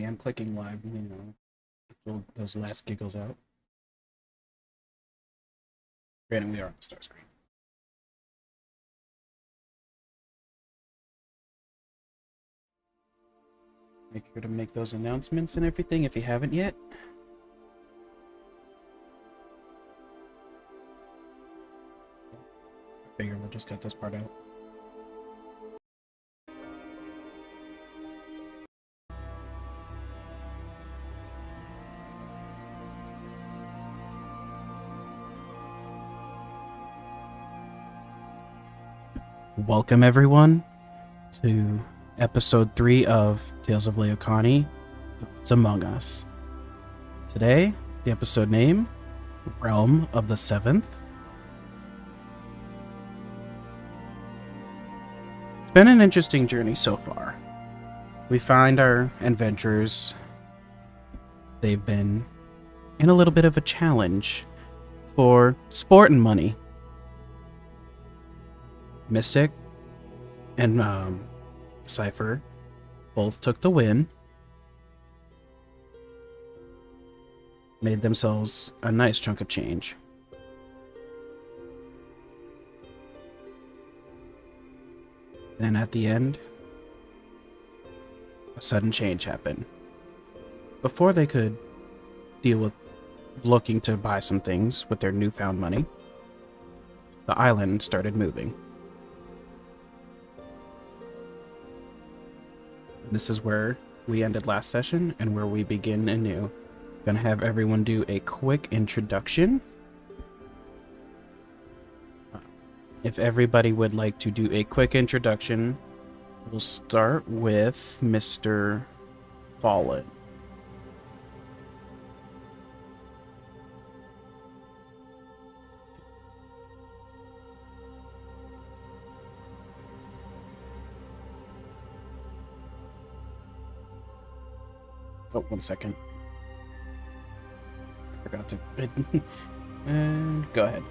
I'm clicking live, fill those last giggles out. Granted, we are on the start screen. Make sure to make those announcements and everything if you haven't yet. I figure we'll just cut this part out. Welcome everyone to episode 3 of Tales of Leokani, It's Among Us. Today, the episode name, Realm of the Seventh. It's been an interesting journey so far. We find our adventurers, they've been in a little bit of a challenge for sport and money. Mystic and Cypher both took the win, made themselves a nice chunk of change. Then at the end, a sudden change happened. Before they could deal with looking to buy some things with their newfound money, the island started moving. This is where we ended last session and where we begin anew. Gonna have everyone do a quick introduction. If everybody would like to do a quick introduction, we'll start with Mr. Fallen. Oh, 1 second. I forgot to... and go ahead.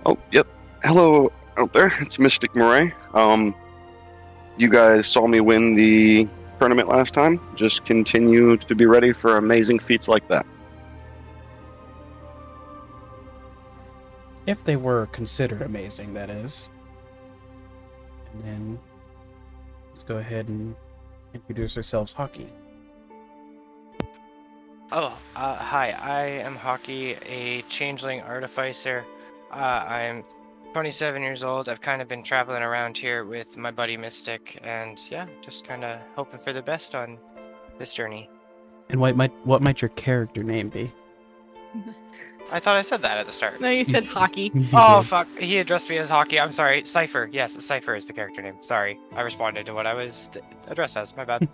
Oh, yep. Hello out there. It's Mystic Murray. You guys saw me win the tournament last time. Just continue to be ready for amazing feats like that. If they were considered amazing, that is. And then let's go ahead and introduce ourselves, Hockey. Hi, I am Hockey, a changeling artificer. I'm 27 years old. I've kind of been traveling around here with my buddy Mystic, and yeah, just kind of hoping for the best on this journey. And what might your character name be? I thought I said that at the start. No, you said hockey. Oh, fuck. He addressed me as Hockey. I'm sorry. Cypher. Yes, Cypher is the character name. Sorry. I responded to what I was addressed as. My bad.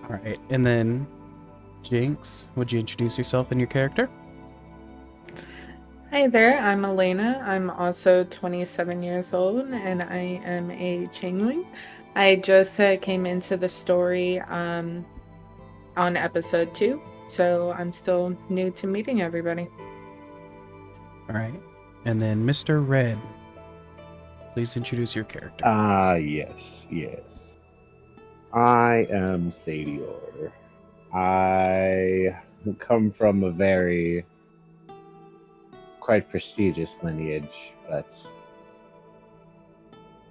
Alright, and then Jinx, would you introduce yourself and your character? Hi there, I'm Elena. I'm also 27 years old, and I am a changeling. I just came into the story on episode 2, so I'm still new to meeting everybody. Alright, and then Mr. Red, please introduce your character. Yes. I am Sadior. I come from a very quite prestigious lineage, but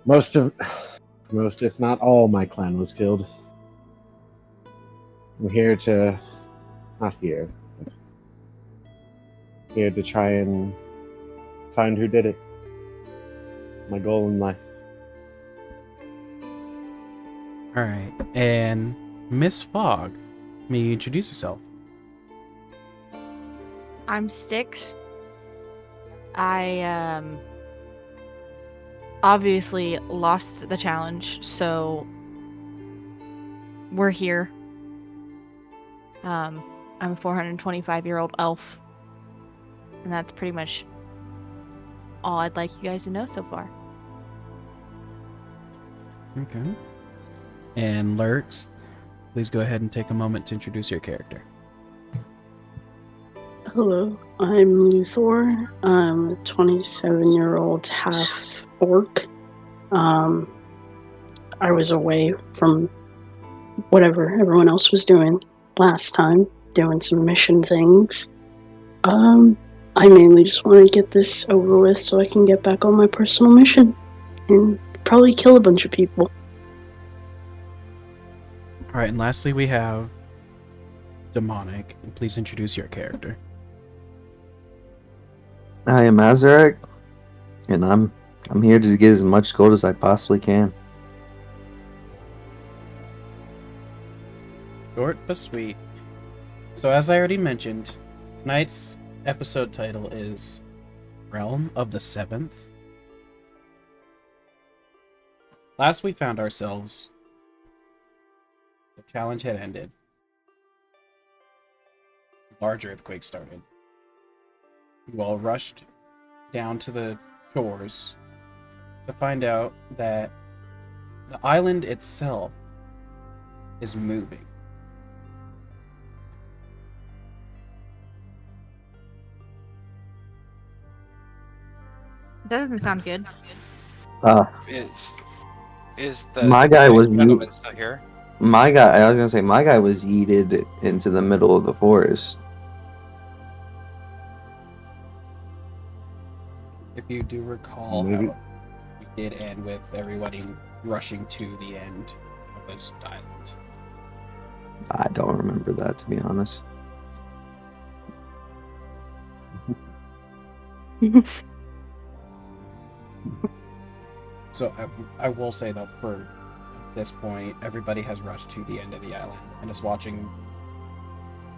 most if not all my clan was killed. I'm here to here to try and find who did it. My goal in life. Alright, and Miss Fogg, may you introduce yourself? I'm Styx. I obviously lost the challenge, so we're here. I'm a 425-year-old elf, and that's pretty much all I'd like you guys to know so far. Okay. And Lurks, please go ahead and take a moment to introduce your character. Hello, I'm Luthor. I'm a 27-year-old half orc. I was away from whatever everyone else was doing last time, doing some mission things. I mainly just want to get this over with so I can get back on my personal mission and probably kill a bunch of people. All right, and lastly we have Demonic. And please introduce your character. I am Azarek, and I'm here to get as much gold as I possibly can. Short but sweet. So as I already mentioned, tonight's episode title is Realm of the Seventh. Last we found ourselves, the challenge had ended. A large earthquake started. You all rushed down to the shores to find out that the island itself is moving. That doesn't sound good. Is the My guy was gentleman still here? My guy, I was gonna say, my guy was yeeted into the middle of the forest. If you do recall, Maybe- how it did end with everybody rushing to the end of this island. I don't remember that, to be honest. So I will say though, for this point, everybody has rushed to the end of the island and is watching.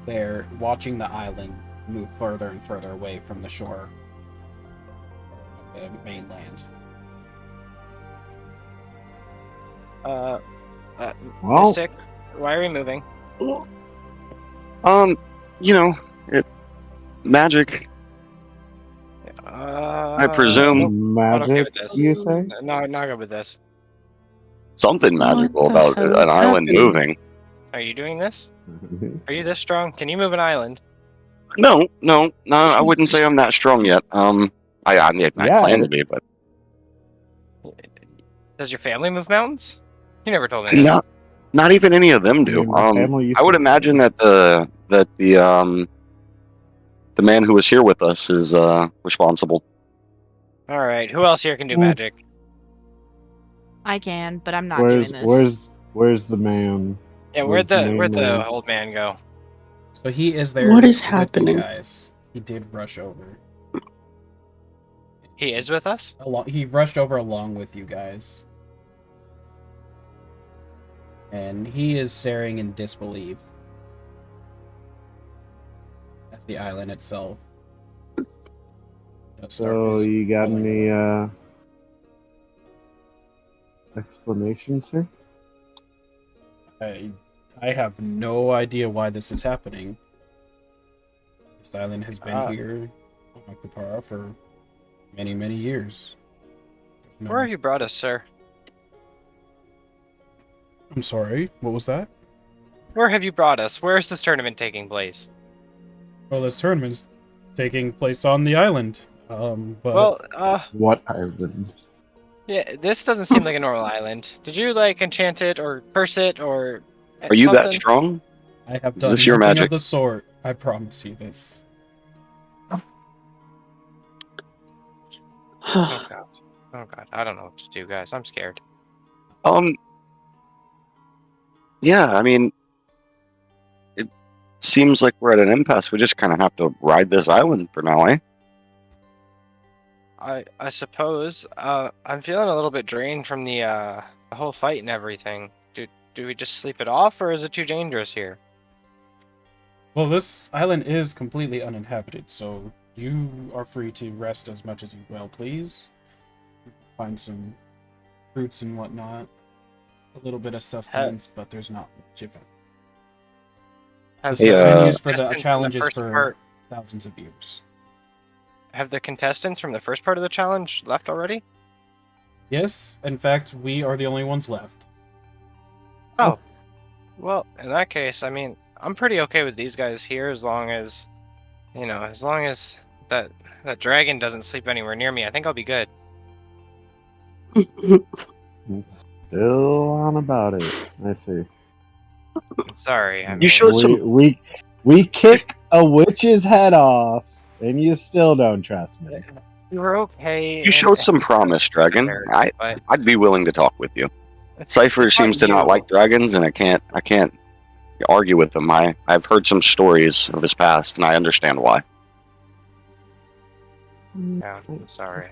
They're watching the island move further and further away from the shore of the mainland. Well, Mystic, why are we moving? Magic. I presume Not okay magic, with this. you say? No, not good with this. something magical What the about hell an is island happening? moving. Are you doing this? Are you this strong? Can you move an island? No, I wouldn't say I'm that strong yet. I Yeah. plan to be, but Does your family move mountains? You never told me this. not even any of them do. My family used I would to- imagine that the man who was here with us is responsible. All right. Who else here can do Hmm. magic? I can, but I'm not doing this. Where's the man? Yeah, Where's the main where'd man? the old man go? So he is there. What is with happening? You guys. He did rush over. He is with us. He rushed over along with you guys. And he is staring in disbelief at the island itself. So you got any explanation, sir? I have no idea why this is happening. This island has been here on Akapara for many, many years. No Where have one's- you brought us, sir? I'm sorry, what was that? Where have you brought us? Where is this tournament taking place? Well, this tournament's taking place on the island. But Well, What island? yeah, this doesn't seem like a normal island. Did you like enchant it or curse it or? Are you that something? strong? I have Is done this your nothing magic? of the sort. I promise you this. Oh god. Oh god. I don't know what to do, guys. I'm scared. Yeah, I mean, it seems like we're at an impasse. We just kind of have to ride this island for now, eh? I suppose. I'm feeling a little bit drained from the whole fight and everything. Do we just sleep it off, or is it too dangerous here? Well, this island is completely uninhabited, so you are free to rest as much as you will, please. Find some fruits and whatnot. A little bit of sustenance, but there's not much of it. Has This has Yeah. been used for the contestants from challenges first for part- thousands of years. Have the contestants from the first part of the challenge left already? Yes, in fact, we are the only ones left. Oh. Well, in that case, I mean, I'm pretty okay with these guys here as long as, as long as that dragon doesn't sleep anywhere near me. I think I'll be good. Still on about it. I see. I'm sorry. I mean, You showed some. We kick a witch's head off, and you still don't trust me. you were okay. You showed some promise, Dragon. I'd be willing to talk with you. Cypher seems to not like dragons, and I can't argue with him. I've heard some stories of his past, and I understand why. Yeah, I'm sorry.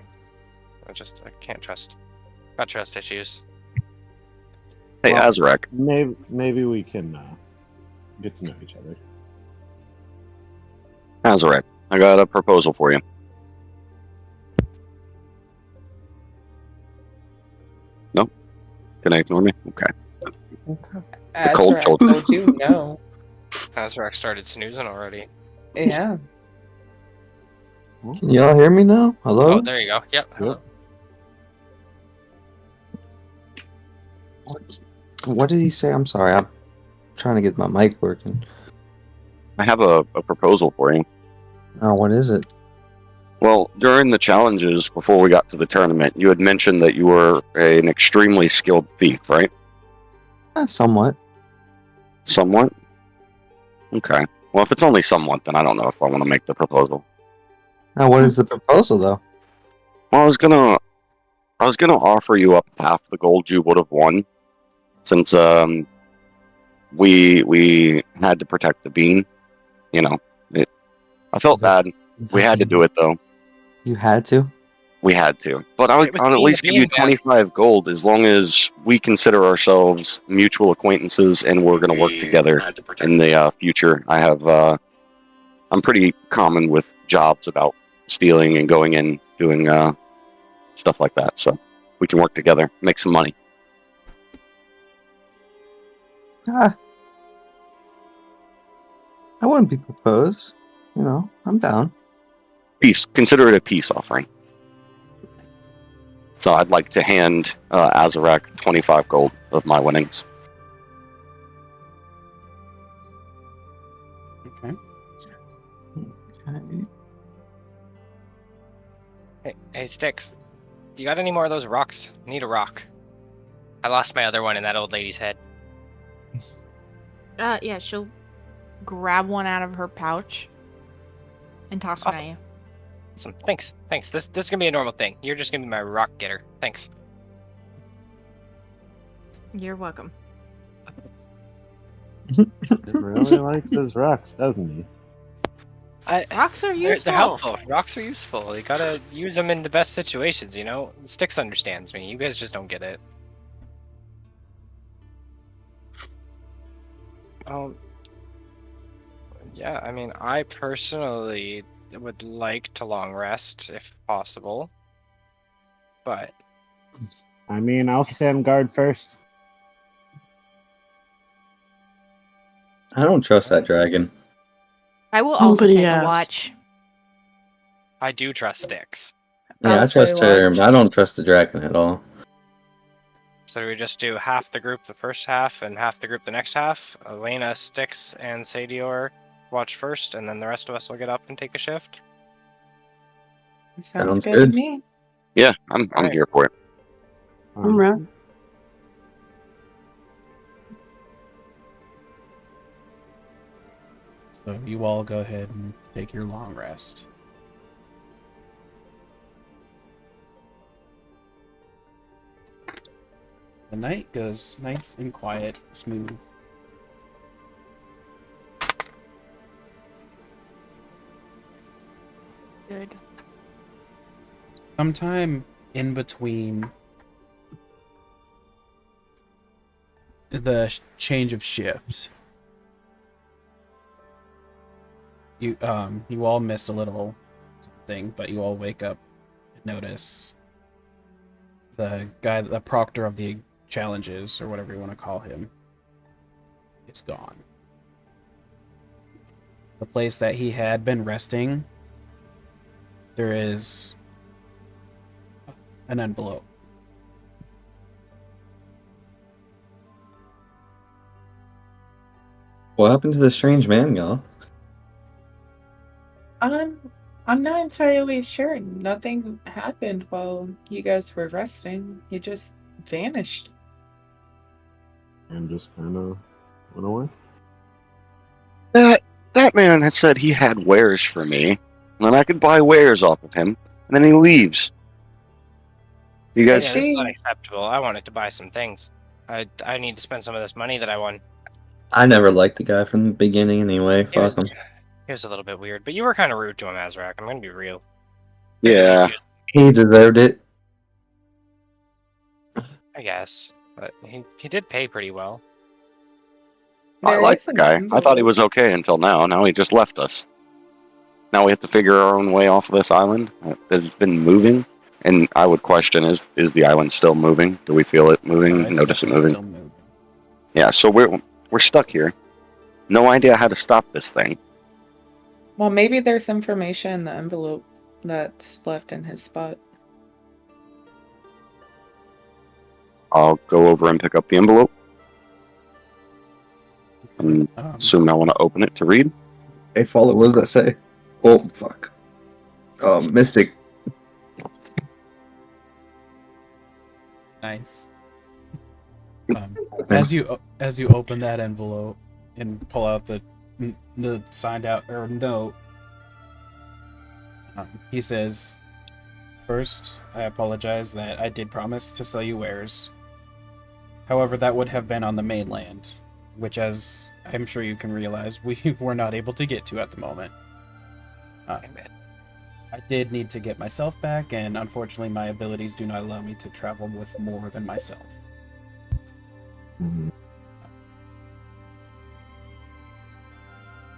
I can't trust. Got trust issues. Hey, Well, Azarek. Maybe we can get to know each other. Azarek, I got a proposal for you. Nope. Can I ignore me? Okay. As cold I shoulder. told you, no. Azrak started snoozing already. Yeah. Can y'all hear me now? Hello? Oh, there you go. Yep. Hello. What did he say? I'm sorry. I'm trying to get my mic working. I have a proposal for you. Oh, what is it? Well, during the challenges before we got to the tournament, you had mentioned that you were an extremely skilled thief, right? Somewhat. Somewhat? Okay. Well, if it's only somewhat, then I don't know if I want to make the proposal. Now, what is the proposal, though? Well, I was gonna offer you up half the gold you would have won, since we had to protect the bean. You know, I felt bad. We had to do it though. You had to? We had to. But I'll at least give you 25 gold as long as we consider ourselves mutual acquaintances and we're going to work together in the future. I'm pretty common with jobs about stealing and going in doing stuff like that. So we can work together, make some money. I wouldn't be proposed. You know, I'm down. Peace. Consider it a peace offering. So I'd like to hand Azarek 25 gold of my winnings. Okay. Hey, Sticks. You got any more of those rocks? I need a rock. I lost my other one in that old lady's head. Yeah, she'll grab one out of her pouch and toss one at you. Awesome. Thanks. This is gonna be a normal thing. You're just gonna be my rock getter. Thanks. You're welcome. He really likes his rocks, doesn't he? Rocks are useful. They're helpful. Rocks are useful. You gotta use them in the best situations, you know? Sticks understands me. You guys just don't get it. Yeah, I mean, I personally would like to long rest if possible. But I mean, I'll stand guard first. I don't trust that dragon. I will also Nobody take a asked. watch. I do trust Sticks. Yeah, I'll I trust stay her, watch. but I don't trust the dragon at all. So do we just do half the group the first half and half the group the next half? Elena, Sticks, and Sadior watch first, and then the rest of us will get up and take a shift? Sounds Sounds good good. to me. Yeah, I'm Alright. here for it. I'm right. So you all go ahead and take your long rest. The night goes nice and quiet, smooth. Good. Sometime in between the change of shifts, you all missed a little something, but you all wake up and notice the guy, the proctor of the challenges, or whatever you want to call him, is gone. The place that he had been resting, there is an envelope. What happened to the strange man, y'all? I'm not entirely sure. Nothing happened while you guys were resting. He just vanished. And just kind of Went away? That man had said he had wares for me, and then I could buy wares off of him, and then he leaves. You Yeah, guys, this is not acceptable. I wanted to buy some things. I need to spend some of this money that I won. I never liked the guy from the beginning anyway. He was, Fuck him. he was a little bit weird, but you were kind of rude to him, Azrak. I'm gonna be real. yeah, He deserved it. I guess, but he did pay pretty well. I There like is the an guy. I thought he envelope. was okay until now. Now he just left us. Now we have to figure our own way off of this island that's been moving. And I would question: is the island still moving? Do we feel it moving? It's Notice it definitely moving? still moving. Yeah. So we're stuck here. No idea how to stop this thing. Well, maybe there's information in the envelope that's left in his spot. I'll go over and pick up the envelope. And assume I want to open it to read. Hey, follow. What does that say? Oh, fuck. Mystic. Nice. As you open that envelope and pull out the signed out or note, he says, "First, I apologize that I did promise to sell you wares. However, that would have been on the mainland, which, as I'm sure you can realize, we were not able to get to at the moment. I did need to get myself back, and unfortunately my abilities do not allow me to travel with more than myself."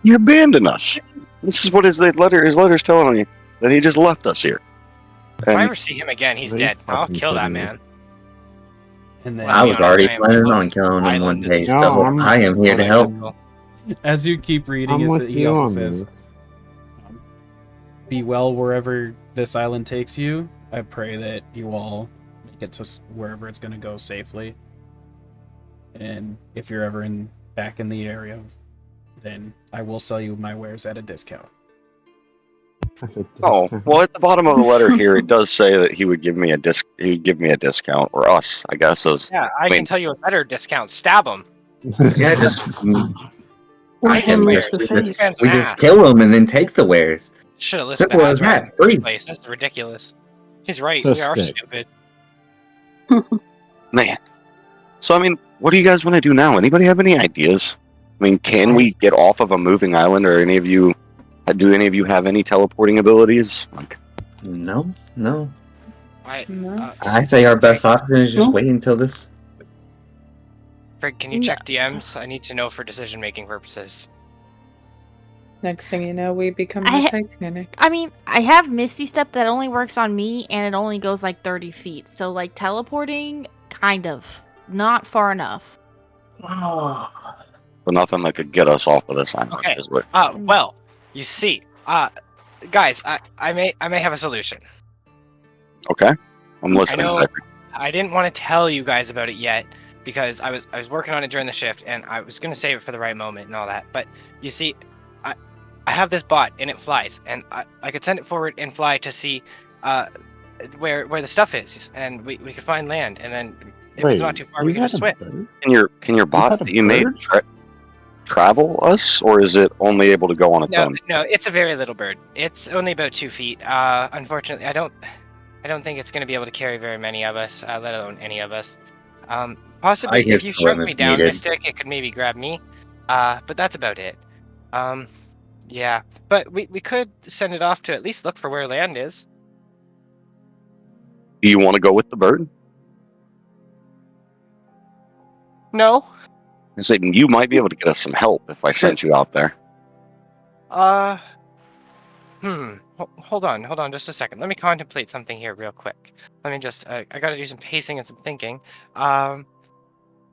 He abandoned us. This is what his letter's telling me, that he just left us here. If I And ever see him again, he's They dead. I'll fucking kill that kidding me. man. And then, Well, I mean, was already I am planning on looking killing him one island day, and- No, so I'm- I am here to help. as you keep reading, I'm with he you also on says, this. "Be well wherever this island takes you. I pray that you all make it to wherever it's going to go safely. And if you're ever back in the area, then I will sell you my wares at a discount." oh, well, at the bottom of the letter here, it does say that he would give me a discount, or us, I guess. Yeah, I mean- can tell you a better discount. Stab him. Yeah, just Or I hit him swear, into the this face. man's we an just ass. kill him and then take the wares. Should have listened to Simple as Azrak that, in the first free. place. That's ridiculous. He's right. So we are sticks. stupid. Man. So, I mean, what do you guys want to do now? Anybody have any ideas? I mean, can we get off of a moving island, or do any of you have any teleporting abilities? Like, No. No. I say our best option is just No. wait until this. Frig, can you No. check DMs? I need to know for decision-making purposes. Next thing you know, we become I the ha- Titanic. I mean, I have Misty Step that only works on me, and it only goes like 30 feet. So, like, teleporting, kind of. Not far enough. but nothing that could get us off of this island. Okay. Is what, Well, you see, guys, I may have a solution. okay? I'm listening, know- Cypher. I didn't want to tell you guys about it yet because I was working on it during the shift, and I was gonna save it for the right moment and all that. But you see, I have this bot and it flies, and I could send it forward and fly to see where the stuff is, and we could find land, and then if it's not too far, we can just swim. Can your bot had a that you made bird? travel us, or is it only able to go on its No, own? no, it's a very little bird. It's only about 2 feet. Unfortunately, I don't think it's going to be able to carry very many of us, let alone any of us. Possibly, I if you guess shrunk when me it's down, needed. Mystic, it could maybe grab me. But that's about it. Yeah. But we could send it off to at least look for where land is. Do you want to go with the bird? No. I said you might be able to get us some help if I sent you out there. Hold on just a second. Let me contemplate something here real quick. Let me just, I gotta do some pacing and some thinking.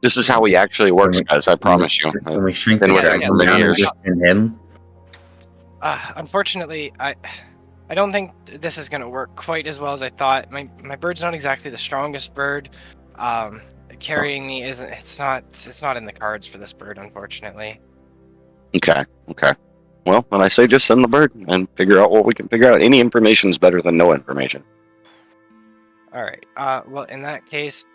This is how he actually works, guys. I promise you. When we shrink Been the with him dragon for many down and years. just send him. Unfortunately, I don't think this is gonna work quite as well as I thought. My bird's not exactly the strongest bird. Carrying me isn't. It's not in the cards for this bird, unfortunately. Okay. Well, then I say just send the bird and figure out what we can figure out. Any information is better than no information. All right. Well, in that case,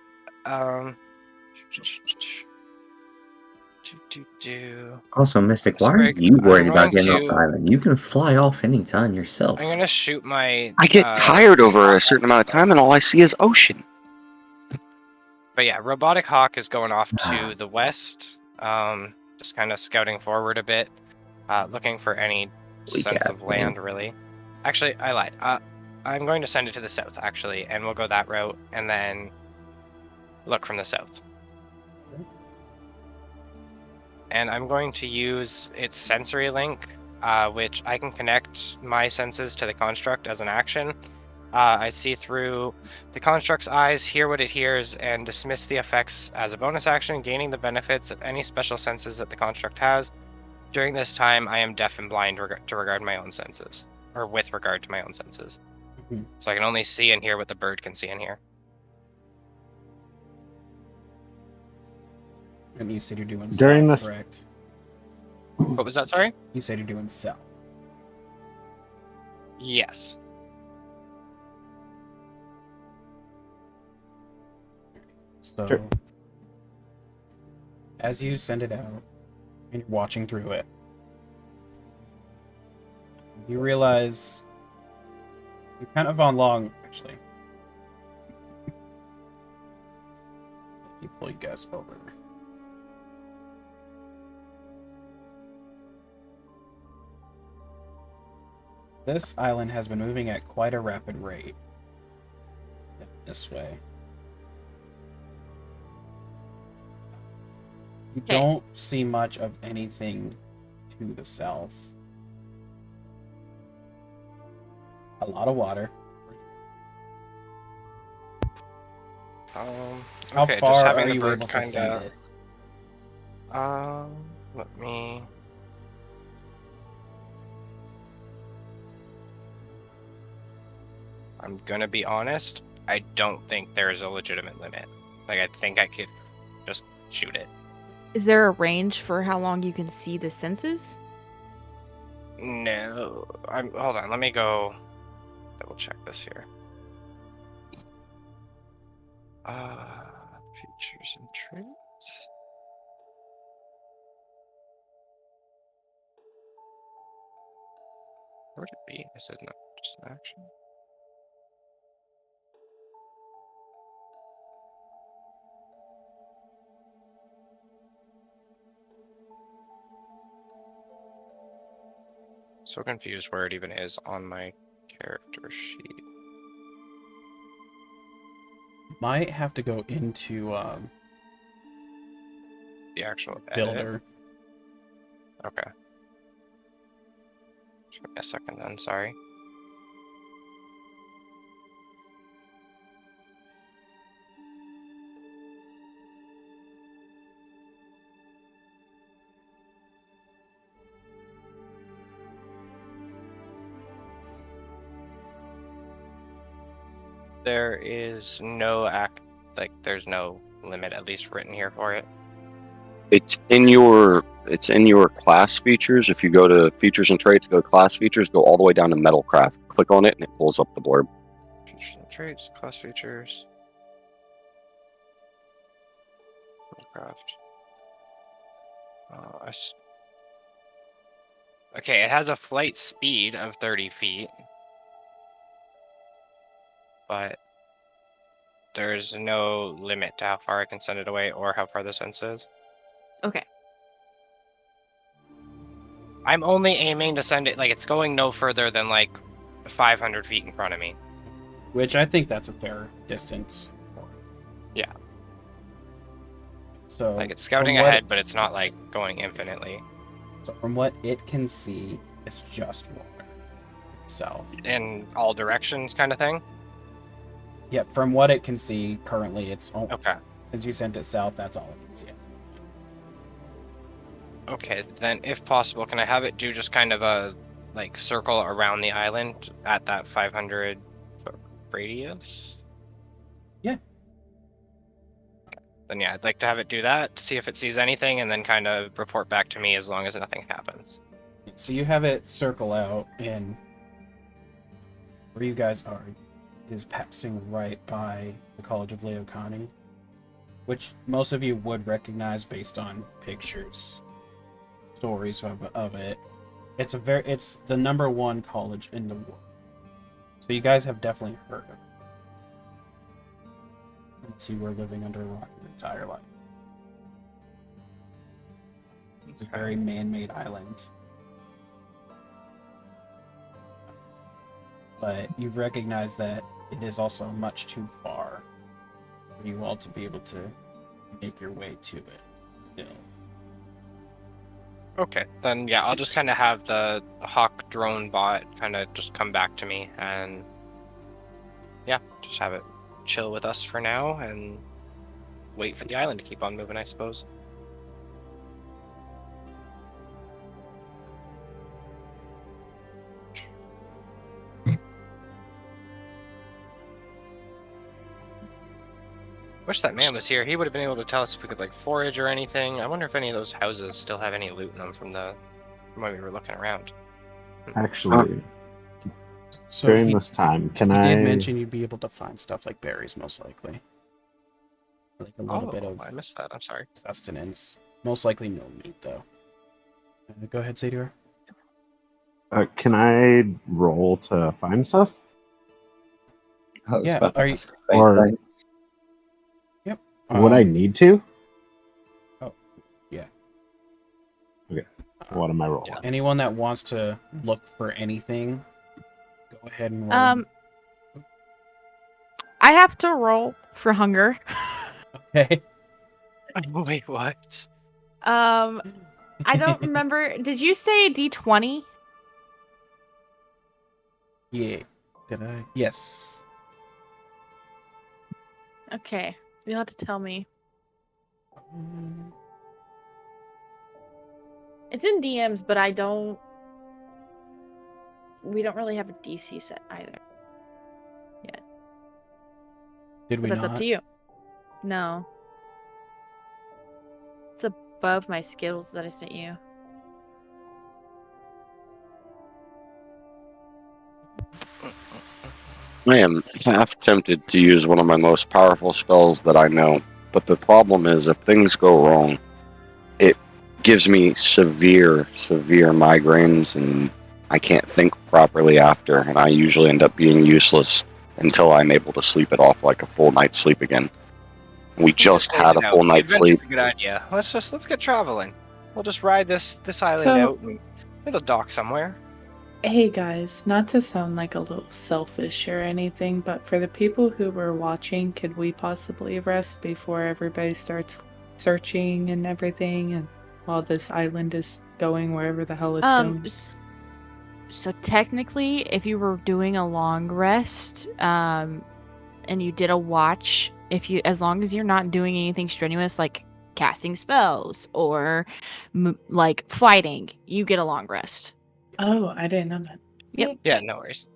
Also, Mystic, why are Sprig, you worried I'm about going getting off the to- island? You can fly off anytime yourself. I'm gonna shoot my. I get tired over a certain amount of time, and all I see is ocean. But yeah, robotic hawk is going off to the west. Just kind of scouting forward a bit, looking for any Bleak sense ass of land. name. Really, actually, I lied. I'm going to send it to the south actually, and we'll go that route, and then look from the south. And I'm going to use its sensory link, which I can connect my senses to the construct as an action. I see through the construct's eyes, hear what it hears, and dismiss the effects as a bonus action, gaining the benefits of any special senses that the construct has. During this time, I am deaf and blind to regard my own senses, or with regard to my own senses. Mhm. So I can only see and hear what the bird can see and hear. And you said you're doing During south, this- correct? What was that, sorry? You said you're doing south. Yes. So, Sure. as you send it out and you're watching through it, you realize you're kind of on long, actually. Let me pull you guys over. This island has been moving at quite a rapid rate. This way. You Okay. don't see much of anything to the south. A lot of water. How Okay, far just having are the you bird able to kind send of. it? Let me. I'm gonna be honest. I don't think there is a legitimate limit. Like, I think I could just shoot it. Is there a range for how long you can see the senses? No, hold on. Let me go double check this here. Features and traits. Where would it be? Is it not just an action? So confused where it even is on my character sheet. Might have to go into The actual edit. Builder. Okay. Just give me a second then, sorry. There is no there's no limit at least written here for it. It's in your class features. If you go to features and traits, go to class features, go all the way down to metalcraft. Click on it, and it pulls up the blurb. Features and traits, class features. Craft. Okay, it has a flight speed of 30 feet. But there's no limit to how far I can send it away or how far the sense is. Okay. I'm only aiming to send it, like, it's going no further than, like, 500 feet in front of me. Which I think that's a fair distance. Yeah. So Like, it's scouting from what- ahead, but it's not, like, going infinitely. So from what it can see, it's just water. South. In all directions kind of thing? Yep, from what it can see currently, it's only, Okay. since you sent it south, that's all it can see. Okay, then if possible, can I have it do just kind of a, like, circle around the island at that 500 foot radius? Yeah. Then yeah, I'd like to have it do that, see if it sees anything, and then kind of report back to me as long as nothing happens. So you have it circle out, and where you guys are is passing right by the College of Leocani, which most of you would recognize based on pictures, stories of it. It's the #1 college in the world. So you guys have definitely heard of it. Unless you were living under a rock your entire life. It's a very man-made island. But you've recognized that it is also much too far for you all to be able to make your way to it still. Okay, then yeah, I'll just kind of have the Hawk drone bot kind of just come back to me, and yeah, just have it chill with us for now and wait for the island to keep on moving, I suppose. Wish that man was here. He would have been able to tell us if we could like forage or anything. I wonder if any of those houses still have any loot in them from when we were looking around. Actually, So during he, this time, can he I? did mention you'd be able to find stuff like berries, most likely. Like a little bit of I missed that. I'm sorry. sustenance. Most likely no meat, though. Go ahead, Sadie. Can I roll to find stuff? I was Yeah, about to are you- ask the same Or- thing. Would I need to? Oh, yeah. Okay. What am I rolling? Anyone that wants to look for anything, go ahead and roll. I have to roll for hunger. Okay. Wait, what? I don't remember. Did you say D20? Yeah. Did I? Yes. Okay, you'll have to tell me. It's in DMs, but we don't really have a DC set either. Did we But that's not? up to you. No. It's above my skills that I sent you. I am half tempted to use one of my most powerful spells that I know, but the problem is if things go wrong, it gives me severe migraines and I can't think properly after, and I usually end up being useless until I'm able to sleep it off like a full night's sleep again. We just had a full night's sleep. A good idea. Let's get traveling. We'll just ride this island So- out and it'll dock somewhere. Hey guys, not to sound like a little selfish or anything, but for the people who were watching, could we possibly rest before everybody starts searching and everything, and while this island is going wherever the hell it's going? So technically, if you were doing a long rest, and you did a watch, as long as you're not doing anything strenuous like casting spells or like fighting, you get a long rest. Oh, I didn't know that. Yep. Yeah, no worries.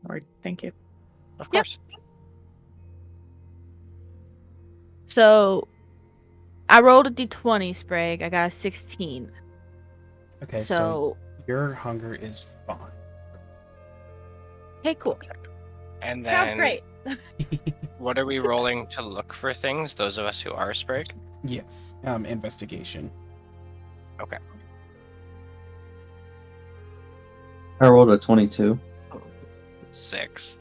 Lord, thank you. Of Yep. course. So I rolled a d20, Sprague. I got a 16. Okay, so So, your hunger is fine. hey, cool. And then Sounds great. What are we rolling to look for things? Those of us who are Sprague? Yes. Investigation. Okay. I rolled a 22. 6.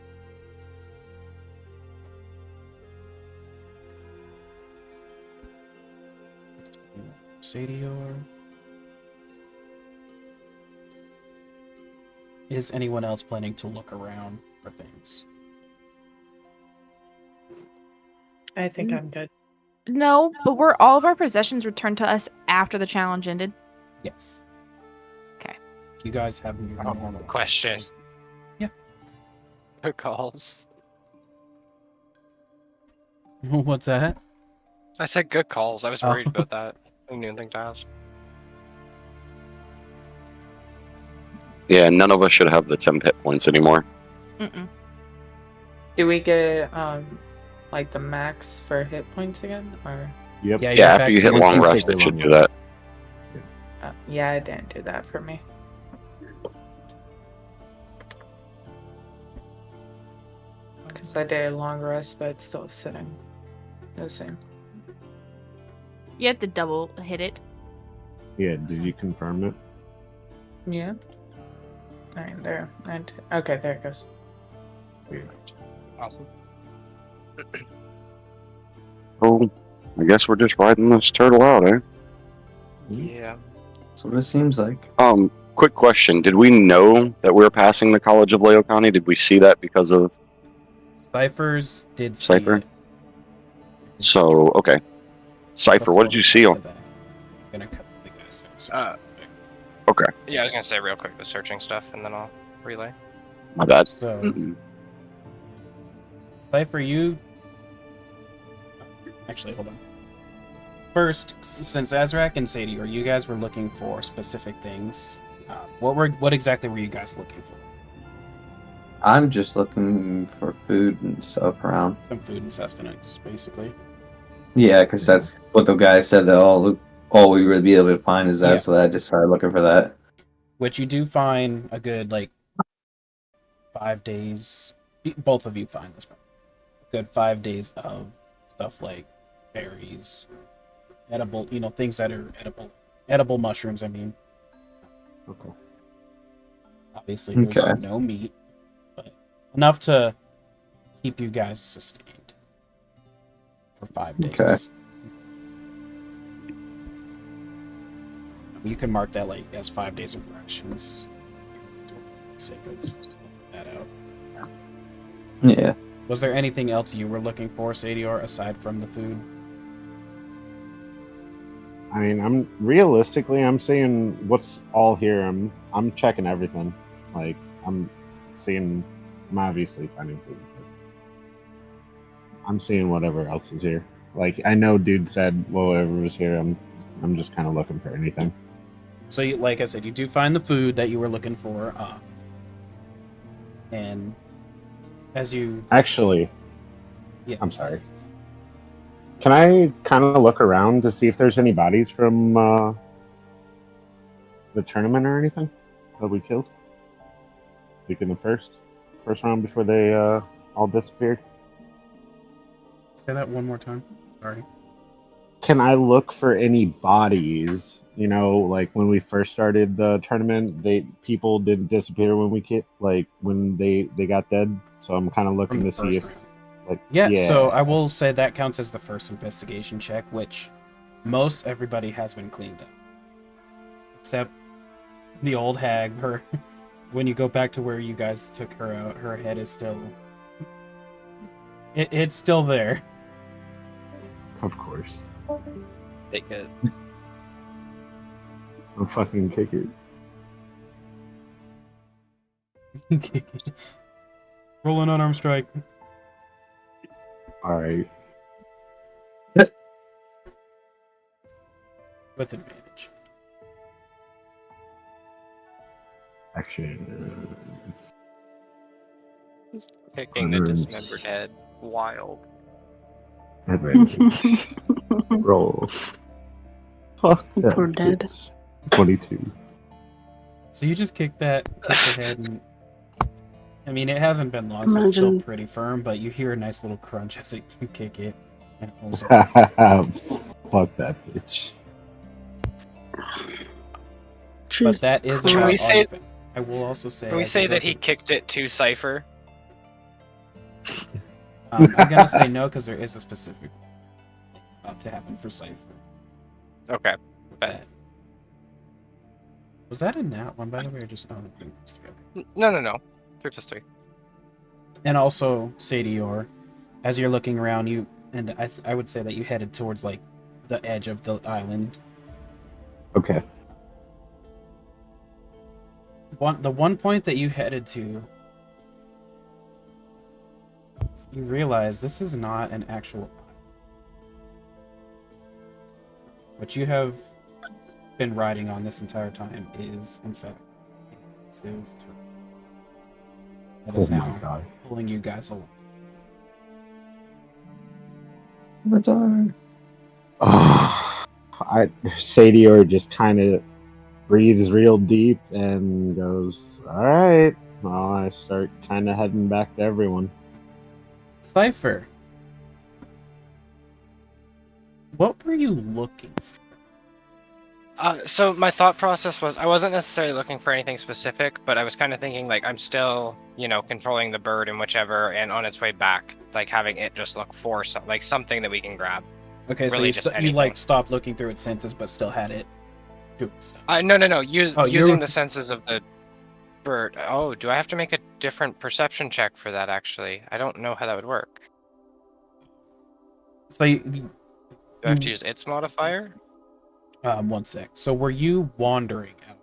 Sadior. Is anyone else planning to look around for things? I think I'm good. No, but were all of our possessions returned to us after the challenge ended? Yes. Okay. You guys have your normal Question. Yeah. Good calls. What's that? I said good calls. I was worried about that. I didn't even think to ask. Yeah, none of us should have the 10 hit points anymore. Mm-mm. Do we get like the max for hit points again, or? Yep. Yeah, Yeah, after you hit long Once you rest, take it the should long do that. Yeah, it didn't do that for me. because I did a long rest, but it's still sitting. The same. You have to double hit it. Yeah, did you confirm it? Yeah. Alright, there. Okay, there it goes. Weird. Awesome. Oh, I guess we're just riding this turtle out, eh? Yeah. That's what it seems like. Quick question. Did we know that we were passing the College of Leocani? Did we see that because of Ciphers did see Cypher? it. So, okay. Cypher, what did you see? I'm gonna cut to the guys that are searching. Okay, Yeah, I was gonna say real quick the searching stuff, and then I'll relay. my bad. So, Cypher, you... Actually, hold on. First, since Azrak and Sadie, or you guys were looking for specific things, what exactly were you guys looking for? I'm just looking for food and stuff around. Some food and sustenance, basically. Yeah, because that's what the guy said that all we would be able to find is that, Yeah. so I just started looking for that. Which you do find a good, 5 days. Both of you find this. A good 5 days of stuff like berries, edible, things that are edible mushrooms, I mean. Okay. Obviously, there's Okay. no meat, but enough to keep you guys sustained for 5 days. Okay. You can mark that as 5 days of rations. For the sake of that out. Yeah. Was there anything else you were looking for, Sadior, aside from the food? I mean, I'm seeing what's all here. I'm checking everything. Like I'm obviously finding food. But I'm seeing whatever else is here. Like I know dude said whatever was here. I'm just kind of looking for anything. So, like I said, you do find the food that you were looking for, and as you... Actually, Yeah. I'm sorry. Can I kind of look around to see if there's any bodies from the tournament or anything that we killed? Like in the first round before they all disappeared? Say that one more time. Sorry. Can I look for any bodies? Like when we first started the tournament, people didn't disappear when when they got dead. So I'm kind of looking From the to see first if, round. Yeah, so I will say that counts as the first investigation check, which most everybody has been cleaned up. Except the old hag, when you go back to where you guys took her out, her head is still... It's still there. Of course. Take it. I'll fucking kick it. Roll an unarmed strike. Alright. With advantage. Action. Picking the dismembered head. Wild. Advantage. Roll. Fuck that Poor dead. bitch. 22. So you just kick the head and... I mean, it hasn't been long, so it's still Imagine- pretty firm, but you hear a nice little crunch as you kick it. And it pulls it. Fuck that bitch. But Jesus that is Christ. about we all say- you think. I will also say... Can we as say you go that he through- kicked it to Cypher? I'm gonna say no, because there is a specific about to happen for Cypher. Okay. Bet. Was that a nat one, by the way, or just... Oh, I think it's okay. No. 3+3. And also, Sadior, as you're looking around, I would say that you headed towards, the edge of the island. Okay. The one point that you headed to, you realize this is not an actual island. What you have been riding on this entire time is, in fact, a massive turtle that is Oh my now god. pulling you guys along. That's all. Sadior just kind of breathes real deep and goes, "All right." Well, I start kind of heading back to everyone. Cypher, what were you looking for? So my thought process was I wasn't necessarily looking for anything specific, but I was kind of thinking like I'm still, controlling the bird and whichever, and on its way back, like having it just look for something that we can grab. Okay, Really so just you like anything. stopped looking through its senses, but still had it doing stuff. No. Using you- the senses of the bird. Oh, do I have to make a different perception check for that? Actually, I don't know how that would work. So Do I have to use its modifier? 1 sec. So were you wandering out?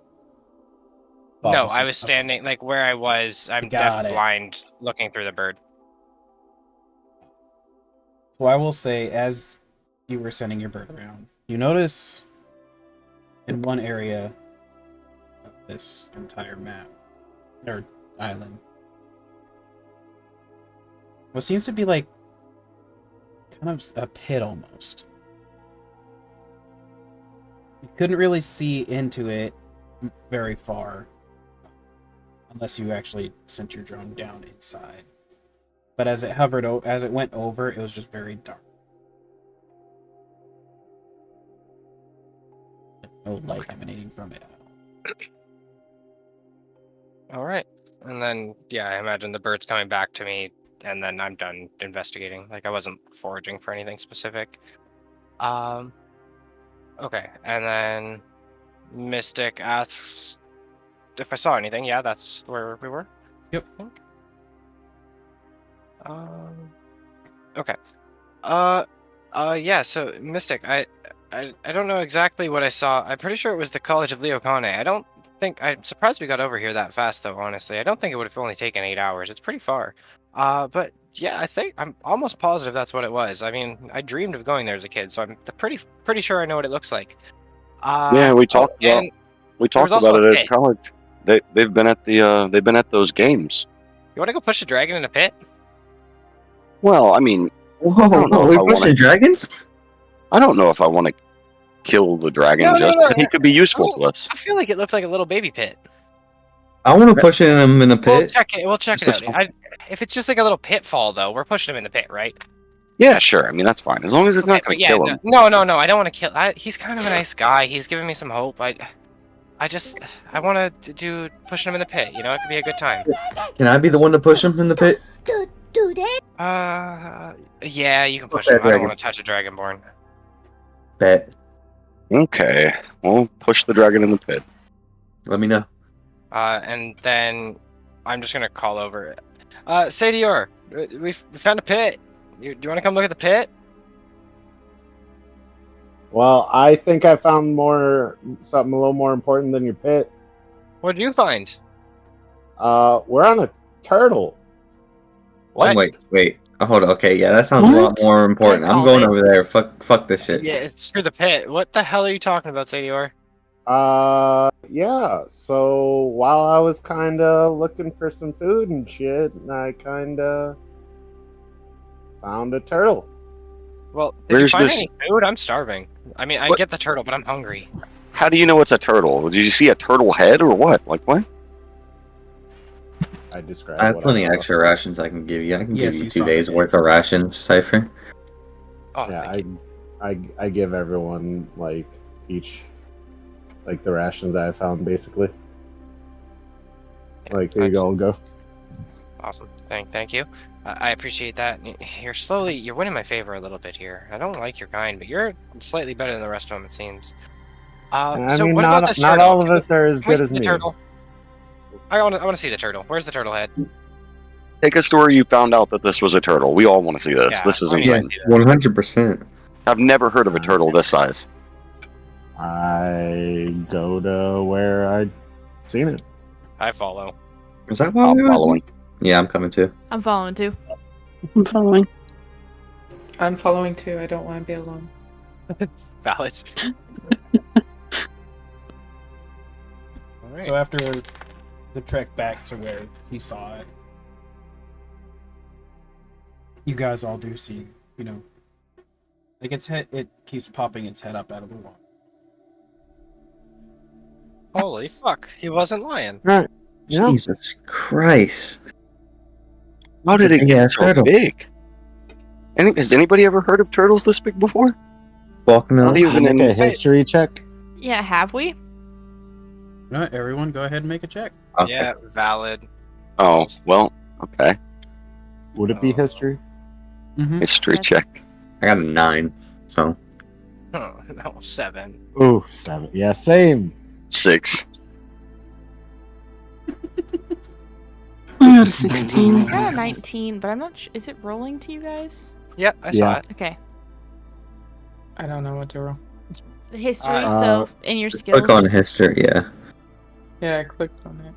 No, this I is- was okay. standing like where I was. I'm Got it. blind, looking through the bird. So I will say, as you were sending your bird around, you notice in one area of this entire map, or island, what seems to be like kind of a pit almost. You couldn't really see into it very far, unless you actually sent your drone down inside. But as it hovered, as it went over, it was just very dark. No light emanating from it. All right, and then I imagine the bird's coming back to me, and then I'm done investigating. Like I wasn't foraging for anything specific. Okay, and then Mystic asks if I saw anything. Yeah, that's where we were. Yep. I think. Okay. Yeah. So Mystic, I don't know exactly what I saw. I'm pretty sure it was the College of Leokane. I'm surprised we got over here that fast, though. Honestly, I don't think it would have only taken 8 hours. It's pretty far. But yeah, I think I'm almost positive that's what it was. I mean, I dreamed of going there as a kid, so I'm pretty sure I know what it looks like. Yeah, we talked about and we there was talked also about a it pit. at college. They've been at those games. You want to go push a dragon in a pit? Well, I mean, Whoa, don't know we're if I wanna- pushing dragons? I don't know if I want to kill the dragon No, just. no. But he could be useful to us. I feel like it looked like a little baby pit. I want to push him in a We'll pit. check it. We'll check it Just out. If it's just like a little pitfall, though, we're pushing him in the pit, right? Yeah, sure. I mean, that's fine as long as it's not Okay, going but to kill him. No. I don't want to kill. He's kind of a nice guy. He's giving me some hope. I want to do pushing him in the pit. It could be a good time. Can I be the one to push him in the pit? Yeah, you can push Okay, him. I don't dragon. want to touch a dragonborn. Bet. Okay, we'll push the dragon in the pit. Let me know. And then I'm just gonna call over. Sadior, we found a pit. Do you want to come look at the pit? Well, I think I found something a little more important than your pit. What did you find? We're on a turtle. What? Oh, wait. Oh, hold on. Okay, yeah, that sounds a lot What? more important. I I'm called going it. over there. Fuck this shit. Yeah, it's screw the pit. What the hell are you talking about, Sadior? Yeah. So while I was kind of looking for some food and shit, I kind of found a turtle. Well, did Where's you find this- any food? I'm starving. I mean, I What? get the turtle, but I'm hungry. How do you know it's a turtle? Did you see a turtle head or what? Like what? I described. I have what plenty saw. extra rations I can give you. I can Yes, give you you saw 2 days that. worth of rations, Cypher. Oh, Yeah, thank you. I give everyone each the rations that I found basically. Yeah, Here you go. Awesome. Thank you. I appreciate that. You're winning my favor a little bit here. I don't like your kind, but you're slightly better than the rest of them, it seems. I So mean, what about this not turtle? all of Can we- us are as Can we good see as the me. turtle? I want to see the turtle. Where's the turtle head? Take us to where you found out that this was a turtle. We all want to see this. Yeah, This is I wanna insane. see that. 100%. I've never heard of a turtle this size. I go to where I seen it. I follow. Is that why I'm we were- following. Yeah, I'm coming too. I'm following too. I'm following. I'm following too. I don't want to be alone. Valid. All right. So after the trek back to where he saw it, you guys all do see, it keeps popping its head up out of the water. Holy fuck! He wasn't lying. Yeah. Jesus Christ. How did It's it a get big-ass so turtle. big? Has anybody ever heard of turtles this big before? Fuck no. Not Can I even make a in. history check? Yeah, have we? No, everyone, go ahead and make a check. Okay. Yeah, valid. Oh, well, okay. Would it be history? Mm-hmm. History Yes. check. I got a 9, so Oh, no, 7. Ooh, 7. Yeah, same. 6. I got a 16. I got a 19, but I'm not sure. Is it rolling to you guys? Yep, I Yeah. saw it. Okay. I don't know what to roll. The history, Uh, so in your skills. click on just- history. Yeah. Yeah, I clicked on it.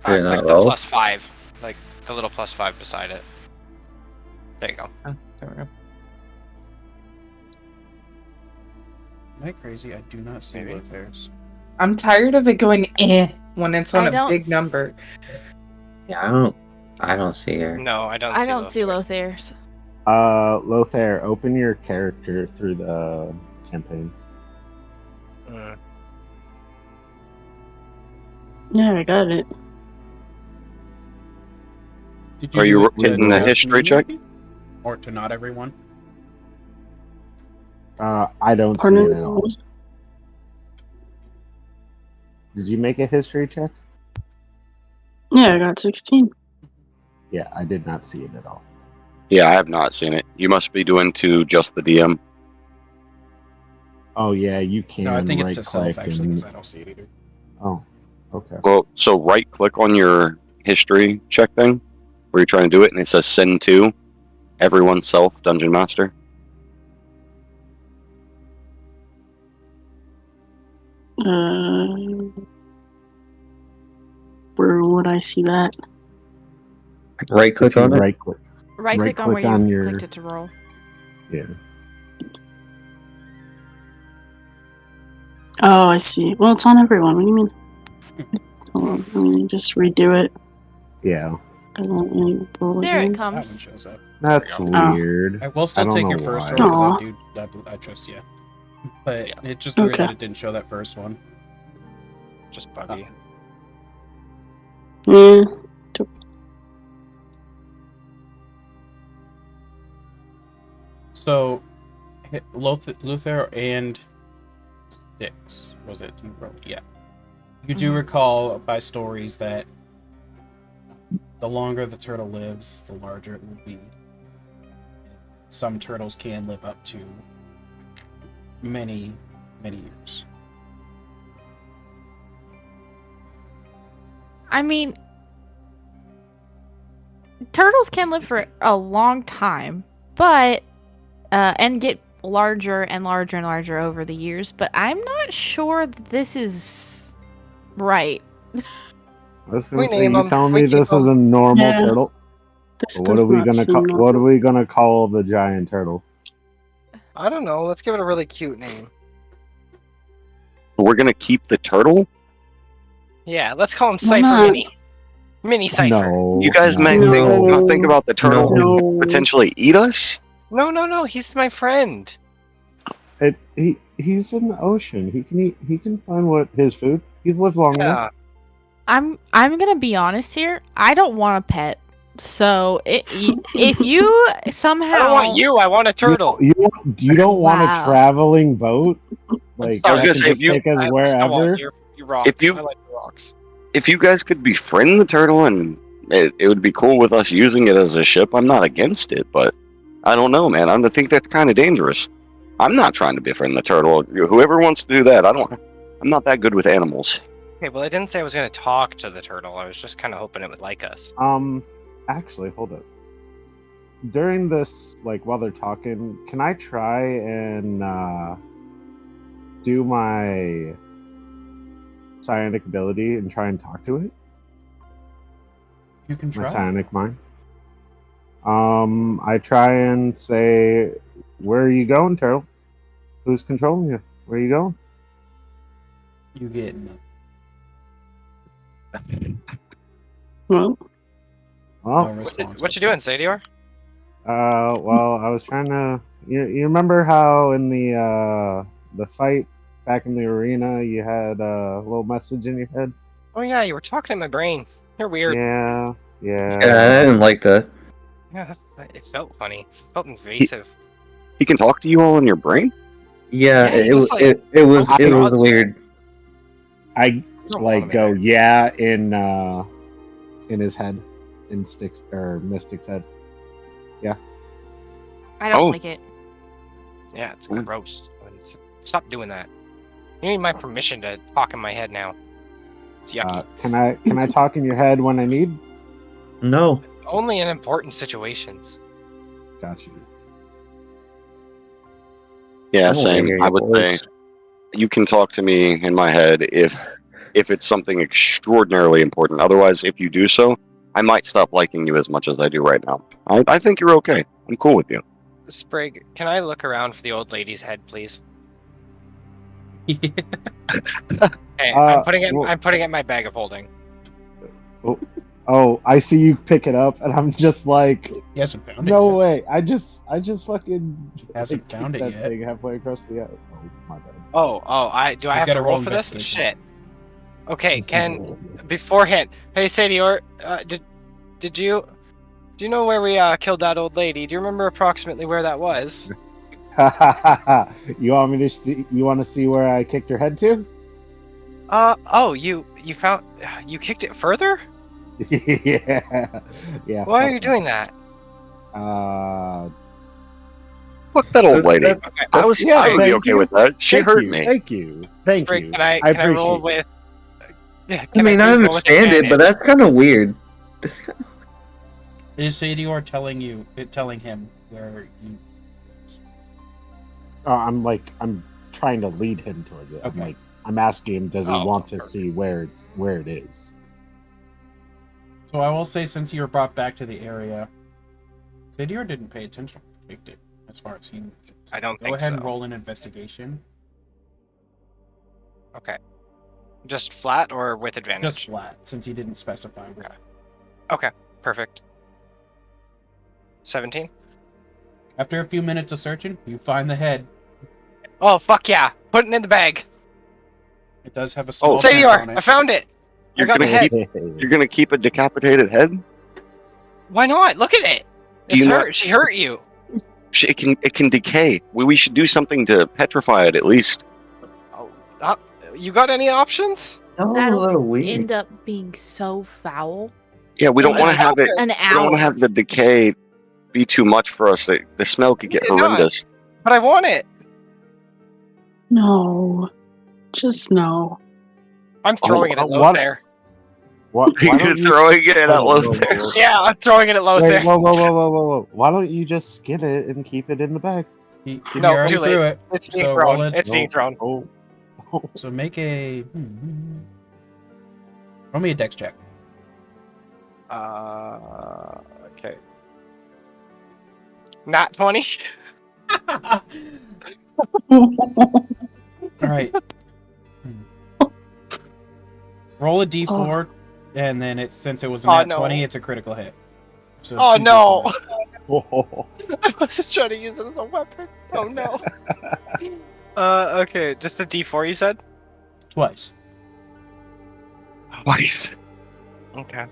Did it not Click the roll? +5, like the little +5 beside it. There you go. There we go. Am I crazy? I do not see Maybe. Lothair's. I'm tired of it going when it's on I a don't big s- number. Yeah, I don't see her. No, I don't. I don't see Lothair's. Lothair, open your character through the campaign. Mm. Yeah, I got it. Did Are do you it to getting the just history me, check? maybe? Or to not everyone? I don't see Pardon? it at all. Did you make a history check? Yeah, I got 16. Yeah, I did not see it at all. Yeah, I have not seen it. You must be doing to just the DM. Oh yeah, you can. No, I think it's right to self, click actually, and- because I don't see it either. Oh, okay. Well, so right click on your history check thing where you're trying to do it, and it says send to everyone self dungeon master. Where would I see that? Right click If you on it. right click. Right click on where Right-click on you your- clicked it to roll. Yeah. Oh, I see. Well, it's on everyone. What do you mean? Hold on, let me just redo it. Yeah. And then let me roll There again. it That one comes. shows up. That's Oh. weird. I will still don't take know your first why. one because Aw. I trust you. But Yeah. it's just weird Okay. that it didn't show that first one. Just buggy. Yeah. So, Luther and Styx, was it? You wrote, yeah. You do recall by stories that the longer the turtle lives, the larger it will be. Some turtles can live up to many, many years. I mean, turtles can live for a long time, but and get larger and larger and larger over the years. But I'm not sure that this is right. I was gonna We say, name you 'em. telling We me keep this is 'em. a normal Yeah. turtle? This What does are we not gonna seem call? normal. What are we gonna call the giant turtle? I don't know. Let's give it a really cute name. We're gonna keep the turtle. Yeah, let's call him Why Cypher not? Mini. Mini Cypher. No. You guys no. may No. not think about the turtle No. potentially eat us. No. He's my friend. He's in the ocean. He can eat. He can find what his food. He's lived long enough. Yeah. I'm gonna be honest here. I don't want a pet. So if you somehow I don't want you. I want a turtle. You don't want a Wow. traveling boat? Like sorry. I was that gonna can say, just if you- take us I wherever. want you rocks. If you- I like the rocks. If you guys could befriend the turtle and it would be cool with us using it as a ship, I'm not against it, but I don't know, man. I think that's kind of dangerous. I'm not trying to befriend the turtle. Whoever wants to do that, I'm not that good with animals. Okay, well, I didn't say I was going to talk to the turtle. I was just kind of hoping it would like us. Actually, hold up. During this, like while they're talking, can I try and do my psionic ability and try and talk to it? You can My try. psionic mind. I try and say, "Where are you going, turtle? Who's controlling you? Where are you going?" You get nothing. Well, No Well, response. What you doing, Sadior? well, I was trying to. You remember how in the fight back in the arena, you had a little message in your head? Oh, yeah, you were talking in my brain. You're weird. Yeah. Yeah, I didn't like that. Yeah, it felt funny. It felt invasive. He can talk to you all in your brain? Yeah, Yeah, he's it was just like it was posting it was odds. weird. I Don't like want him go, in yeah, in his head, in Sticks or Mystic's head. I don't Oh. like it. there. Yeah, it's gross. Stop doing that. You need my permission to talk in my head now. It's yucky. Can I talk in your head when I need? No. Only in important situations. Got you. Yeah, I don't wanna same. hear I your would voice. say you can talk to me in my head if it's something extraordinarily important. Otherwise, if you do so, I might stop liking you as much as I do right now. I think you're okay. I'm cool with you. Sprig, can I look around for the old lady's head, please? Yeah. Hey, well- I'm putting it in my bag of holding. Oh, I see you pick it up, and I'm just like, He hasn't found it no yet. way! I just fucking Hasn't kicked found it that yet. thing halfway across the. Oh my bad. Oh, I He's have to gotta roll roll for this? investigation. Shit. Okay, beforehand. Hey, Sadior, do you know where we killed that old lady? Do you remember approximately where that was? You want me to see? You want to see where I kicked her head to? Oh, you kicked it further? yeah. Why are you doing that? Fuck that old lady. Okay, I would be thank okay you. with that. She Thank hurt you, me. Thank you. Thank Sprig, you. can I appreciate roll it. with? I can mean, please I roll with understand it, but advantage? that's kind of weird. Is Sadior telling him where you? I'm trying to lead him towards it. Okay. I'm asking him, does he Oh, want to perfect. see where it is? So I will say, since you were brought back to the area, Sadior didn't pay attention. Kicked it, as far as he knows. I don't Go think ahead so. and roll an investigation. Okay. Just flat or with advantage? Just flat, since he didn't specify where. Okay. Perfect. 17. After a few minutes of searching, you find the head. Oh fuck yeah! Put it in the bag. It does have a small Say dent you on are. it. I found it. I You're got the gonna head. You're gonna keep a decapitated head? Why not? Look at it. Do It's you hurt. not- She hurt you. It can decay. We should do something to petrify it at least. Oh, you got any options? Oh, a That'll little weird. end up being so foul. Yeah, we don't want to have it. An We don't want to hour. have the decay be too much for us. The smell could get Yeah, no, horrendous. But I want it. No. Just no. I'm throwing it at what- Lothair. Why You're don't you? throwing it at Whoa, whoa, Lothair. whoa. Yeah, I'm throwing it at Wait, Lothair. whoa! Why don't you just skin it and keep it in the bag? He No, already too late. threw it. It's being So thrown. roll it. It's being thrown. Oh. So make a. Roll me a dex check. Okay. Not 20. All right. Roll a d4, and then since it was a Oh, nat no. 20, it's a critical hit. So Oh 2d4. no! Oh. I was just trying to use it as a weapon. Oh no. Okay, just a D4 you said? Twice. Twice. Okay.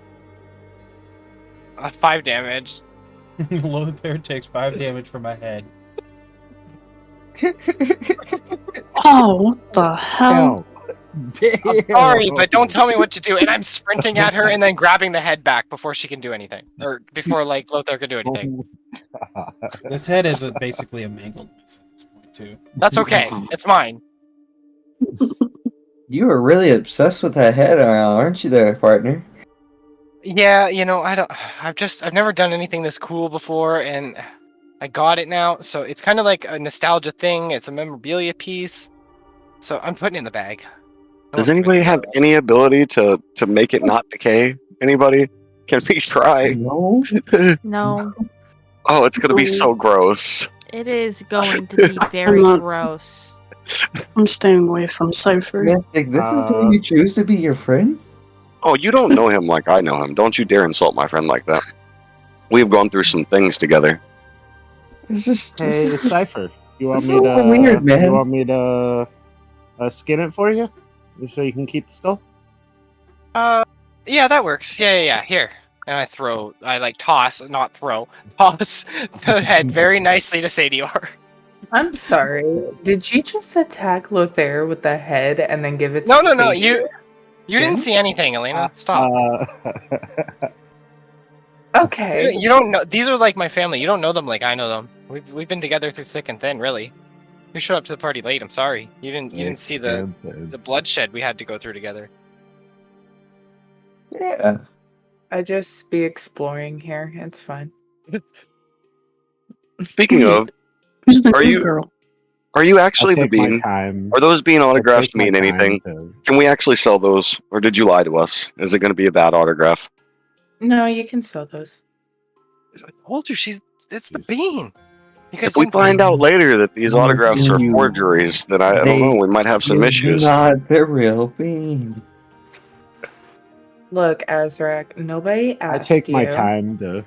5 damage. Lothair takes 5 damage from my head. Oh, what the hell? Damn. I'm sorry, but don't tell me what to do. And I'm sprinting at her and then grabbing the head back before she can do anything. Or before, like, Lothair can do anything. This head is basically a mangled mess at this point, too. That's okay. It's mine. You are really obsessed with that head, aren't you, there, partner? Yeah, I've never done anything this cool before, and I got it now, so it's kind of like a nostalgia thing. It's a memorabilia piece, so I'm putting it in the bag. Does anybody have any ability to make it not decay? Anybody? Can we try? No. No, Oh, it's gonna be so gross. it is going to be very not- gross. I'm staying away from Cypher. Mystic, this is who you choose to be your friend? Oh, you don't know him like I know him. Don't you dare insult my friend like that. We've gone through some things together. It's just. Hey, Cypher. You want It's me a to? little weird, man. You want me to skin it for you, so you can keep the skull? Yeah, that works. Yeah. Here. And I toss the head very nicely to Sadior. I'm sorry. Did you just attack Lothair with the head and then give it to No, Savior? you didn't see anything, Elena. Stop. Okay. You don't know. These are like my family. You don't know them like I know them. We've been together through thick and thin, really. You showed up to the party late. I'm sorry. You didn't see the bloodshed we had to go through together. Yeah. I just be exploring here. It's fine. Speaking of, Who's the Are new you- girl? are you actually I'll the take my bean? time. Are those bean autographs I'll take my mean time anything? to- Can we actually sell those, or did you lie to us? Is it going to be a bad autograph? No, you can sell those. I told you it's the bean. You guys If we didn't- find out later that these No, it's autographs are you. forgeries, then I don't They- know. We might have some It's issues. not the real bean. Look, Azrak, nobody I asked take my you. time to.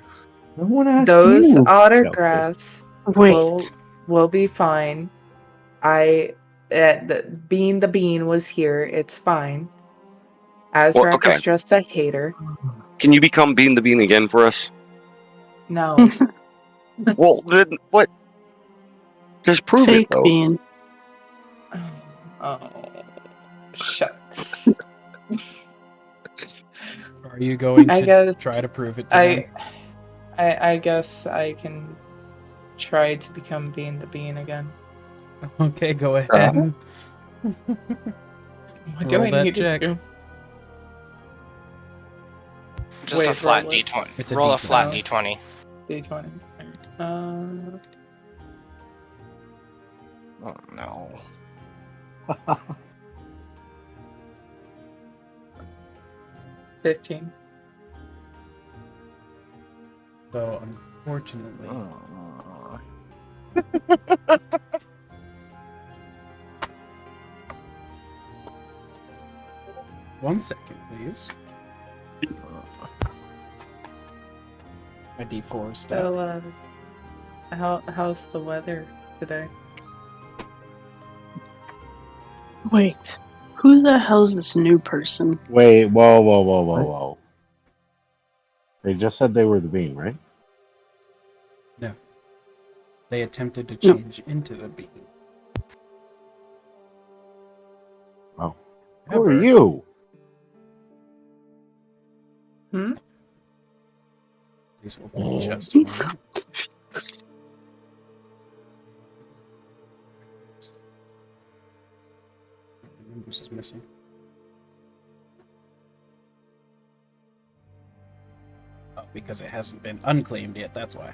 No one asked Those you. autographs Wait. will be fine. The bean was here. It's fine. Azrak okay. is just a hater. Can you become Bean the Bean again for us? No. Well, then what? Just prove Fake it, though. bean. Oh, shucks. Are you going I to guess try to prove it to them? I guess I can try to become Bean the Bean again. Okay, go ahead. What do Roll I that need check. to do? Just Wait, a flat roll it. D20. It's a Roll a D20. flat D20. D20. Oh no. 15. So, unfortunately, one second, please. My D4 is down. So, how's the weather today? Wait. Who the hell's this new person? Wait, whoa. They just said they were the bean, right? They attempted to No. change into the bean. Oh. Who However, are you? Hmm? Please hold on just a moment. This is missing. Oh, because it hasn't been unclaimed yet, that's why.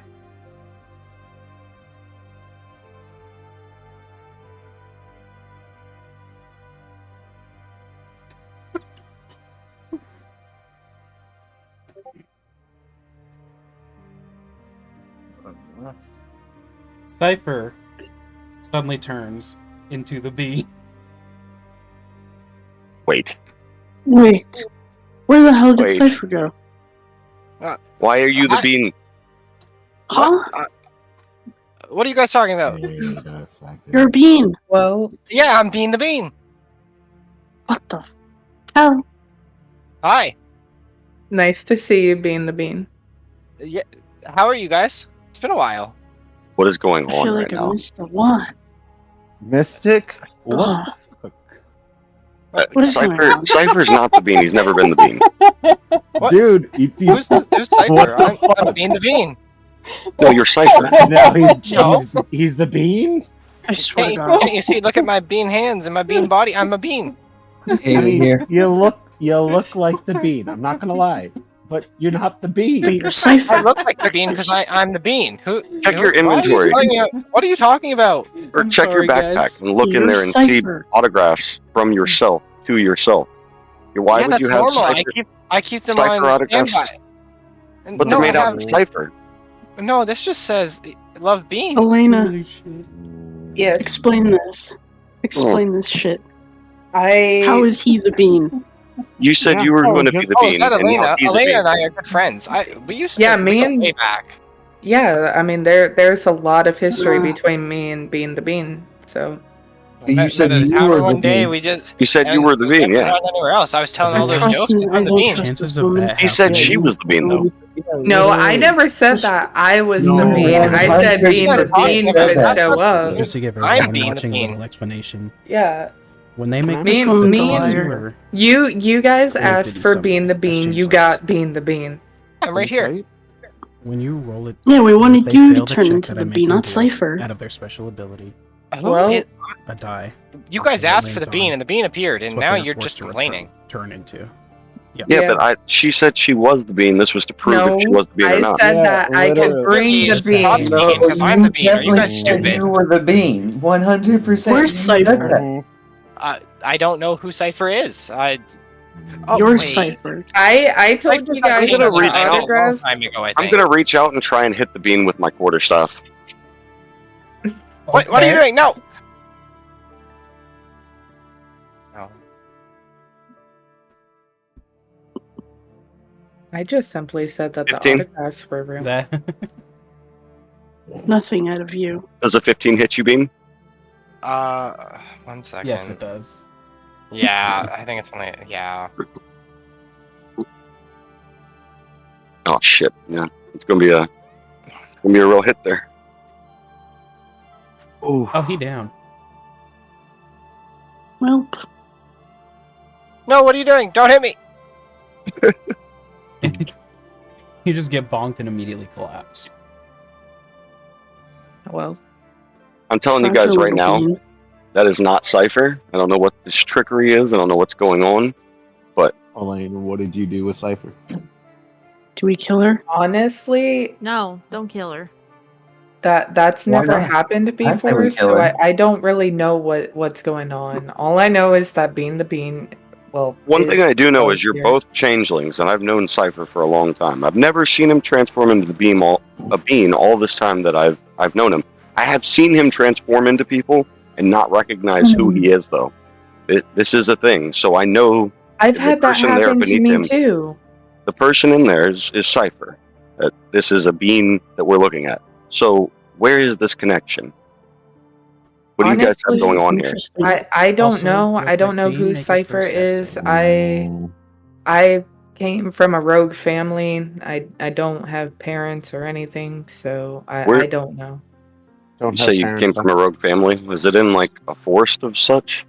Cypher suddenly turns into the bee. Wait. Wait. Where the hell did Wait. Cypher go? Why are you the Hi. Bean? Huh? What are you guys talking about? Wait a second. You're a bean. Well, Yeah, I'm Bean the Bean. What the hell? Hi. nice to see you, Bean the Bean. Yeah. How are you guys? It's been a while. What is going I on feel right like I now? missed a lot. Mystic? What Ugh. the fuck? What is going on? Cypher's not the Bean. He's never been the Bean. What? Dude, Who's Cypher? What the I'm fuck? Bean the Bean. No, you're Cypher. No, No. he's the bean? I swear to Can't God. you see? Look at my bean hands and my bean body. I'm a bean. Hey, I mean, here. you look like the bean. I'm not gonna lie, but you're not the bean. But you're I Cypher. look like the bean because I'm the bean. Check your why are you inventory. telling me- What are you talking about? Or I'm check your sorry, backpack guys. and look in You're there and see Cypher. autographs from yourself to yourself. Why Yeah, would that's you have normal. Cypher? I keep them Cypher on autographs? standby. And But no, they're I made out have, of Cypher. no, this just says love bean. Elena, Holy shit. Yes, explain this. Explain this shit. I. How is he the bean? You said Yeah. you were Oh, going to be just- the Oh, is bean, that and now Elena? he's a Elena bean. and I are good friends. We used to Yeah, we me go and- way back. Yeah, I mean there's a lot of history Yeah. between me and Bean the Bean. So You said Met at a you tavern were the one day. bean. We just You said you and were the we bean, never yeah. gone anywhere else. I was telling I all those don't jokes. trust- I I'm the don't bean. trust Chances this of woman. that He said happening- she was the bean, though. No, I never said that I was the No, bean. I said being the 100% bean said could that. show up. Just to give I'm everyone being the watching a bean. little explanation. Yeah. When they make This this woman's a you liar. were You guys created asked in for some being way the as bean. You changelings. got being the bean. I'm right here. When you roll it, Yeah, we wanted they you to fail the turn check into that the I make bee, them not do Cypher. out of their special ability, Well, a die. You guys Okay, that asked for the lands bean, on. and the bean appeared, It's and what now they're you're forced just to complaining. turn into. Yeah, Yeah. but she said she was the bean. This was to prove if she no, was the bean or I not. said Yeah, that I could literally. bring the Just bean. talk the bean. bean, because I'm the bean. Are you guys definitely said stupid? You were the bean. 100%. Where's you said Cypher? that. I don't know who Cypher is. Oh, You're wait. Cypher. I told just you got guys changed gonna about reach the out. autographs. Long time ago, I I'm think. gonna reach out and try and hit the bean with my quarterstaff. What are you doing? No! Oh. I just simply said that the 15? autographs were real. That Nothing out of you. Does a 15 hit you, bean? 1 second. yes, it does. Yeah, I think it's only yeah. Oh shit! Yeah, it's gonna be a real hit there. Ooh. Oh, he down. Well, No, what are you doing? Don't hit me! You just get bonked and immediately collapse. Well, I'm telling you Cypher guys right little now, bean. that is not Cypher. I don't know what this trickery is. I don't know what's going on. Elaine, what did you do with Cypher? Do we kill her? honestly, No, don't kill her. that's Why never not? happened I say we before, kill so her. I don't really know what's going on. All I know is that being the bean, well, One thing is I do know is both you're here. both changelings, and I've known Cypher for a long time. I've never seen him transform into a bean all this time that I've known him. I have seen him transform into people and not recognize who he is, though. This is a thing, so I know I've the had that person there happen to beneath me him. too. the person in there is Cypher. This is a bean that we're looking at. So where is this connection? What do you guys have Honestly, going on here? Interesting. I don't Also, know. with I don't the know bean, who make a Cypher first is. save. I came from a rogue family. I don't have parents or anything, so Where- I don't know. Don't You have say you parents, came huh? from a rogue family? Was it in like a forest of such?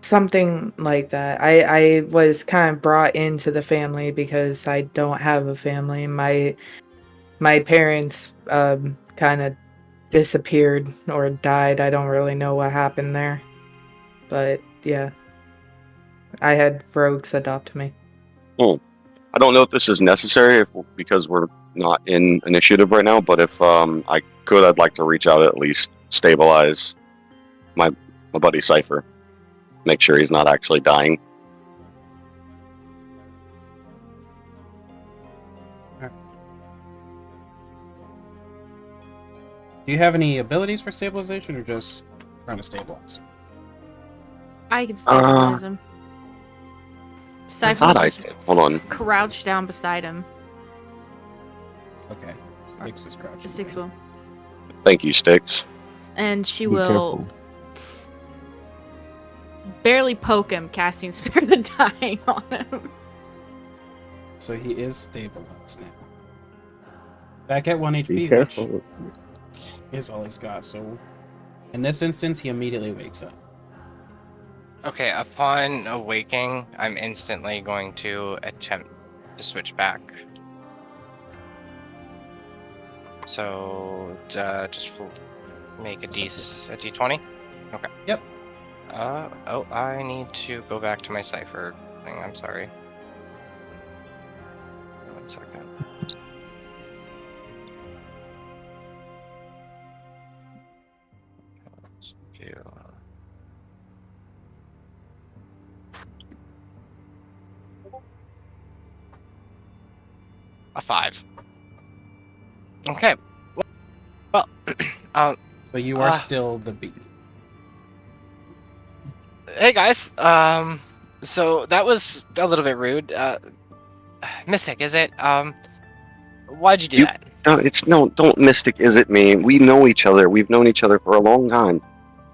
Something like that. I was kind of brought into the family because I don't have a family. My parents kind of disappeared or died. I don't really know what happened there. But yeah. I had rogues adopt me. I don't know if this is necessary because we're not in initiative right now, but if I could, I'd like to reach out at least stabilize my buddy Cypher. Make sure he's not actually dying. Do you have any abilities for stabilization, or just trying to stabilize? I can stabilize him. I Cypher thought I just did. Hold on. crouch down beside him. Okay. Sticks is crouching. The six will. Thank you, Sticks. And she Be will careful. barely poke him, casting Spare the Dying on him. So he is stabilized now. Back at 1 HP, Be which careful. is all he's got. So in this instance, he immediately wakes up. Okay, upon awaking, I'm instantly going to attempt to switch back. So, make a D20? Okay. Yep. Oh, I need to go back to my cipher thing, I'm sorry. 1 second. Let's do... a 5. Okay. Well, So you are still the bee. hey guys. So that was a little bit rude. Mystic, is it? Why'd you do You- that? Don't Mystic, is it me? We know each other. We've known each other for a long time.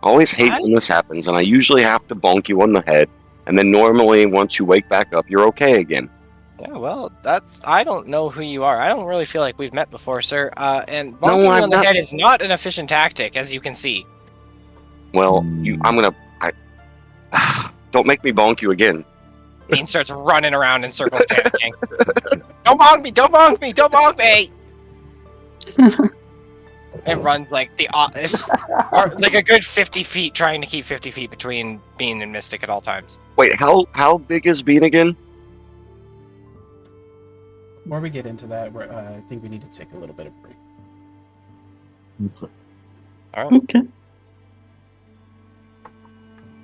Always hate when this happens, and I usually have to bonk you on the head, and then normally once you wake back up, you're okay again. Yeah, well, I don't know who you are. I don't really feel like we've met before, sir. And No, bonking you I've on the not- head is not an efficient tactic, as you can see. Well, don't make me bonk you again. Bean starts running around in circles, panicking. Don't bonk me! Don't bonk me! Don't bonk me! And runs like like a good 50 feet, trying to keep 50 feet between Bean and Mystic at all times. Wait, how big is Bean again? Before we get into that, I think we need to take a little bit of break. Okay. All right. Okay.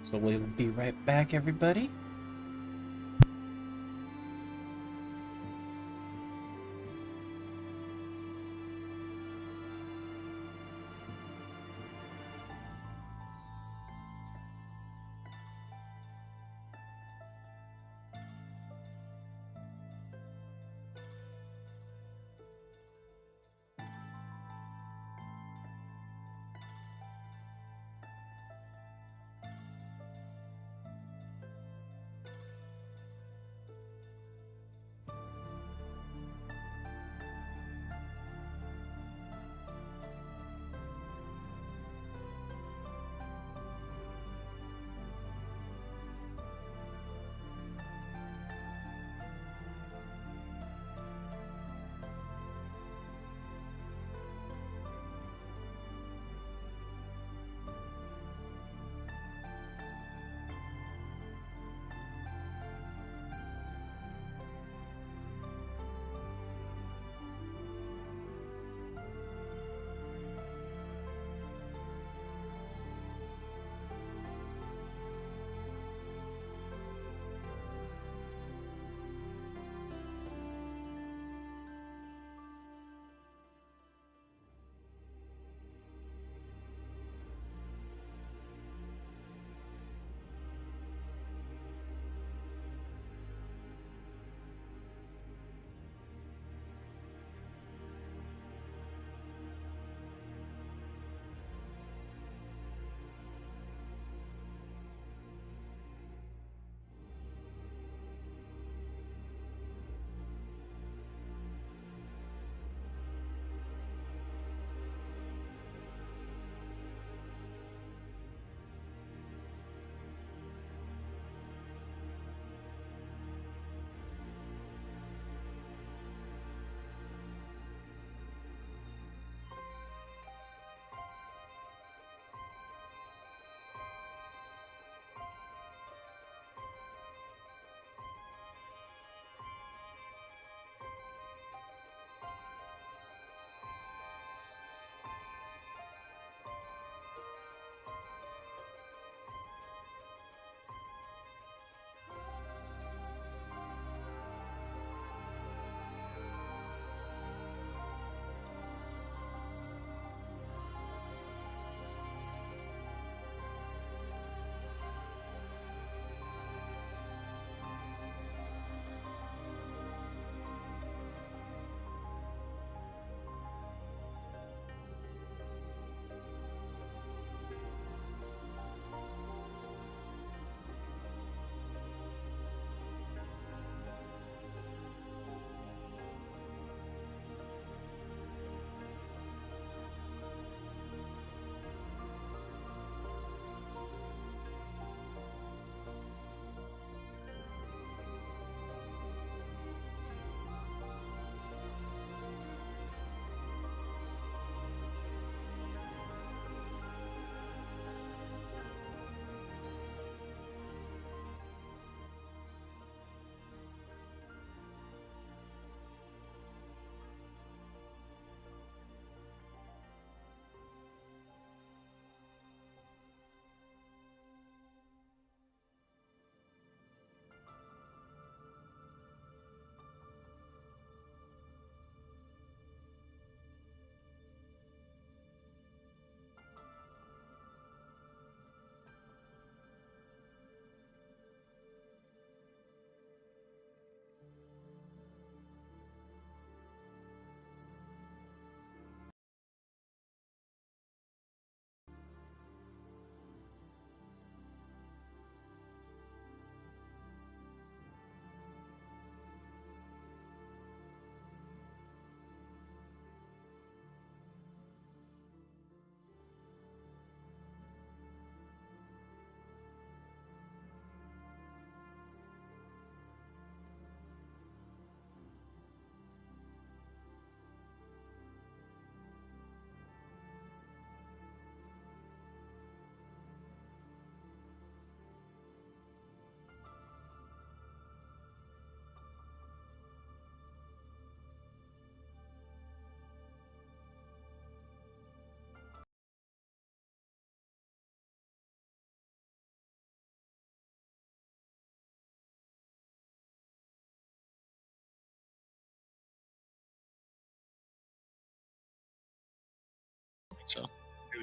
So we'll be right back, everybody.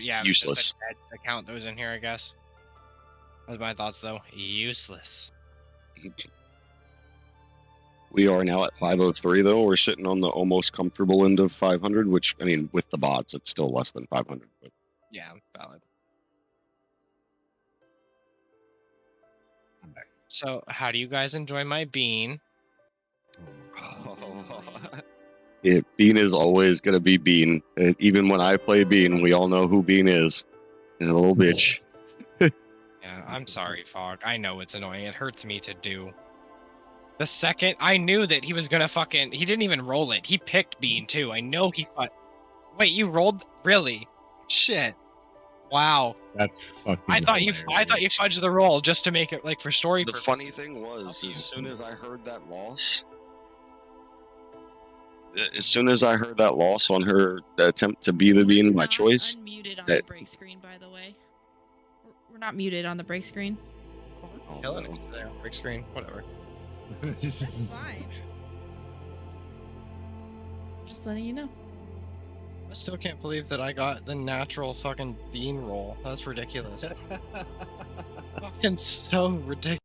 Yeah, it was just Useless. a dead account that was in here, I guess. That's my thoughts, though. Useless. We are now at 503, though. We're sitting on the almost comfortable end of 500, which, I mean, with the bots, it's still less than 500. But... Yeah, valid. I'm back. So, how do you guys enjoy my bean? Bean is always going to be Bean. Even when I play Bean, we all know who Bean is. He's a little bitch. Yeah, I'm sorry, Fog. I know it's annoying. It hurts me to do. The second I knew that he was gonna fucking, he didn't even roll it. He picked Bean too. I know he thought. Wait, you rolled? Really? Shit. Wow. That's fucking. I thought you hilarious. fudged the roll just to make it like for story The purposes. funny thing was, as soon as I heard that loss on her attempt to be the Bean by choice, Unmuted on that- the break screen, by the way. We're not muted on the break screen. Killing it there. Big screen. Whatever. That's fine. Just letting you know. I still can't believe that I got the natural fucking bean roll. That's ridiculous. Fucking so ridiculous.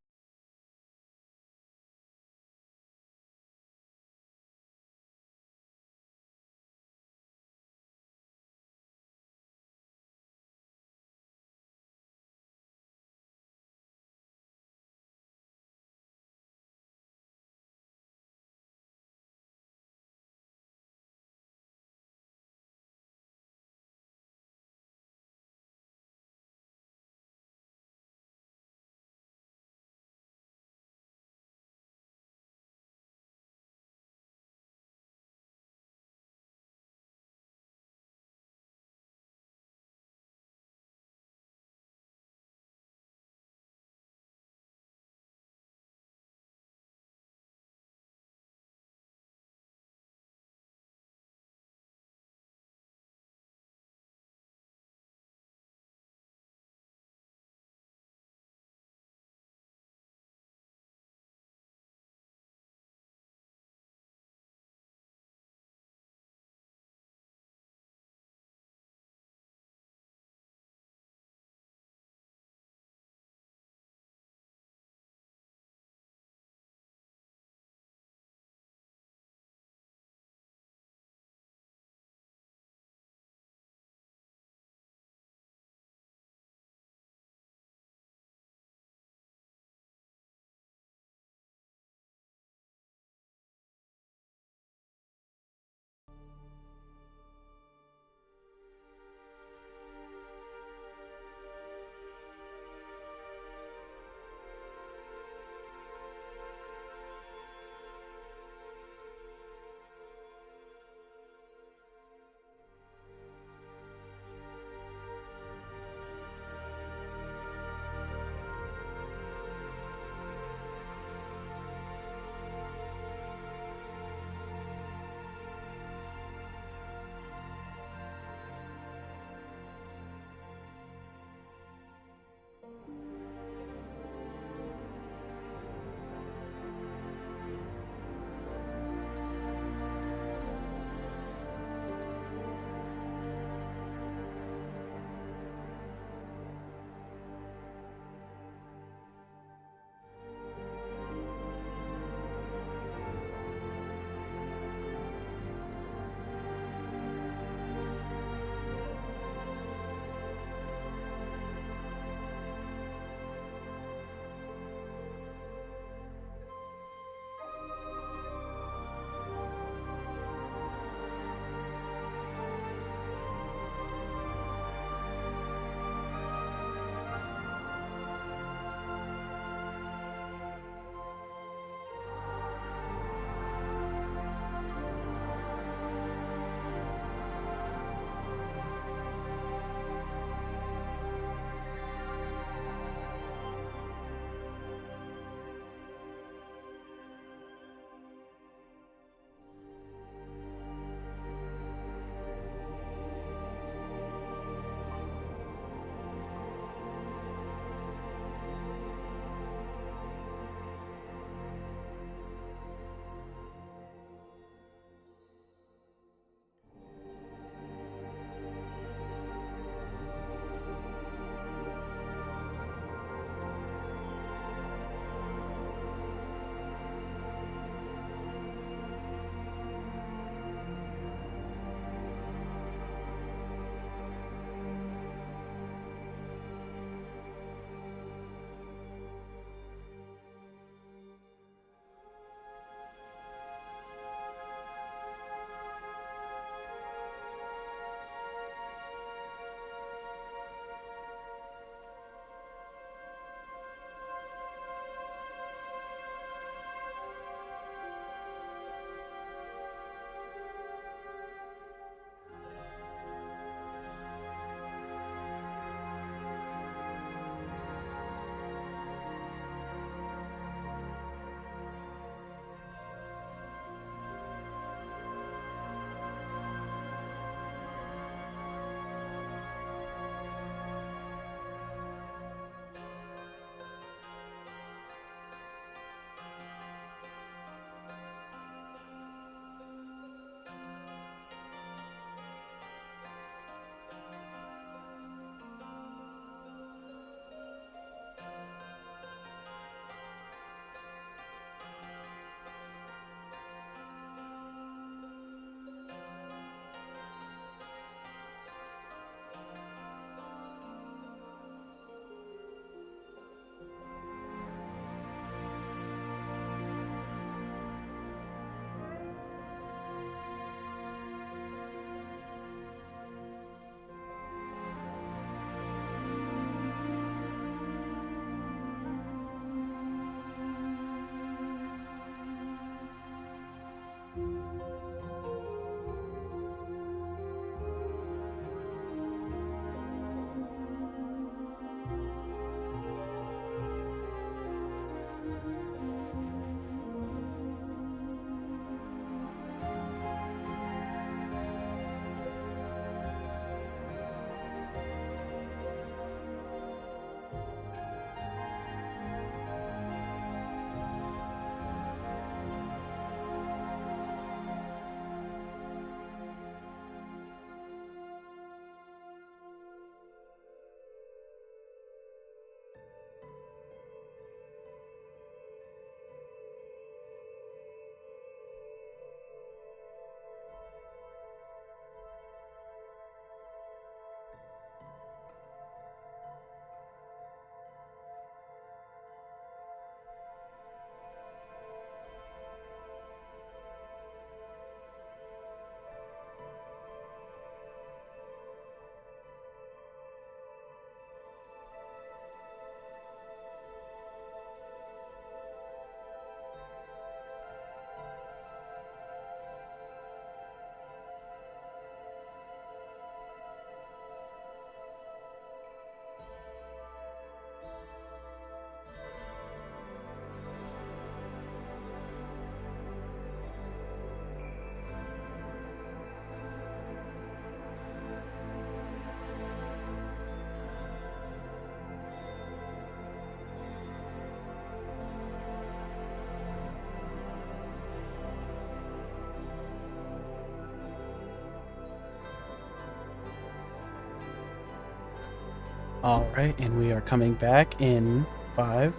All right, and we are coming back in 5,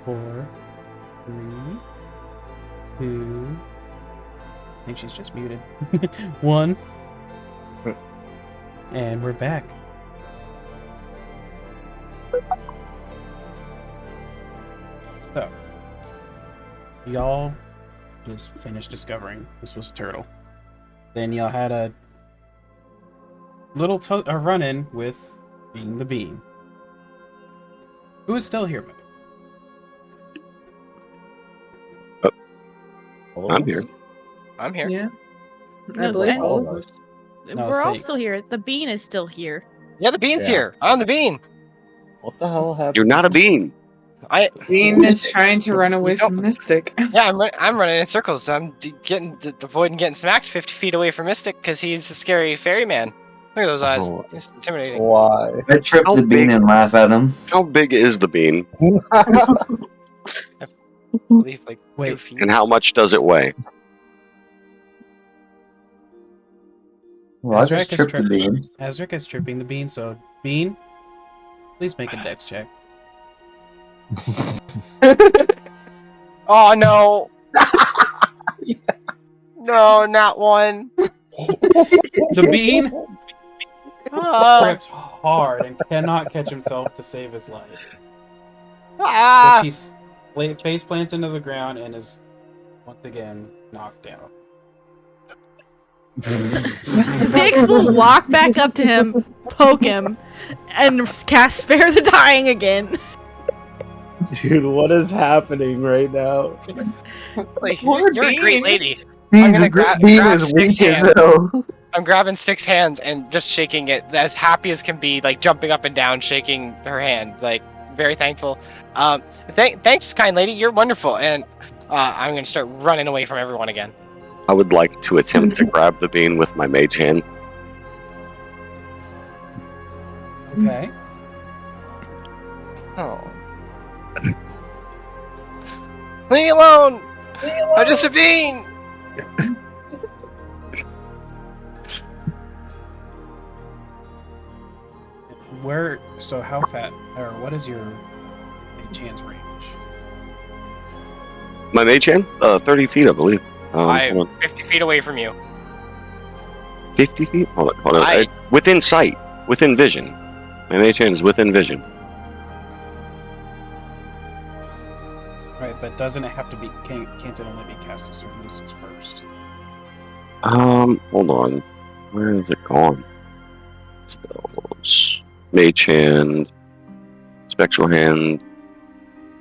4, 3, 2. I think she's just muted. 1. And we're back. So, y'all just finished discovering this was a turtle. Then y'all had a little a run-in with being the bean. Who is still here? I'm here. I'm here. Yeah. I No, believe and- all of us. No, We're all say- still here. The bean is still here. Yeah, the bean's Yeah. here. I'm the bean. What the hell happened? You're not a bean. Bean is trying to run away from Mystic. Yeah, I'm running in circles. I'm avoiding getting smacked 50 feet away from Mystic because he's a scary fairy man. Look at those eyes. Oh. He's intimidating. Why? I trip How the bean big- and laugh at him. How big is the bean? I believe like 2 Wait, feet. And how much does it weigh? Well, I Azrak just is tripped the tri- bean. Azrak is tripping the bean, so Bean, please make a dex check. Oh no! No, not one. The bean Ah, trips hard and cannot catch himself to save his life. ah. Which he face plants into the ground and is once again knocked down. Styx will walk back up to him, poke him, and cast Spare the Dying again. Dude, what is happening right now? Like, Poor you're a great Bean. lady. Bean, gonna the grab bean is Styx's weak as hand. hell. I'm grabbing Styx's hands and just shaking it as happy as can be, like jumping up and down, shaking her hand, like very thankful. Thanks, kind lady. You're wonderful, and I'm gonna start running away from everyone again. I would like to attempt to grab the bean with my mage hand. Okay. Oh. Leave me alone! I'm just a bean! So how fat, or what is your chance range? My mage hand? 30 feet, I believe. I'm Hold on. 50 feet away from you. 50 feet? Hold on. I- Within sight. Within vision. My mage hand is within vision. Right, but doesn't it have to be, can't it only be cast a certain distance first? Hold on. Where is it gone? Spells. Mage hand. Spectral hand.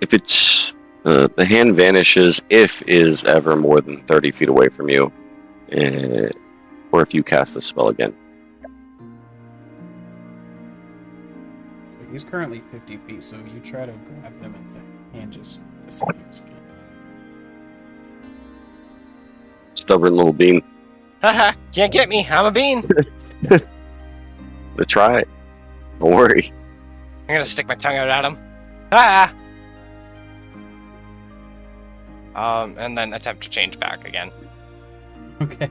If it's... the hand vanishes if is ever more than 30 feet away from you. Or if you cast the spell again. So he's currently 50 feet, so you try to grab him and the hand just disappears again. Stubborn little bean. Haha, can't get me. I'm a bean. But try it. Don't worry. I'm gonna stick my tongue out at him. Ah! And then attempt to change back again. Okay.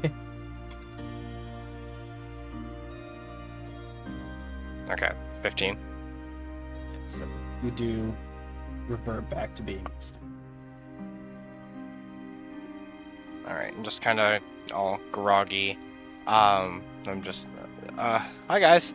Okay, 15. So you do revert back to being Alright, I'm just kind of all groggy. I'm just... hi guys.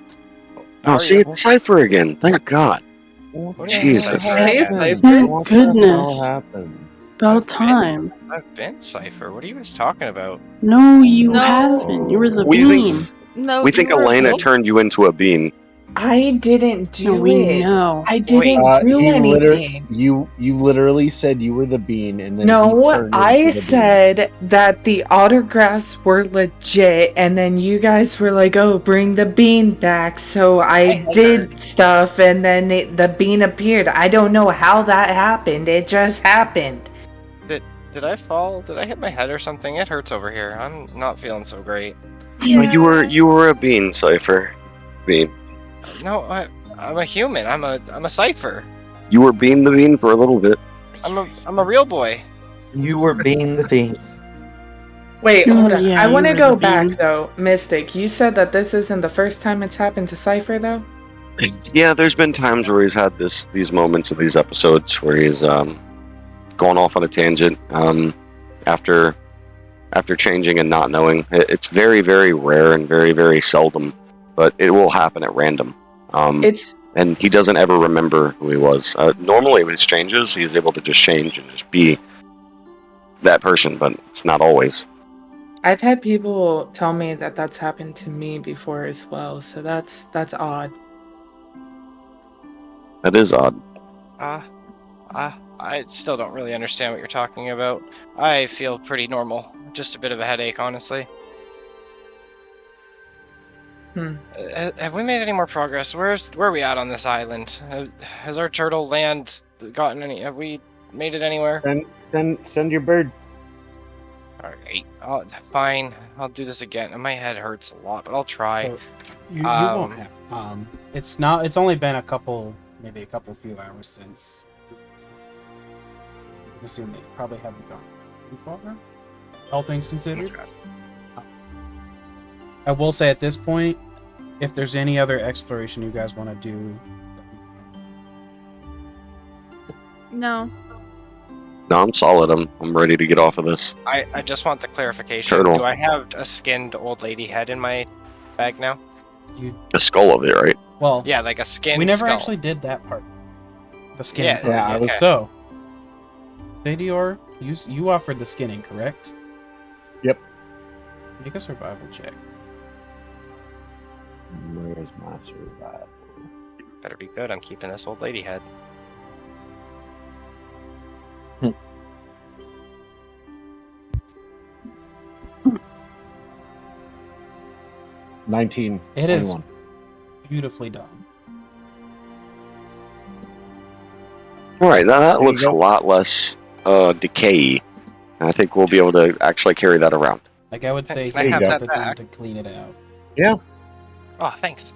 How Oh, are see, you? it's Cypher again. Thank God. What Jesus. Hey, What Cypher. the Goodness. hell happened? About time. I've been Cypher. What are you guys talking about? No, you No. haven't. You were the We think- bean. No, We think you were- Elena Nope. turned you into a bean. I didn't do No, we it. know. I didn't do he anything. you literally said you were the bean, and then he No, turned I into the said that the autographs were legit, and then you guys were like, "Oh, bring the bean back." So I did stuff, and then the bean appeared. I don't know how that happened. It just happened. Did I fall? Did I hit my head or something? It hurts over here. I'm not feeling so great. No, you were a bean, Cypher. Bean. No, I'm a human. I'm a Cypher. You were being the bean for a little bit. I'm a real boy. You were being the bean. Wait, Oh, hold on. yeah, I you want to were go the back bean. though, Mystic. You said that this isn't the first time it's happened to Cypher, though. Yeah, there's been times where he's had these moments of these episodes where he's gone off on a tangent after changing and not knowing. It's very, very rare and very, very seldom, but it will happen at random. And he doesn't ever remember who he was. Normally with his changes, he's able to just change and just be that person, but it's not always. I've had people tell me that that's happened to me before as well, so that's odd. That is odd. I still don't really understand what you're talking about. I feel pretty normal. Just a bit of a headache, honestly. Have we made any more progress? Where are we at on this island? Has our turtle land gotten any? Have we made it anywhere? Send your bird. All right, fine. I'll do this again. My head hurts a lot, but I'll try. So you won't have. It's not. It's only been maybe a few hours since. I assume they probably haven't gone too far. All things considered. Okay. I will say at this point, if there's any other exploration you guys want to do. No. No, I'm solid. I'm ready to get off of this. I just want the clarification. Turtle. Do I have a skinned old lady head in my bag now? A skull of it, right? Well, Yeah, like a skinned we never skull. actually did that part. The skin. Yeah, part. I was- okay. So, Stadior, you offered the skinning, correct? Yep. Make a survival check. Where's my survival? Better be good. I'm keeping this old lady head. Hmm. 19. It is 21. beautifully done. All right, now that There you looks a go. lot less decay. I think we'll be able to actually carry that around. Like I would say, Can I he have took that the time back? to clean it out. Oh, thanks.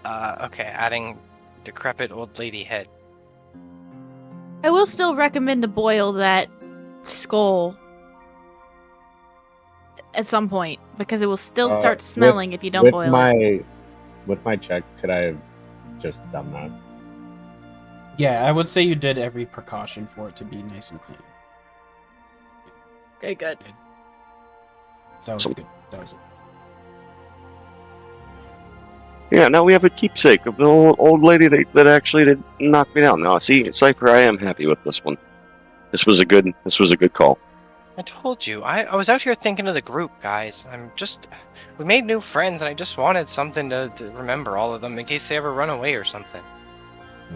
Okay, adding decrepit old lady head. I will still recommend to boil that skull at some point because it will still start smelling if you don't boil it. With my check, could I have just done that? Yeah, I would say you did every precaution for it to be nice and clean. Okay, good. So that was Awesome. good. That was it. Yeah, now we have a keepsake of the old lady that actually did knock me down. Now, see, Cypher, I am happy with this one. This was a good call. I told you. I was out here thinking of the group, guys. We made new friends, and I just wanted something to remember all of them in case they ever run away or something.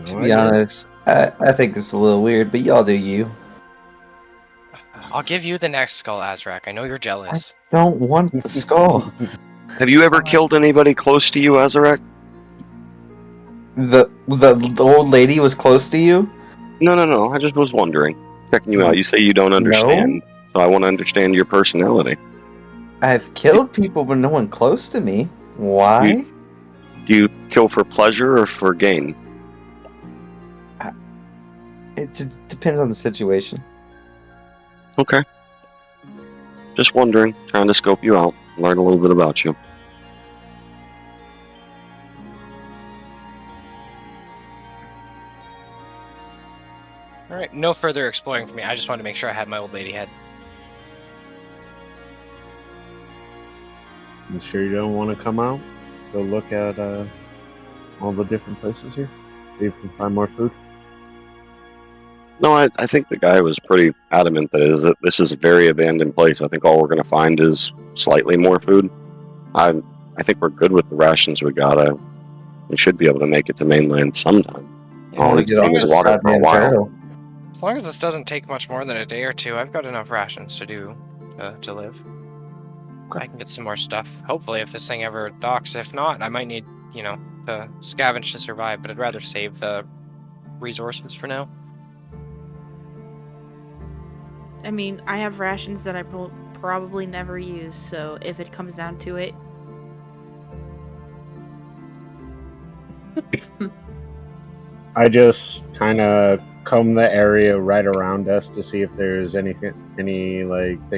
To be honest, I think it's a little weird, but y'all do you. I'll give you the next skull, Azrak. I know you're jealous. Don't want the skull. Have you ever killed anybody close to you, Azarek? The old lady was close to you? No. I just was wondering. Checking you out. You say you don't understand, so I want to understand your personality. I've killed people, but no one close to me. Why? Do you kill for pleasure or for gain? It depends on the situation. Okay. Just wondering, trying to scope you out, learn a little bit about you. All right, no further exploring for me. I just wanted to make sure I had my old lady head. You sure you don't want to come out? Go look at all the different places here? See if you can find more food? No, I think the guy was pretty adamant that this is a very abandoned place. I think all we're going to find is slightly more food. I think we're good with the rations we got. We should be able to make it to mainland sometime. Yeah, We've seen this water for a while. As long as this doesn't take much more than a day or two, I've got enough rations to live. I can get some more stuff. Hopefully, if this thing ever docks. If not, I might need, to scavenge to survive, but I'd rather save the resources for now. I mean, I have rations that I will probably never use, so if it comes down to it. I just kind of comb the area right around us to see if there's any thing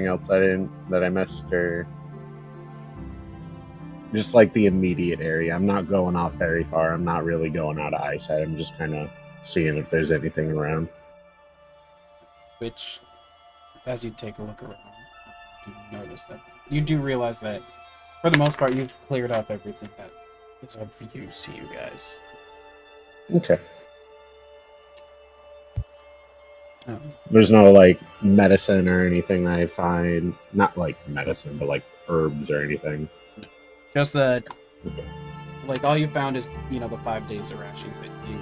else that I missed, or just like the immediate area. I'm not going off very far. I'm not really going out of eyesight. I'm just kind of seeing if there's anything around. Which, as you take a look around, you notice that you do realize that, for the most part, you've cleared up everything that is of use to you guys. Okay. Um, There's no like medicine or anything that I find. Not like medicine, but like herbs or anything. just the, like, all you found is, the 5 days of rations that you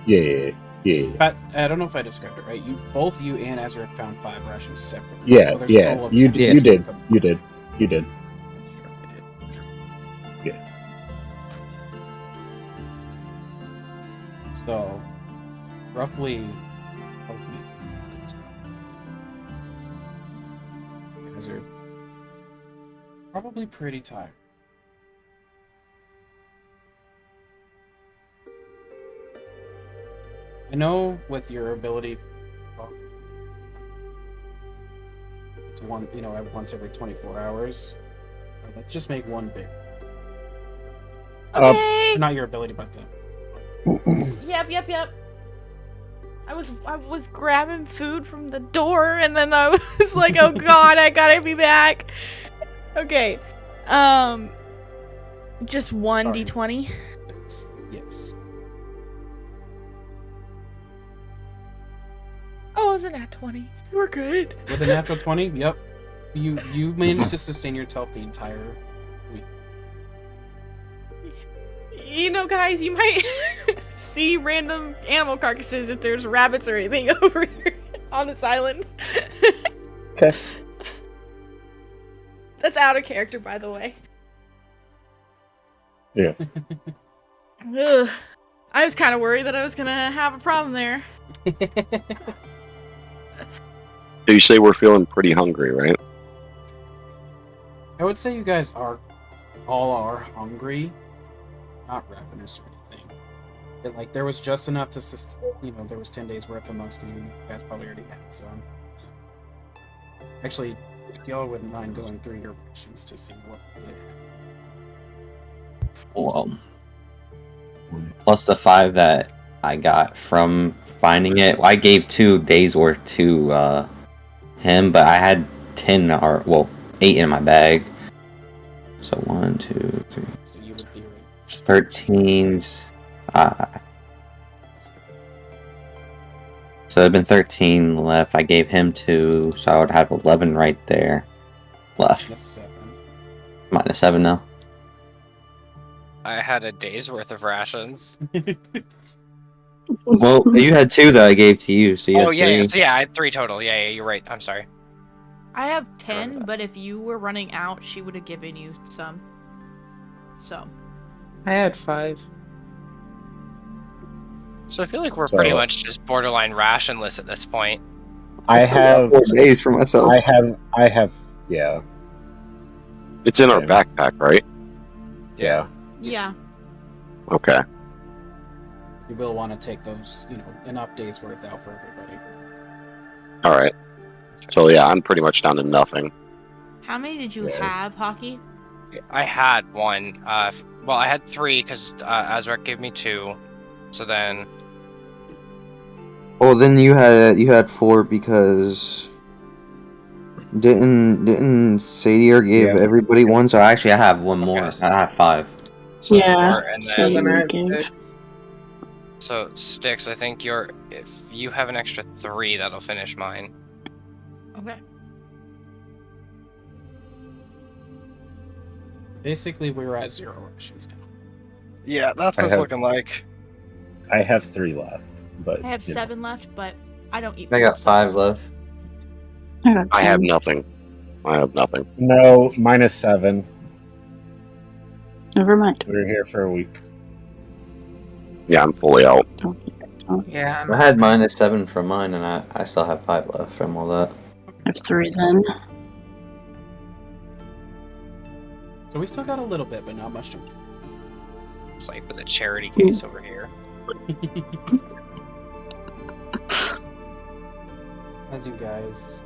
ate. Yeah. But I don't know if I described it right. Both you and Ezra found 5 rations separately. Yeah, so there's a total of You 10 did. days worth of- You did. Sure, I did. Yeah. So, roughly, you guys are probably pretty tired. I know with your ability, it's once every 24 hours. Let's just make one big. Okay. Not your ability, but the. Yep. I was grabbing food from the door, and then I was like, "Oh God, I gotta be back." Okay, just one Sorry. d20. Yes. Oh, it was a nat 20. We're good. With a natural 20, yep. You managed to sustain yourself the entire week. Guys, you might see random animal carcasses if there's rabbits or anything over here on this island. Okay. That's out of character, by the way. Yeah. Ugh. I was kind of worried that I was gonna have a problem there. You say we're feeling pretty hungry, right? I would say you guys all are hungry, not ravenous or anything. But, like, there was just enough to there was 10 days worth amongst you. You guys probably already had some. Actually, if y'all wouldn't mind going through your rations to see what you did have. Well, plus the 5 that I got from finding it. I gave 2 days worth to him, but I had 8 in my bag. So 1, 2, 3. So you would be 13's. So it'd been 13 left. I gave him 2, so I would have 11 right there left. -7. -7 now. I had a day's worth of rations. Well, you had 2 that I gave to you, so you had 3. So yeah, I had 3 total. Yeah, you're right. I'm sorry. I have 10, but if you were running out, she would have given you some. So. I had 5. So I feel like we're pretty much just borderline rationless at this point. I have 4 days for myself. I have. Yeah. It's in our Yeah. backpack, right? Yeah. Yeah. Okay. You will want to take those, enough days worth out for everybody. All right. So yeah, I'm pretty much down to nothing. How many did you Yeah. have, Hockey? I had 1. Well, I had 3 because Azrak gave me 2. So then, Oh, then you had 4 because didn't Sadier give Yeah. everybody 1? So actually, I have 1 more. Okay. I have 5. so Yeah, 4, and so then then I you have gave. 6. so Sticks. I think if you have an extra 3, that'll finish mine. Okay. Basically, we're at 0 rations now. Yeah, that's what it's looking like. I have 3 left, but I have you know. 7 left, but I don't eat. I got food, so- 5 left. I got 10. I have nothing. No, -7. Never mind. We were here for a week. Yeah, I'm fully out. Yeah. I had -7 from mine, and I still have 5 left from all that. I have 3 then. So we still got a little bit, but not much to do. It's like for the charity case over here. As you guys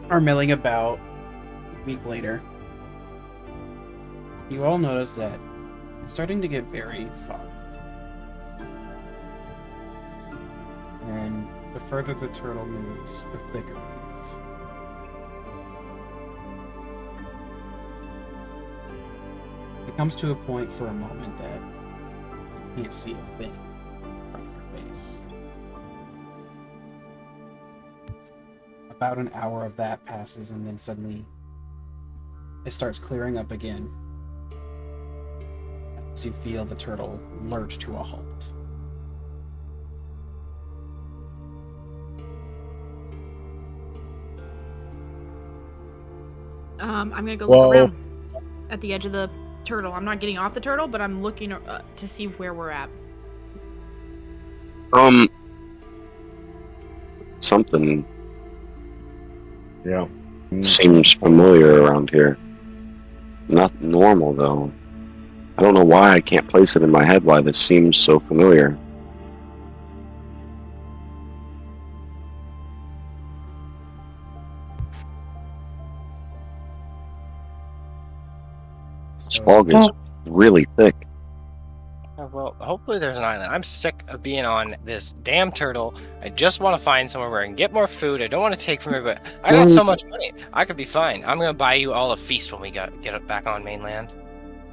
are milling about a week later, You all notice that it's starting to get very foggy. And the further the turtle moves, the thicker it gets. It comes to a point for a moment that you can't see a thing from your face. About an hour of that passes, and then suddenly it starts clearing up again. As you feel the turtle lurch to a halt. I'm gonna go Well- look around at the edge of the turtle. I'm not getting off the turtle, but I'm looking to see where we're at. Something Yeah. seems familiar around here. Not normal, though. I don't know why I can't place it in my head why this seems so familiar. This fog is really thick. Well, hopefully there's an island. I'm sick of being on this damn turtle. I just want to find somewhere where I can get more food. I don't want to take from everybody. I got so much money. I could be fine. I'm gonna buy you all a feast when we get it back on mainland.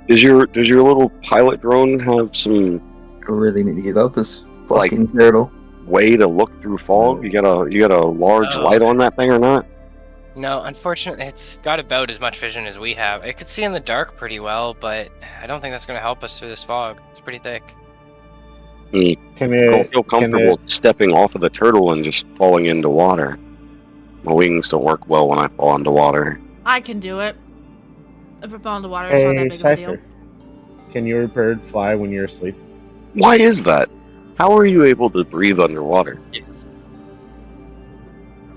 Does your little pilot drone have some I really need to get out this Like- fucking turtle. way to look through fog? You got a large No. light on that thing or not? No, unfortunately, it's got about as much vision as we have. It could see in the dark pretty well, but I don't think that's gonna help us through this fog. It's pretty thick. I Can don't it? feel comfortable stepping off of the turtle and just falling into water. My wings don't work well when I fall into water. I can do it. If I fall into water, it's not that Hey, big of a deal. Cypher. Can your bird fly when you're asleep? Why is that? How are you able to breathe underwater?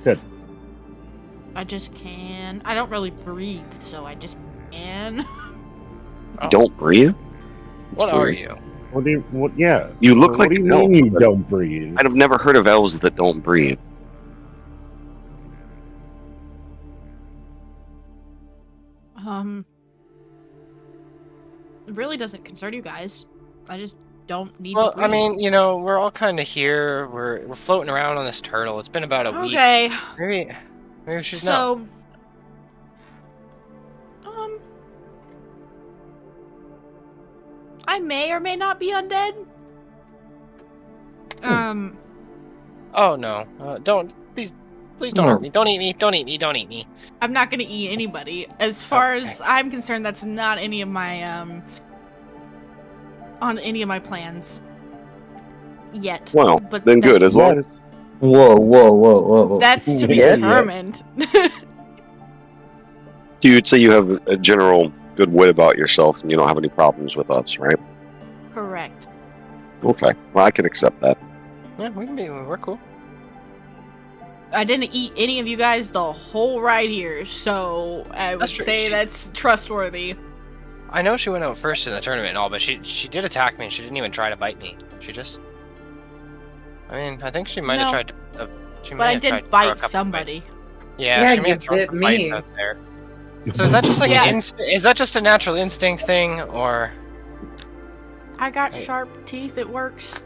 Good. I just can. I don't really breathe, so I just can. You don't breathe? What It's are weird. you? What do you? What? Yeah. You look What like do you an elf, mean you but don't breathe? I've never heard of elves that don't breathe. It really doesn't concern you guys. I just don't need Well, to I breathe. mean, we're all kind of here. We're floating around on this turtle. It's been about a week. Okay. Maybe we should know. So, I may or may not be undead. Oh no! Don't please don't No. hurt me. Don't eat me. Don't eat me. Don't eat me. I'm not gonna eat anybody. As far as I'm concerned, that's not any of my on any of my plans yet. Well, but then good. that's- As long as Whoa, whoa, whoa, whoa, whoa. That's to be Yeah, yeah. determined. you'd say you have a general good wit about yourself and you don't have any problems with us, right? Correct. Okay. Well, I can accept that. Yeah, we're cool. I didn't eat any of you guys the whole ride here, so I would That's true. say that's trustworthy. I know she went out first in the tournament and all, but she did attack me and she didn't even try to bite me. She just. I mean, I think she might have No. tried to. She But might I have tried did to throw a bite couple somebody. bites. Yeah, Yeah, she may you have thrown bit some bites me. out there. So is that just like Yeah. an is that just a natural instinct thing, or? I got sharp teeth. It works.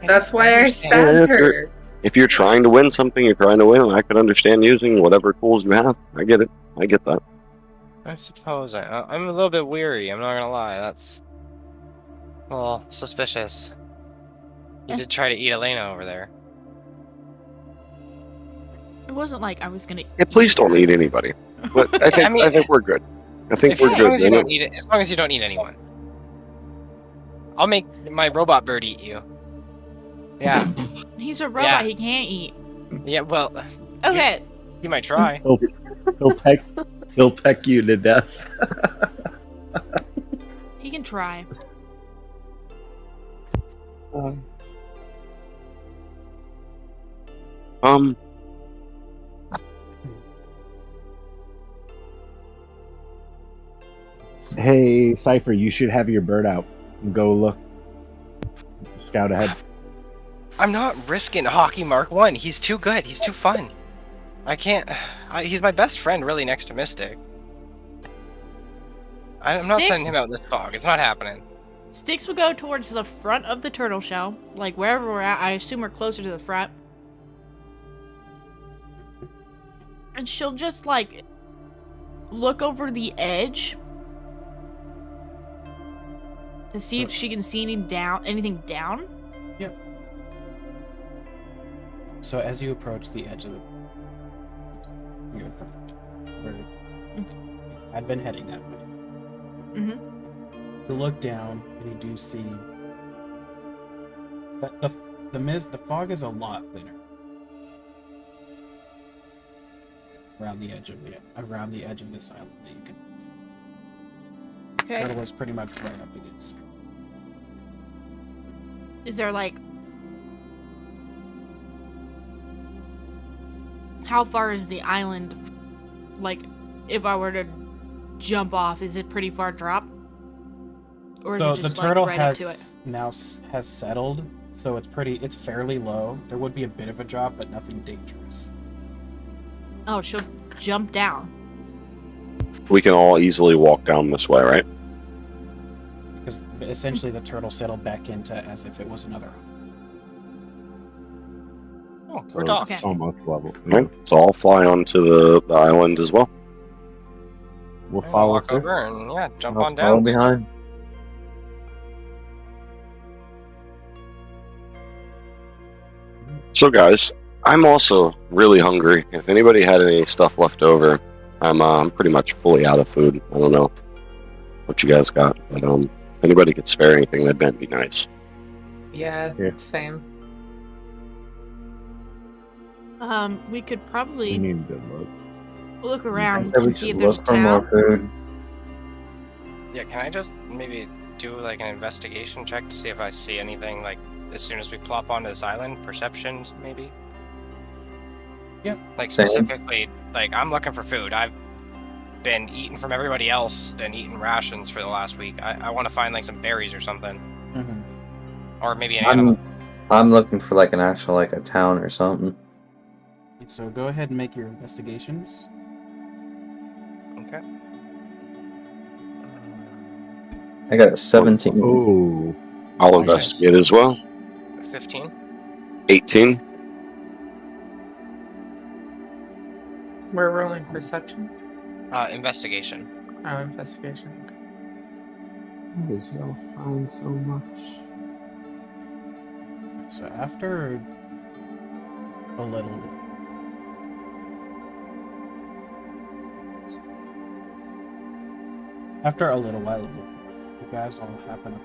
That's why I understand. stabbed Yeah, her. If you're trying to win something, you're trying to win, and I could understand using whatever tools you have. I get it. I get that. I suppose I'm a little bit weary. I'm not gonna lie. That's a little suspicious. You did try to eat Elena over there. It wasn't like I was gonna. Yeah, please don't eat anybody. But I think I mean- I think we're good. I think As we're long good. as you man. don't eat it, as long as you don't eat anyone, I'll make my robot bird eat you. Yeah, He's a robot. Yeah. He can't eat. yeah. Well, Okay. you might try. He'll peck you to death. He can try. Um. Hey, Cypher, you should have your bird out. Go look. Scout ahead. I'm not risking Hockey Mark 1. He's too good. He's too fun. I can't. He's my best friend, really, next to Mystic. I'm not sending Sticks? him out in this fog. It's not happening. Sticks will go towards the front of the turtle shell, like wherever we're at. I assume we're closer to the front. And she'll just like look over the edge to see if she can see anything down. Yep. So as you approach the edge of your front, where I'd been heading that way, you look down and you do see that the mist, the fog is a lot thinner around the edge of this island that you can. Okay. Turtle is pretty much right up against you. Is there like... How far is the island? Like, if I were to jump off, is it pretty far drop? Or is So it just the turtle like right up to it? has settled, so it's fairly low. There would be a bit of a drop, but nothing dangerous. Oh, she'll jump down. We can all easily walk down this way, right? Because essentially the turtle settled back into as if it was another. Oh, So we're it's docked. Okay. almost level. Right. So I'll fly onto the island as well. We'll I'll follow walk through. over and yeah, jump I'll on follow down. behind. So guys, I'm also really hungry. If anybody had any stuff left over, I'm pretty much fully out of food. I don't know what you guys got, but if anybody could spare anything, that'd be nice. Yeah, Yeah. same. We could We probably need good luck. look I around said we and see should if there's a look for more town. food. Yeah, can I just maybe do like an investigation check to see if I see anything like as soon as we plop onto this island? Perceptions, maybe? Yep. Like Same. specifically, like I'm looking for food. I've been eating from everybody else and eating rations for the last week. I want to find like some berries or something. Or maybe an animal. I'm looking for like an actual like a town or something. So go ahead and make your investigations. Okay. I got a 17. Oh, I'll Nice. investigate as well. 15. 18. We're rolling perception. Investigation. Oh, investigation. Okay. how did y'all find so much? So after a little while, you guys all happen up.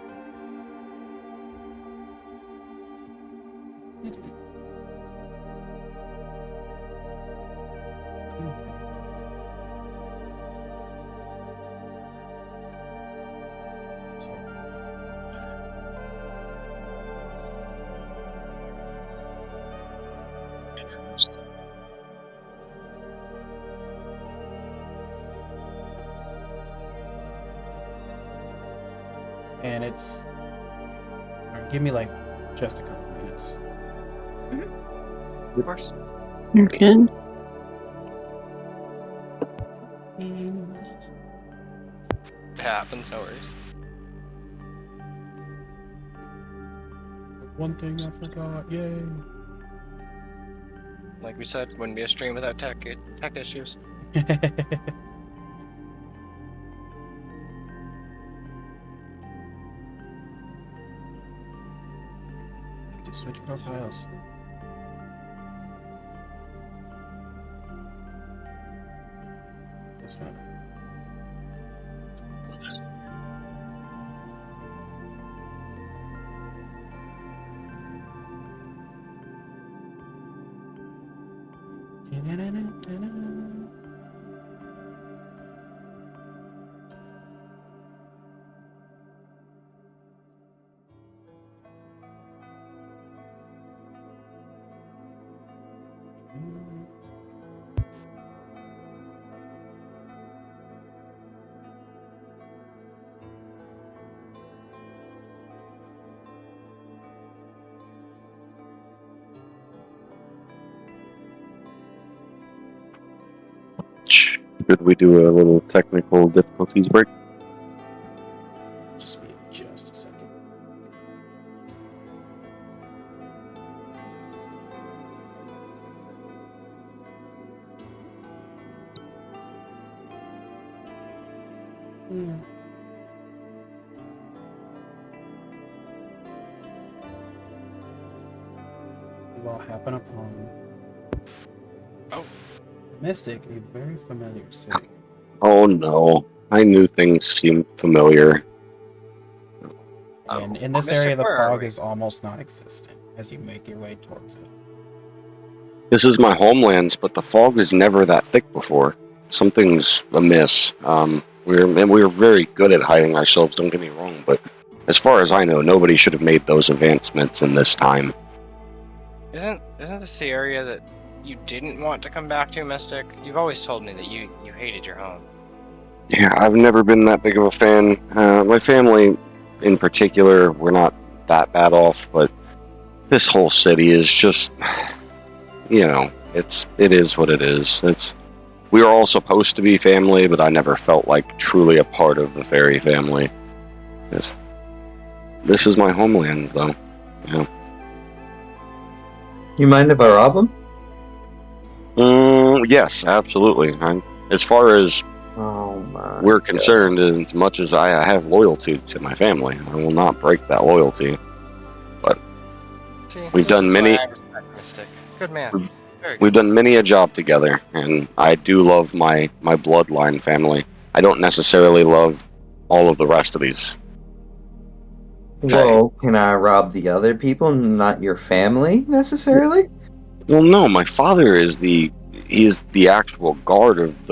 And it's give me like just a couple minutes. Of course. You're good. It happens, no worries. One thing I forgot, yay! Like we said, wouldn't be a stream without tech issues. Just switch profiles. This one. Did we do a little technical difficulties break? You all happen upon Mystic, a very familiar city. Oh no, I knew things seemed familiar. And in this Mystic, area, the where are fog we? is almost non-existent as you make your way towards it. This is my homelands, but the fog was never that thick before. Something's amiss. We're very good at hiding ourselves, don't get me wrong, but as far as I know, nobody should have made those advancements in this time. Isn't this the area that you didn't want to come back to, Mystic? You've always told me that you hated your home. Yeah, I've never been that big of a fan. My family, in particular, we're not that bad off, but this whole city is just, it is what it is. We are all supposed to be family, but I never felt like truly a part of the fairy family. This is my homeland, though. Yeah. You mind if I rob him? Yes, absolutely. As far as Oh my. we're concerned, as much as I have loyalty to my family, I will not break that loyalty. But See, we've this done is many. why I respect Mystic. Good man. Very good. We've done many a job together, and I do love my bloodline family. I don't necessarily love all of the rest of these. Well, can I rob the other people, not your family necessarily? Well, no, my father is the actual guard of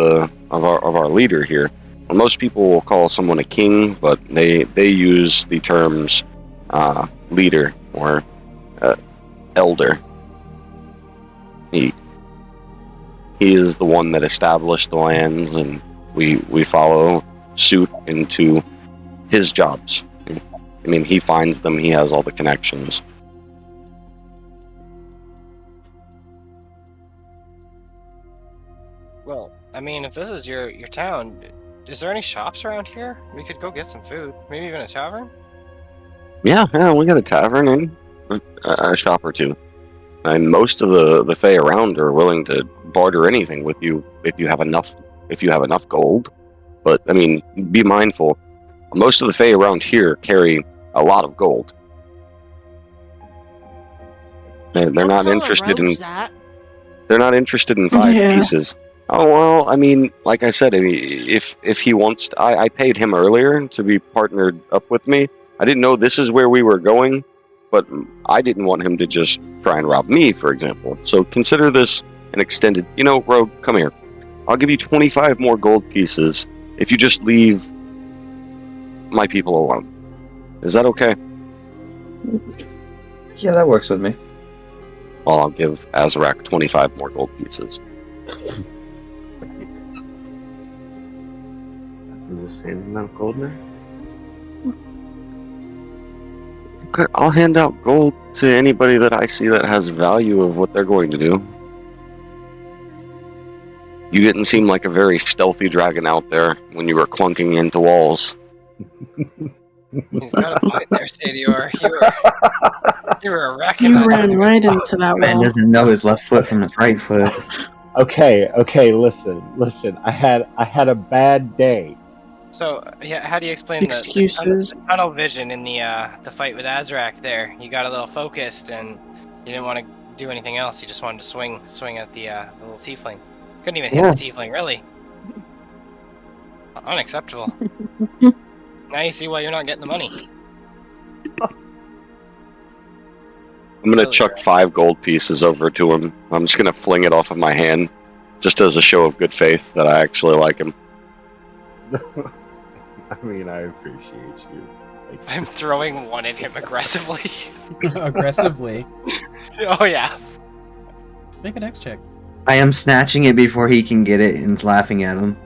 our leader here. Well, most people will call someone a king, but they use the terms leader or elder. He is the one that established the lands, and we follow suit into his jobs. I mean, he finds them. He has all the connections. Well, I mean, if this is your town, is there any shops around here? We could go get some food. Maybe even a tavern? Yeah, we got a tavern and a shop or two. And most of the Fae around are willing to barter anything with you if you have enough gold. But I mean, be mindful. Most of the Fae around here carry a lot of gold. They're not interested in. They're not interested in 5 Yeah. pieces. Oh well, I mean, like I said, if he wants, I paid him earlier to be partnered up with me. I didn't know this is where we were going, but I didn't want him to just try and rob me, for example. So consider this an extended. Rogue, come here. I'll give you 25 more gold pieces if you just leave my people alone. Is that okay? Yeah, that works with me. Well, I'll give Azrak 25 more gold pieces. I'm just handing out gold now. Okay, I'll hand out gold to anybody that I see that has value of what they're going to do. You didn't seem like a very stealthy dragon out there when you were clunking into walls. He's got a point there, Stadior. You were a wreck. You ran right into that Man wall. doesn't know his left foot from his right foot. Okay, listen. I had a bad day. So, yeah, how do you explain Excuses. the tunnel vision in the fight with Azrak there? You got a little focused, and you didn't want to do anything else. You just wanted to swing at the little tiefling. Couldn't even hit the tiefling, really. Unacceptable. Now you see why you're not getting the money. I'm going to chuck 5 gold pieces over to him. I'm just going to fling it off of my hand, just as a show of good faith that I actually like him. I mean, I appreciate you. I'm throwing one at him aggressively. Aggressively. Oh, yeah. Make a dex check. I am snatching it before he can get it and laughing at him.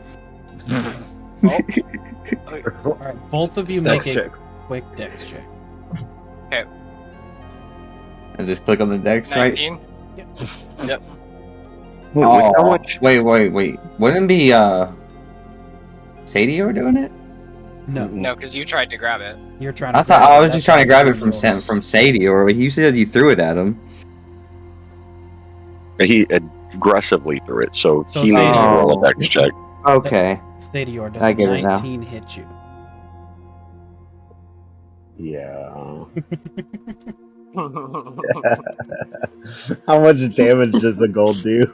Alright, both of you Dex make a check. quick dex check. And just click on the dex, right? 19. Wait, Oh, how much? wait. Wouldn't it be Sadio doing it? No, No, because you tried to grab it. you're trying to I thought grab I it. was That's just trying to grab it how from Sadie, or you said you threw it at him. He aggressively threw it, so So he needs to Sadie- roll a dex check. Okay. Sadior, does I get it now. 19 hit you? Yeah. How much damage does the gold do?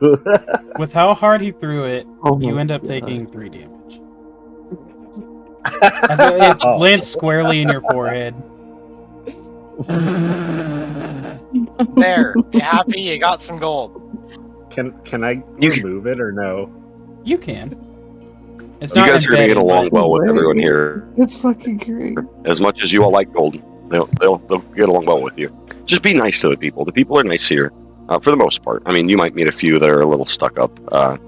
With how hard he threw it, Oh you my end up God. taking 3 damage. As it lands squarely in your forehead. There, you happy? You got some gold. Can I You- remove it or no? You can. It's You not guys are gonna get embedded, along but- well with everyone here. It's fucking great. As much as you all like gold, they'll get along well with you. Just be nice to the people. The people are nice here, for the most part. I mean, you might meet a few that are a little stuck up,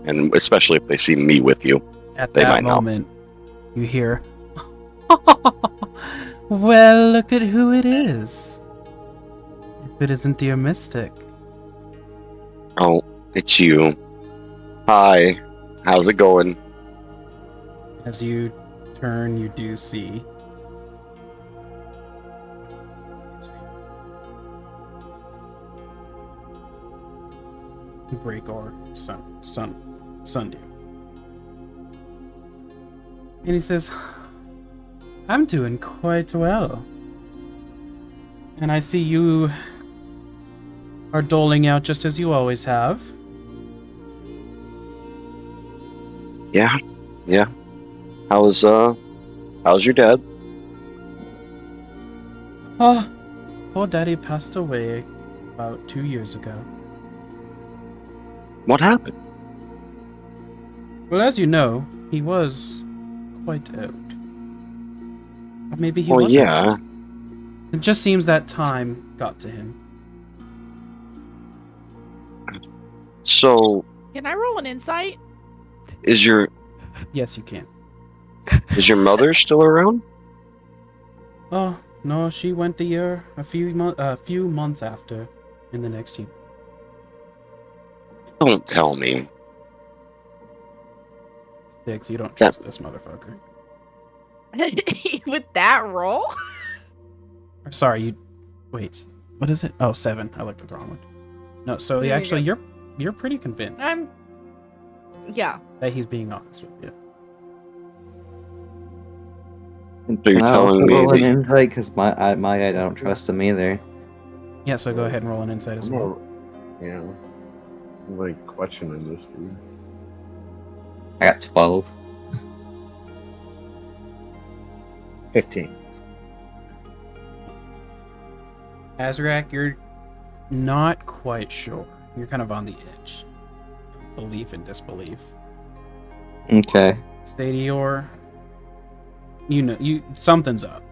and especially if they see me with you. At They that might not. moment, you hear, well, look at who it is. If it isn't dear Mystic. Oh, it's you. Hi, how's it going? As you turn, you do see. Break or Sundew. And he says, I'm doing quite well. And I see you are doling out just as you always have. Yeah. How's your dad? Oh, poor daddy passed away about 2 years ago. What happened? Well, as you know, he was quite old. Or maybe he Well, wasn't. yeah. It just seems that time got to him. So, Can I roll an insight? is your Yes, you can. mother still around? Oh, no, she went a few months after, in the next year. Don't tell me. Sticks, you don't trust this motherfucker. With that roll? Or, sorry, you... Wait, what is it? Oh, 7. I looked at the wrong one. No, so There you actually, go. you're pretty convinced Yeah. that he's being honest with you. So you're telling me roll an that- insight because I don't trust him either. Yeah, so go ahead and roll an insight as well. Yeah. I'm like questioning this dude. I got 12. 15. Azrak, you're not quite sure. You're kind of on the edge. Belief and disbelief. Okay. Stadior, you know, something's up.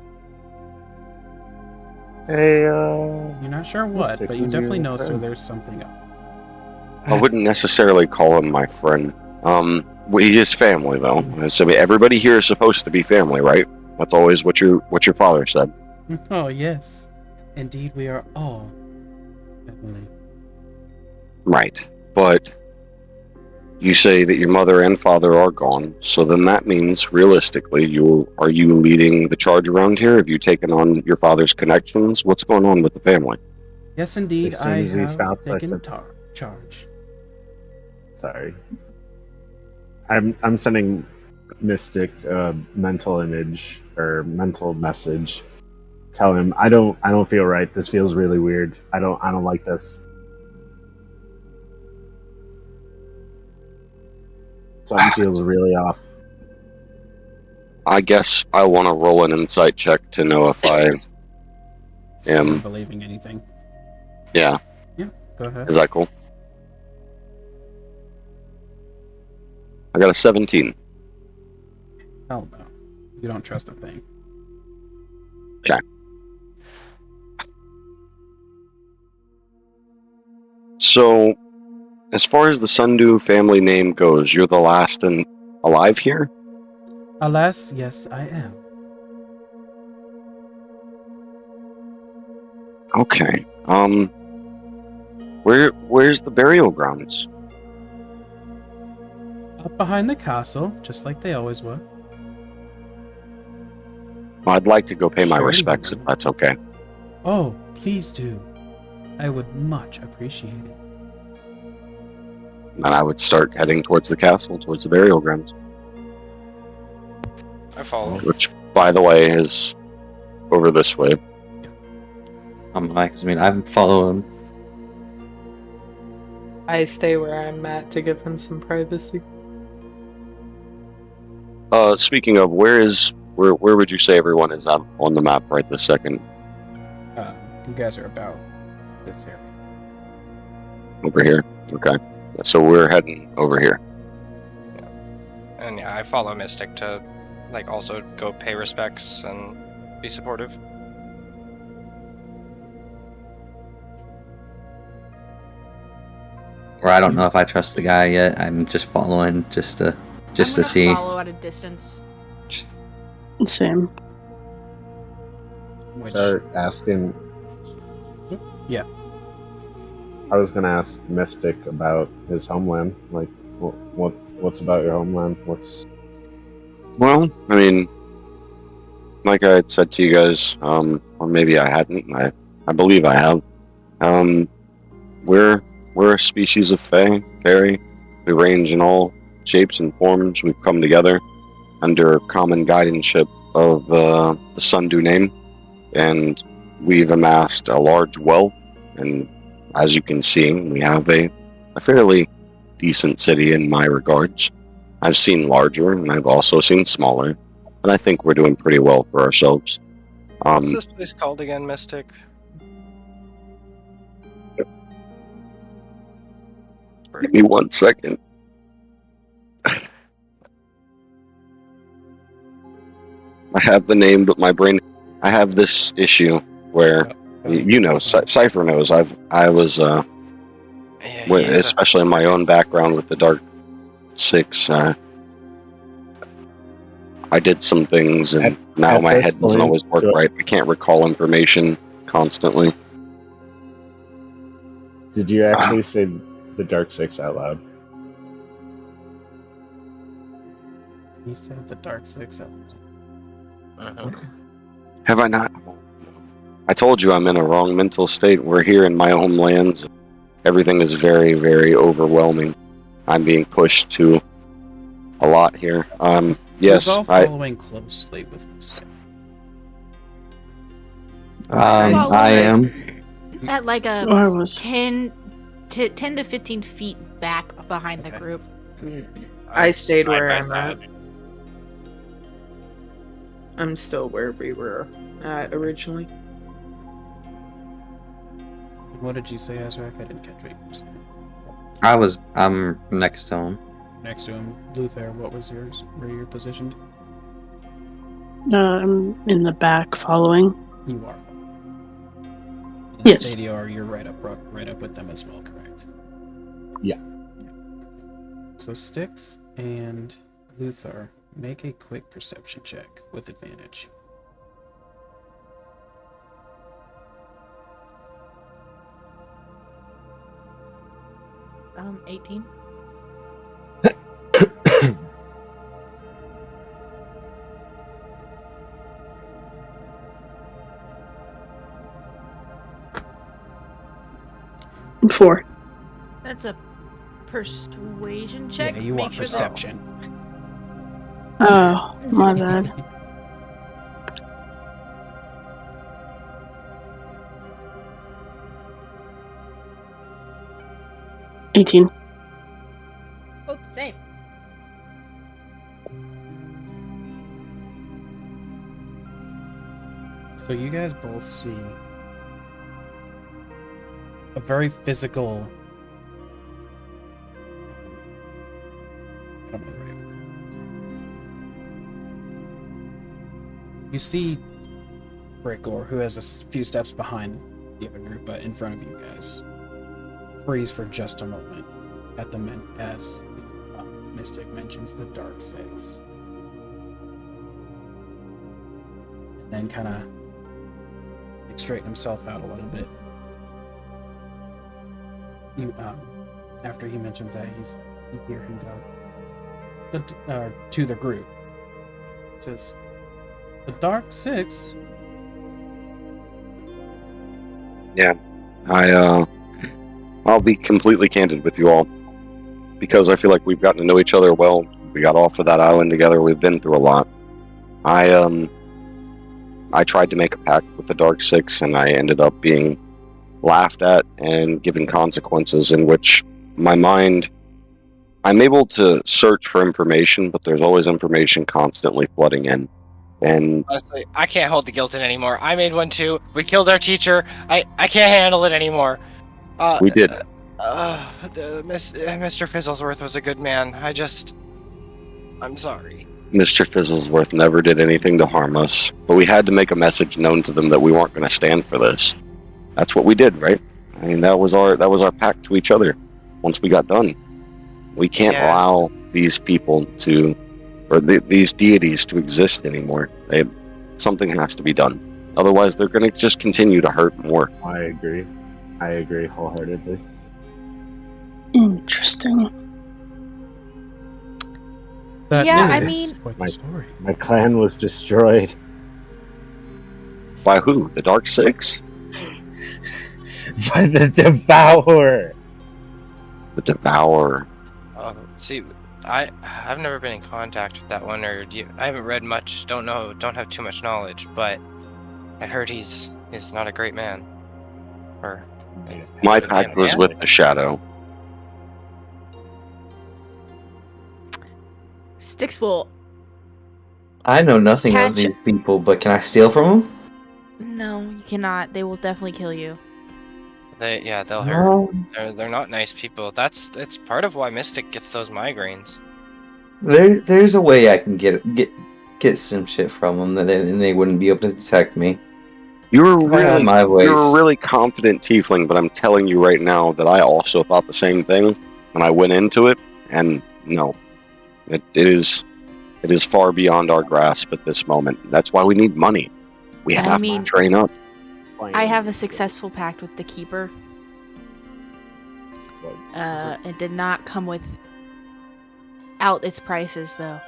Hey, You're not sure what, Mystic, but you who's definitely your know, so friend? there's something up. I wouldn't necessarily call him my friend. He is family though. So everybody here is supposed to be family, right? That's always what your father said. Oh, yes. Indeed, we are all family. Right. But you say that your mother and father are gone, so then that means realistically are you leading the charge around here? Have you taken on your father's connections? What's going on with the family? Yes, indeed, As soon I as he have stops, I taken said- charge. sorry. I'm sending Mystic a mental image or mental message. Tell him I don't feel right. This feels really weird. I don't like this. Something feels really off. I guess I want to roll an insight check to know if I am. Believing anything. Yeah, Go ahead. is that cool? I got a 17. Hell no. You don't trust a thing. So, as far as the Sundu family name goes, you're the last and alive here? Alas, yes, I am. Okay. Where's the burial grounds? Up behind the castle, just like they always were. Well, I'd like to go pay my Sure you respects will. if that's okay. Oh, please do. I would much appreciate it. And I would start heading towards the castle, towards the burial grounds. follow. Which, by the way, is over this way. I'm following. I stay where I'm at to give him some privacy. Speaking of, where would you say everyone is on the map right this second? You guys are about this area. Over here. Okay. So we're heading over here. And yeah, I follow Mystic to like also go pay respects and be supportive. Or I don't know if I trust the guy yet. I'm just following just to see. Follow at a distance. Same. Which, Start asking. yeah. I was gonna ask Mystic about his homeland. Like, what's about your homeland? Well, I mean, like I had said to you guys, or maybe I hadn't. I believe I have. We're a species of fairy. We range in all shapes and forms. We've come together under common guardianship of the Sundew name, and we've amassed a large wealth. And as you can see, we have a fairly decent city in my regards. I've seen larger, and I've also seen smaller, and I think we're doing pretty well for ourselves. What's this place called again, Mystic? Give me 1 second. I have the name, but my brain. I have this issue where, you know, Cypher knows. I was, especially in my own background with the Dark 6. I did some things, and now my head doesn't always work right. I can't recall information constantly. Did you actually say the Dark 6 out loud? He said the Dark 6. Have I not? I told you I'm in a wrong mental state. We're here in my homelands. Everything is very, very overwhelming. I'm being pushed to a lot here. Yes, We're all following closely with Mystic. I am. At like a Or was 10 to 15 feet back behind the group. I stayed where Side I'm by at. side. I'm still where we were at originally. What did you say, Azrak? I didn't catch what you were saying. I'm next to him. Next to him, Luther, what was yours? Where you're positioned? I'm in the back following. You are. And Yes. Sadior, you're right up with them as well, correct? Yeah. So Styx and Luther, make a quick perception check with advantage. Um, 18. Four. That's a persuasion check. Yeah, you Make want sure that- perception. Oh, my bad. $18. Both the same. So you guys both see a very physical. I don't know the right word. You see Brickor, who has a few steps behind the other group, but in front of you guys, freeze for just a moment at the as Mystic mentions the Dark 6, and then kind of straighten himself out a little bit. You, after he mentions that, you hear him go to the group. It says, "The Dark 6." Yeah, I'll be completely candid with you all, because I feel like we've gotten to know each other well. We got off of that island together. We've been through a lot. I tried to make a pact with the Dark Six, and I ended up being laughed at and given consequences in which my mind. I'm able to search for information, but there's always information constantly flooding in. And Honestly, I can't hold the guilt in anymore. I made one too. We killed our teacher. I can't handle it anymore. we did. Mr. Fizzlesworth was a good man. I'm sorry. Mr. Fizzlesworth never did anything to harm us, but we had to make a message known to them that we weren't going to stand for this. That's what we did, right? I mean, that was our pact to each other. Once we got done, we can't allow these people to, or these deities to exist anymore. Something has to be done. Otherwise, they're going to just continue to hurt more. I agree wholeheartedly. Interesting. That Yeah, is I mean- quite the story. My clan was destroyed. By who? The Dark Six? By the Devourer. The Devourer. See, I've never been in contact with that one, I haven't read much. Don't have too much knowledge, but I heard he's not a great man. My pact was with the Shadow. Styx will. I know nothing of these people, but can I steal from them? No, you cannot. They will definitely kill you. They'll hurt. They're not nice people. It's part of why Mystic gets those migraines. There's a way I can get some shit from them that they wouldn't be able to detect me. You're You're a really confident tiefling, but I'm telling you right now that I also thought the same thing when I went into it, and no, it is far beyond our grasp at this moment. That's why we need money. We have to train up. I have a successful pact with the Keeper. It did not come with out its prices, though.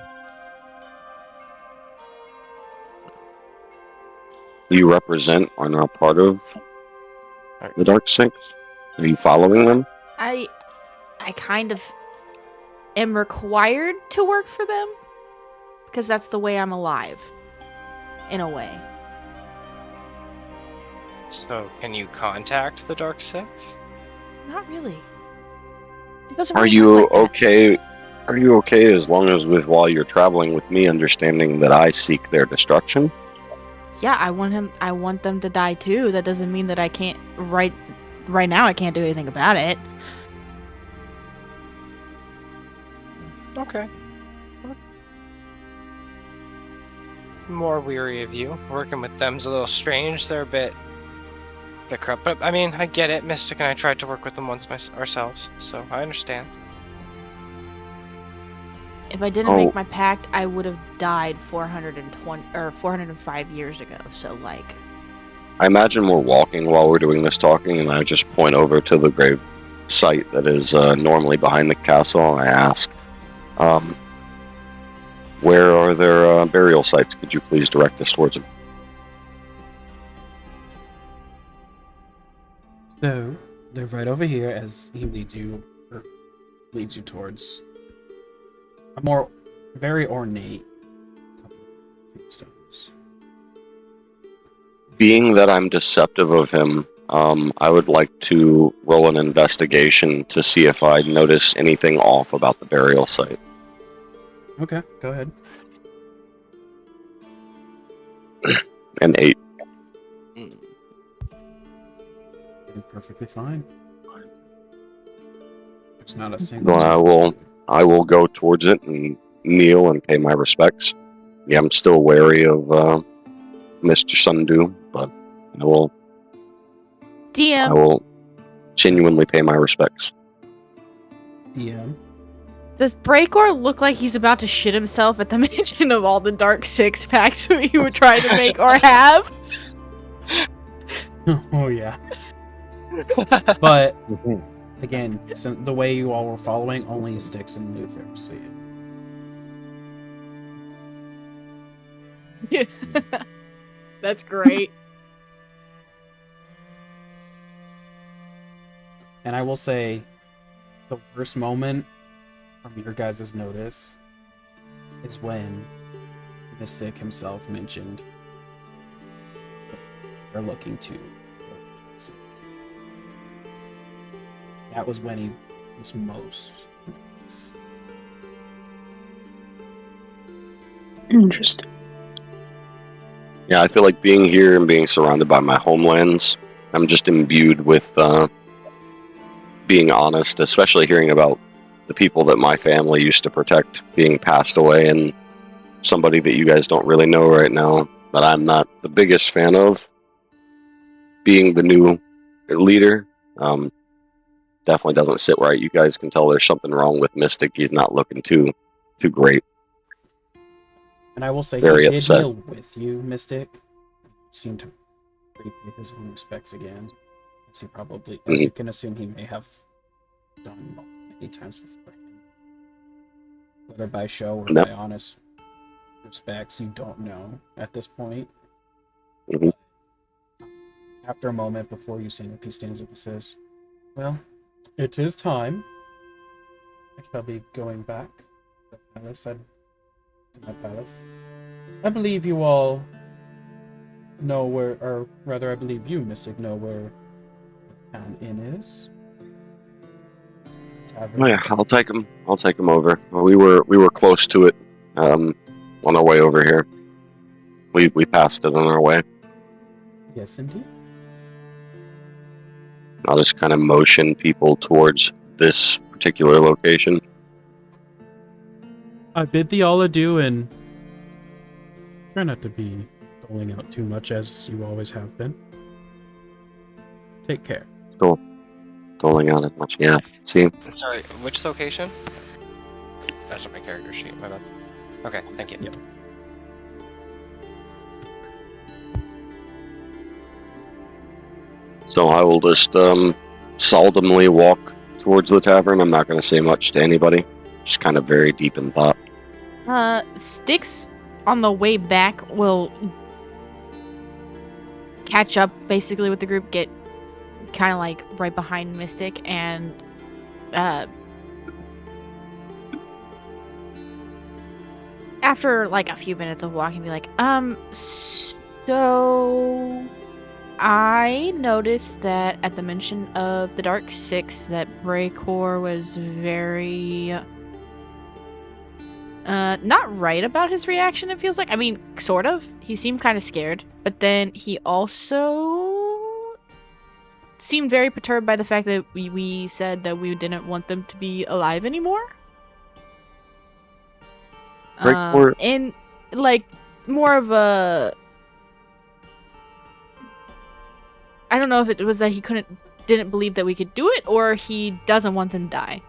You represent are not part of the Dark Six? Are you following them? I kind of am required to work for them because that's the way I'm alive, in a way. So, can you contact the Dark Six? Not really. It doesn't Are really you work like that. okay? Are you okay as long as while you're traveling with me, understanding that I seek their destruction? Yeah, I want them to die too. That doesn't mean that I can't right now I can't do anything about it. Okay. More weary of you. Working with them's a little strange. They're a bit corrupt, but I mean, I get it. Mystic and I tried to work with them once ourselves, so I understand. If I didn't make my pact, I would have died 420 or 405 years ago. So like, I imagine we're walking while we're doing this talking, and I just point over to the grave site that is normally behind the castle. And I ask, where are their burial sites? Could you please direct us towards them? So they're right over here as he leads you towards a more very ornate tombstones. Being that I'm deceptive of him, I would like to roll an investigation to see if I notice anything off about the burial site. Okay, go ahead. An 8. You're perfectly fine. There's not a single. Well, I will go towards it and kneel and pay my respects. Yeah, I'm still wary of Mr. Sundew, but I will genuinely pay my respects. DM. Does Breakor look like he's about to shit himself at the mention of all the Dark Six packs you were trying to make or have? Oh yeah. But again, so the way you all were following only Styx and Luther see it. That's great. And I will say, the worst moment from your guys' notice is when Mystic himself mentioned they're looking to. That was when he was most nervous. Interesting. Yeah, I feel like being here and being surrounded by my homelands, I'm just imbued with being honest, especially hearing about the people that my family used to protect being passed away, and somebody that you guys don't really know right now that I'm not the biggest fan of being the new leader. Definitely doesn't sit right. You guys can tell there's something wrong with Mystic. He's not looking too great. And I will say, Very he did upset. kneel with you, Mystic. Seemed to repay his own respects again. As he probably, as you can assume, he may have done many times before. Whether by show or by honest respects, you don't know at this point. Mhm. After a moment, before you say, he stands up and says, "Well, it is time. I shall be going back to the palace. To my palace. I believe you all know where, or rather, I believe you, Mystic, know where the town inn is. Tavern. Oh yeah, I'll take him. I'll take him over. We were close to it on our way over here. We passed it on our way. Yes, indeed. I'll just kind of motion people towards this particular location. I bid thee all adieu and try not to be doling out too much as you always have been. Take care. Cool. Doling out as much. Yeah. See? Sorry, which location? That's not my character sheet, my bad. Okay, thank you. Yep. So I will just seldomly walk towards the tavern. I'm not going to say much to anybody. Just kind of very deep in thought. Sticks on the way back will catch up basically with the group, get kind of like right behind Mystic, and after like a few minutes of walking, be like, so I noticed that at the mention of the Dark Six that Braycor was very not right about his reaction, it feels like. I mean, sort of. He seemed kind of scared, but then he also seemed very perturbed by the fact that we said that we didn't want them to be alive anymore. And like more of a, I don't know if it was that he didn't believe that we could do it, or he doesn't want them to die.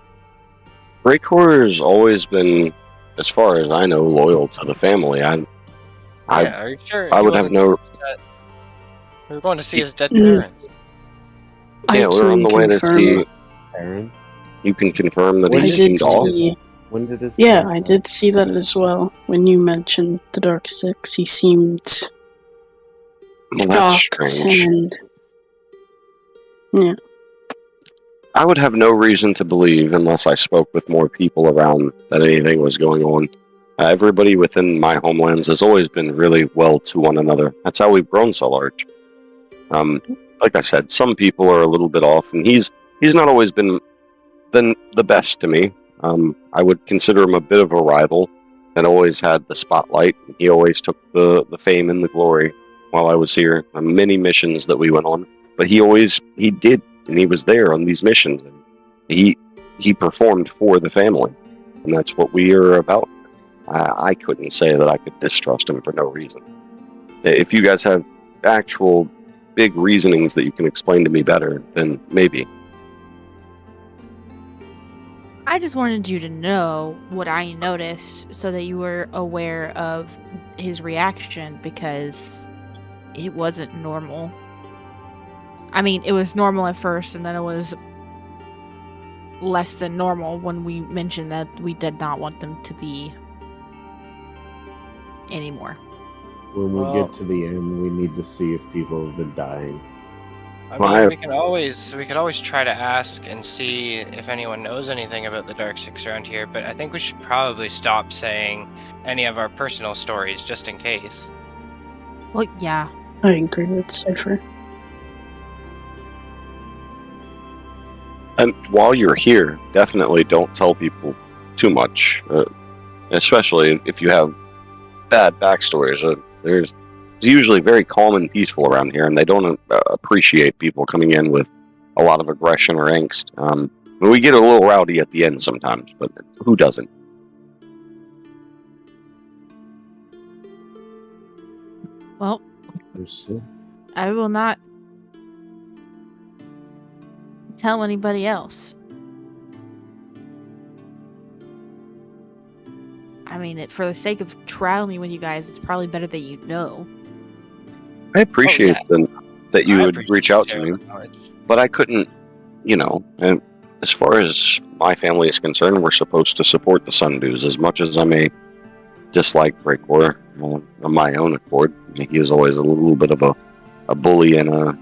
Breakcore has always been, as far as I know, loyal to the family. Are you sure? I would have no. Upset? We were going to see his dead parents. Yeah, we're on the way to see parents. You can confirm that I he's did off. see. When did his Yeah, parents I die? did see that as well. When you mentioned the Dark Six, he seemed Well, that's shocked strange. and yeah. I would have no reason to believe, unless I spoke with more people around, that anything was going on. Everybody within my homelands has always been really well to one another. That's how we've grown so large. Like I said, some people are a little bit off, and he's not always been the best to me. I would consider him a bit of a rival, and always had the spotlight. He always took the fame and the glory while I was here on many missions that we went on. But he did, and he was there on these missions. And he performed for the family, and that's what we are about. I couldn't say that I could distrust him for no reason. If you guys have actual big reasonings that you can explain to me better, then maybe. I just wanted you to know what I noticed so that you were aware of his reaction, because it wasn't normal. I mean, it was normal at first, and then it was less than normal when we mentioned that we did not want them to be anymore. When we get to the end, we need to see if people have been dying. I Well, mean, we could always try to ask and see if anyone knows anything about the Dark Six around here, but I think we should probably stop saying any of our personal stories just in case. Well, yeah. I agree with Cypher. And while you're here, definitely don't tell people too much, especially if you have bad backstories. There's usually very calm and peaceful around here, and they don't appreciate people coming in with a lot of aggression or angst. We get a little rowdy at the end sometimes, but who doesn't? Well, Understood. I will not tell anybody else. I mean, for the sake of traveling with you guys, it's probably better that you know. I appreciate that you I would appreciate reach you out to sharing me, the knowledge. but I couldn't, and as far as my family is concerned, we're supposed to support the Sundews as much as I may dislike Breakor on my own accord. He was always a little bit of a bully and a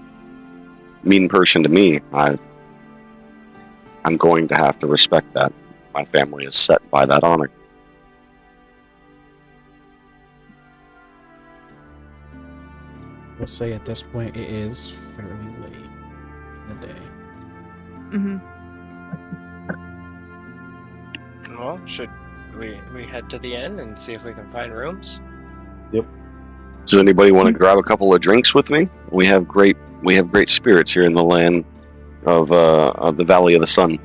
mean person to me. I'm going to have to respect that. My family is set by that honor. We'll say at this point it is fairly late in the day. Mm-hmm. Well, should we head to the inn and see if we can find rooms? Does anybody want to grab a couple of drinks with me? We have great spirits here in the land of the Valley of the Sun.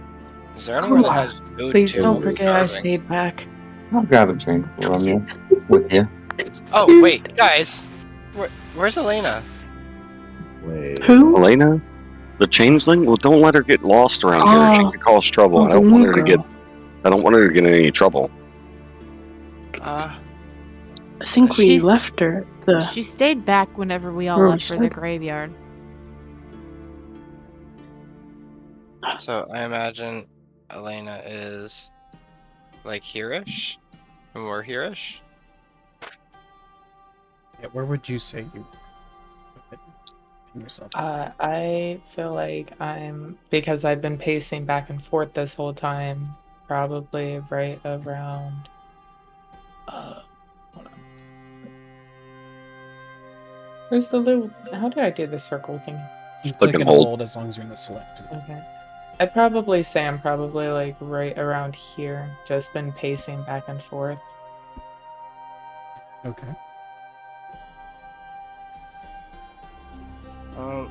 Is there anywhere that has food Please too? don't I'm forget I starving. stayed back. I'll grab a drink from you. With you. Oh wait, guys, where's Elena? Wait. Who? Elena, the changeling. Well, don't let her get lost around here. She Oh. could cause trouble. Oh, I the don't want new her to get. girl. I don't want her to get in any trouble. I think we She's- left her. She stayed back whenever we all Where we left for the said. graveyard. So I imagine Elena is like here-ish, and we're here-ish. Yeah, where would you say you put yourself? I feel like because I've been pacing back and forth this whole time, probably right around. Hold on. Where's the little? How do I do the circle thing? You Click click and and hold. hold as long as you're in the select. Okay. I'd probably say I'm probably like right around here. Just been pacing back and forth. Okay. All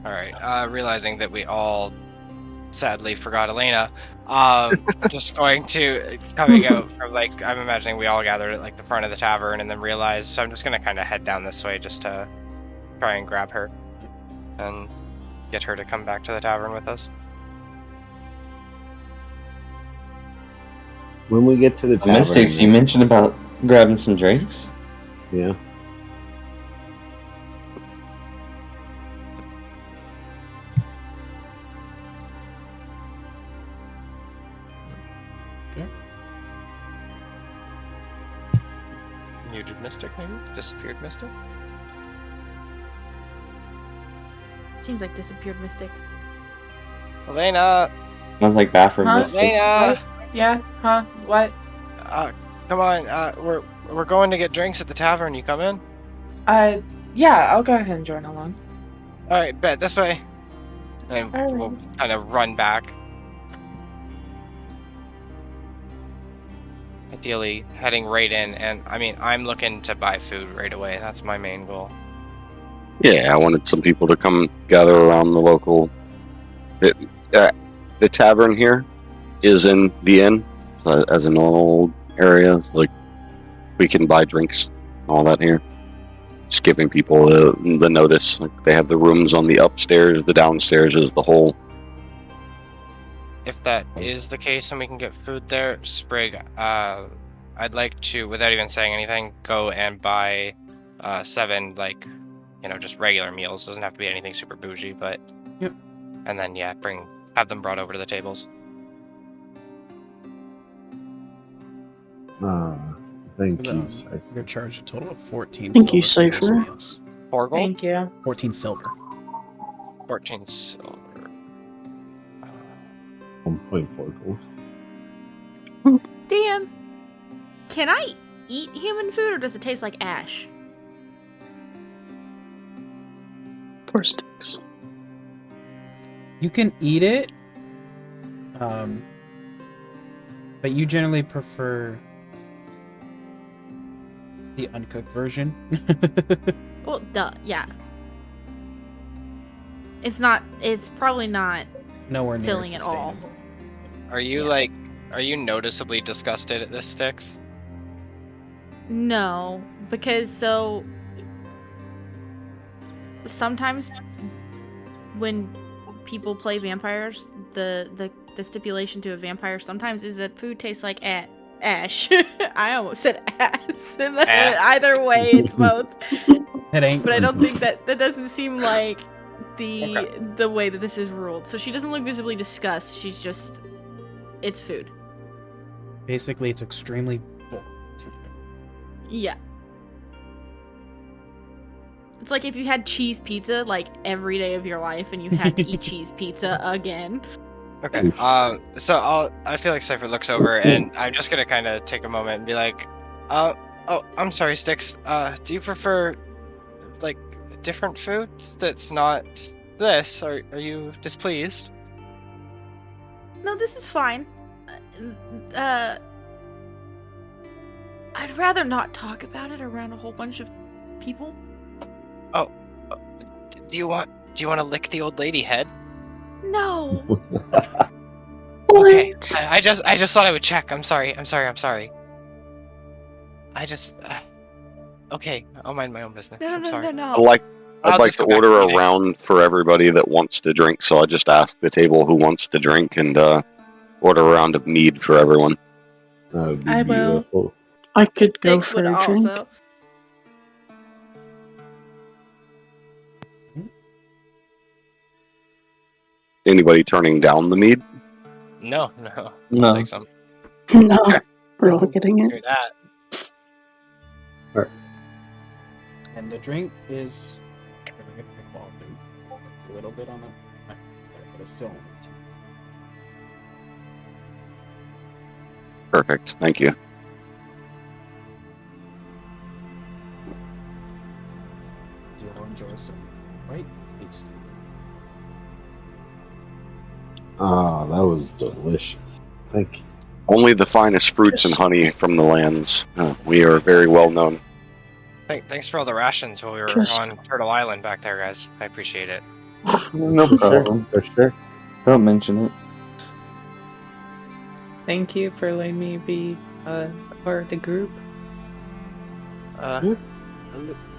right. Realizing that we all sadly forgot Elena, just going to coming out from like I'm imagining we all gathered at like the front of the tavern and then realized. So I'm just gonna kind of head down this way just to try and grab her and get her to come back to the tavern with us. When we get to the tavern, Mystics, you mentioned about grabbing some drinks? yeah. Okay. Muted Mystic, maybe disappeared Mystic. Seems like disappeared mystic. Elena, Sounds like bathroom Huh? mystic. Elena, Yeah? Huh? What? come on. We're going to get drinks at the tavern. You come in? Yeah, I'll go ahead and join along. All right, bet this way. And All right. we'll kind of run back. Ideally, heading right in, and I mean, I'm looking to buy food right away. That's my main goal. Yeah, I wanted some people to come gather around the local. The tavern here is in the inn, so as a normal area. It's like we can buy drinks, and all that here. Just giving people the notice. Like they have the rooms on the upstairs. The downstairs is the whole. If that is the case and we can get food there, Sprig, I'd like to, without even saying anything, go and buy 7, like, just regular meals. Doesn't have to be anything super bougie, but. Yep. And then, yeah, have them brought over to the tables. Thank So you, then Cypher. You're charged a total of 14 Thank you, silver for those Cypher. meals. 4 gold? Thank you. 14 silver. 14 silver. 1.4 gold. DM, can I eat human food or does it taste like ash? Poor sticks. You can eat it, but you generally prefer the uncooked version. Well, duh, yeah. It's probably not Nowhere near filling at all. sustainable. Are you Yeah. are you noticeably disgusted at this, Sticks? No, because sometimes when people play vampires, the stipulation to a vampire sometimes is that food tastes like ash. I almost said ass. And either way, it's both. It ain't. But I don't think that doesn't seem like the way that this is ruled. So she doesn't look visibly disgusted. She's just, it's food. Basically, it's extremely boring to you. Yeah. It's like if you had cheese pizza like every day of your life and you had to eat cheese pizza again. Okay. So I feel like Cypher looks over and I'm just gonna kind of take a moment and be like, oh, I'm sorry, Sticks. Do you prefer like different food that's not this? Are you displeased? No, this is fine. I'd rather not talk about it around a whole bunch of people. Do you want to lick the old lady head? No. Okay. What? I just thought I would check. I'm sorry. Okay, I'll mind my own business. I'm sorry. No. I'd like I'll just to go back order eating. around for everybody that wants to drink, so I just ask the table who wants to drink and order a round of mead for everyone. That would be I will. beautiful. I could go Six for would a drink. also. Anybody turning down the mead? No. No. I'll take some. No, we're all getting it. Do that. And the drink is very good quality. A little bit on the side, but it's still only two. Perfect. Thank you. Zero enjoy some right tasty. Ah, that was delicious. Thank you. Only the finest fruits and honey from the lands. We are very well known. Thanks for all the rations while we were Just- on Turtle Island back there, guys. I appreciate it. No problem. For sure. Don't mention it. Thank you for letting me be a part of the group.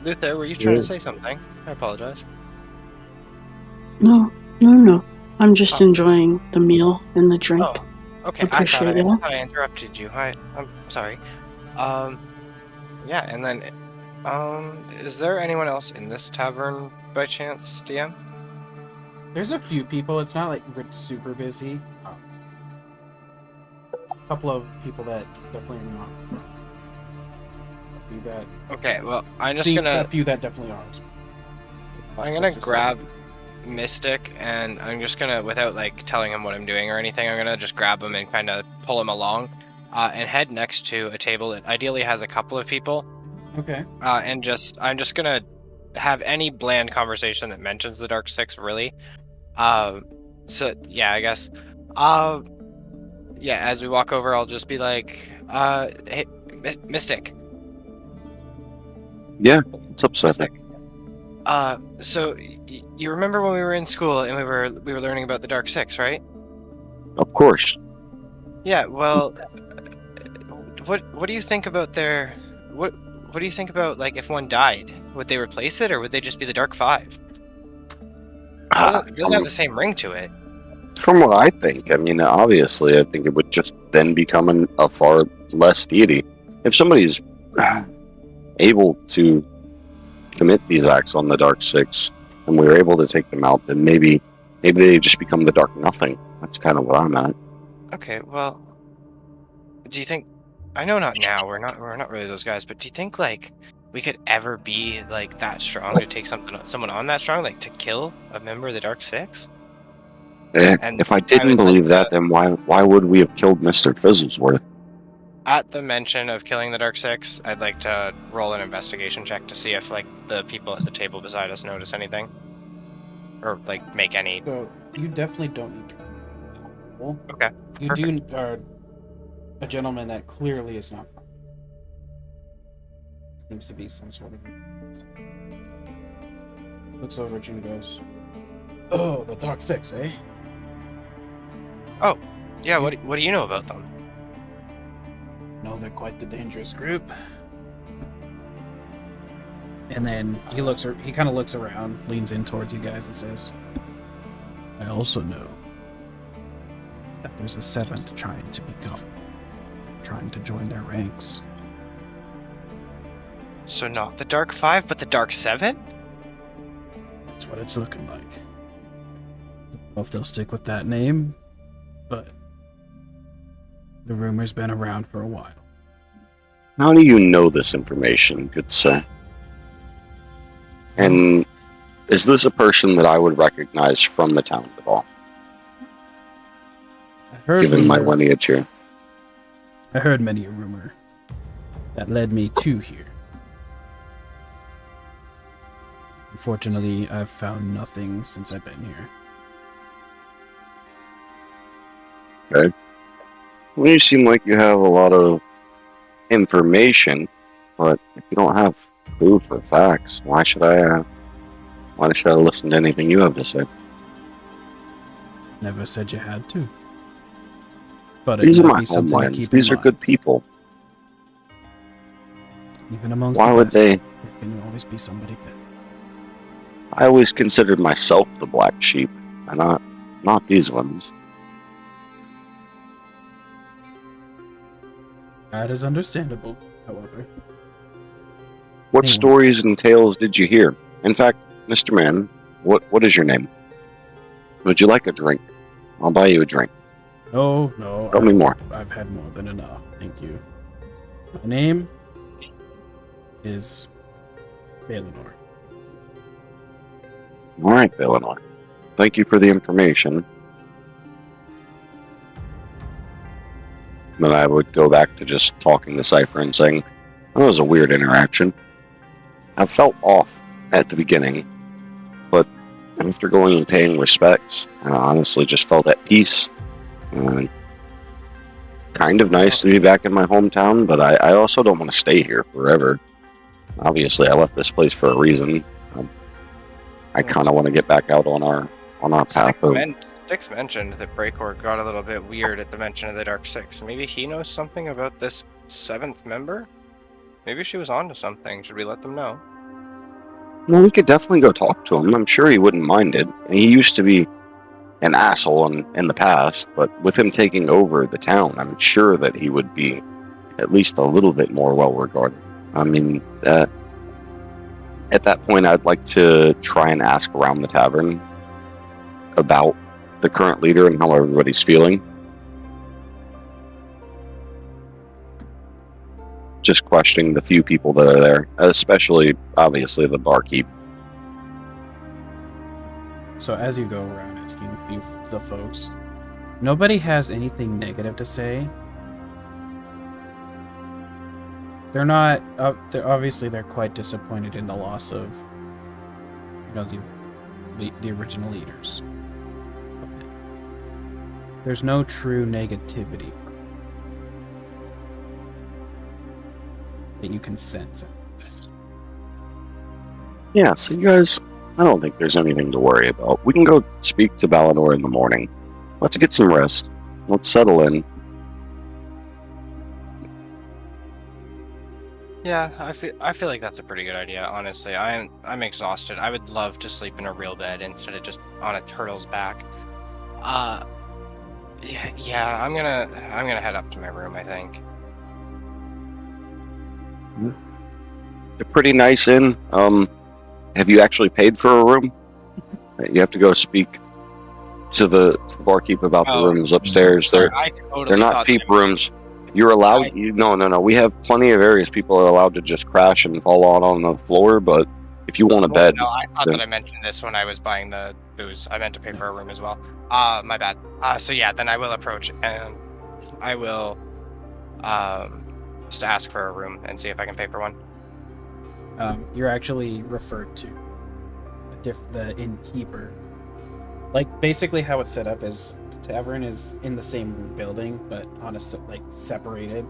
Luther, were you trying Yeah. to say something? I apologize. No. I'm just enjoying the meal and the drink. Oh, okay. Appreciate I it. thought I interrupted you. I'm sorry. Yeah, and then, is there anyone else in this tavern by chance, DM? There's a few people. It's not like we're super busy. A couple of people that definitely are not. A few that. Okay, well, I'm just See, gonna a few that definitely are. I'm gonna grab Mystic, and I'm just gonna, without like telling him what I'm doing or anything, I'm gonna just grab him and kind of pull him along, and head next to a table that ideally has a couple of people. Okay. And I'm just gonna have any bland conversation that mentions the Dark Six, really. So yeah, I guess. Yeah, as we walk over, I'll just be like, hey, Mystic. Yeah, what's up, Seth? Mystic. So you remember when we were in school and we were learning about the Dark Six, right? Of course. Yeah. Well, what do you think about their what do you think about, like, if one died, would they replace it or would they just be the Dark Five? It doesn't have the same ring to it. From what I think, I mean, obviously, I think it would just then become a far less deity. If somebody's able to commit these acts on the Dark Six, and we were able to take them out, then maybe they just become the Dark Nothing. That's kind of what I'm at. Okay. Well, do you think? I know not now. We're not really those guys. But do you think, like, we could ever be like that strong to take someone on that strong, like to kill a member of the Dark Six. And If I I didn't would like believe that, to- then why would we have killed Mr. Fizzlesworth? At the mention of killing the Dark Six, I'd like to roll an investigation check to see if like the people at the table beside us notice anything, or like make any. So you definitely don't need to roll. Okay. You do are a gentleman that clearly is not. Seems to be some sort of. Looks over at you and goes, "Oh, the Dark Six, eh?" Yeah. What do you know about them? No, they're quite the dangerous group. And then he kind of looks around, leans in towards you guys, and says, "I also know that there's a seventh trying to join their ranks." So not the Dark Five, but the Dark Seven? That's what it's looking like. Don't know if they'll stick with that name, but the rumor's been around for a while. How do you know this information, good sir? And is this a person that I would recognize from the town at all, I heard given my rumor- lineage here? I heard many a rumor that led me to here. Unfortunately, I've found nothing since I've been here. Okay. Well, you seem like you have a lot of information, but if you don't have proof or facts, why should I listen to anything you have to say? Never said you had to. But These it are might my be something to homelands. keep in These are mind. good people. Even amongst Why the would best, they? there can always be somebody better. I always considered myself the black sheep, and not these ones. That is understandable, however. What Anyway. stories and tales did you hear? In fact, Mr. Man, what is your name? Would you like a drink? I'll buy you a drink. No, Tell me more. I've had more than enough. Thank you. My name is Balinor. All right, Eleanor. Thank you for the information. Then I would go back to just talking to Cypher and saying, that was a weird interaction. I felt off at the beginning, but after going and paying respects, I honestly just felt at peace. Kind of nice to be back in my hometown, but I also don't want to stay here forever. Obviously, I left this place for a reason. I kind of want to get back out on our path. Styx mentioned that Breakor got a little bit weird at the mention of the Dark Six. Maybe he knows something about this seventh member? Maybe she was onto something. Should we let them know? Well, we could definitely go talk to him. I'm sure he wouldn't mind it. He used to be an asshole in the past, but with him taking over the town, I'm sure that he would be at least a little bit more well regarded. I mean, at that point, I'd like to try and ask around the tavern about the current leader and how everybody's feeling. Just questioning the few people that are there, especially, obviously, the barkeep. So as you go around asking a few of the folks, nobody has anything negative to say. They're not. They're quite disappointed in the loss of, the original leaders. There's no true negativity that you can sense at least. Yeah, so you guys, I don't think there's anything to worry about. We can go speak to Balinor in the morning. Let's get some rest. Let's settle in. Yeah, I feel like that's a pretty good idea. Honestly, I'm exhausted. I would love to sleep in a real bed instead of just on a turtle's back. Yeah, I'm gonna head up to my room, I think. A pretty nice inn. Have you actually paid for a room? You have to go speak to the barkeep about the rooms upstairs. They're not cheap rooms. You're allowed. No. We have plenty of areas people are allowed to just crash and fall out on the floor. But if you want a bed, No, I thought that I mentioned this when I was buying the booze. I meant to pay for a room as well. My bad. So yeah, then I will approach and I will just ask for a room and see if I can pay for one. You're actually referred to the innkeeper. Like, basically how it's set up is the tavern is in the same building, but on a separated.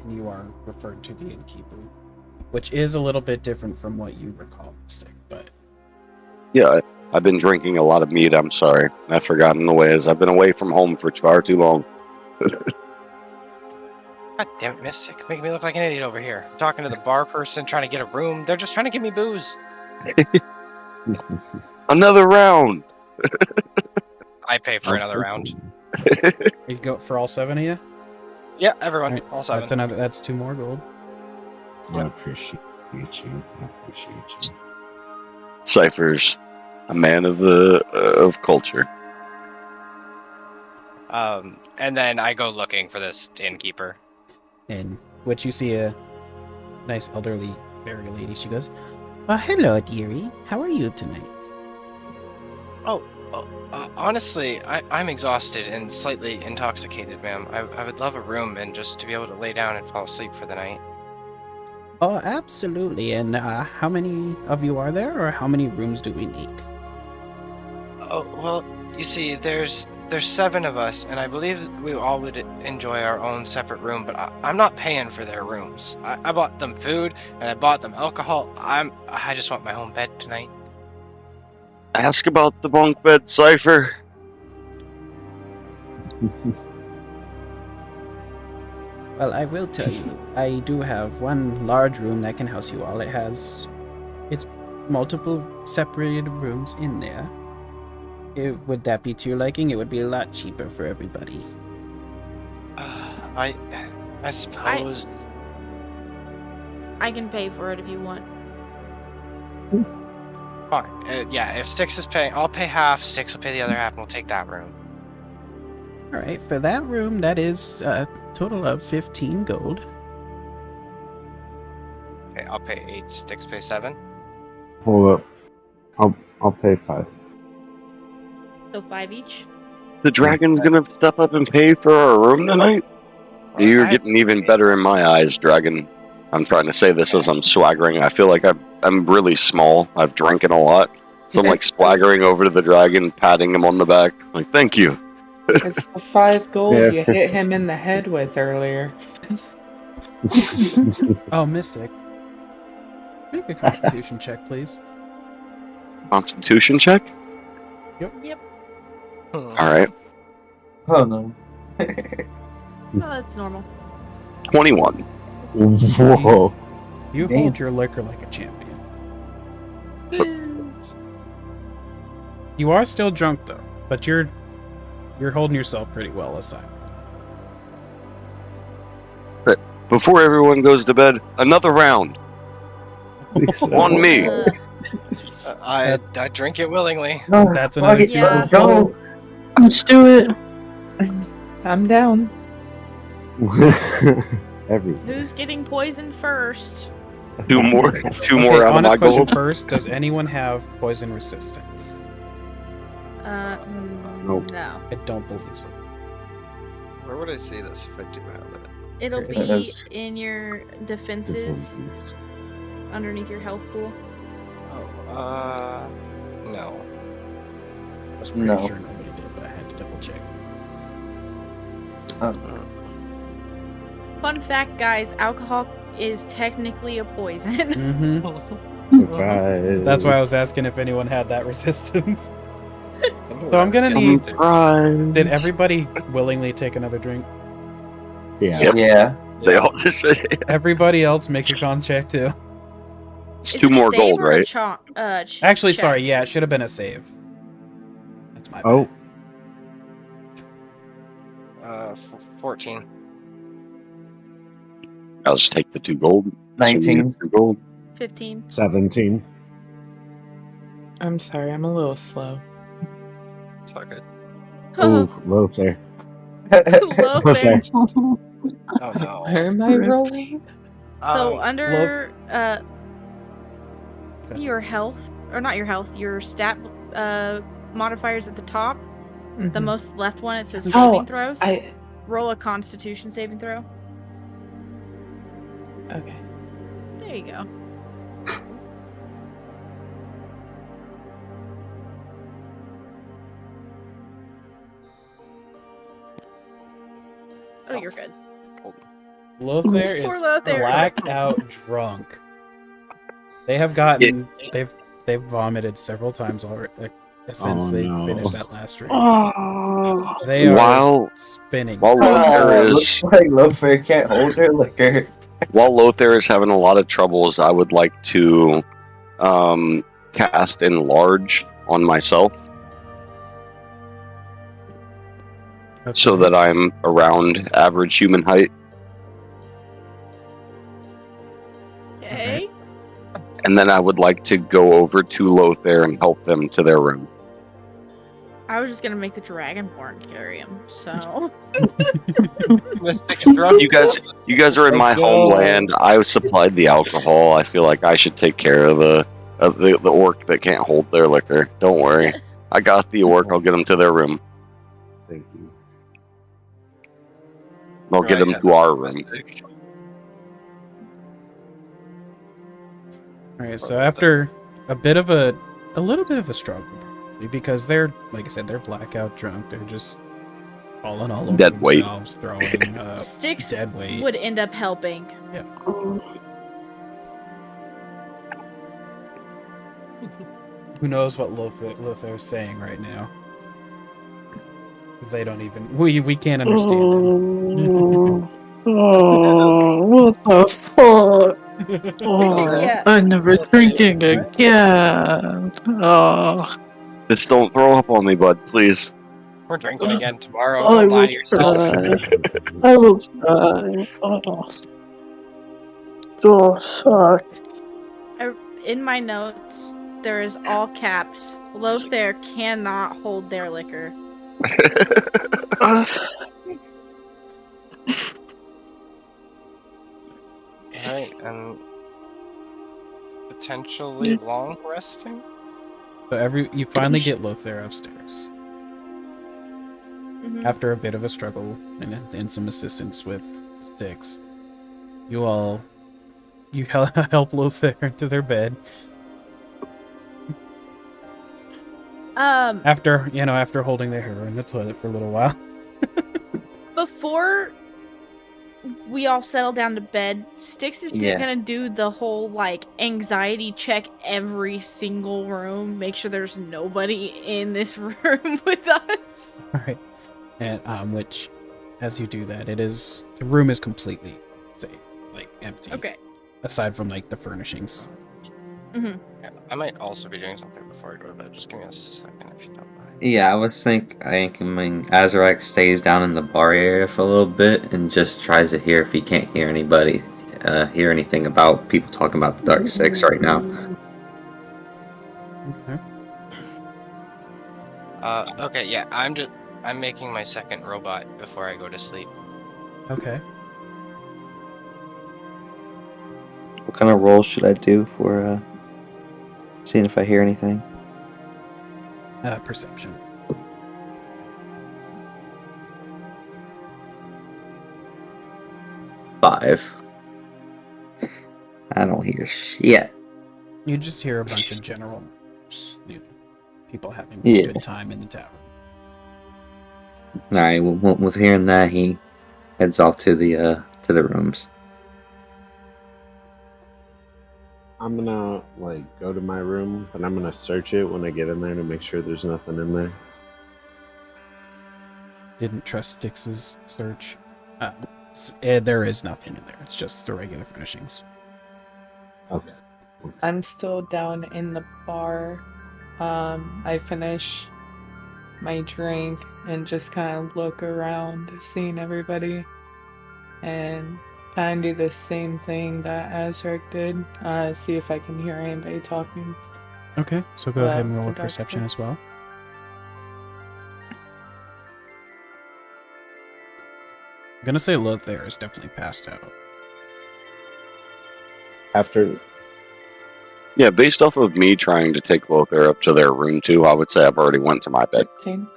And you are referred to the innkeeper, which is a little bit different from what you recall, Mystic. But yeah, I've been drinking a lot of mead. I'm sorry, I've forgotten the ways. I've been away from home for far too long. God damn it, Mystic, making me look like an idiot over here. I'm talking to the bar person, trying to get a room. They're just trying to give me booze. Another round. I pay for another round. you go for all 7 of you. Yeah, everyone, Right, all 7. That's 2 more gold. I appreciate you. Cypher's a man of culture. And then I go looking for this innkeeper. In which you see a nice elderly fairy lady. She goes, "Well, hello, dearie. How are you tonight?" Honestly, I'm exhausted and slightly intoxicated, ma'am. I would love a room and just to be able to lay down and fall asleep for the night. Oh, absolutely. And how many of you are there, or how many rooms do we need? Oh, well, you see, there's 7 of us, and I believe we all would enjoy our own separate room, but I'm not paying for their rooms. I bought them food, and I bought them alcohol. I just want my own bed tonight. Ask about the bunk bed, Cypher. Well, I will tell you, I do have one large room that can house you all. It's multiple separated rooms in there. Would that be to your liking? It would be a lot cheaper for everybody. I suppose. I can pay for it if you want. Fine. Yeah, if Styx is paying, I'll pay half. Styx will pay the other half, and we'll take that room. All right, for that room, that is a total of 15 gold. Okay, I'll pay 8. Styx pay 7. Hold up. I'll pay 5. So 5 each. The dragon's gonna step up and pay for our room tonight? You're getting even better in my eyes, dragon. I'm trying to say this as I'm swaggering. I feel like I'm really small. I've drinking a lot. So I'm like swaggering over to the dragon, patting him on the back. Like, thank you. It's the 5 gold Yeah, you hit him in the head with earlier. Oh, Mystic. Make a constitution check, please. Constitution check? Yep. Alright. Oh no. Oh, that's normal. 21. Whoa. You Damn. hold your liquor like a champion. You are still drunk, though, but you're holding yourself pretty well aside. Before everyone goes to bed, another round. On me. I drink it willingly. No, That's another fuck it, 2 Yeah. let's gold. go. Let's do it. I'm down. Everyone. Who's getting poisoned first? 2 more. 2 Okay, more out of honest my question gold. first. Does anyone have poison resistance? Nope. No. I don't believe so. Where would I see this if I do have it? It'll There be it is. in your defenses underneath your health pool. Oh, no. I was pretty No. sure nobody did, but I had to double check. Fun fact, guys, alcohol is technically a poison. Surprise. That's why I was asking if anyone had that resistance. So I'm gonna need. Surprise. Did everybody willingly take another drink? Yeah. Yep. Yeah. They all just say Everybody else make a con check too. it's Is 2 it a more save gold, or a right? Actually, check? sorry, yeah, it should have been a save. That's my bad. Oh, 14. I'll just take the 2 gold. 19. 2 gold. 15. 17. I'm sorry, I'm a little slow. It's all good. Ooh, low there. Lothair. Oh no. Where am I rolling? So Um, under your health, or not your health, your stat modifiers at the top, the Mhm. most left one, it says Oh, saving throws. I Roll a Constitution saving throw. okay. There you go. Oh, you're good. Lothair is Poor Lothair. blacked out drunk. They have gotten they've vomited several times already since Oh, they no. finished that last drink. Oh, They are While spinning. Lothair is looks like Lothair can't hold their liquor. while Lothair is having a lot of troubles, I would like to cast Enlarge on myself so Okay. that I'm around average human height, Okay. and then I would like to go over to Lothair and help them to their room. I was just gonna make the Dragonborn carry him, so. Mystic drunk. You guys are in my Let's go. homeland. I supplied the alcohol. I feel like I should take care of the orc that can't hold their liquor. Don't worry, I got the orc. I'll get them to their room. Thank you. I'll get them to our room. All right, so after a little bit of a struggle, probably, because they're, like I said, they're blackout drunk. They're just falling all over Dead weight. themselves, throwing Sticks dead weight. would end up helping. Who knows what Lothair's saying right now? Because they don't even we can't understand him. oh, what the fuck? Oh, Yeah. I'm never drinking again. Oh, Just don't throw up on me, bud, please. We're drinking again tomorrow. I Don't lie will to yourself. try. I will try. Oh, fuck. In my notes, there is all caps. Lothair cannot hold their liquor. Alright, and potentially long resting? So you finally get Lothair upstairs Mhm. after a bit of a struggle and some assistance with sticks. You help Lothair into their bed after holding their hair in the toilet for a little while. Before we all settle down to bed, Styx is Yeah. gonna do the whole like anxiety check every single room, make sure there's nobody in this room with us. All right, and which, as you do that, the room is completely safe, like empty. Okay. Aside from like the furnishings. Mm-hmm. Yeah, I might also be doing something before I go to bed. Just give me a second if you don't mind. Yeah, I mean, Azarek stays down in the bar area for a little bit and just tries to hear if he can't hear anything about people talking about the Dark Six right now. Okay. Okay, yeah, I'm making my second robot before I go to sleep. Okay. What kind of roll should I do for seeing if I hear anything? Perception. Five. I don't hear shit. You just hear a bunch of general people having a Yeah. good time in the tower. Alright, with hearing that, he heads off to the rooms. I'm gonna go to my room, and I'm gonna search it when I get in there to make sure there's nothing in there. Didn't trust Styx's search. There is nothing in there. It's just the regular furnishings. Okay. I'm still down in the bar. I finish my drink and just kind of look around, seeing everybody, and kind of do the same thing that Azrek did. See if I can hear anybody talking. Okay, so go ahead and That's roll a the Dark perception as Six. well. I'm gonna say Lothair is definitely passed out. After Yeah, based off of me trying to take Lothair up to their room too, I would say I've already went to my bed. 16.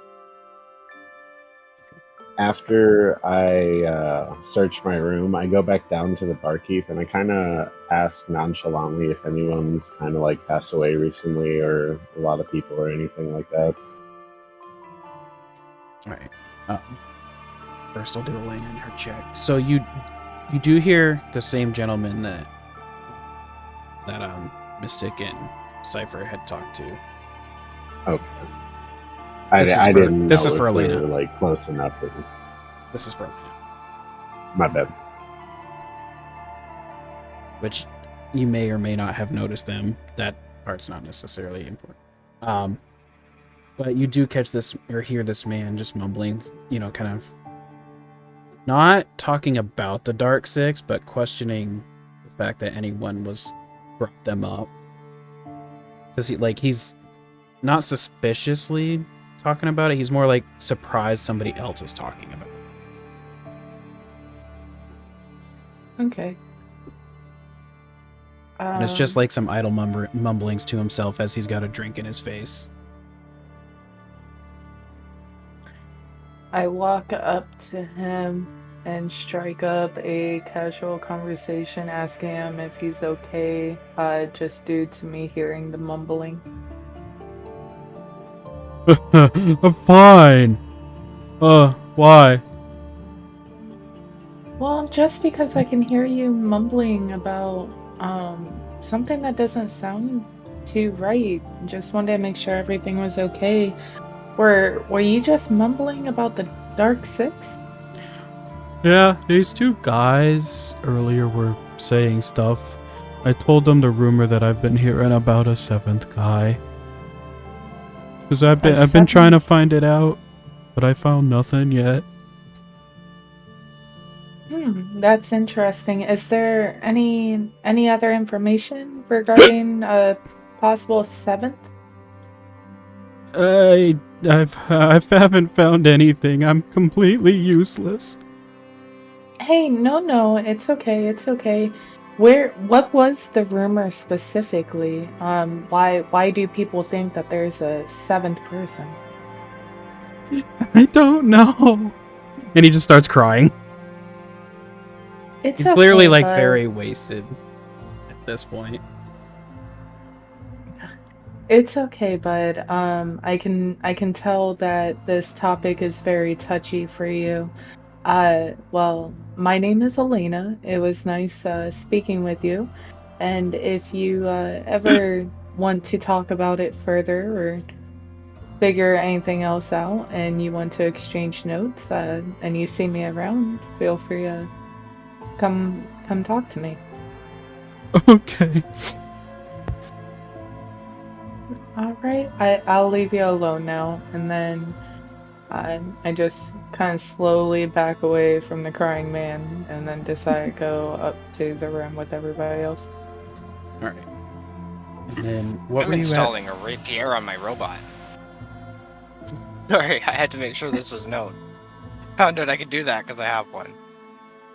After I search my room, I go back down to the barkeep and I kind of ask nonchalantly if anyone's kind of like passed away recently or a lot of people or anything like that. Alright. First I'll do Elena and her check. So you do hear the same gentleman that Mystic and Cypher had talked to. Okay. I didn't know this is if for we Elena. were like close enough. This is for Elena. My bad. Which you may or may not have noticed them. That part's not necessarily important. But you do catch this or hear this man just mumbling, kind of not talking about the Dark Six, but questioning the fact that anyone was brought them up. Because he's not suspiciously talking about it. He's more like surprised somebody else is talking about it. Okay. And it's just like some idle mumblings to himself as he's got a drink in his face. I walk up to him and strike up a casual conversation, asking him if he's okay, just due to me hearing the mumbling. I'm fine. Why? Well, just because I can hear you mumbling about something that doesn't sound too right. Just wanted to make sure everything was okay. Were you just mumbling about the Dark Six? Yeah, these two guys earlier were saying stuff. I told them the rumor that I've been hearing about a seventh guy. Because I've been trying to find it out, but I found nothing yet. That's interesting. Is there any other information regarding a possible seventh? I haven't found anything. I'm completely useless. Hey, no, it's okay. What was the rumor specifically? Why do people think that there's a seventh person? I don't know. And he just starts crying. It's He's clearly okay, very wasted at this point. It's okay, bud. I can tell that this topic is very touchy for you. Well, my name is Elena. It was nice speaking with you. And if you ever want to talk about it further or figure anything else out and you want to exchange notes and you see me around, feel free to come talk to me. Okay. All right, I'll leave you alone now, and then I just kind of slowly back away from the crying man, and then decide to go up to the room with everybody else. All right. And then what I'm were you installing a rapier on my robot. Sorry, I had to make sure this was known. Found out I could do that because I have one.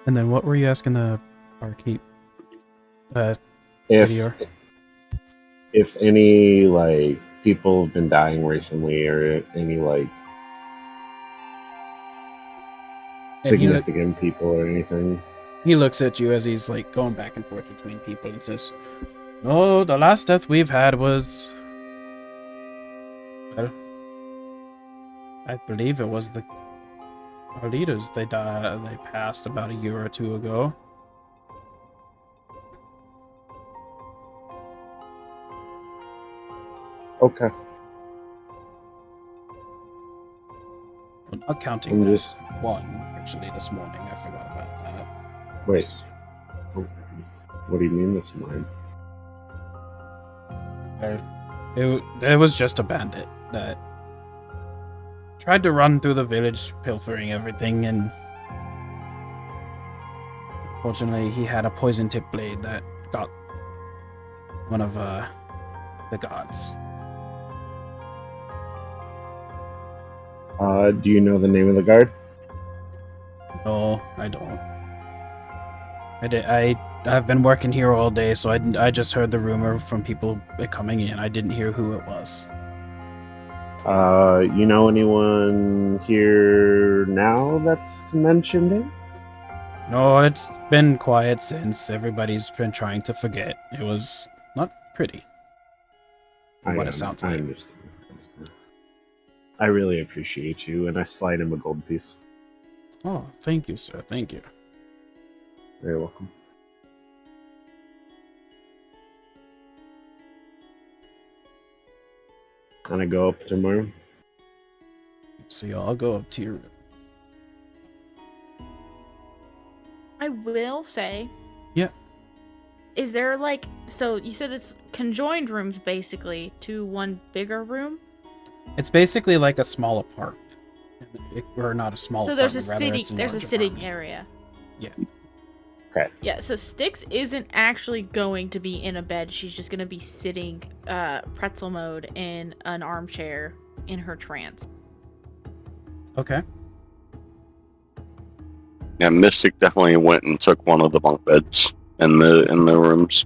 And then what were you asking the barkeep? Meteor? If any like people have been dying recently or any like significant people or anything. He looks at you as he's like going back and forth between people and says, "Oh, the last death we've had was, well, I believe it was our leaders. They passed about a year or two ago." Okay. Well, not counting I'm that just one, actually, this morning. I forgot about that. wait. What do you mean that's mine? It was just a bandit that tried to run through the village, pilfering everything, and fortunately he had a poison tip blade that got one of the gods. Do you know the name of the guard? No, No, I don't. I've been working here all day, so I just heard the rumor from people coming in. I didn't hear who it was. You know anyone here now that's mentioned it? No, it's been quiet since. Everybody's been trying to forget. It was not pretty. From what it sounds I like. understand. I really appreciate you, and I slide him a gold piece. Oh, thank you, sir. Thank you. You're welcome. And I go up to my room. So y'all go up to your room. I will say. Yeah. Is there like, so you said it's conjoined rooms basically to one bigger room? It's basically like a small apartment. Or not a small So apartment. there's a rather, sitting, it's a there's a large sitting apartment. area. Yeah. Okay. Yeah, so Styx isn't actually going to be in a bed. She's just going to be sitting pretzel mode in an armchair in her trance. Okay. Yeah, Mystic definitely went and took one of the bunk beds in the rooms.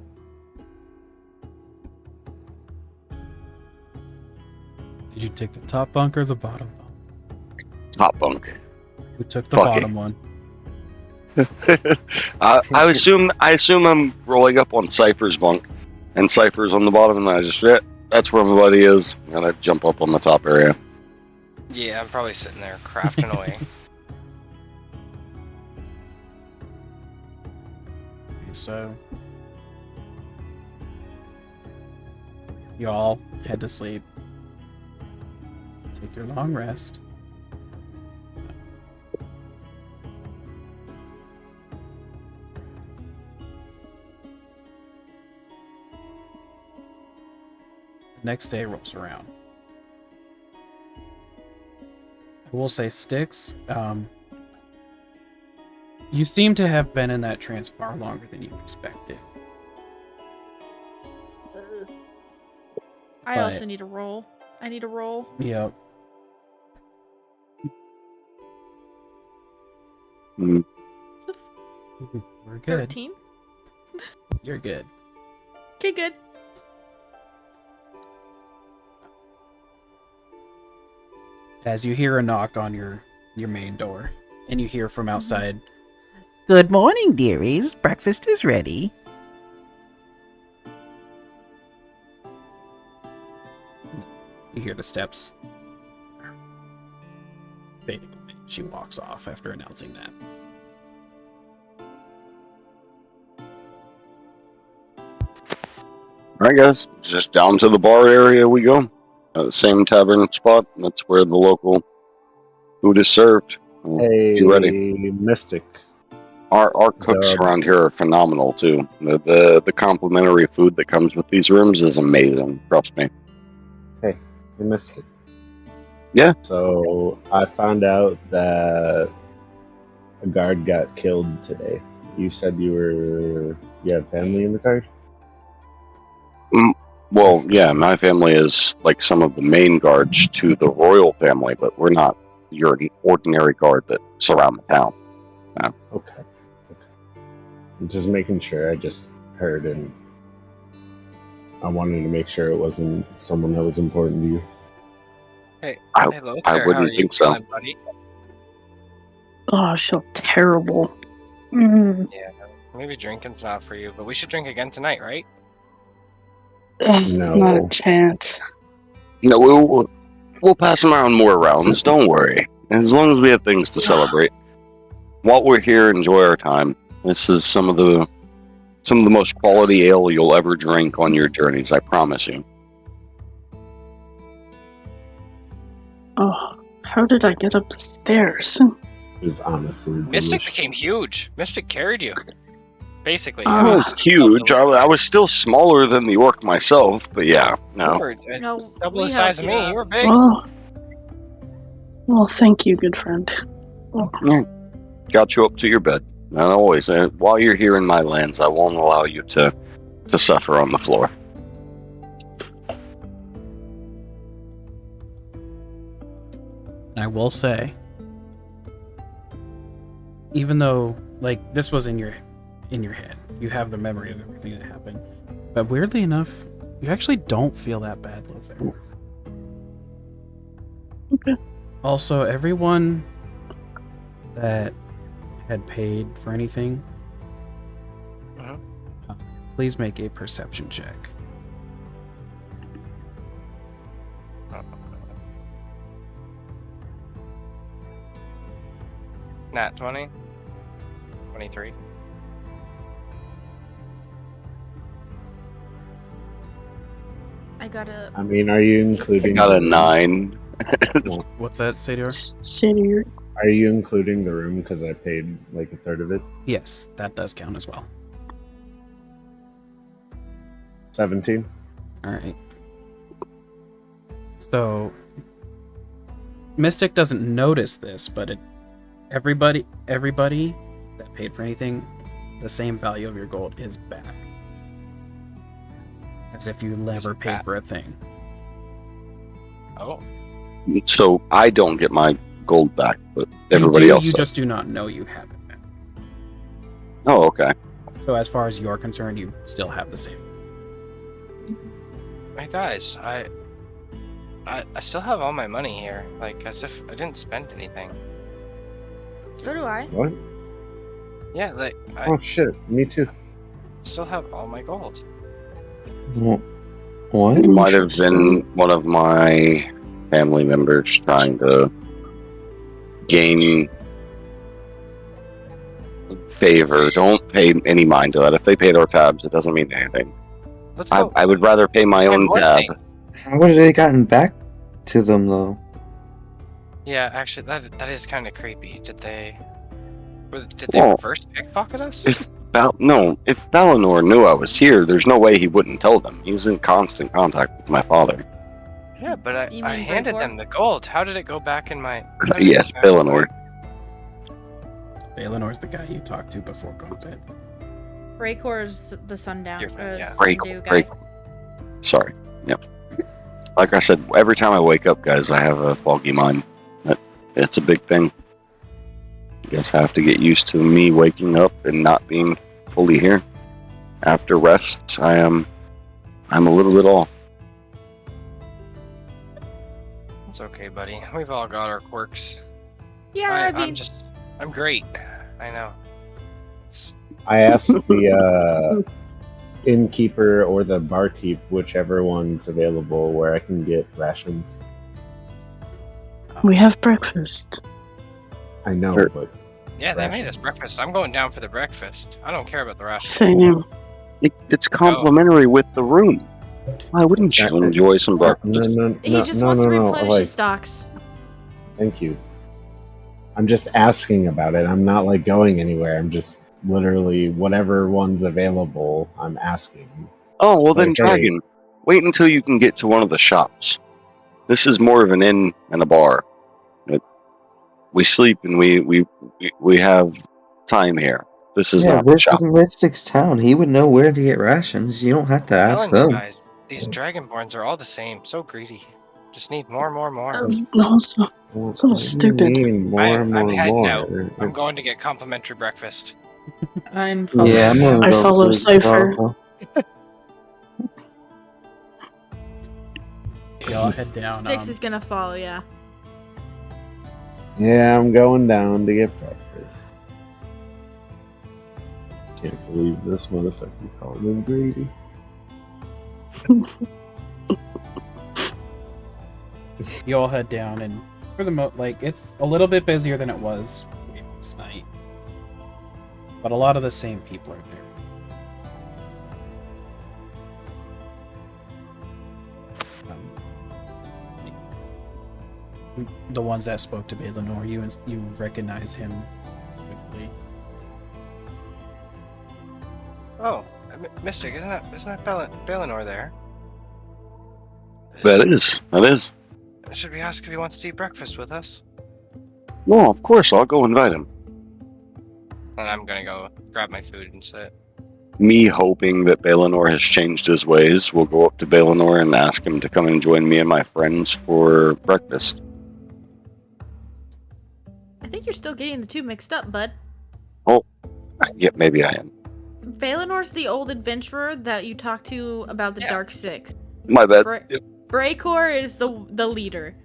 Did you take the top bunk or the bottom bunk? Top bunk. Who took the Fuck bottom it. one? I assume I'm rolling up on Cypher's bunk, and Cypher's on the bottom, and I just that's where my buddy is. And I jump up on the top area. Yeah, I'm probably sitting there crafting away. So y'all head to sleep. Take your long rest. The next day rolls around. I will say, Styx, you seem to have been in that trance far longer than you expected. I But- also need a roll. I need a roll. Yep. Mm. We're good. 13. You're good. Okay, good. As you hear a knock on your main door, and you hear from outside, "Good morning, dearies. Breakfast is ready." You hear the steps fading away. She walks off after announcing that. All right, guys, just down to the bar area we go. The same tavern spot. That's where the local food is served. Hey, You ready? Mystic. Our cooks Dub. around here are phenomenal too. The complimentary food that comes with these rooms is amazing. Trust me. Hey, Mystic. Yeah. So I found out that a guard got killed today. You said you have family in the guard? Well, yeah, my family is like some of the main guards to the royal family, but we're not your ordinary guard that surround the town. Okay. I'm just making sure. I just heard, and I wanted to make sure it wasn't someone that was important to you. Hey, I hey, Lothar, wouldn't how are you think so. feeling, buddy? Oh, I feel terrible. Mm. Yeah, maybe drinking's not for you, but we should drink again tonight, right? Ugh, No. not a chance. No, we'll pass them around more rounds. Don't worry. As long as we have things to celebrate. While we're here, enjoy our time. This is some of the most quality ale you'll ever drink on your journeys. I promise you. Oh, how did I get up the stairs? It was honestly Mystic delicious. became huge. Mystic carried you. Basically. Oh, I was huge. I was still smaller than the orc myself, but yeah, You no. were No, double we the size helped of you me. out. You were big. Well, thank you, good friend. Oh, Got you up to your bed. And always, while you're here in my lands, I won't allow you to suffer on the floor. I will say, even though like this was in your head, you have the memory of everything that happened. But weirdly enough, you actually don't feel that bad, Luther. Okay. Also, everyone that had paid for anything, please make a perception check. Nat 20. 23. I got a. I mean, are you I including? got a the room? 9. What's that, Sadior? Sadie, Are you including the room because I paid like a third of it? Yes, that does count as well. 17. All right. So, Mystic doesn't notice this, but everybody that paid for anything, the same value of your gold is back, as if you never paid back? for a thing. Oh. So I don't get my gold back, but everybody you do, else You does. just do not know you have it back. Oh, okay. So as far as you're concerned, you still have the same. Hey guys, I still have all my money here, like as if I didn't spend anything. So do I. What? Yeah, like I Oh shit! Me too. still have all my gold. What? It might have been Interesting. one of my family members trying to gain favor. Don't pay any mind to that. If they paid our tabs, it doesn't mean anything. Let's go. I would rather pay my own more tab. things. How would it have gotten back to them though? Yeah, actually, that is kind of creepy. Did they Well, reverse pickpocket us? If Balinor knew I was here, there's no way he wouldn't tell them. He's in constant contact with my father. Yeah, but You I mean handed Breakor? them the gold. How did it go back in my? how did it Yes, go back in my- Balinor. Balenor's the guy you talked to before going to bed. Breakor's the sundown. Yeah. Sundew guy. Break. Sorry. Yep. Like I said, every time I wake up, guys, I have a foggy mind. It's a big thing. I guess I have to get used to me waking up and not being fully here. After rest, I'm a little bit off. It's okay, buddy. We've all got our quirks. Yeah, I mean, I'm great. I know. It's I asked the innkeeper or the barkeep, whichever one's available, where I can get rations. we have breakfast. I know, Sure. but yeah, they made Ration. us breakfast. I'm going down for the breakfast. I don't care about the rest. Same. It's complimentary with the room. Why wouldn't you enjoy some breakfast? he just wants to replenish like, his stocks. Thank you. I'm just asking about it. I'm not like going anywhere. I'm just literally whatever one's available. I'm asking. Oh, well It's then, like, hey. Dragon, wait until you can get to one of the shops. This is more of an inn and a bar. We sleep and we have time here. This is not a this shop. is Mystic's town. He would know where to get rations. You don't have to ask Telling you them. guys, these dragonborns are all the same. So greedy. Just need more. Also, Well, So what do you stupid. mean? More, I'm more, heading more. out. I'm going to get complimentary breakfast. I'm following. Yeah, I'm gonna I go follow sleep Cypher. also. Y'all head down. Styx is gonna follow, yeah. Yeah, I'm going down to get breakfast. Can't believe this motherfucker called him greedy. You all head down, and for the it's a little bit busier than it was this night, but a lot of the same people are there. The ones that spoke to Balinor, you recognize him quickly. Oh, Mystic, isn't that Balinor there? That is. Should we ask if he wants to eat breakfast with us? No, of course, I'll go invite him. And I'm gonna go grab my food and sit. Me hoping that Balinor has changed his ways, we'll go up to Balinor and ask him to come and join me and my friends for breakfast. I think you're still getting the two mixed up, bud. Yeah, maybe I am. Valenor's the old adventurer that you talked to about the Yeah. Dark Six. My bad. Braycor is the leader.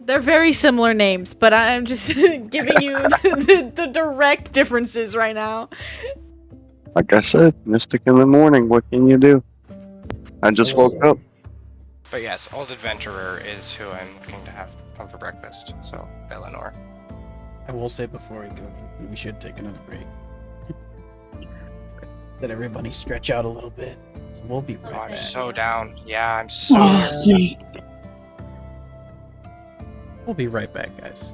They're very similar names, but I'm just giving you the direct differences right now. Like I said, Mystic in the morning. What can you do? I just woke up. But yes, Old Adventurer is who I'm looking to have come for breakfast. So Valinor. I will say before we go, we should take another break. Let everybody stretch out a little bit. So we'll be Oh, right I'm back. so down. Yeah, I'm so Oh, down. same. We'll be right back, guys.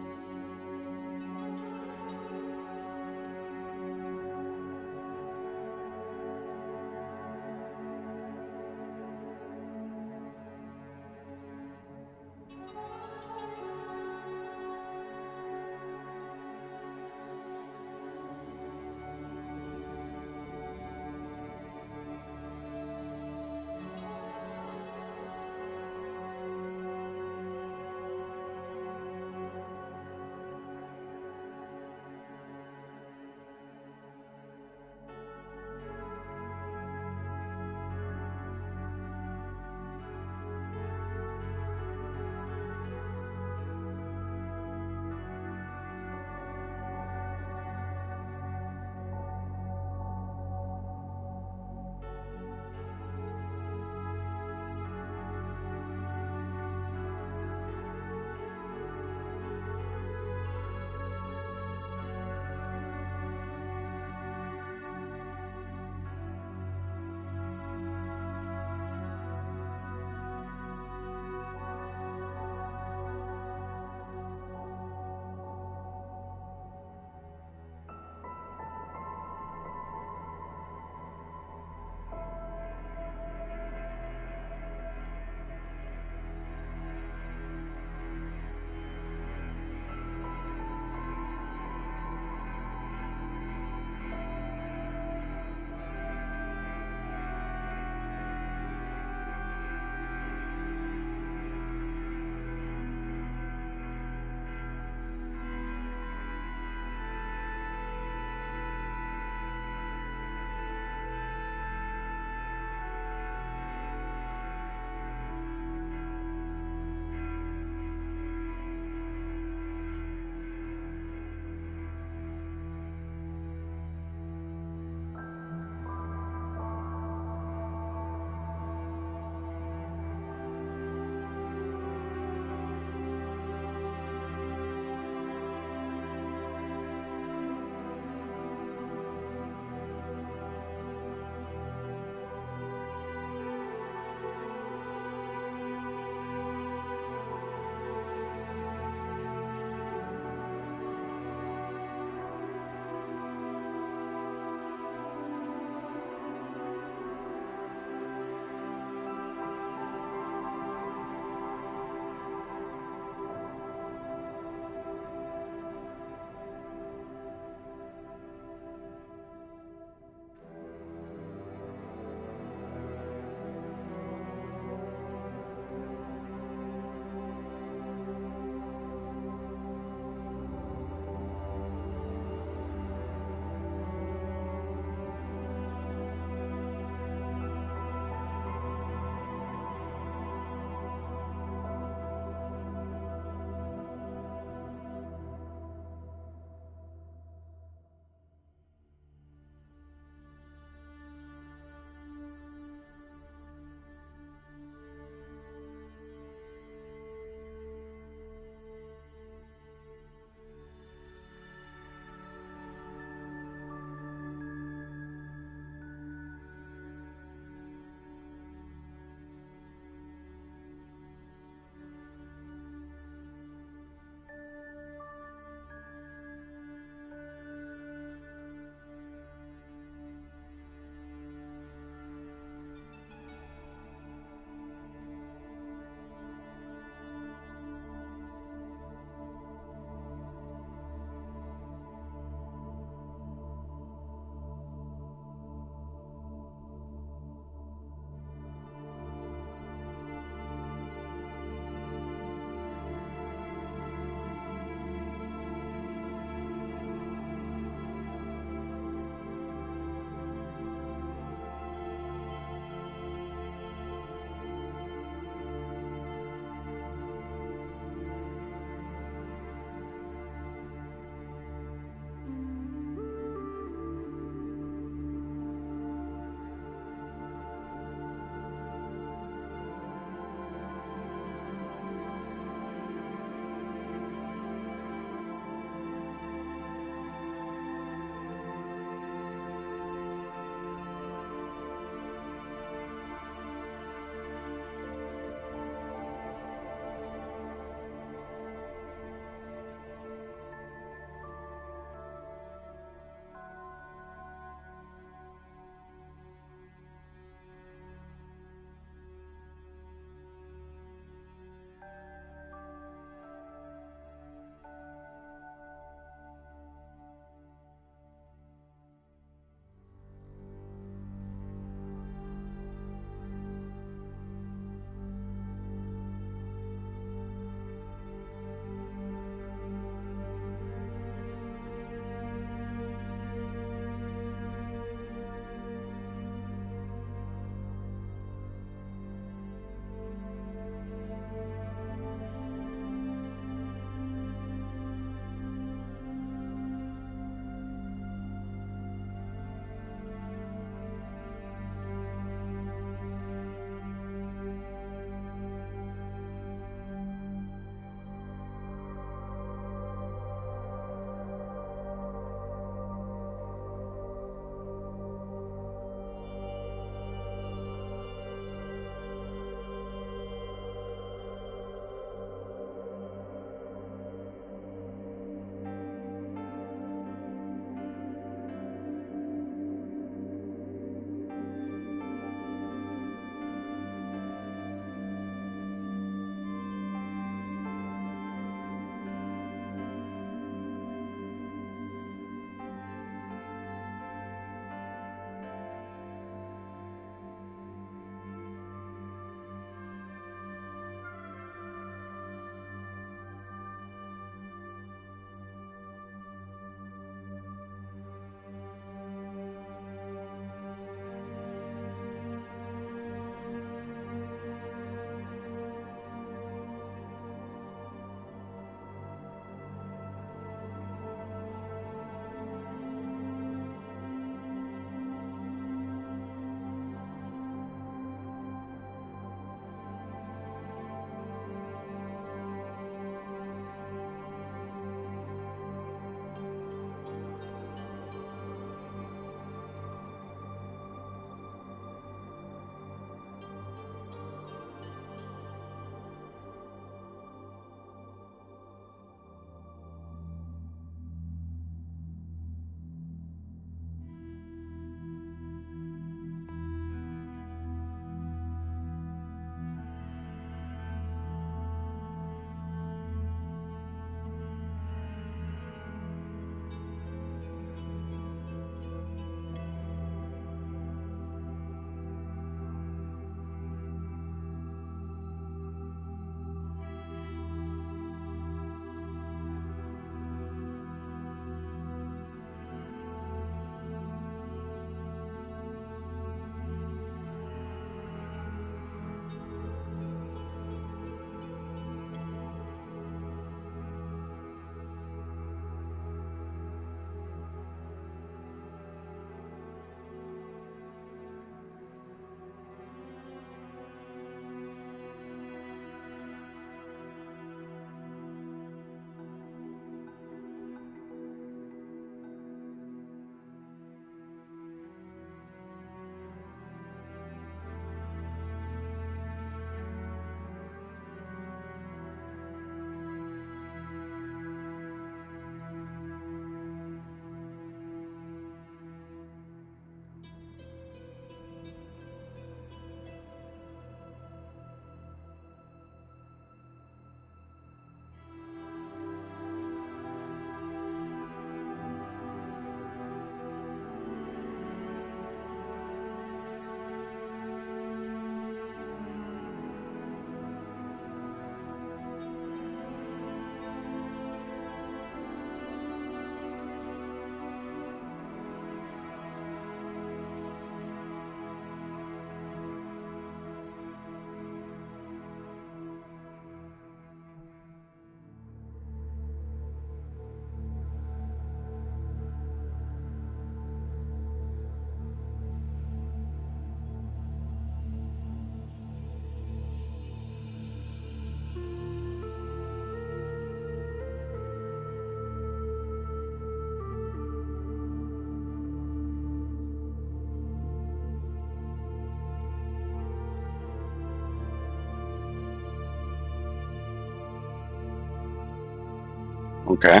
Okay.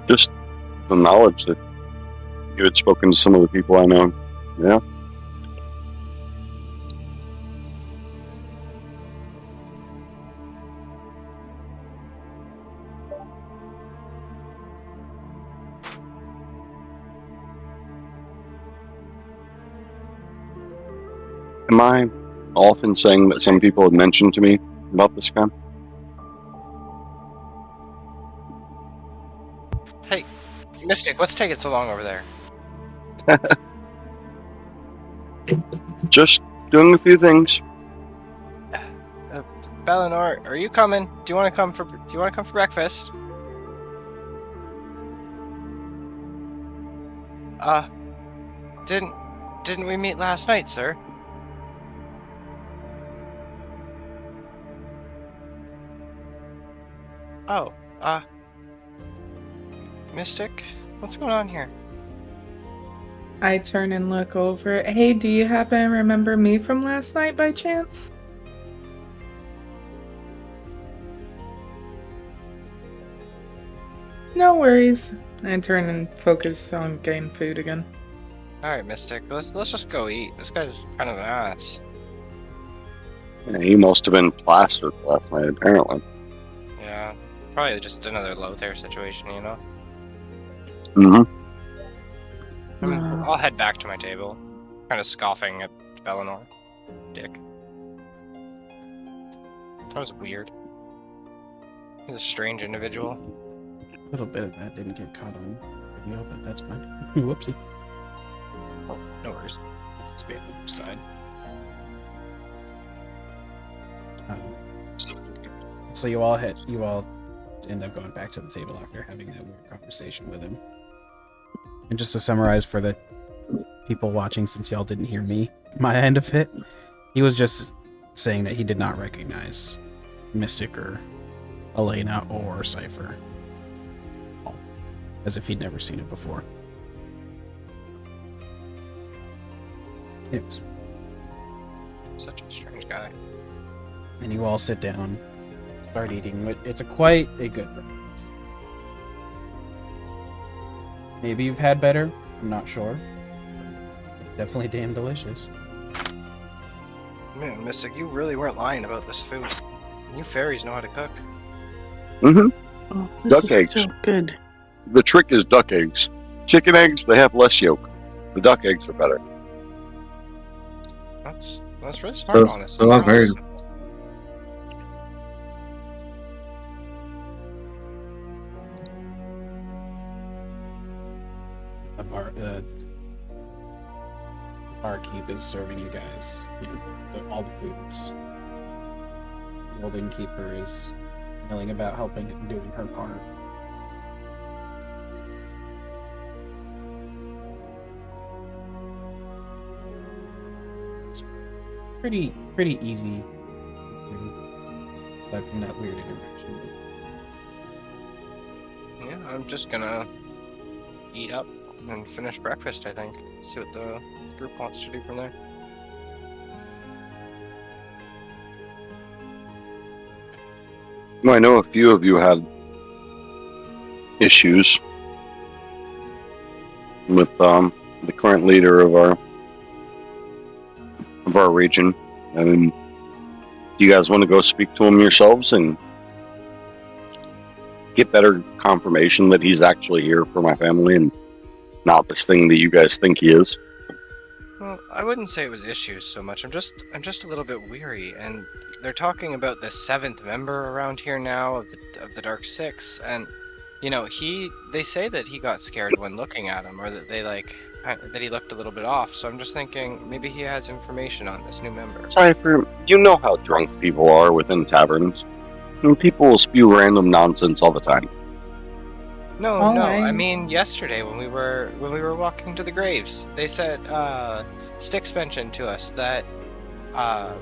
Just the knowledge that you had spoken to some of the people I know. Yeah. Am I often saying that some people had mentioned to me about this guy? Hey, Mystic, what's taking so long over there? Just doing a few things. Balinor, are you coming? Do you want to come for breakfast? Didn't we meet last night, sir? Oh, Mystic, what's going on here? I turn and look over. Hey, do you happen to remember me from last night by chance? No worries. I turn and focus on getting food again. All right, Mystic, let's just go eat. This guy's kind of an ass. Yeah, he must have been plastered last night, apparently. Yeah, probably just another Lothair situation, you know. Mm-hmm. I mean, I'll head back to my table, kind of scoffing at Balinor. Dick. That was weird. He's a strange individual. A little bit of that didn't get caught on video, but that's fine. Whoopsie. Oh, no worries. Let's be on the other side. So you all end up going back to the table after having that weird conversation with him. And just to summarize for the people watching, since y'all didn't hear my end of it, he was just saying that he did not recognize Mystic or Elena or Cypher, as if he'd never seen it before. Anyways. Such a strange guy. And you all sit down, start eating. It's quite a good breakfast. Maybe you've had better, I'm not sure. Definitely damn delicious. Man, Mystic, you really weren't lying about this food. You fairies know how to cook. Mm-hmm. Oh, this Duck is so eggs. good. The trick is duck eggs. Chicken eggs, they have less yolk. The duck eggs are better. That's really smart, honestly. so I've heard. The barkeep is serving you guys, all the foods. The old innkeeper is milling about, helping and doing her part. It's pretty easy, aside from that weird interaction. Yeah, I'm just gonna eat up and finish breakfast, I think. See what the group wants to do from there. Well, I know a few of you had issues with the current leader of our region. I mean, do you guys want to go speak to him yourselves and get better confirmation that he's actually here for my family and not this thing that you guys think he is? Well, I wouldn't say it was issues so much. I'm just a little bit weary, and they're talking about the 7th member around here now of the Dark Six, and you know, they say that he got scared when looking at him, or that that he looked a little bit off. So I'm just thinking maybe he has information on this new member. Cypher, you know how drunk people are within taverns. I mean, people will spew random nonsense all the time. No, Oh, I mean yesterday when we were walking to the graves, they said Styx mentioned to us that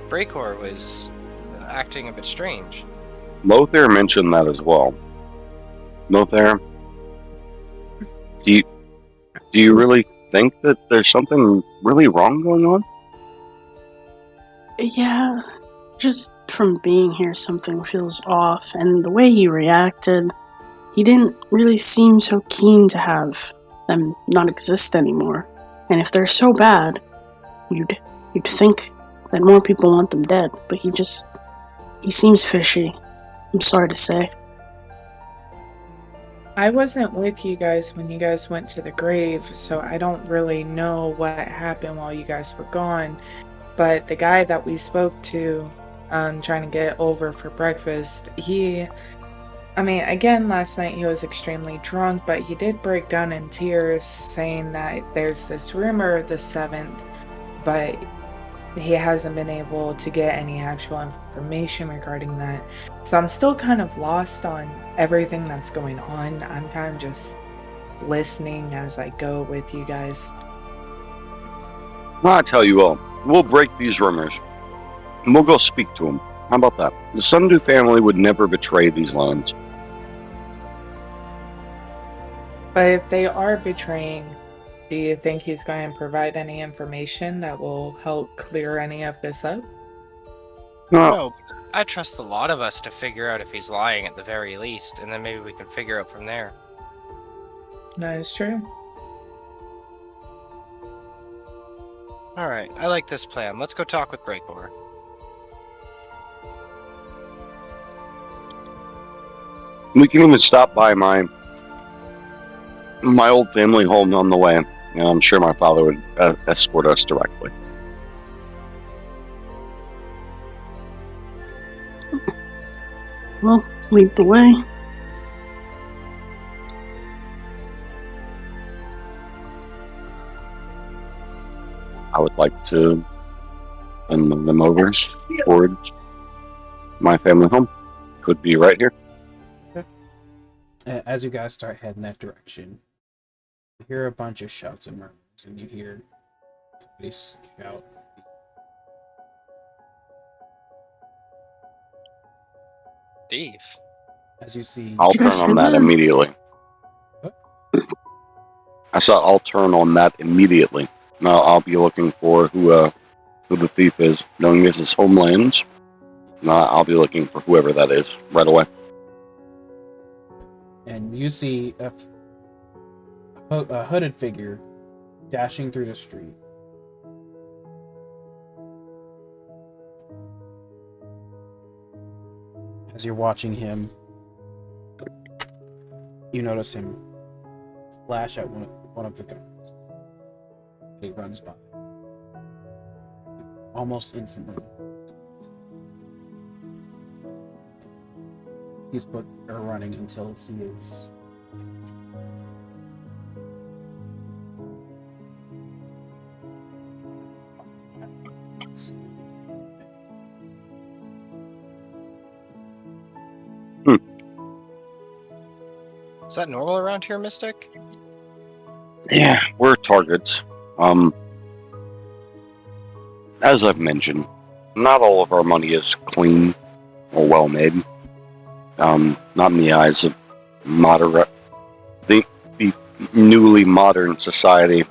Breakor was acting a bit strange. Lothar mentioned that as well. Lothar, do you really think that there's something really wrong going on? Yeah, just from being here, something feels off, and the way he reacted, he didn't really seem so keen to have them not exist anymore. And if they're so bad, you'd think that more people want them dead, but he seems fishy. I'm sorry to say. I wasn't with you guys when you guys went to the grave, so I don't really know what happened while you guys were gone. But the guy that we spoke to, trying to get over for breakfast, again, last night he was extremely drunk, but he did break down in tears, saying that there's this rumor of the 7th, but he hasn't been able to get any actual information regarding that. So I'm still kind of lost on everything that's going on. I'm kind of just listening as I go with you guys. Well, I tell you what, we'll break these rumors, and we'll go speak to him. How about that? The Sundu family would never betray these lands. But if they are betraying, do you think he's going to provide any information that will help clear any of this up? No, I trust a lot of us to figure out if he's lying at the very least, and then maybe we can figure out from there. That is true. Alright, I like this plan. Let's go talk with Breakor. We can even stop by my old family home on the way. And I'm sure my father would escort us directly. Well, lead the way. I would like to send them over towards my family home. Could be right here. As you guys start heading that direction, you hear a bunch of shouts and murmurs, and you hear somebody shout, Thief. as you see... I'll Did you guys turn on hear that that? immediately. What? I said I'll turn on that immediately. Now I'll be looking for who the thief is. Knowing this is homelands, I'll be looking for whoever that is right away. And you see a hooded figure dashing through the street. As you're watching him, you notice him slash at one of the guards. He runs by. Almost instantly. He's running until he is... Is that normal around here, Mystic? Yeah, we're targets. As I've mentioned, not all of our money is clean or well made. Not in the eyes of the newly modern society.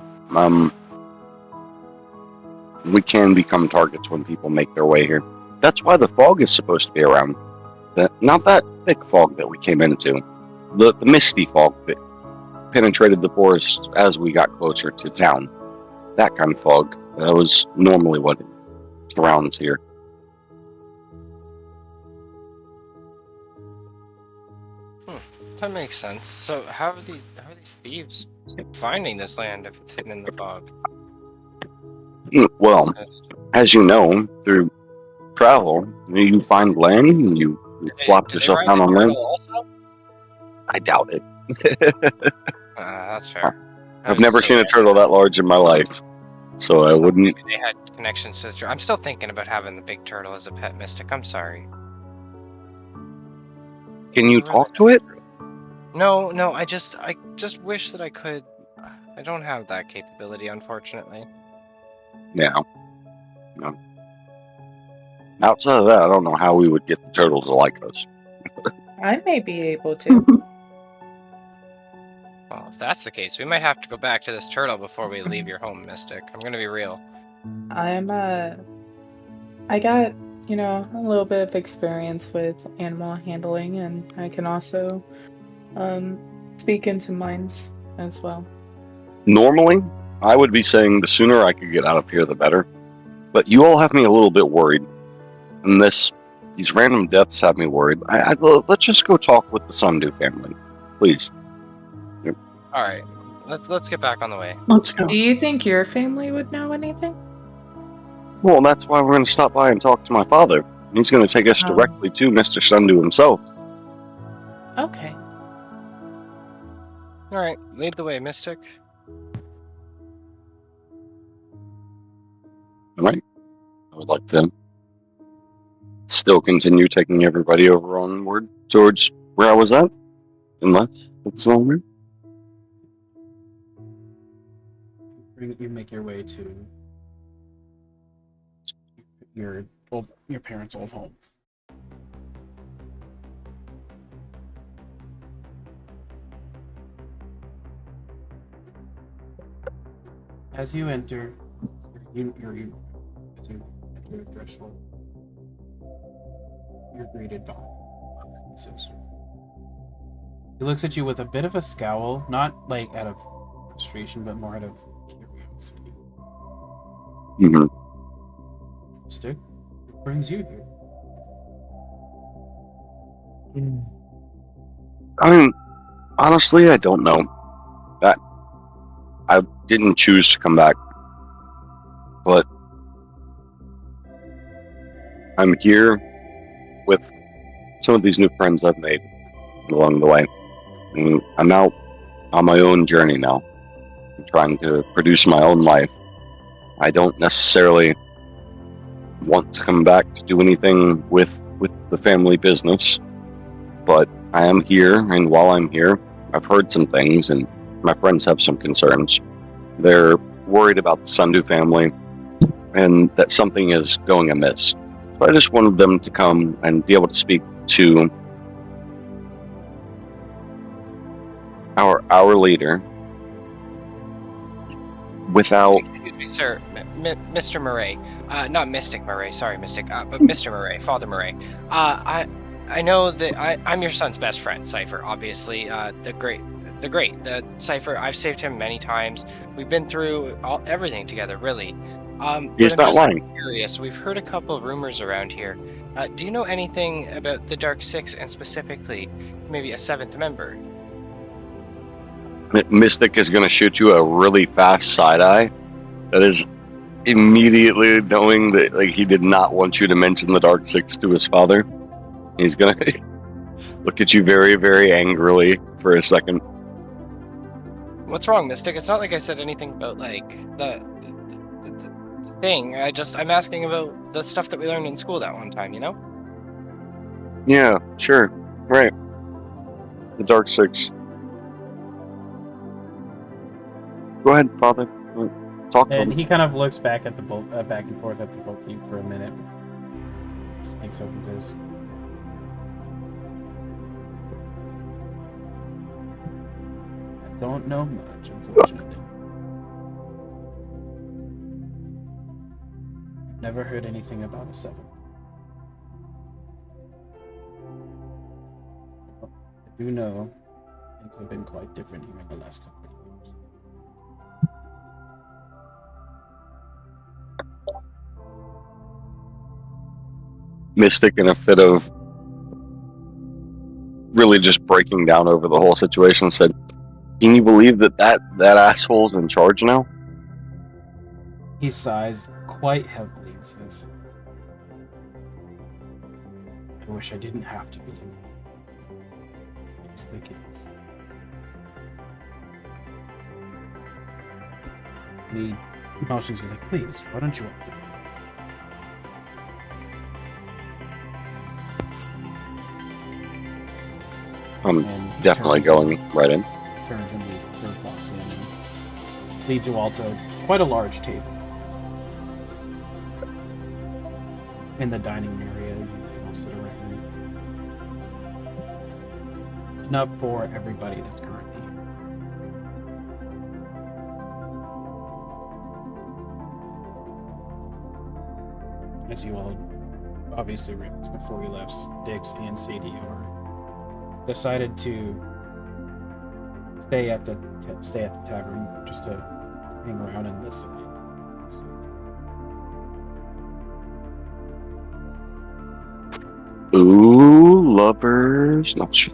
We can become targets when people make their way here. That's why the fog is supposed to be around. Not that thick fog that we came into. The misty fog that penetrated the forest as we got closer to town. That kind of fog. That was normally what surrounds here. That makes sense. So how are these thieves finding this land if it's hidden in the fog? Well, as you know, through travel, you find land and you plop yourself down on land. Also? I doubt it. That's fair. I've never seen a turtle that large in my life, so I wouldn't. Maybe they had connections to the turtle. I'm still thinking about having the big turtle as a pet, Mystic. I'm sorry. Can you talk to it? No. I just wish that I could. I don't have that capability, unfortunately. Yeah. No. Outside of that, I don't know how we would get the turtle to like us. I may be able to. Well, if that's the case, we might have to go back to this turtle before we leave your home, Mystic. I'm gonna be real. I got, a little bit of experience with animal handling, and I can also speak into minds as well. Normally, I would be saying the sooner I could get out of here, the better. But you all have me a little bit worried. And these random deaths have me worried. Let's just go talk with the Sundew family, please. All right, let's get back on the way. Let's go. Do you think your family would know anything? Well, that's why we're going to stop by and talk to my father. He's going to take us directly to Mr. Sundew himself. Okay. All right, lead the way, Mystic. All right. I would like to still continue taking everybody over onward towards where I was at, unless it's longer. You make your way to your parents' old home. As you enter, you enter the threshold. You're greeted by Jesus. He looks at you with a bit of a scowl, not like out of frustration, but more out of curiosity. Mm-hmm. Stick, what brings you here? I mean, honestly, I don't know. I didn't choose to come back, but I'm here with some of these new friends I've made along the way. And I'm out on my own journey now. I'm trying to produce my own life. I don't necessarily want to come back to do anything with the family business, but I am here, and while I'm here, I've heard some things, and my friends have some concerns. They're worried about the Sundew family, and that something is going amiss. So I just wanted them to come and be able to speak to our leader without... Excuse me, sir. Mr. Murray. Not Mystic Murray, sorry, Mystic. But Mr. Murray, Father Murray. I know that I'm your son's best friend, Cypher, obviously. The Cypher, I've saved him many times. We've been through everything together, really. He's not lying. Curious. We've heard a couple of rumors around here. Do you know anything about the Dark Six, and specifically maybe a seventh member? Mystic is going to shoot you a really fast side eye. That is immediately knowing that he did not want you to mention the Dark Six to his father. He's going to look at you very, very angrily for a second. What's wrong, Mystic? It's not like I said anything about the thing. I'm asking about the stuff that we learned in school that one time, you know? Yeah, sure. Right. The Dark Six. Go ahead, Father. Talk to him. And he kind of looks back at the back and forth at the both of you for a minute. Speaks open to his. I don't know much, unfortunately. Never heard anything about a seventh. I do know things have been quite different here in the last couple of years. Mystic, in a fit of really just breaking down over the whole situation, said, "Can you believe that asshole's in charge now?" He sighs quite heavily and says, "I wish I didn't have to be in. It's the case." He motions, he's like, "Please, why don't you walk in?" I'm And definitely going right in. Turns and walks in and leads you all to quite a large table. in the dining area. You can all sit around. Enough for everybody that's currently here. As you all obviously realized before we left, Dix and Sadie decided to stay at the tavern just to hang around and listen. Ooh, lovers. No, sure.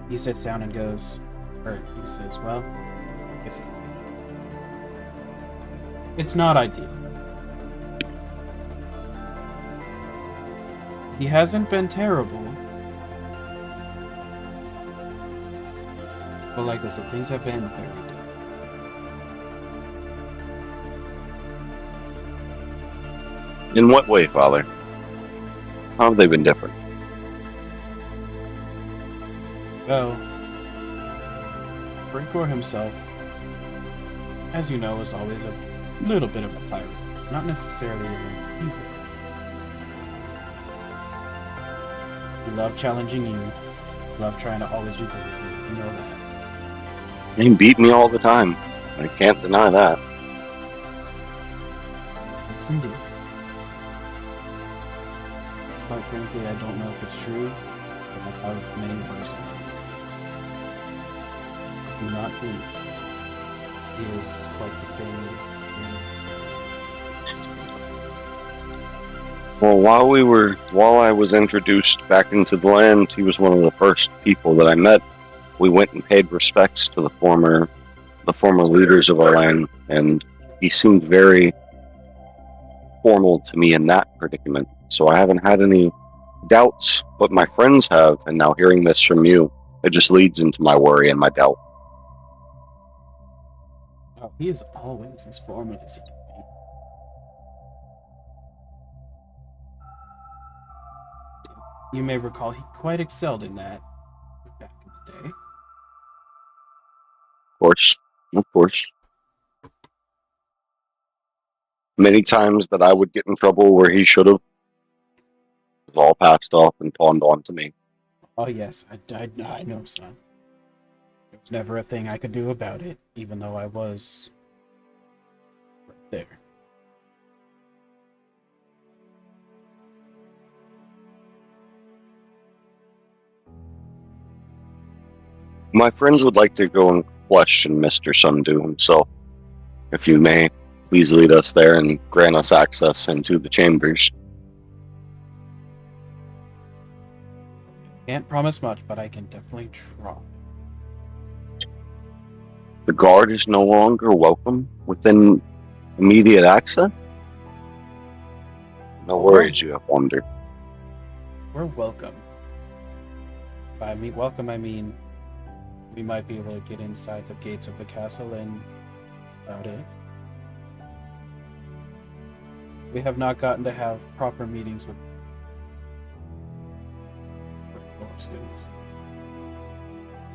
He sits down and goes, or he says, well, I guess it's not ideal. He hasn't been terrible. But like I said, things have been very different. In what way, Father? How have they been different? Well, Brinkor himself, as you know, is always a little bit of a tyrant. Not necessarily evil. He loved challenging you. He loved trying to always be better than you. You know that. He beat me all the time. I can't deny that. Yes, indeed. Quite frankly, I don't know if it's true, but I have many words on it. Do not think he is quite the thing. Well, while I was introduced back into the land, he was one of the first people that I met. We went and paid respects to the former leaders of our land, and he seemed very formal to me in that predicament. So I haven't had any doubts, but my friends have, and now hearing this from you, it just leads into my worry and my doubt. Oh, he is always as formal as he can be. You may recall he quite excelled in that back in the day. Of course. Many times that I would get in trouble where he should have, it was all passed off and pawned on to me. Oh yes, I know, son. There was never a thing I could do about it, even though I was right there. My friends would like to go and question Mr. Sundew himself. If you may, please lead us there and grant us access into the chambers. Can't promise much, but I can definitely try. The guard is no longer welcome within immediate access? No worries, you have wondered. We're welcome. By welcome, I mean we might be able to get inside the gates of the castle, and that's about it. We have not gotten to have proper meetings with students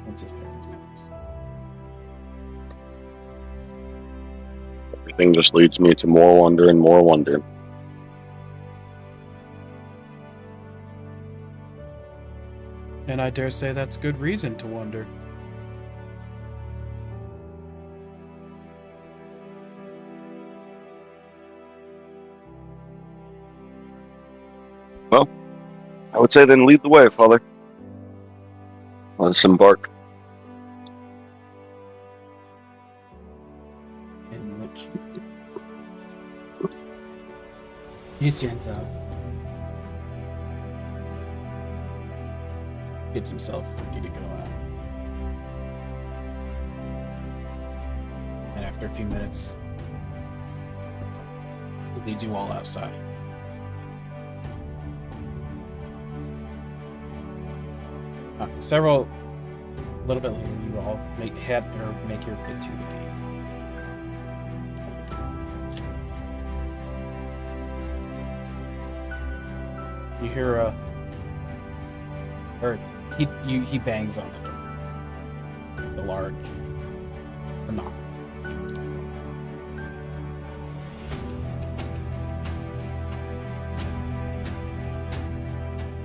since his parents passed. Everything just leads me to more wonder and more wonder. And I dare say that's good reason to wonder. Well, I would say then lead the way, Father. Let us embark. In which he stands up, gets himself ready to go out, and after a few minutes, he leads you all outside. A little bit later, you all make your way to the gate. You hear he bangs on the door, the large Or not.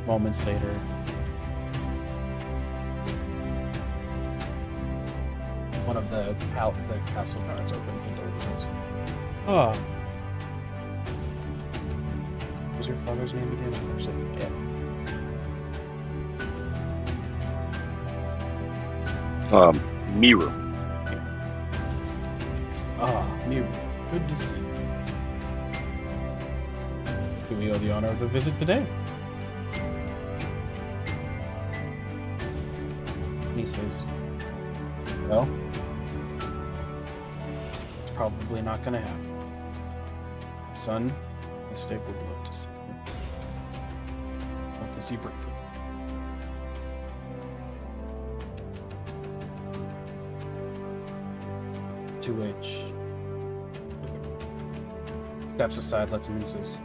Moments later, one of the castle guards opens the door and says, "Oh, what was your father's name again? I actually forget." Miru. Miru, good to see you. Do we owe the honor of the visit today? He says, "Well, it's probably not going to happen. My son, Mystic, would love to see you. Love to see Brick." To which steps aside, lets him in, and says,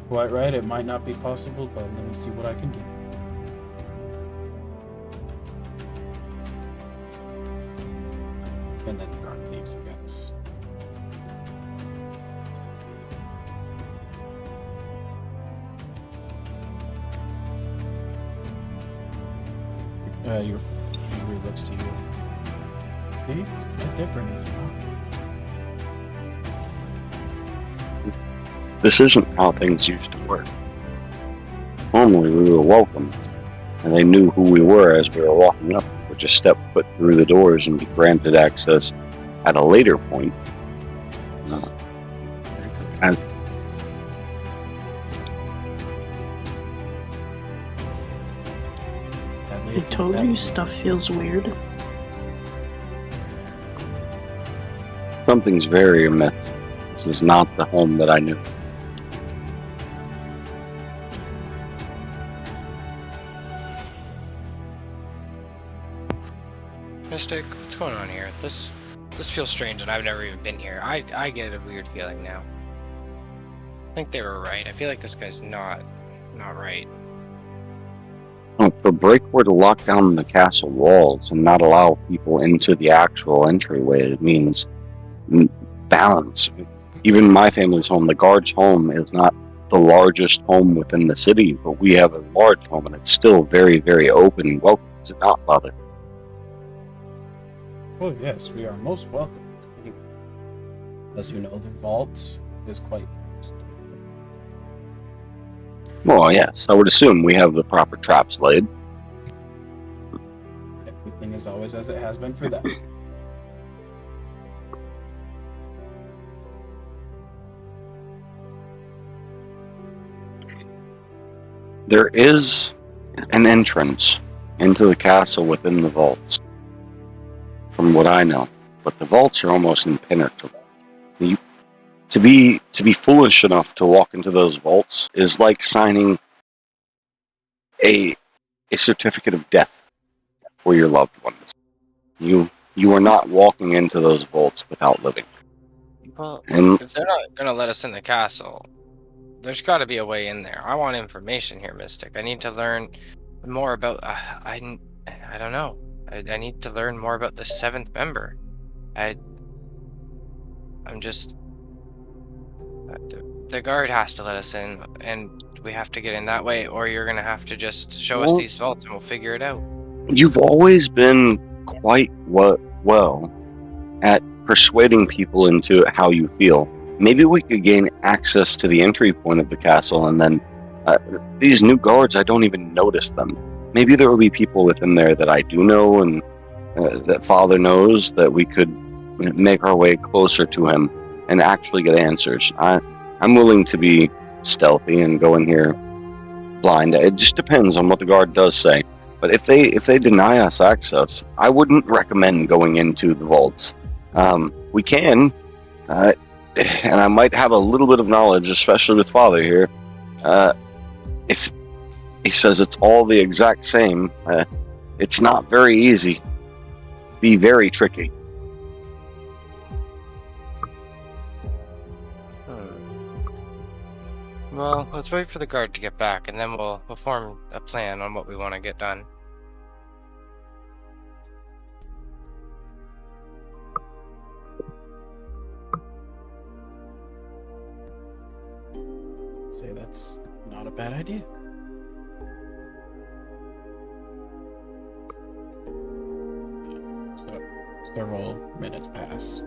"Quite right, it might not be possible, but let me see what I can do." And then the guard leaves, I guess. Your figure looks to you. See, it's a bit different, is it not? This isn't how things used to work. Normally we were welcomed, and they knew who we were as we were walking up. We would just step foot through the doors and be granted access at a later point. As I told you stuff feels weird. something's very amiss. This is not the home that I knew. Mystic, what's going on here? This feels strange, and I've never even been here. I get a weird feeling now. I think they were right. I feel like this guy's not right. If the break were to lock down the castle walls and not allow people into the actual entryway, it means balance. Even my family's home, the guard's home, is not the largest home within the city, but we have a large home, and it's still very, very open and welcome. Is it not, Father? Oh yes, we are most welcome. As you know, the vault is quite... Well, yes, I would assume we have the proper traps laid. Everything is always as it has been for them. There is an entrance into the castle within the vaults, from what I know, but the vaults are almost impenetrable. To be foolish enough to walk into those vaults is like signing a certificate of death for your loved ones. You are not walking into those vaults without living. Well, And if they're not gonna let us in the castle, there's got to be a way in there. I want information here, Mystic. I need to learn more about. I don't know. I need to learn more about the seventh member. I'm just. The guard has to let us in, and we have to get in that way, or you're gonna have to just show us these vaults, and we'll figure it out. you've always been quite well at persuading people into how you feel. Maybe we could gain access to the entry point of the castle, and then these new guards, I don't even notice them. Maybe there will be people within there that I do know, and that Father knows, that we could make our way closer to him and actually get answers. I'm willing to be stealthy and go in here blind. It just depends on what the guard does say. But if they deny us access, I wouldn't recommend going into the vaults. We can, and I might have a little bit of knowledge, especially with Father here. If he says it's all the exact same, it's not very easy. Be very tricky. Well, let's wait for the guard to get back, and then we'll form a plan on what we want to get done. say that's not a bad idea. So, several minutes pass.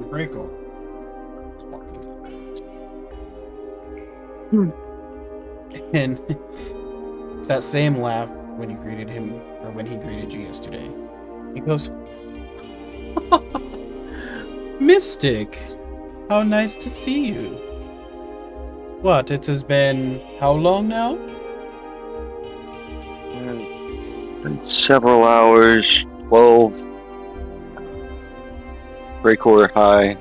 Breako is walking. And that same laugh when you greeted him, or when he greeted you yesterday. He goes, Mystic! How nice to see you. What, it has been how long now? Several hours, 12. Breakcore high.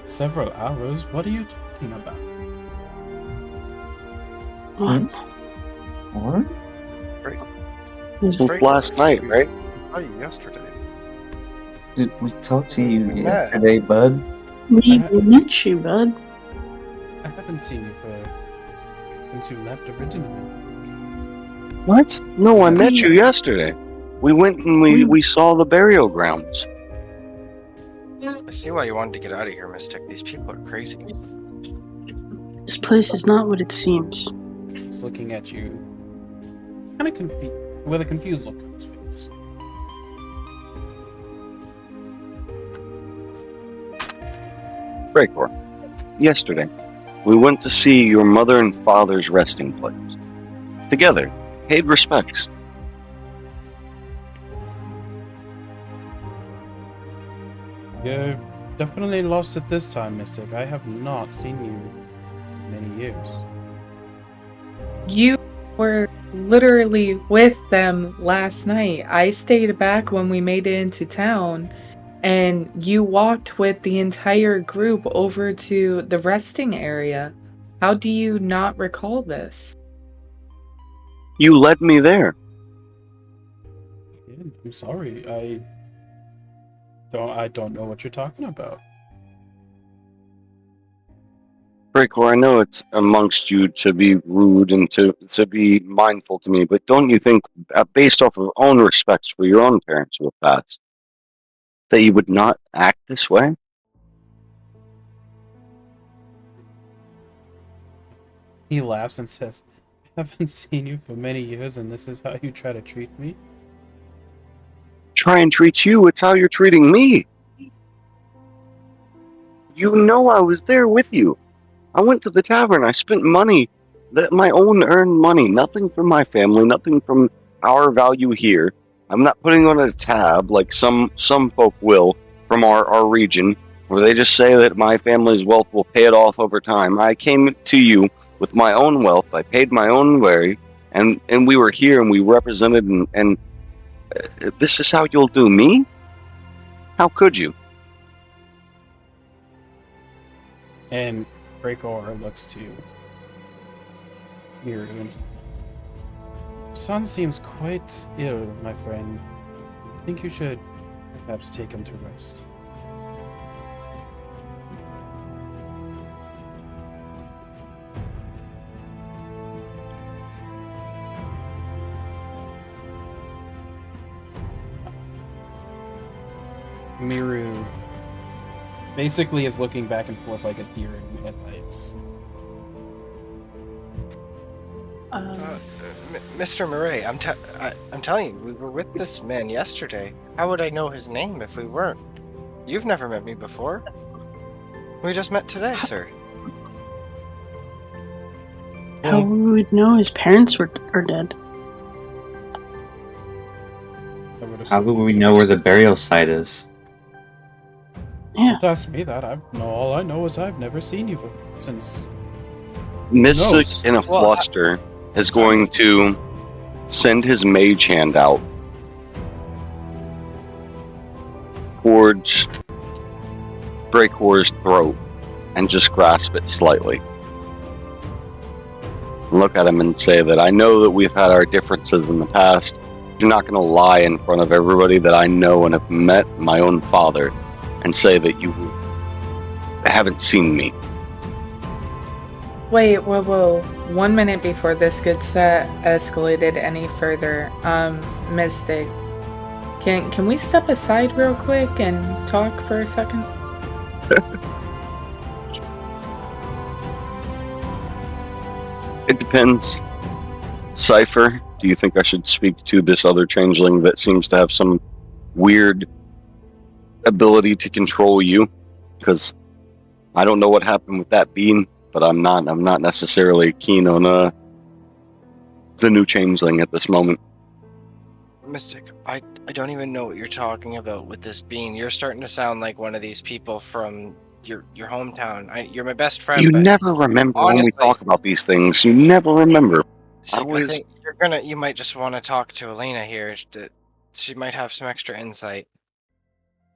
Several hours? What are you talking about? What? What? Since last night, right? Oh, yesterday. Did we talk to you Yeah. yesterday, bud? We met you, bud. I haven't seen you since you left originally. What? No, I met you yesterday. We went and we saw the burial grounds. I see why you wanted to get out of here, Mystic. These people are crazy. This place is not what it seems. He's looking at you, kind of with a confused look on his face. Breakcore. Yesterday, we went to see your mother and father's resting place. Together, paid respects. You're definitely lost at this time, Mystic. I have not seen you in many years. You were literally with them last night. I stayed back when we made it into town, and you walked with the entire group over to the resting area. How do you not recall this? You led me there. Yeah, I'm sorry. I don't know what you're talking about. Breakcore, I know it's amongst you to be rude and to be mindful to me, but don't you think, based off of own respects for your own parents who have passed, that you would not act this way? He laughs and says, I haven't seen you for many years, and this is how you try to treat me? Try and treat you, it's how you're treating me. You know I was there with you. I went to the tavern, I spent money, my own earned money, nothing from my family, nothing from our value here. I'm not putting on a tab like some folk will from our region, where they just say that my family's wealth will pay it off over time. I came to you with my own wealth, I paid my own way, and we were here and we represented, and this is how you'll do me? How could you? And Breakor looks to Miru and Son seems quite ill, my friend. I think you should perhaps take him to rest. Miru basically is looking back and forth like a deer in headlights. Mr. Murray, I'm telling you, we were with this man yesterday. How would I know his name if we weren't? You've never met me before. We just met today, sir. How we would know his parents are dead? How would we know where the burial site is? Yeah. Don't ask me that. All I know is I've never seen you before, since Mystic in a fluster is going to send his mage hand out towards Breakor's throat and just grasp it slightly. Look at him and say that I know that we've had our differences in the past. You're not going to lie in front of everybody that I know and have met my own father and say that you haven't seen me. Wait, whoa. 1 minute before this gets escalated any further, Mystic, can we step aside real quick and talk for a second? depends. Cypher, do you think I should speak to this other changeling that seems to have some weird ability to control you? Because I don't know what happened with that bean, but I'm not necessarily keen on the new changeling at this moment. Mystic, I don't even know what you're talking about with this being. You're starting to sound like one of these people from your hometown. You're my best friend, You but never remember when we honestly, talk about these things. You never remember. Mystic, I always- think you might just want to talk to Elena here. She might have some extra insight.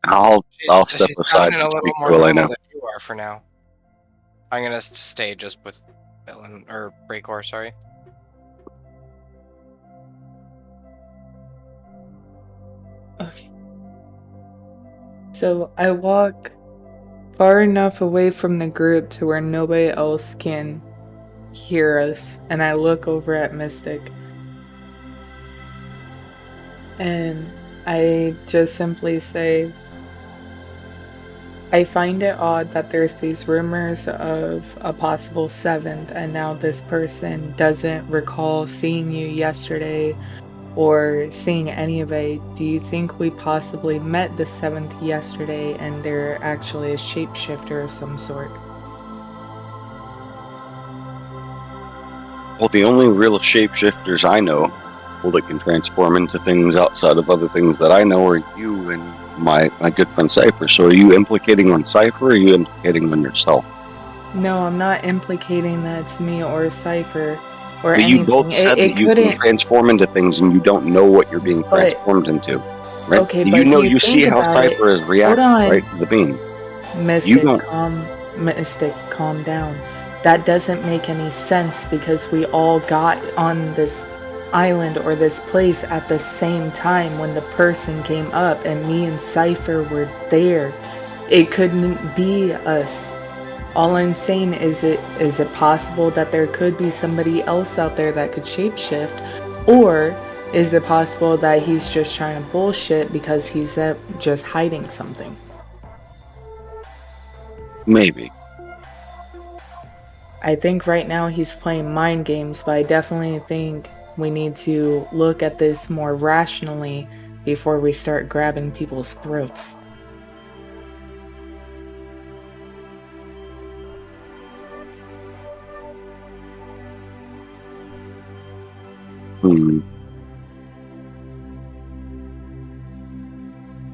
I'll step She's aside sounding and a little speak more to normal Elena. than you are for now. I'm gonna stay just with Ellen or Breakor, sorry. Okay. So I walk far enough away from the group to where nobody else can hear us, and I look over at Mystic. And I just simply say, I find it odd that there's these rumors of a possible seventh, and now this person doesn't recall seeing you yesterday or seeing any of it. Do you think we possibly met the seventh yesterday and they're actually a shapeshifter of some sort? Well, the only real shapeshifters I know, people that can transform into things outside of other things that I know, are you and my good friend Cypher. So are you implicating on Cypher, or are you implicating on yourself? No, I'm not implicating that it's me or Cypher or But anything. you both said it that you can couldn't. transform into things and you don't know what you're being But transformed into, right? okay, you but know, you you see think how about it. Cypher is reacting, Hold on. right, to the beam. You Mystic, don't. Mystic, calm down. That doesn't make any sense because we all got on this island or this place at the same time when the person came up, and me and Cypher were there. It couldn't be us. All I'm saying is it possible that there could be somebody else out there that could shapeshift, or is it possible that he's just trying to bullshit because he's just hiding something? Maybe. I think right now he's playing mind games, but I definitely think we need to look at this more rationally before we start grabbing people's throats.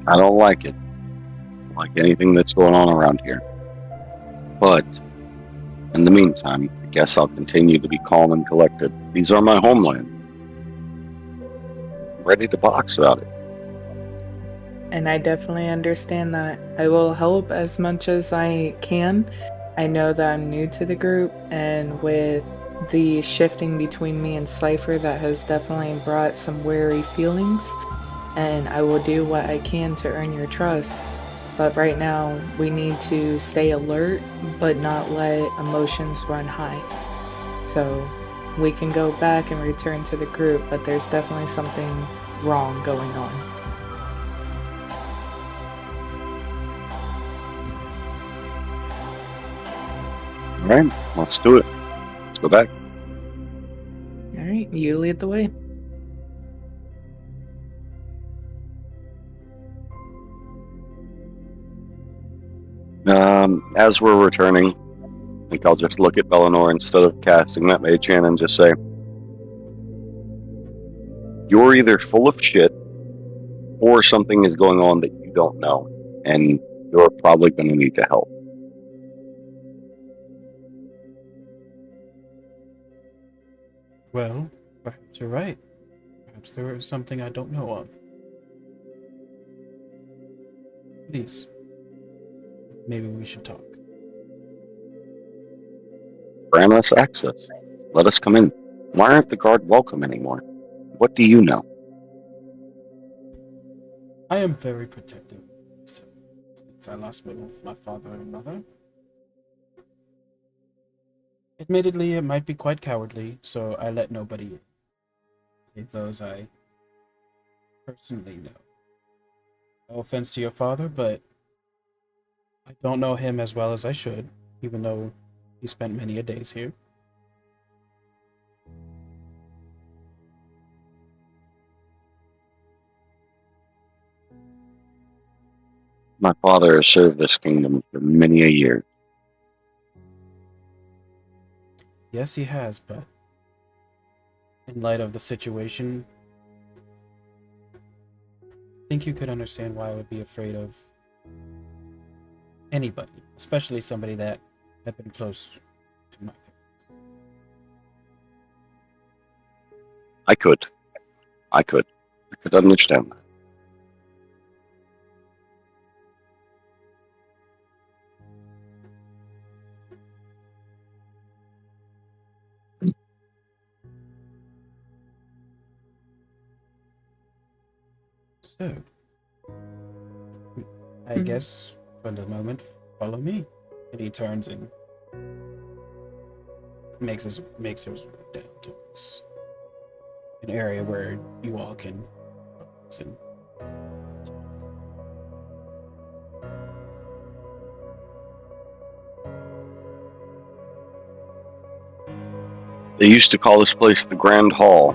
I don't like it. I don't like anything that's going on around here. But in the meantime, I guess I'll continue to be calm and collected. These are my homeland. I'm ready to box about it. And I definitely understand that. I will help as much as I can. I know that I'm new to the group, and with the shifting between me and Cypher, that has definitely brought some wary feelings, and I will do what I can to earn your trust. But right now, we need to stay alert, but not let emotions run high. So we can go back and return to the group, but there's definitely something wrong going on. All right, let's do it. Let's go back. All right, you lead the way. As we're returning, I think I'll just look at Bellinor instead of casting that mage hand and just say, you're either full of shit or something is going on that you don't know, and you're probably going to need to help. Well, perhaps you're right. Perhaps there is something I don't know of. Please, maybe we should talk. Grant us access. Let us come in. Why aren't the guard welcome anymore? What do you know? I am very protective since I last met with my father and mother. Admittedly, it might be quite cowardly, so I let nobody in, save those I personally know. No offense to your father, but I don't know him as well as I should, even though he spent many a days here. My father has served this kingdom for many a year. Yes, he has, but in light of the situation, I think you could understand why I would be afraid of anybody, especially somebody that had been close to my parents. I could understand that. So, I guess for the moment, follow me. And he turns and makes his way down towards an area where you all can listen. They used to call this place the Grand Hall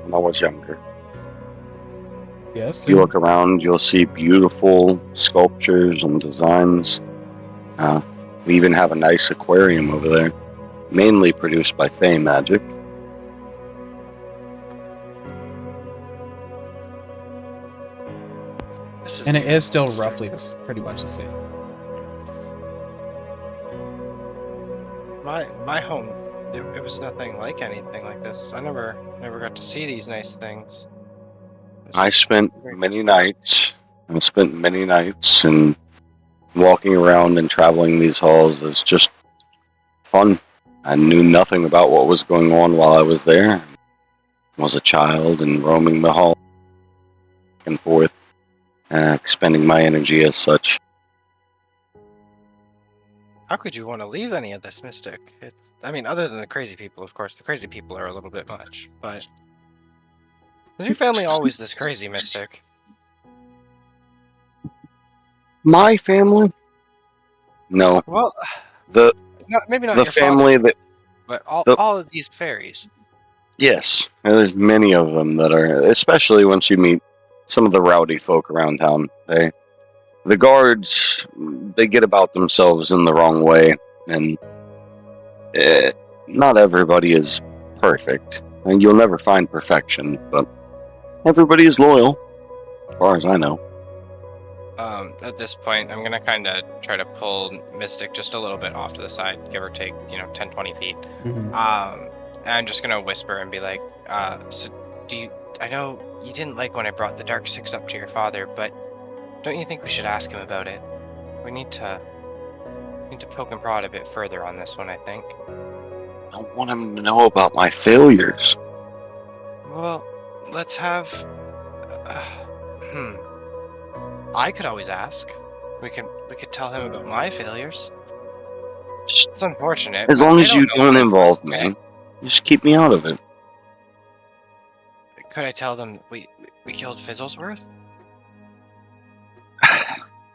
when I was younger. Yes. If you look around, you'll see beautiful sculptures and designs. We even have a nice aquarium over there, mainly produced by Fey magic. And it is still roughly pretty much the same. My home, it was nothing like anything like this. I never got to see these nice things. I spent many nights and walking around and traveling these halls is just fun. I knew nothing about what was going on while I was there. I was a child and roaming the hall back and forth, expending my energy as such. How could you want to leave any of this, Mystic? I mean, other than the crazy people, of course. The crazy people are a little bit much, but is your family always this crazy, Mystic? My family? No. Well, maybe not the your family father, that but the- all of these fairies. Yes, there's many of them that are, especially once you meet some of the rowdy folk around town. The guards, they get about themselves in the wrong way, and not everybody is perfect, and you'll never find perfection, but everybody is loyal, as far as I know. At this point, I'm gonna kind of try to pull Mystic just a little bit off to the side, give or take, 10, 20 feet. Mhm. And I'm just gonna whisper and be like, so I know you didn't like when I brought the Dark Six up to your father, but don't you think we should ask him about it? We need to poke and prod a bit further on this one, I think. I want him to know about my failures. Well, let's have, I could always ask. We could tell him about my failures. It's unfortunate. As but long I as you know don't them, involve but- me, just keep me out of it. Could I tell them we killed Fizzlesworth?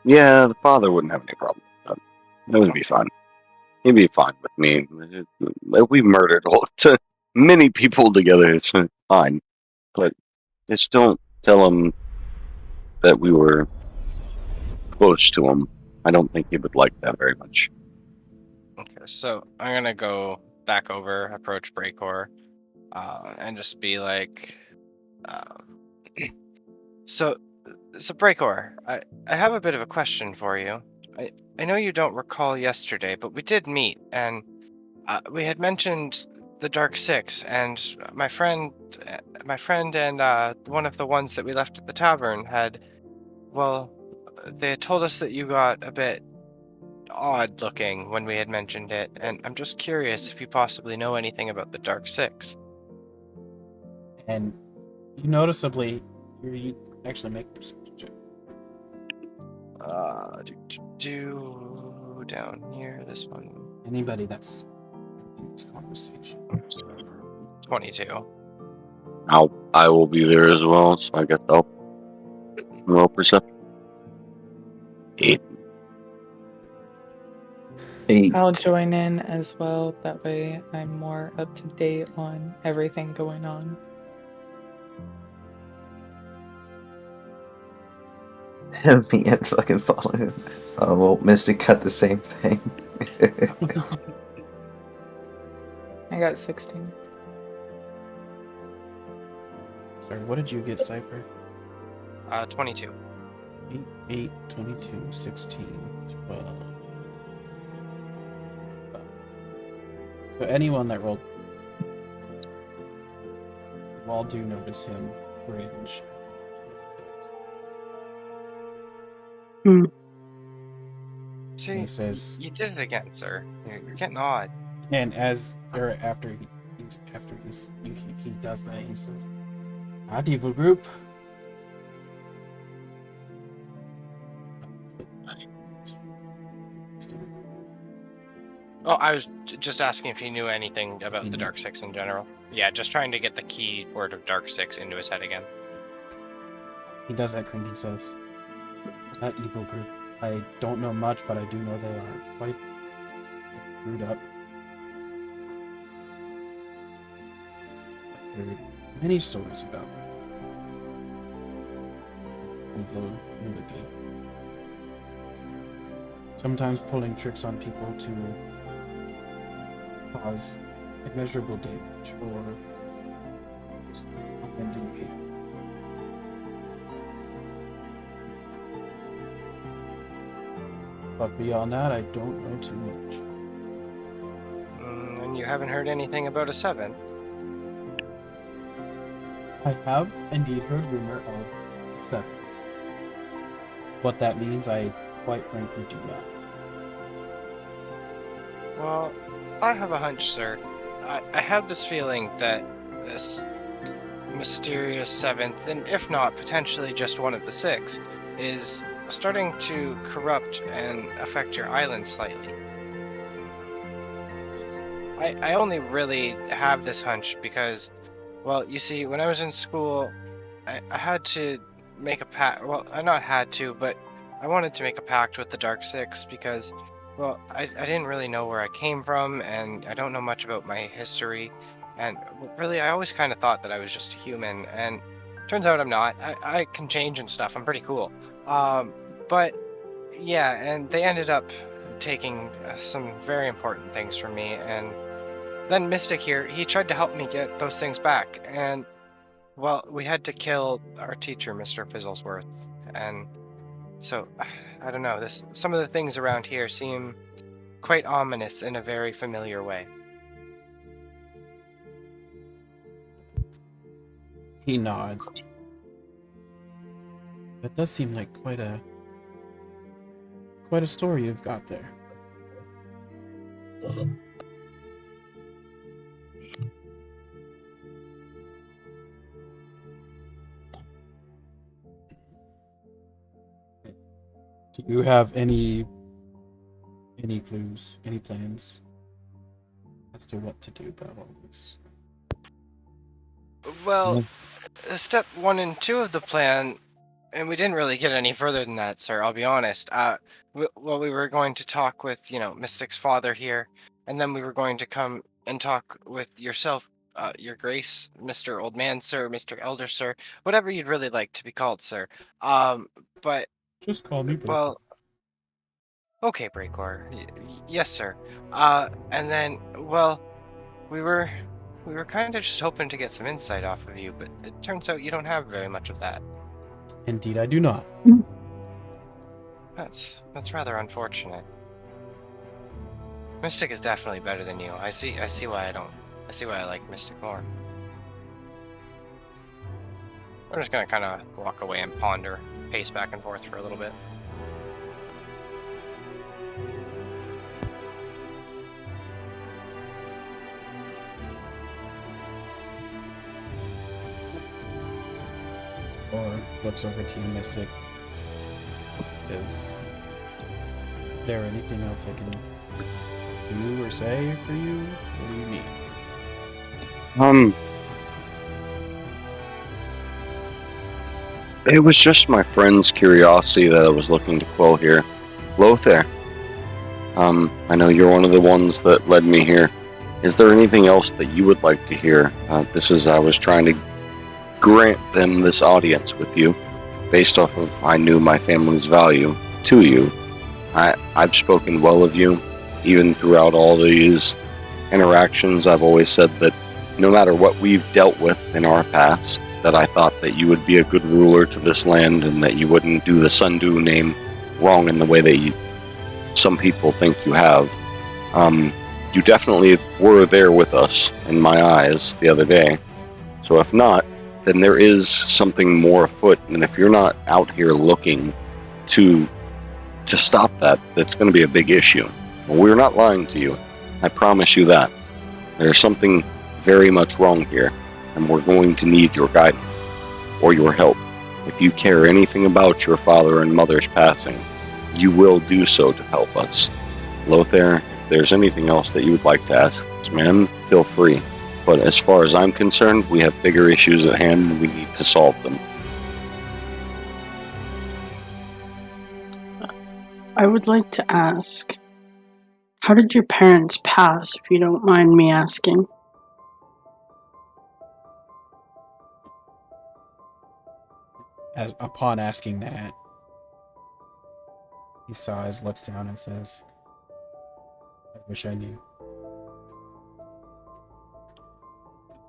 Yeah, the father wouldn't have any problem with that. It would be fine. He'd be fine with me. We've murdered many people together. It's fine. But just don't tell him that we were close to him. I don't think he would like that very much. Okay, so I'm gonna go back over, approach Breakor, and just be like, so Breakor, I have a bit of a question for you. I know you don't recall yesterday, but we did meet, and we had mentioned the Dark Six, and my friend and one of the ones that we left at the tavern they had told us that you got a bit odd looking when we had mentioned it, and I'm just curious if you possibly know anything about the Dark Six. And you noticeably, you actually make a perception check. Down here, this one. Anybody that's in this conversation. 22. I will be there as well, so I guess I'll roll perception. 8. I'll join in as well. That way I'm more up to date on everything going on. Me and fucking falling. Oh, well, Mystic cut the same thing. I got 16. Sorry, what did you get, Cypher? 22. 8, 22, 16, 12. So anyone that rolled... You all do notice him cringe. See, He says, you did it again, sir. You're getting odd. and after he does that, he says, "Hi, evil group." Oh, I was just asking if he knew anything about the Dark Six in general. Yeah, just trying to get the key word of Dark Six into his head again. He does that cringe and says, "That evil group. I don't know much, but I do know they are quite screwed up. I've heard many stories about evil Unity. Sometimes pulling tricks on people to cause immeasurable damage or just unending pain. But beyond that, I don't know too much." And you haven't heard anything about a 7th? I have indeed heard rumor of 7th. What that means, I quite frankly do not. Well, I have a hunch, sir. I have this feeling that this mysterious 7th, and if not, potentially just one of the 6, is starting to corrupt and affect your island slightly. I only really have this hunch because, well, you see, when I was in school, I had to make a pact. Well, I not had to, but I wanted to make a pact with the Dark Six because, well, I didn't really know where I came from, and I don't know much about my history. And really, I always kind of thought that I was just a human, and turns out I'm not. I can change and stuff. I'm pretty cool. But yeah, and they ended up taking some very important things from me, and then Mystic here, he tried to help me get those things back, and well, we had to kill our teacher, Mr. Fizzlesworth, and so I don't know. Some of the things around here seem quite ominous in a very familiar way. He nods. That does seem like quite a story you've got there. Do you have any clues, any plans as to what to do about all this? Well, step 1 and 2 of the plan, and we didn't really get any further than that, sir, I'll be honest. We were going to talk with, Mystic's father here, and then we were going to come and talk with yourself, your grace, Mr. Old Man, sir, Mr. Elder, sir, whatever you'd really like to be called, sir. But just call me Breakor. Well, okay, Breakor. Yes, sir. And then, well, we were kind of just hoping to get some insight off of you, but it turns out you don't have very much of that. Indeed, I do not. That's rather unfortunate. Mystic is definitely better than you. I see why I like Mystic more. We're just gonna kind of walk away and ponder, pace back and forth for a little bit. Or looks over to you, Mystic. Is there anything else I can do or say for you? What do you need? It was just my friend's curiosity that I was looking to quell here. Lothar, I know you're one of the ones that led me here. Is there anything else that you would like to hear? I was trying to grant them this audience with you. based off of I knew my family's value to you. I've spoken well of you, even throughout all these interactions. I've always said that no matter what we've dealt with in our past, that I thought that you would be a good ruler to this land and that you wouldn't do the Sundu name wrong in the way that some people think you have. You definitely were there with us in my eyes the other day. So if not, then there is something more afoot. And if you're not out here looking to stop that, that's going to be a big issue. We're not lying to you. I promise you that. There's something very much wrong here, and we're going to need your guidance or your help. If you care anything about your father and mother's passing, you will do so to help us. Lothar, if there's anything else that you would like to ask this man, feel free. But as far as I'm concerned, we have bigger issues at hand and we need to solve them. I would like to ask, how did your parents pass, if you don't mind me asking? Upon asking that, he sighs, looks down, and says, I wish I knew.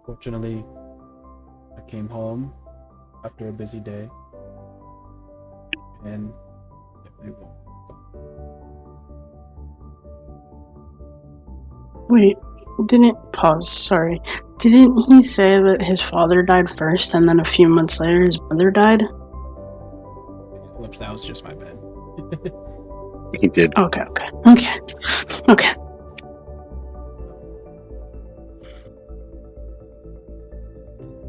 Fortunately, I came home after a busy day, and they will. Wait, sorry. Didn't he say that his father died first and then a few months later his mother died? Whoops, that was just my bad. He did. Okay.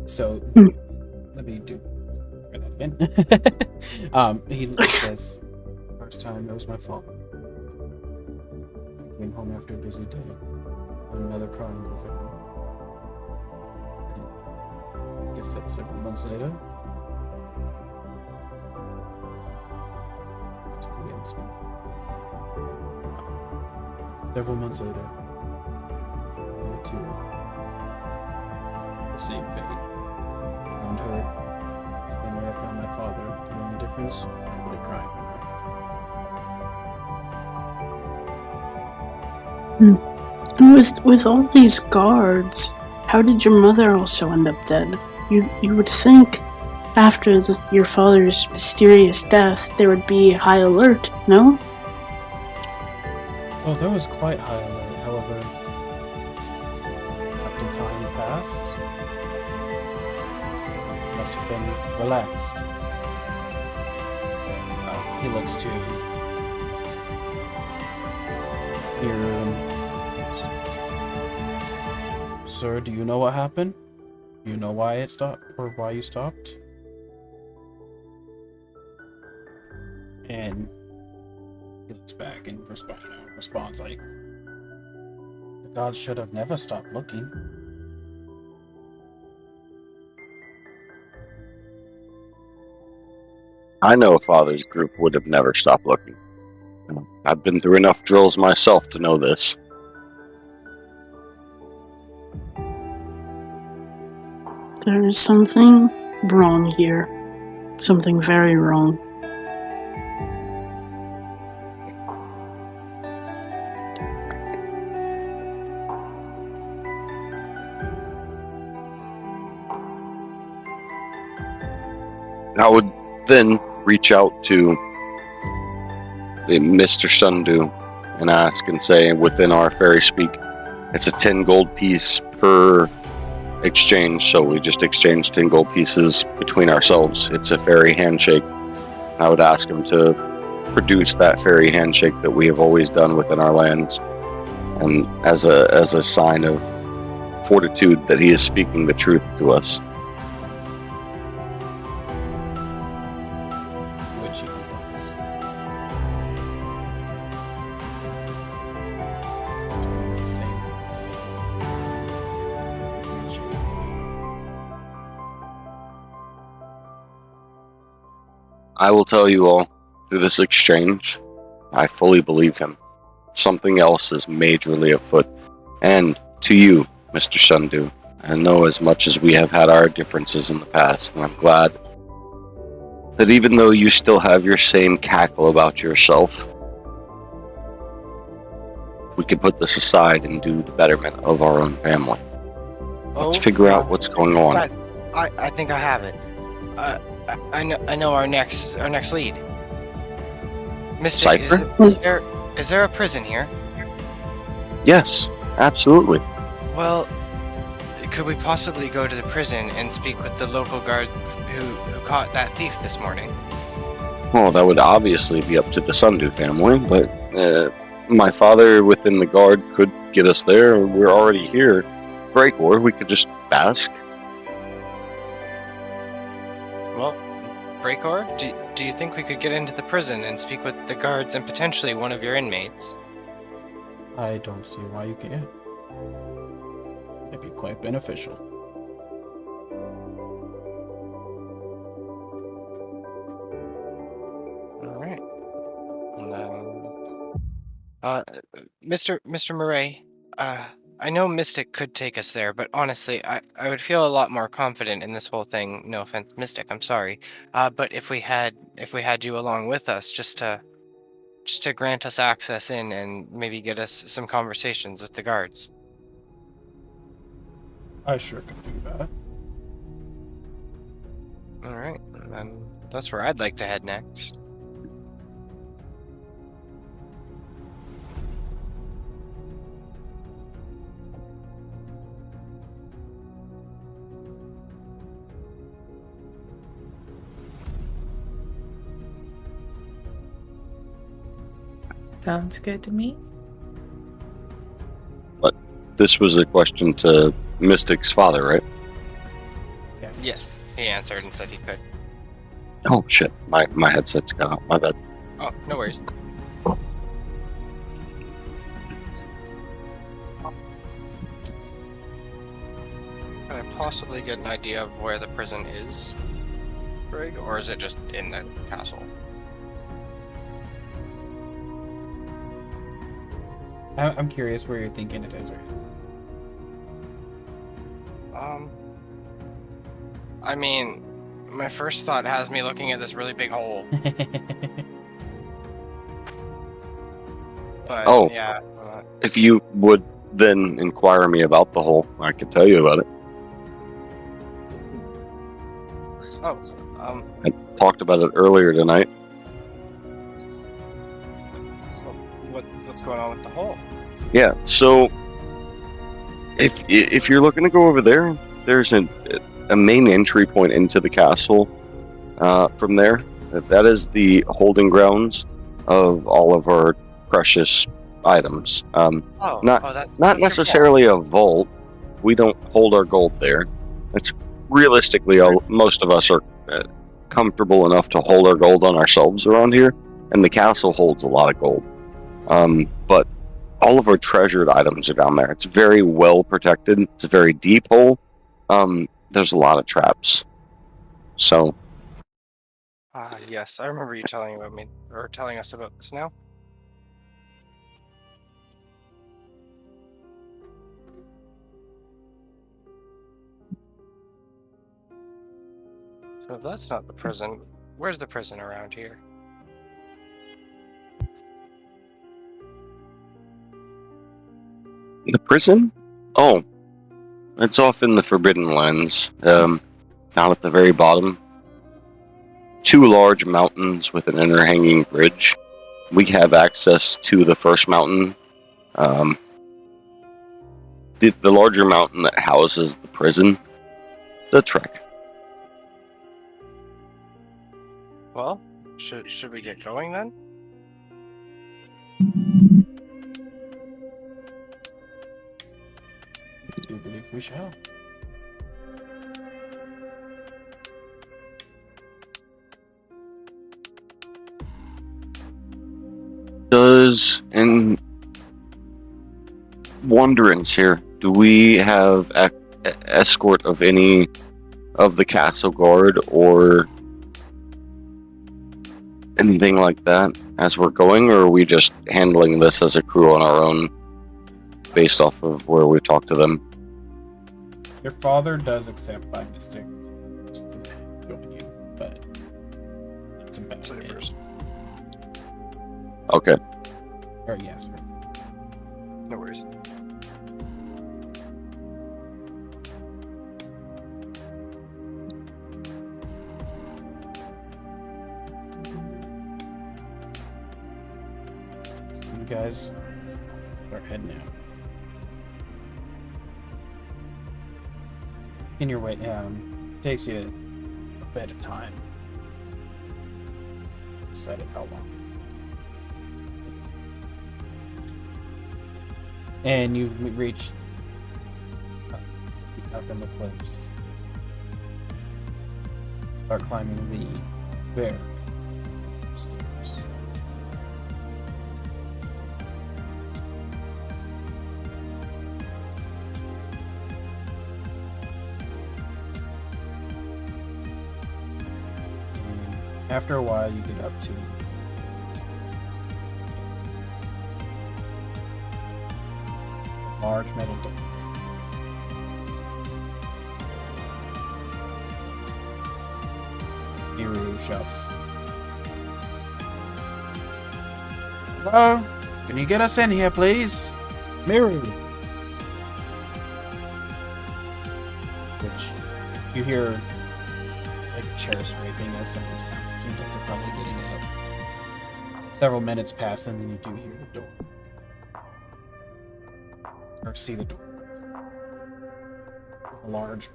So, let me do that again. He says, first time, it was my fault. I came home after a busy day. Another crying over him. I guess that's several months later. Several months later, to the same fate. Found her, same way I found my father. The only difference, I would have cried. And with all these guards, how did your mother also end up dead? You would think after your father's mysterious death there would be high alert, no? Well, there was quite high alert, however, after time passed, it must have been relaxed. He looks to Hero and Sir, do you know what happened? Do you know why it stopped, or why you stopped? And he looks back and responds like, the gods should have never stopped looking. I know a father's group would have never stopped looking. I've been through enough drills myself to know this. There is something wrong here. Something very wrong. I would then reach out to the Mr. Sundu and ask and say, within our fairy speak, it's a 10 gold piece per exchange, so we just exchange 10 gold pieces between ourselves. It's a fairy handshake. I would ask him to produce that fairy handshake that we have always done within our lands, and as a sign of fortitude that he is speaking the truth to us. Which he complies. The same. I will tell you all, through this exchange, I fully believe him. Something else is majorly afoot. And to you, Mr. Sundu, I know as much as we have had our differences in the past, and I'm glad that even though you still have your same cackle about yourself, we can put this aside and do the betterment of our own family. Let's figure out what's going on. Guys, I think I have it. I know our next lead. Mystic, Cypher? is there a prison here? Yes, absolutely. Well, could we possibly go to the prison and speak with the local guard who caught that thief this morning? Well, that would obviously be up to the Sundu family, but my father within the guard could get us there. We're already here. Breakor, we could just ask. Well, Breakor, do you think we could get into the prison and speak with the guards and potentially one of your inmates? I don't see why you can't. It'd be quite beneficial. All right. Mr. Murray, I know Mystic could take us there, but honestly, I would feel a lot more confident in this whole thing. No offense, Mystic, I'm sorry. But if we had you along with us, just to grant us access in and maybe get us some conversations with the guards. I sure can do that. All right, then that's where I'd like to head next. Sounds good to me. But this was a question to Mystic's father, right? Yeah. Yes, he answered and said he could. Oh shit, my headset's gone out. My bad. Oh, no worries. Could I possibly get an idea of where the prison is, Brig, or is it just in the castle? I'm curious where you're thinking it is right now. I mean, my first thought has me looking at this really big hole. But Oh. yeah. If you would then inquire me about the hole, I could tell you about it. I talked about it earlier tonight. What's going on with the hole? Yeah, so if you're looking to go over there, there's a main entry point into the castle. From there, that is the holding grounds of all of our precious items. Not necessarily a vault. We don't hold our gold there. It's realistically, most of us are comfortable enough to hold our gold on ourselves around here, and the castle holds a lot of gold. But all of our treasured items are down there. It's very well protected. It's a very deep hole. There's a lot of traps. So. Yes, I remember you telling us about this now. So if that's not the prison, where's the prison around here? The prison? Oh, it's off in the Forbidden Lands, down at the very bottom. 2 large mountains with an interhanging bridge. We have access to the first mountain. The larger mountain that houses the prison. The trek. Well, should we get going then? I do believe we shall. In Wanderance here, do we have escort of any of the castle guard or anything like that as we're going, or are we just handling this as a crew on our own based off of where we talk to them? Your father does accept by mistake join you, but It's a bad Sorry hit. first. Okay. Or yes. No worries. You guys start heading out. In your way, takes you a bit of time. Decided how long. And you reach up in the cliffs. Start climbing the very stairs. And after a while, you get up to a large metal door. Miru shouts, "Hello? Can you get us in here, please? Miru!" Which you hear like a chair scraping as somebody sounds. It seems like they're probably getting it up. Several minutes pass and then you do hear the door. Or see the door. With a large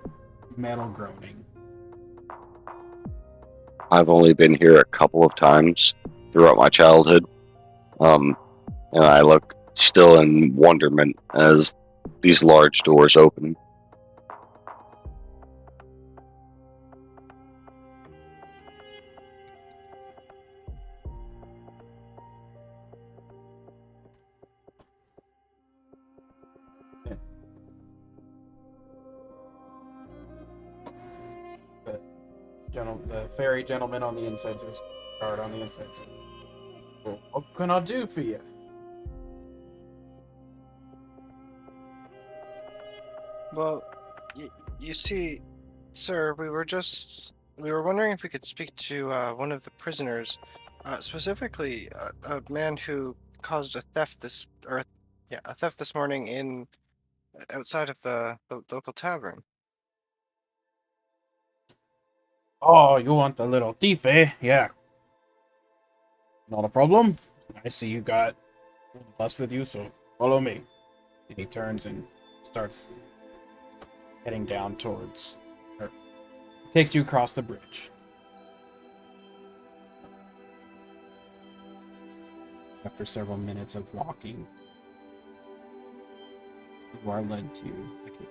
metal groaning. I've only been here a couple of times throughout my childhood. And I look still in wonderment as these large doors open. The fairy gentleman on the inside says, guard on the inside says, "Well, what can I do for you?" Well, you see, sir, we were wondering if we could speak to one of the prisoners, specifically a man who caused a theft this morning in outside of the local tavern. Oh, you want the little thief, eh? Yeah. Not a problem. I see you got the bus with you, so follow me. And he turns and starts heading down towards, or takes you across the bridge. After several minutes of walking, you are led to the cage.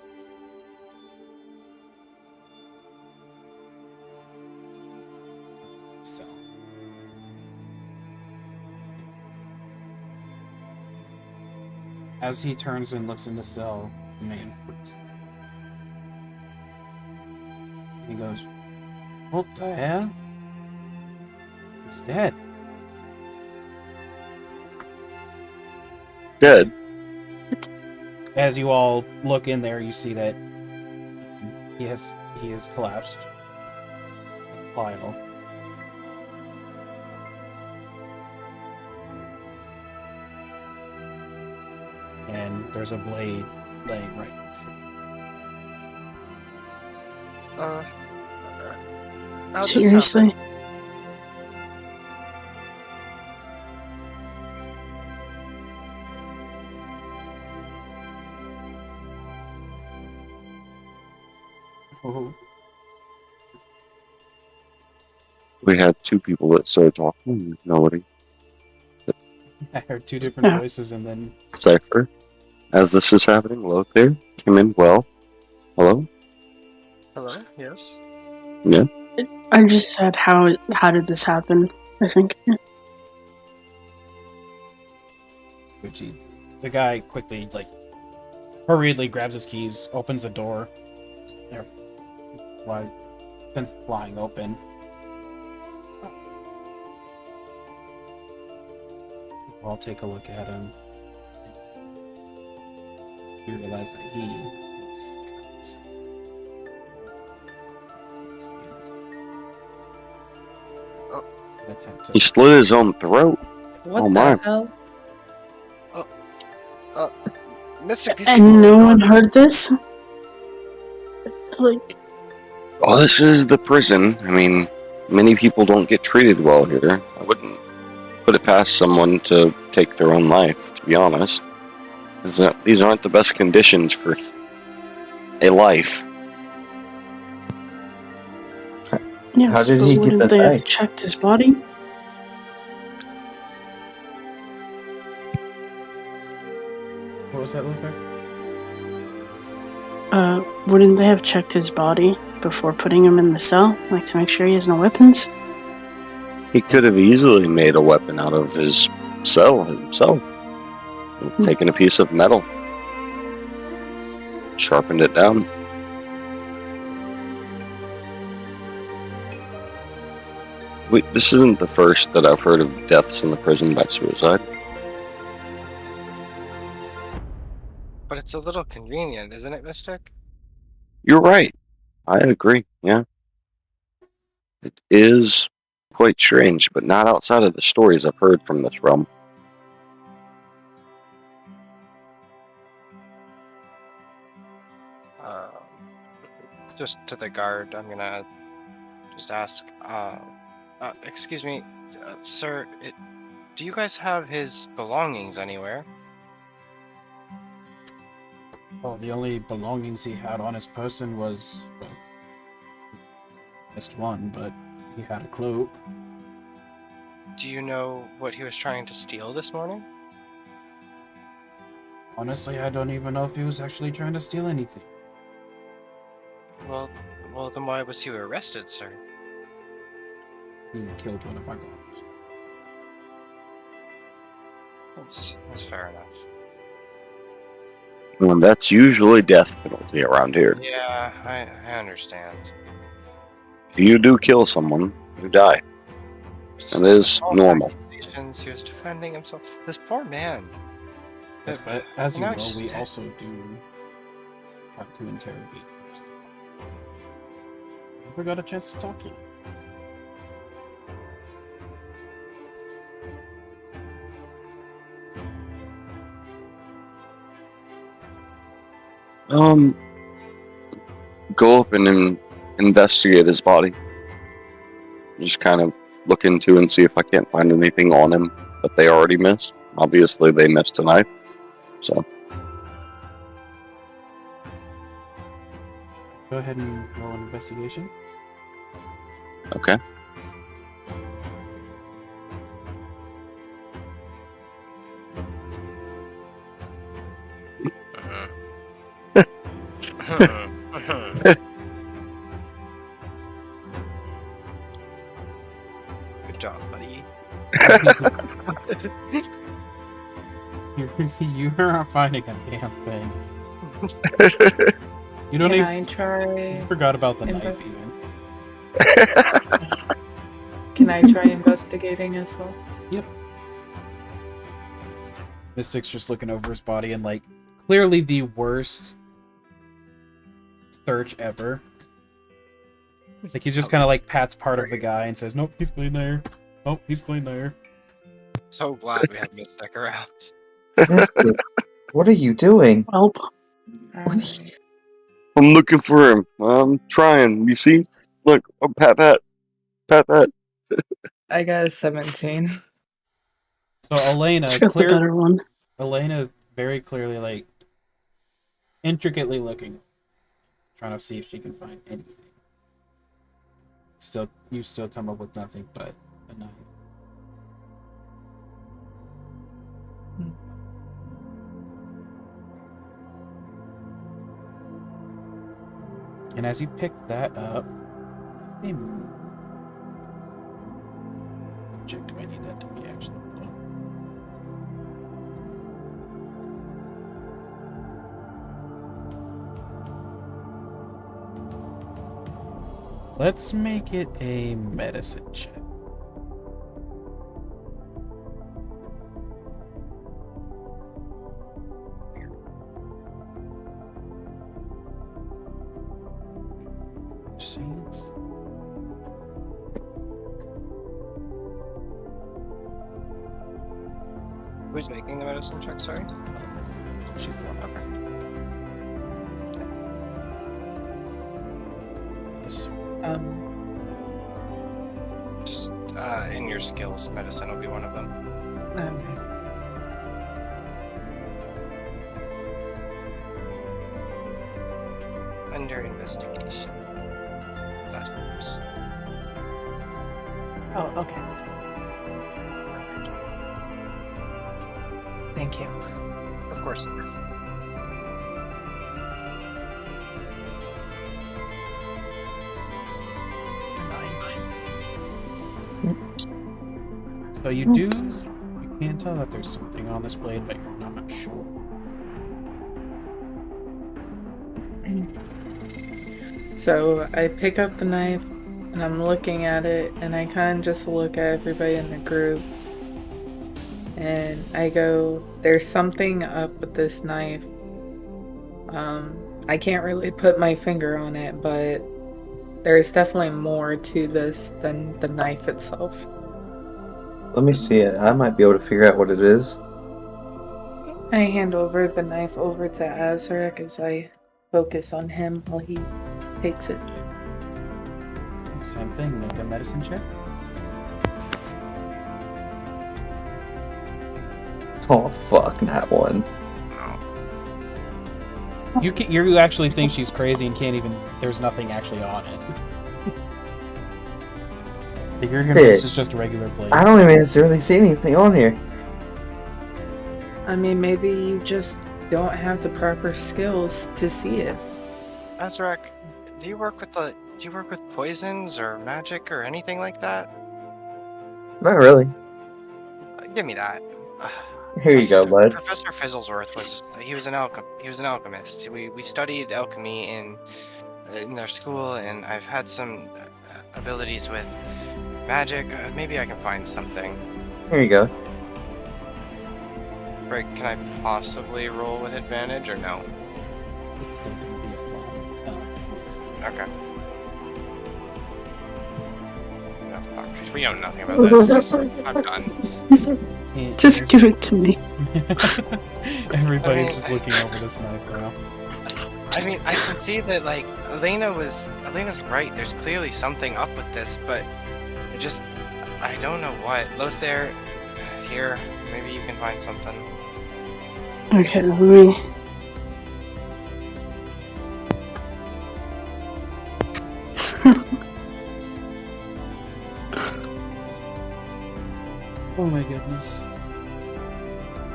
Cell. As he turns and looks in the cell, the man freezes. He goes, "What the hell? He's dead." Dead. As you all look in there, you see that he has collapsed. Pile. And there's a blade laying right next to him. How'd this Seriously? happen? Oh, We had two people that started talking. Nobody. I heard two different Yeah. voices, and then Cypher. As this is happening, hello there. Came in well. Hello? Hello? Yes? Yeah. I just said, how did this happen? I think. Gucci. The guy quickly, hurriedly grabs his keys, opens the door. They're sends it flying open. I'll take a look at him. You realize that he is. attempt to. He slit his own throat. What Oh, the my. hell? Mystic, these And people no are one gone. heard this? Like, Oh, this is the prison. I mean, many people don't get treated well here. I wouldn't put it past someone to take their own life, to be honest. These aren't the best conditions for a life. yes, How did but he get wouldn't the they have knife? checked his body? What was that, Luther? Wouldn't they have checked his body before putting him in the cell? Like, to make sure he has no weapons? He could have easily made a weapon out of his cell himself. Taken a piece of metal, sharpened it down. This isn't the first that I've heard of deaths in the prison by suicide. But it's a little convenient, isn't it, Mystic? You're right. I agree, yeah. It is quite strange, but not outside of the stories I've heard from this realm. Just to the guard, I'm gonna just ask, excuse me, sir, do you guys have his belongings anywhere? Oh, the only belongings he had on his person was, well, missed one, but he had a cloak. Do you know what he was trying to steal this morning? Honestly, I don't even know if he was actually trying to steal anything. Well, then why was he arrested, sir? He killed one of our guards. That's fair enough. Well, that's usually death penalty around here. Yeah, I understand. If you do kill someone, you die. And it is False normal. accusations, he was defending himself. This poor man. Yes, but as you Now know, he's we dead. also do try to interrogate. Never got a chance to talk to him. Go up and investigate his body. Just kind of look into and see if I can't find anything on him that they already missed. Obviously, they missed a knife, so Go ahead and roll an investigation. okay. Good job, buddy. You are not finding a damn thing. You don't Can even. I try? You forgot about the Inve- knife, even. Can I try investigating as well? Yep. Mystic's just looking over his body and, like, clearly the worst search ever. It's like he just kind of like pats part of the guy and says, "Nope, he's clean there. Nope, he's clean there." So glad we had Mystic around. Mystic, what are you doing? Well, Alright. I'm looking for him. I'm trying. You see? Look, oh, pat. I got a 17. So Elena, she got the better one. Elena is very clearly like intricately looking, trying to see if she can find anything. You still come up with nothing but a knife. And as you pick that up, check, do I need that to be actually done? Let's make it a medicine check. Seems. Who's making the medicine check? Sorry. She's the one. Okay. Yes. Just in your skills, medicine will be one of them. Okay. Under investigation. If that helps. Oh, okay. Thank you. Of course. So you can tell that there's something on this blade, but you're not sure. So I pick up the knife and I'm looking at it, and I kind of just look at everybody in the group and I go, there's something up with this knife. I can't really put my finger on it, but there's definitely more to this than the knife itself. Let me see it. I might be able to figure out what it is. I hand over the knife over to Azrak as I focus on him while he takes it. Same thing, make a medicine check. Oh fuck, that one. You actually think she's crazy and can't even. There's nothing actually on it. You're gonna this is just a regular blade. I don't even necessarily see anything on here. I mean, maybe you just don't have the proper skills to see it. Azrak, do you work with poisons or magic or anything like that? Not really. Give me that. Here you go, bud. Professor Fizzlesworth was an alchemist. We studied alchemy in our school, and I've had some abilities with magic. Maybe I can find something. Here you go. Right, can I possibly roll with advantage or no? It's still gonna be fun. Okay. No, fuck. We know nothing about this. I'm done. Just give it to me. Everybody's just looking over this knife now. I mean, I can see that, like, Elena's right. There's clearly something up with this, but I don't know what. Lothair, here, maybe you can find something. Okay, let me. Oh my goodness.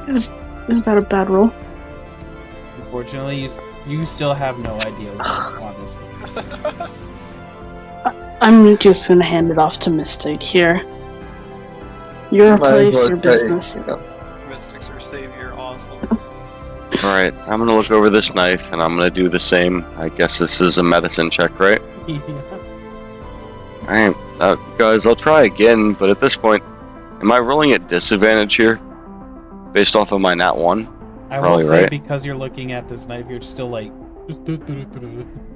Is that a bad roll? Unfortunately, you still have no idea what's on this. I'm just gonna hand it off to Mystic here. Your place, your business. Mystics are savior, awesome. Alright, I'm gonna look over this knife and I'm gonna do the same. I guess this is a medicine check, right? Yeah. Alright, guys, I'll try again, but at this point, am I rolling at disadvantage here? Based off of my nat 1? I will Probably say right. because you're looking at this knife, you're still like.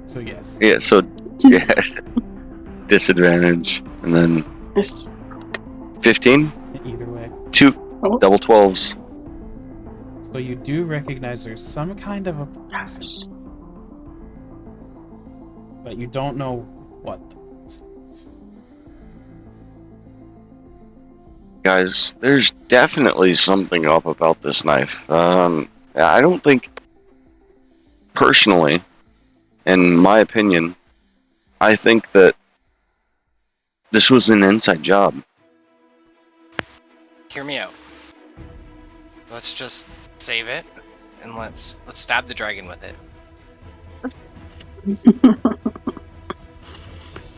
So yes. Yeah, so, yeah. Disadvantage. And then Yes. 15? Either way. 2 Oh. double 12s. So you do recognize there's some kind of a poison, but you don't know what the poison is. Guys, there's definitely something up about this knife. I don't think, personally, in my opinion, I think that this was an inside job. Hear me out. Let's just save it, and let's stab the dragon with it.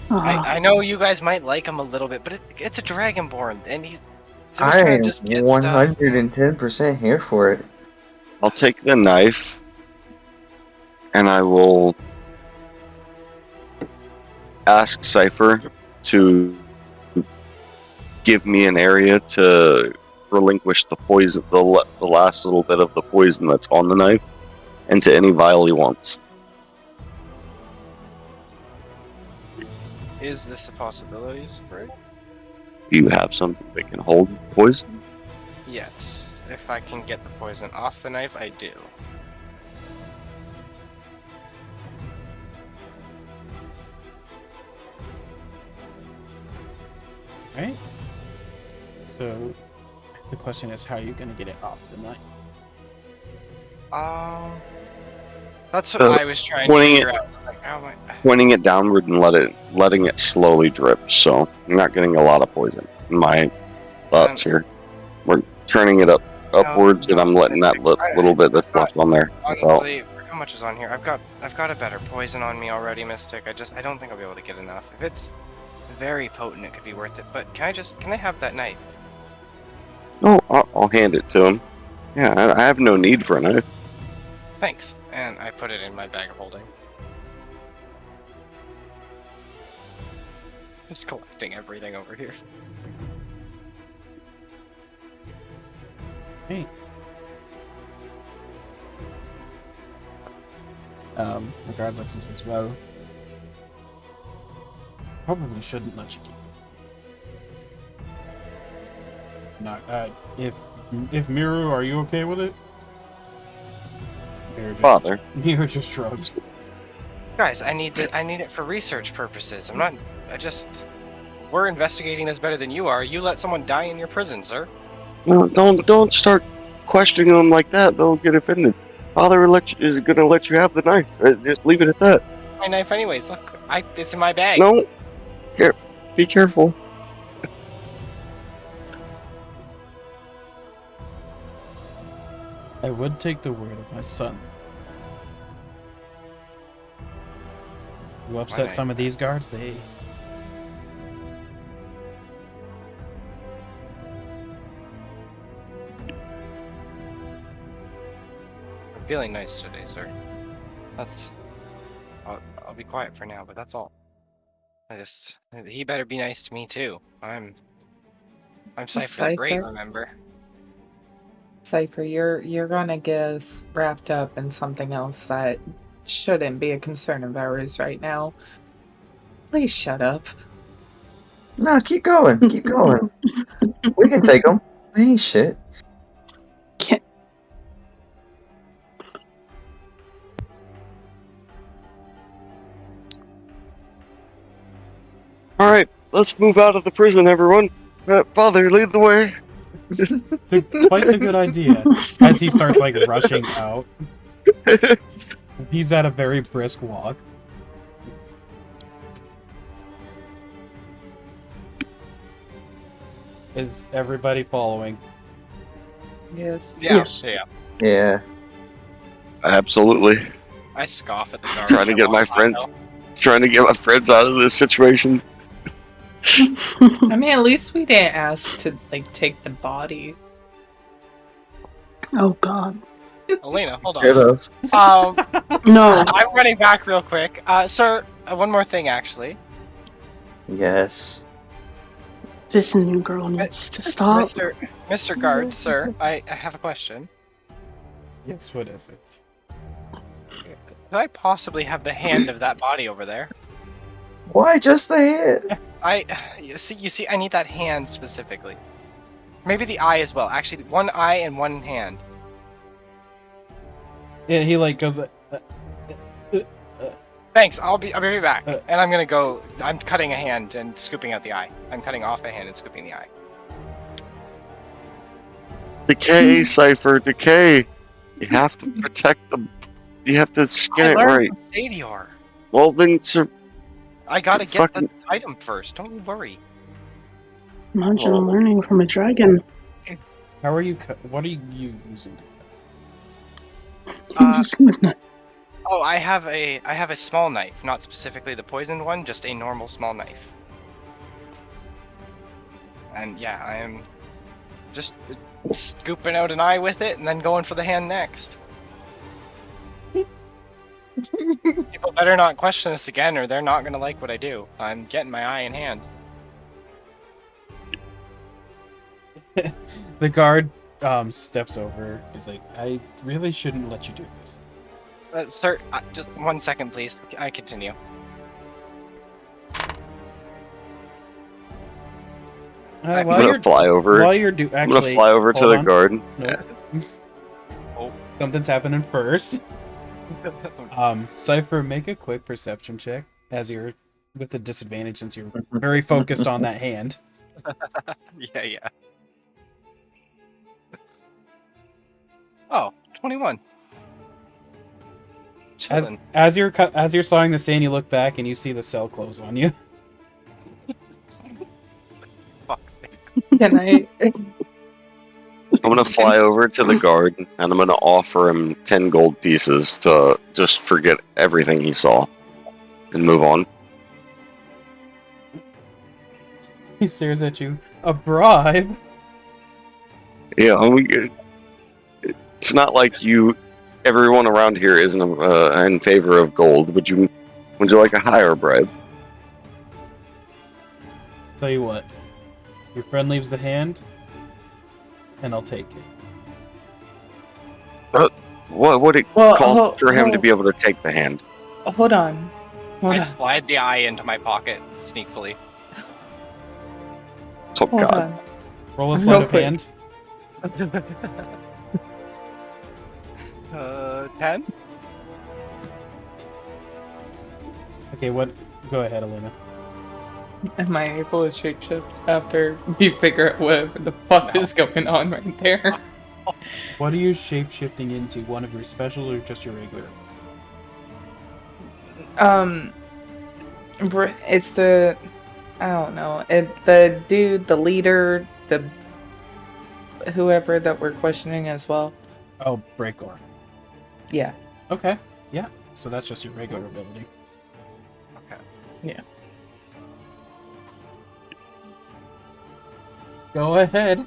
I know you guys might like him a little bit, but it's a dragonborn, and he's I trying am to just get 110% here for it. I'll take the knife, and I will ask Cypher to give me an area to relinquish the poison, the last little bit of the poison that's on the knife, into any vial he wants. Is this a possibility, Spray? Do you have something that can hold poison? Yes. if I can get the poison off the knife, I do. Right? So the question is, how are you going to get it off the knife? That's what I was trying to figure out. Like, how am I... Pointing it downward and letting it slowly drip. So I'm not getting a lot of poison. My thoughts here. We're turning it upwards, and I'm letting that little bit that's left on there. Honestly, how much is on here? I've got a better poison on me already, Mystic. I don't think I'll be able to get enough. If it's very potent, it could be worth it. But can I have that knife? No, I'll hand it to him. Yeah, I have no need for a knife. Thanks. And I put it in my bag of holding. Just collecting everything over here. Hey. The guard looks and says, well, probably shouldn't let you keep it. No, if Miru, are you okay with it? Miru just shrugs. Guys, I need it for research purposes. We're investigating this better than you are. You let someone die in your prison, sir. No, don't start questioning them like that. They'll get offended. Father is going to let you have the knife. Just leave it at that. My knife, anyways. Look, it's in my bag. No, be careful. I would take the word of my son. You upset some of these guards, they... I'm feeling nice today, sir. I'll be quiet for now, but that's all. He better be nice to me too. I'm Cypher the Great, remember? Cypher, you're gonna get us wrapped up in something else that shouldn't be a concern of ours right now. Please shut up. No, keep going. Keep going. We can take them. They ain't shit. All right, let's move out of the prison, everyone. Father, lead the way. It's quite a good idea. As he starts rushing out, he's at a very brisk walk. Is everybody following? Yes. Yeah. Yes. Yeah. Absolutely. I scoff at the guard. Trying to get my friends out of this situation. I mean, at least we didn't ask to take the body. Oh God. Elena, hold on. No. I'm running back real quick. Sir, one more thing, actually. Yes. This new girl needs to stop. Mr. Guard, sir, I have a question. Yes, what is it? Could I possibly have the hand of that body over there? Why just the head? You see, I need that hand specifically. Maybe the eye as well. Actually, one eye and one hand. Yeah, he goes. Thanks. I'll be right back. And I'm gonna go. I'm cutting a hand and scooping out the eye. I'm cutting off a hand and scooping the eye. Decay, Cypher, decay. You have to protect them. You have to skin it right. From Sadior. Well, then, I gotta get the item first. Don't worry. Imagine learning from a dragon. How are you? What are you using? Oh, I have a small knife, not specifically the poisoned one, just a normal small knife. And yeah, I am just scooping out an eye with it and then going for the hand next. People better not question this again or they're not gonna like what I do. I'm getting my eye in hand. The guard steps over. He's like, I really shouldn't let you do this. Sir, just 1 second, please. I continue. I'm gonna fly over. While you're I'm gonna fly over to the guard. Nope. Oh. Something's happening first. Cypher, make a quick perception check as you're with a disadvantage since you're very focused on that hand. Yeah. Oh, 21. Chilling. As you're sawing the sand, you look back and you see the cell close on you. Fuck's sake. Can I? I'm gonna fly over to the guard and I'm gonna offer him 10 gold pieces to just forget everything he saw and move on. He stares at you. A bribe? Yeah, it's not like everyone around here isn't in favor of gold. Would you like a higher bribe? Tell you what. Your friend leaves the hand, and I'll take it. What would it cost for him to be able to take the hand? Hold on. I slide the eye into my pocket sneakily. Oh Hold God! on. Roll a sleight Real of quick. hand. 10? Okay, what? Go ahead, Elena. Am I able to shapeshift after we figure out what the fuck is going on right there? What are you shape-shifting into? One of your specials or just your regular? It's the, I don't know, the dude, the leader, the whoever that we're questioning as well. Oh, Breakor. Yeah. Okay, yeah. So that's just your regular ability. Okay. Yeah. Go ahead.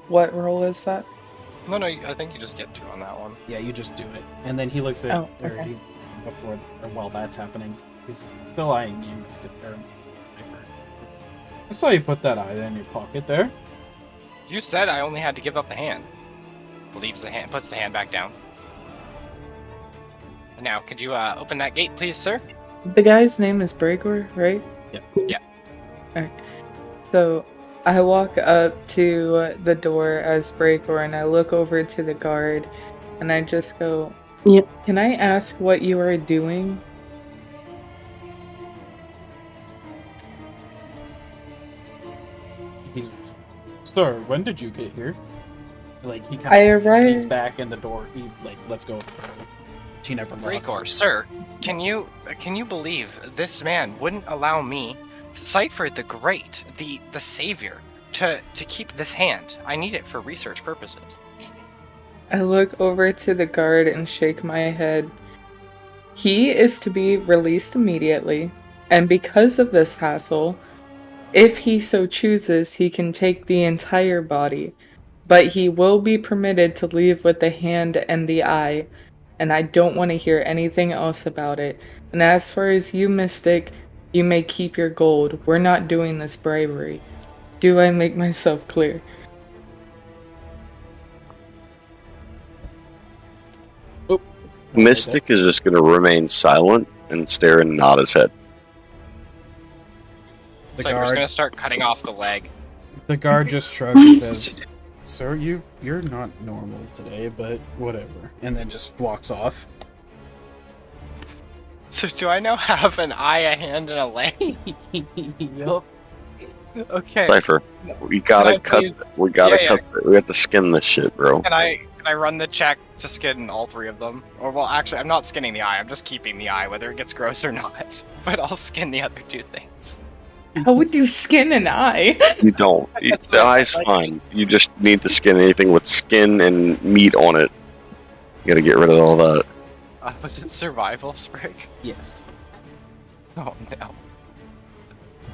What role is that? No, I think you just get 2 on that one. Yeah, you just do it. And then he looks at okay. While that's happening, he's still eyeing you, I saw you put that eye in your pocket there. You said I only had to give up the hand. Leaves the hand, puts the hand back down. Now, could you open that gate, please, sir? The guy's name is Breakor, right? Yeah. Alright. So I walk up to the door as Breakor and I look over to the guard and I just go, Yep. Can I ask what you are doing? Sir, when did you get here? Like, he I kind of arrived- leans back in the door. He, like, let's go. She never left. Breakor, sir, can you believe this man wouldn't allow me, Cypher the Great, the Savior, to keep this hand? I need it for research purposes. I look over to the guard and shake my head. He is to be released immediately, and because of this hassle, if he so chooses, he can take the entire body, but he will be permitted to leave with the hand and the eye, and I don't want to hear anything else about it. And as far as you, Mystic, you may keep your gold. We're not doing this bribery. Do I make myself clear? Mystic is just going to remain silent and stare and nod his head. The Cypher's guard, gonna start cutting off the leg. the guard just shrugs and says, "Sir, you're not normal today, but whatever," and then just walks off. So do I now have an eye, a hand, and a leg? Yup. Okay. Cypher, we gotta Can I please- we have to skin this shit, bro. Can I run the check to skin all 3 of them? Or, well, actually, I'm not skinning the eye. I'm just keeping the eye, whether it gets gross or not. But I'll skin the other 2 things. How would you skin an eye? You don't. That's The what I eye's like. fine. You just need to skin anything with skin and meat on it. You gotta get rid of all that. Was it survival, Sprig? Yes. Oh, no.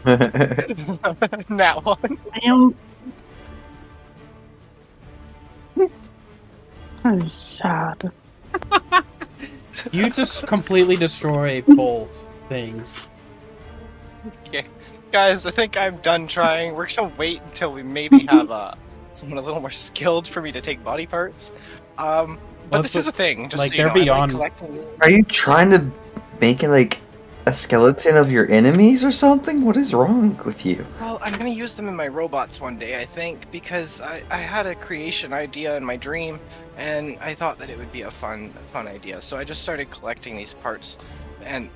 That one. Damn. That is sad. You just completely destroy both things. Okay. Guys, I think I'm done trying. We're gonna wait until we maybe have someone a little more skilled for me to take body parts. But Well, this is a thing. Just like, so you they're know, beyond- collecting. Are you trying to make it like a skeleton of your enemies or something? What is wrong with you? Well, I'm gonna use them in my robots one day, I think, because I had a creation idea in my dream, and I thought that it would be a fun idea. So I just started collecting these parts, and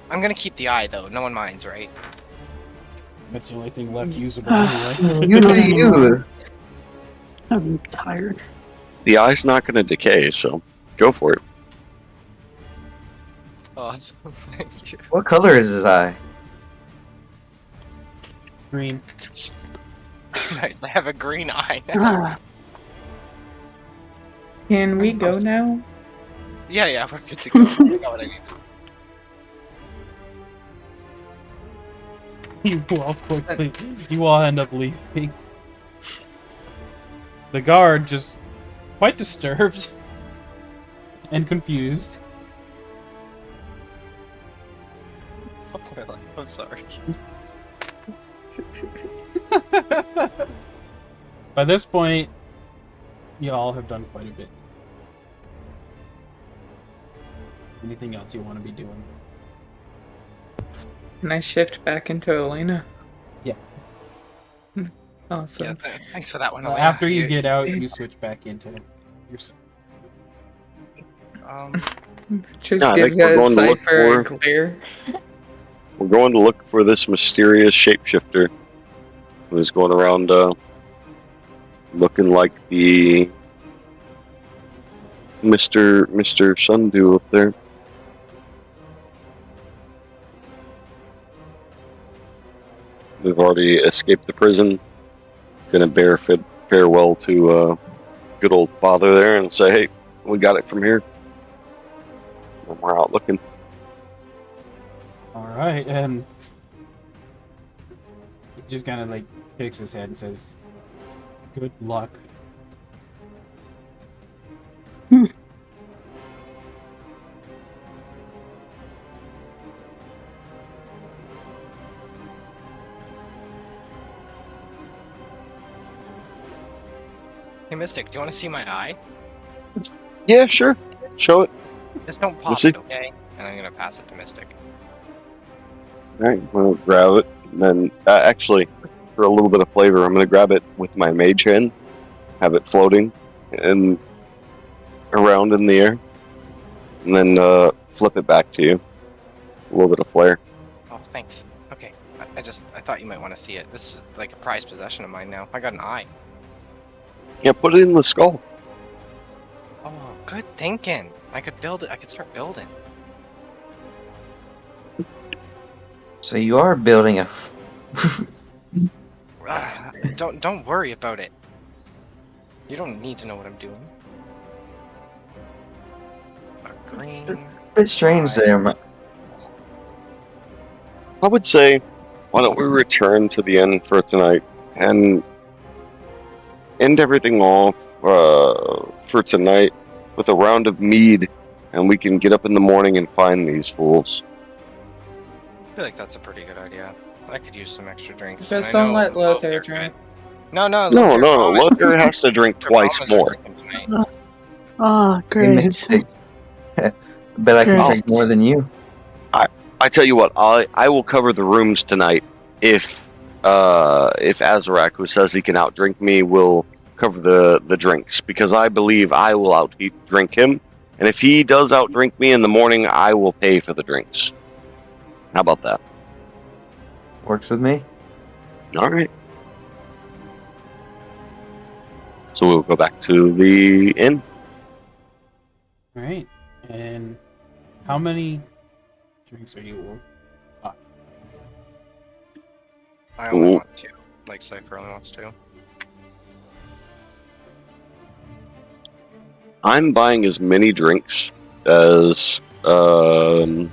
I'm gonna keep the eye though. No one minds, right? That's the only thing left usable anyway. You Not do anymore. you. I'm tired. The eye's not going to decay, so go for it. Awesome, thank you. What color is his eye? Green. Nice, I have a green eye now. Ah, Can we go now? Yeah, we're good to go. I got what I need. You all end up leaving. The guard just quite disturbed and confused. Fuck my life, I'm sorry. By this point, you all have done quite a bit. Anything else you want to be doing? Can I shift back into Elena? Yeah. Awesome. Yeah, thanks for that one. Well, Elena. after you get out, you switch back into yourself. Just Yeah, I give think we're the going to look cipher a for- clear. We're going to look for this mysterious shapeshifter who's going around looking like the Mr. Sundew up there. We've already escaped the prison. Gonna bear farewell to good old father there and say, hey, we got it from here. And we're out looking. All right, and he just kind of like shakes his head and says, "Good luck." Hey, Mystic, do you want to see my eye? Yeah, sure. Show it. Just don't pop see. it, okay? And I'm gonna pass it to Mystic. All right, I'm gonna grab it. And then, actually, for a little bit of flavor, I'm gonna grab it with my mage hand, have it floating and around in the air, and then flip it back to you. A little bit of flair. Oh, thanks. Okay, I thought you might want to see it. This is like a prized possession of mine now. I got an eye. Yeah, put it in the skull. Oh, good thinking. I could build it. I could start building. So you are building a. Don't worry about it. You don't need to know what I'm doing. A green. It's a bit strange eye. there. I would say, why don't we return to the inn for tonight and end everything off for tonight with a round of mead, and we can get up in the morning and find these fools. I feel like that's a pretty good idea. I could use some extra drinks. Just and I don't know let Lothar Lothar drink. No, No, promised- Lothar has to drink Lothar twice promised to more. drink them tonight. ah, Hey, great. Mystic. Bet I can Great. drink more than you. I tell you what, I will cover the rooms tonight if Azarak, who says he can outdrink me, will cover the drinks, because I believe I will outdrink him, and if he does outdrink me in the morning, I will pay for the drinks. How about that? Works with me. All right. So we'll go back to the inn. All right, and how many drinks are you? I only Ooh. want two. Like Cypher only wants two. I'm buying as many drinks as Well,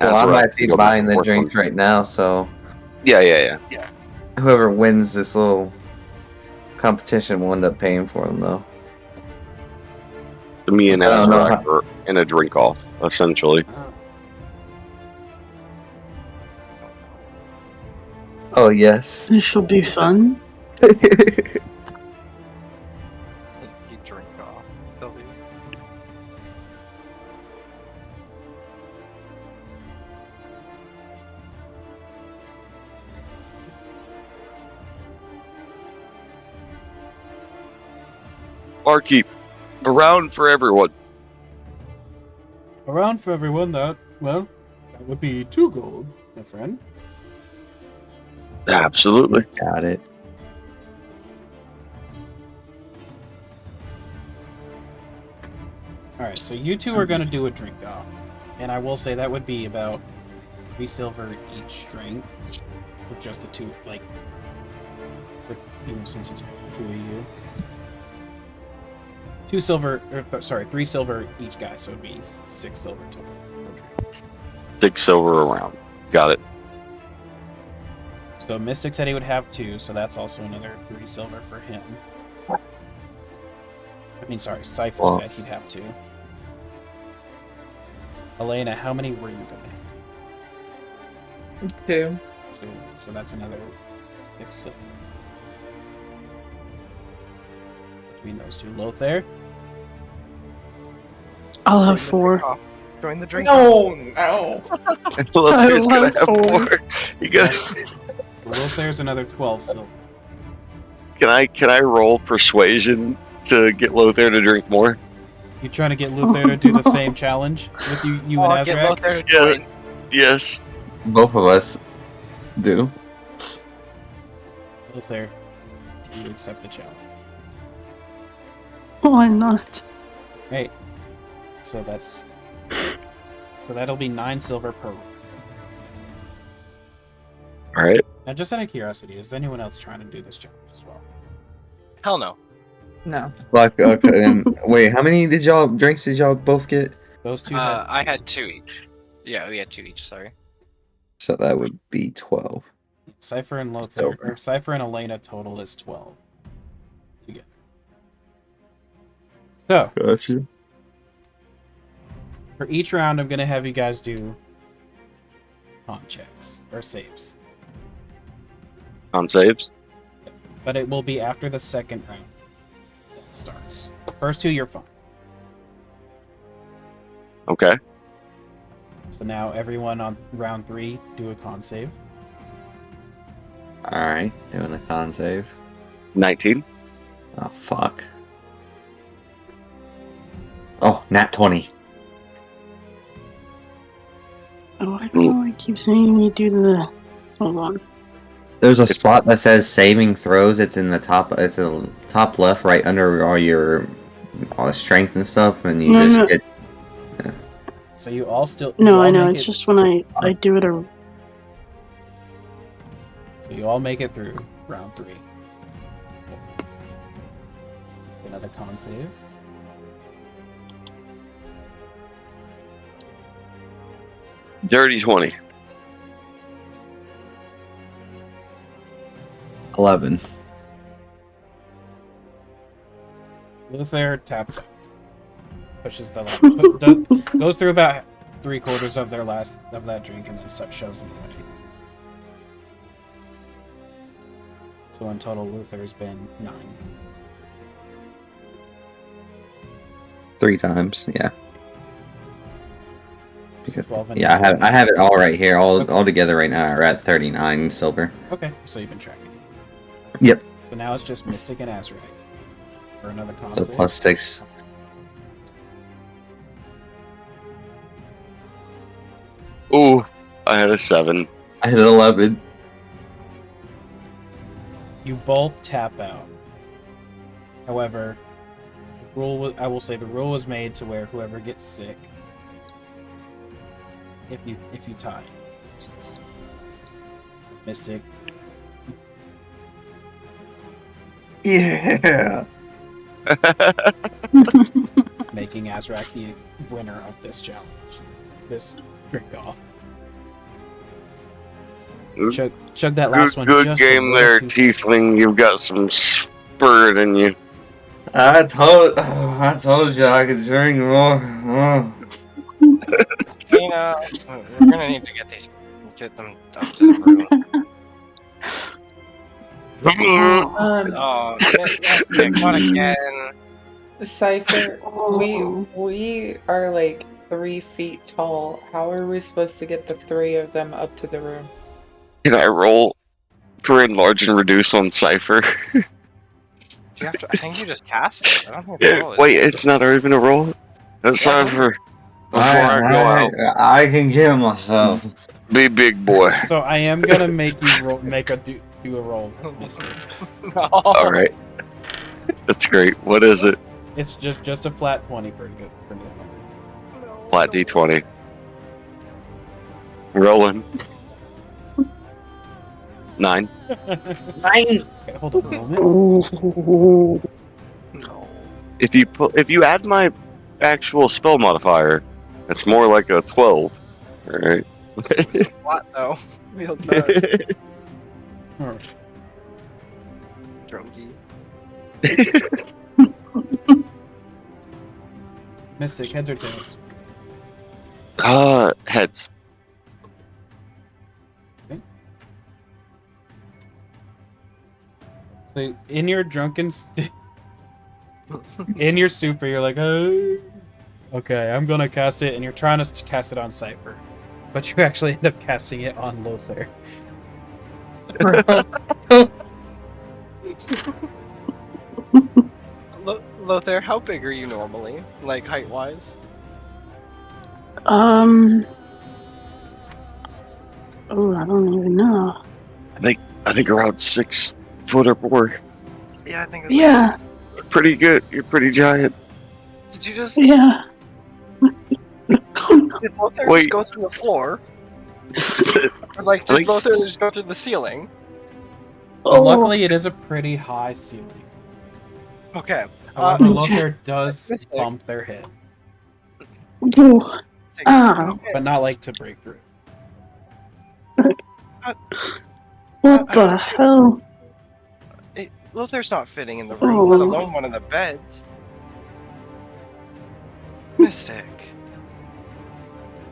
I Azarak might can be go back buying and the forth drinks on. right now, so Yeah. whoever wins this little competition will end up paying for them, though. Me and I don't know Azarak are in a drink off, essentially. Oh, yes. This shall be fun. You drink off. They'll be- Barkeep, around for everyone. Around for everyone, that would be 2 gold, my friend. Absolutely. Got it. Alright, so you two are gonna do a drink off. And I will say that would be about 3 silver each drink. With just the 2, like, since it's 2 of you. 2 silver, 3 silver each guy, so it'd be 6 silver total. 6 silver around. Got it. So Mystic said he would have 2, so that's also another 3 silver for him. I mean, sorry, Cypher said he'd have 2. Elena, how many were you gonna have? 2. So that's another 6 silver. Between those two. Lothair? I'll have 4. Join the drink. No, no. Lothair's gonna love have 4. 4. You gotta. Lothair's another 12 silver. Can I roll persuasion to get Lothair to drink more? You trying to get Lothair to do the same challenge with you and Get Azrak? Lothair to Yeah. join. Yes. Both of us do. Lothair, do you accept the challenge? Why not? Right. So that'll be 9 silver per roll. All right. Now, just out of curiosity, is anyone else trying to do this challenge as well? Hell no. No. Like, okay, wait, how many drinks did y'all both get? Those two. I had 2 each. Yeah, we had 2 each. Sorry. So that would be 12. Cypher and Lothair, or Cypher and Elena total is 12 together. So Gotcha. for each round, I'm gonna have you guys do con checks or saves, On saves. but it will be after the second round that starts. The first 2, you're fine. Okay. So now everyone on round 3 do a con save. Alright, doing a con save. 19. Oh, fuck. Oh, nat 20. Oh, I don't know. I keep saying you do the. Hold on. There's a spot that says saving throws. It's in the top. It's the top left, right under all your strength and stuff, and you No, just no. get. So you all still. No, you all I know. make It's it- just when I do it. So you all make it through round 3. Another con save. Dirty 20. 11. Lothair taps out. Pushes the goes through about 3/4 of that drink and then shoves them away. So in total, Luther's been 9. 3 times, yeah. Because, 12 and yeah, I have it all right here, all Okay. together right now. We're at 39 silver. Okay, so you've been tracking. Yep. So now it's just Mystic and Azrak for another con So save. plus 6. Ooh, I had a 7. I hit an 11. You both tap out. However, I will say the rule was made to where whoever gets sick, if you tie, since Mystic Yeah. making Azrak the winner of this challenge, this drink off. Chug that last one. Good just a game little there, too- Tiefling. You've got some spirit in you. I told you I could drink more. Tina, we're gonna need to get them up to the room. Oh, Mystic, not again. Cypher, Oh. we are like 3 feet tall. How are we supposed to get the 3 of them up to the room? Can I roll for enlarge and reduce on Cypher? Do you have to? I think you just cast it. I don't think it's a roll. Wait, it's not even a roll? That's Yeah. time for... Before I go out, I can hear myself. be big boy. So I am gonna make you roll, do a roll, Mystic. No. Alright. That's great. What is it? It's just a flat 20 for good. Flat D20. Rolling. 9. 9. Okay, hold on a moment. Ooh. No. If you add my actual spell modifier, it's more like a 12. Alright. What though? Real bad. Alright. Drunky. Mystic, heads or tails? Heads. So in your in your stupor, you're like, oh, okay, I'm gonna cast it, and you're trying to cast it on Cypher, but you actually end up casting it on Lothar. Lothar, how big are you normally? Like height wise? Oh, I don't even know. I think around 6 foot or more. Yeah, I think it's Yeah. Pretty good. You're pretty giant. Did you just Yeah. did Lothar Wait. just go through the floor? Or like did think- Lothar just go through the ceiling? But Oh. luckily, it is a pretty high ceiling. Okay. However, Uh, Lothar does Mystic. bump their head, Ooh. Take Ah. but not like to break through. What the hell? Lothar's not fitting in the room, let Oh. alone one of the beds. Mystic.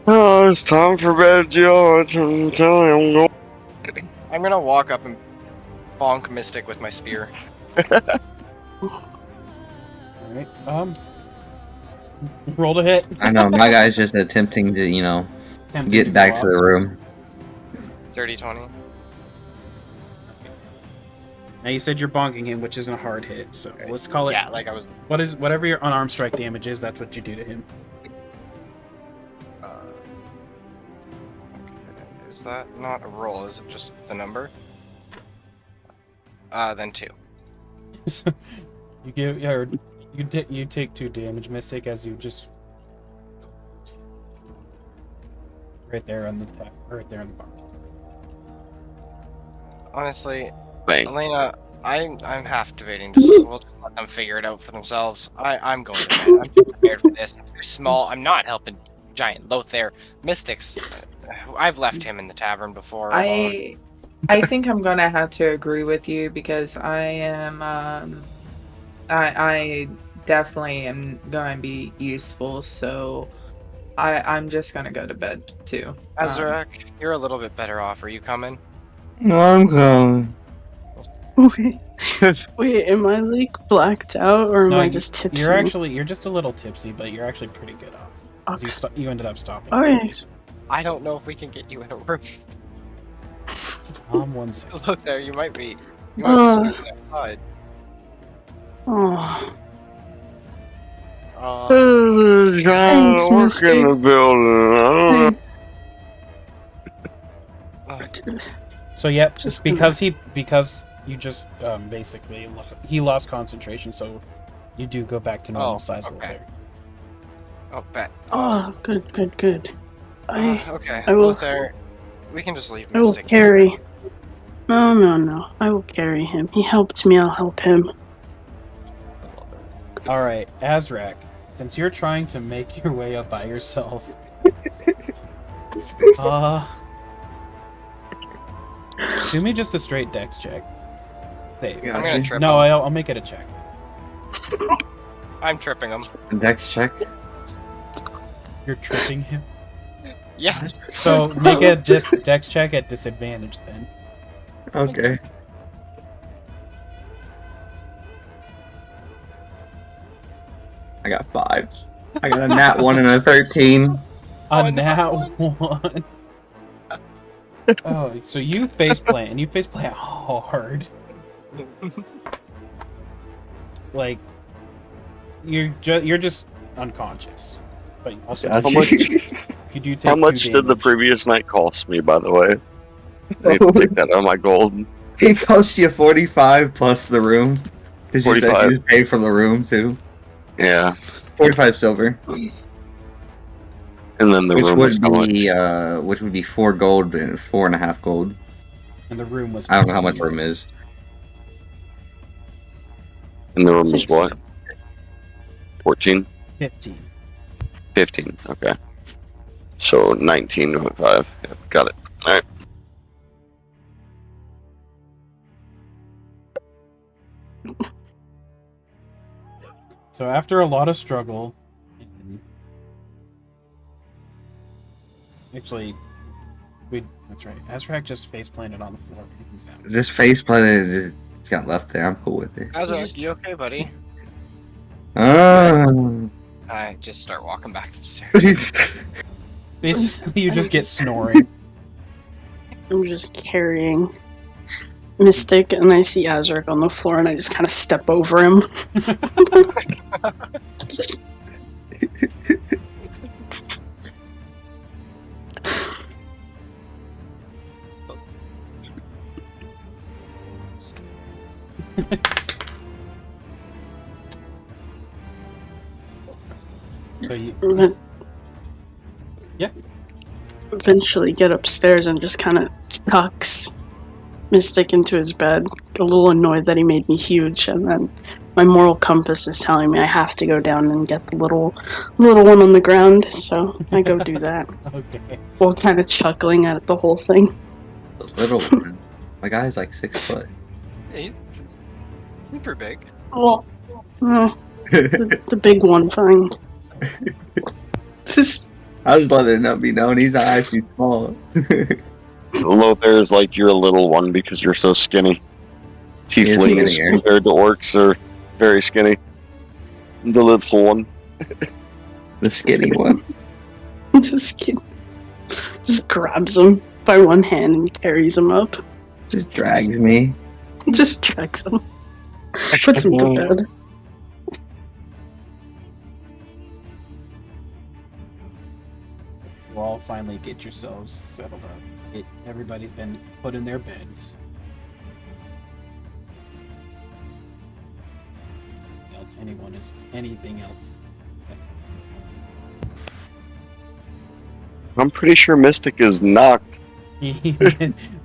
Oh, it's time for bed, Joe. I'm telling you, I'm going. I'm gonna walk up and bonk Mystic with my spear. Alright, roll to hit. I know, my guy's just attempting to, Attempting get back go to the up. room. Dirty 20. Now you said you're bonking him, which isn't a hard hit, so let's call it. Yeah, like I was. Whatever your unarmed strike damage is, that's what you do to him. Okay. Is that not a roll? Is it just the number? Then 2. You give you take 2 damage, Mystic, as you just right there on the bottom. Honestly, Bang. Elena, I'm half debating. We'll just let them figure it out for themselves. I'm going to bed. I'm too prepared for this. I'm too small. I'm not helping giant Lothar. Mystics. I've left him in the tavern before. I think I'm gonna have to agree with you because I am I definitely am gonna be useful, so I'm just gonna go to bed too. Azrak, you're a little bit better off. Are you coming? No, I'm coming. Wait, am I like blacked out or am I just tipsy? You're just a little tipsy, but you're actually pretty good off. 'Cause Okay. you ended up stopping. Okay. I don't know if we can get you in a room. 1 second. Lothar, you might be sleeping outside. Oh. Thanks, Thanks, work Mystic. in the building. I don't know. So yep, Just because you just basically he lost concentration, so you do go back to normal size okay. Lothar. Oh, bet. Oh, good. Okay. I will- Lothar, we can just leave I will Mystic. carry. No. I will carry him. He helped me, I'll help him. Alright, Azrak, since you're trying to make your way up by yourself, do me just a straight dex check. Save. I'm gonna trip No, him. I'll make it a check. I'm tripping him. Dex check. You're tripping him. Yeah. So make a dex check at disadvantage then. Okay. I got 5. I got a nat 1 and a 13. A nat 1. Oh, so you faceplant, and you faceplant hard. like you're just unconscious, but you also Gotcha. How much? you do take How much 2 did the damage. previous night cost me? By the way, I need to take that on my gold. It cost you 45 plus the room. Because you said 45. you just paid for the room too. Yeah, 45 silver. and then the Which room was would how much? be 4 gold and 4.5 gold. And the room was. I don't know how much room is. And the room was what? 14? 15. 15. Okay. So 19.5. Yeah, got it. All right. So after a lot of struggle, actually, that's right. Azrak just face planted on the floor. He's down. Just face planted got left there. I'm cool with it. Azrak, you okay, buddy? I just start walking back upstairs. Basically, you just get snoring. I'm just carrying Mystic, and I see Azrak on the floor, and I just kind of step over him. So you, And then yeah. eventually get upstairs and just kind of tucks Mystic into his bed, a little annoyed that he made me huge, and then my moral compass is telling me I have to go down and get the little one on the ground, so I go do that. Okay. While kind of chuckling at the whole thing. The little one. My guy's like 6 foot. He's pretty big. Well, the big one, fine. I was letting it not be known. He's not actually small. Lothair is like you're a little one because you're so skinny. Tieflings skinnier. compared to orcs are very skinny. The little one. The skinny one. Just grabs him by one hand and carries him up. Just drags me. Just drags him. Puts him to bed. You all finally get yourselves settled up. Everybody's been put in their beds. Anything else? I'm pretty sure Mystic is knocked. My Mystic,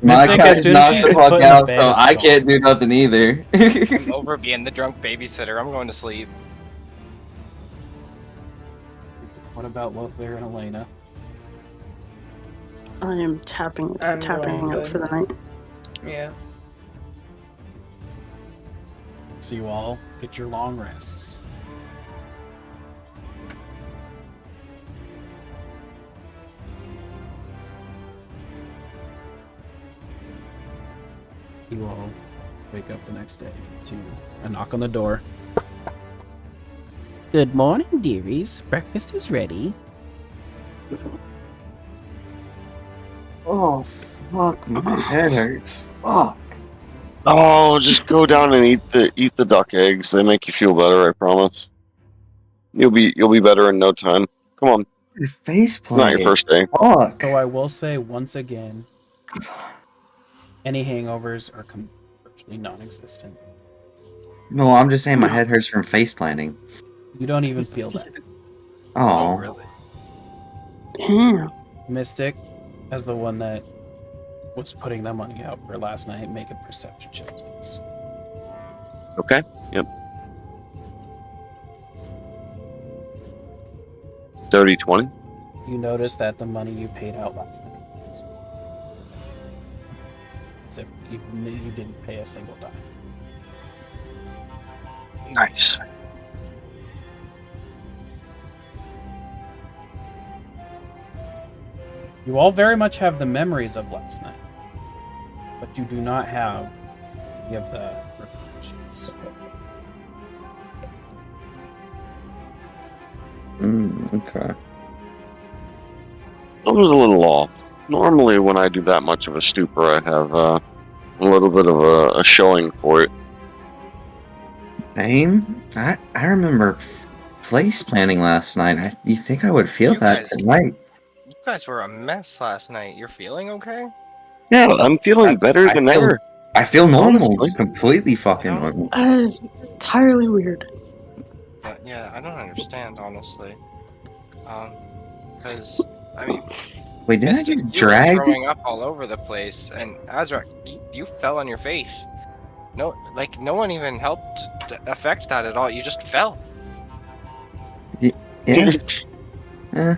as guy's soon as knocked she's the fuck put in the out, bed, so is I gone. can't do nothing either. I'm over being the drunk babysitter. I'm going to sleep. What about Lothair and Elena? I am tapping I'm up going for the night. Yeah. So you all get your long rests. You all wake up the next day to a knock on the door. Good morning, dearies. Breakfast is ready. Oh, fuck, my head hurts. Fuck. Oh, just go down and eat the duck eggs. They make you feel better, I promise. You'll be better in no time. Come on. Your face It's not your first day. Fuck. So I will say once again, any hangovers are virtually non-existent. No, I'm just saying my head hurts from face planting. You don't even feel that. Oh, really? Damn. Mystic, as the one that was putting that money out for last night, make a perception check, please. Okay. Yep. 30-20. You notice that the money you paid out last night is as if you didn't pay a single dime. Nice. You all very much have the memories of last night, but you do not have any of the recollections. okay. I was a little off. Normally, when I do that much of a stupor, I have a little bit of a showing for it. Same. I remember place planning last night. You think I would feel You that guys- tonight? You guys were a mess last night. You're feeling okay? Yeah, I'm feeling better than ever. I feel normal. Honestly. Completely fucking I don't- normal. That is entirely weird. But yeah, I don't understand honestly. Because I mean, Wait, did Mystic, I get you were dragged? throwing up all over the place, and Azrak, you fell on your face. No, like no one even helped affect that at all. You just fell. Yeah. It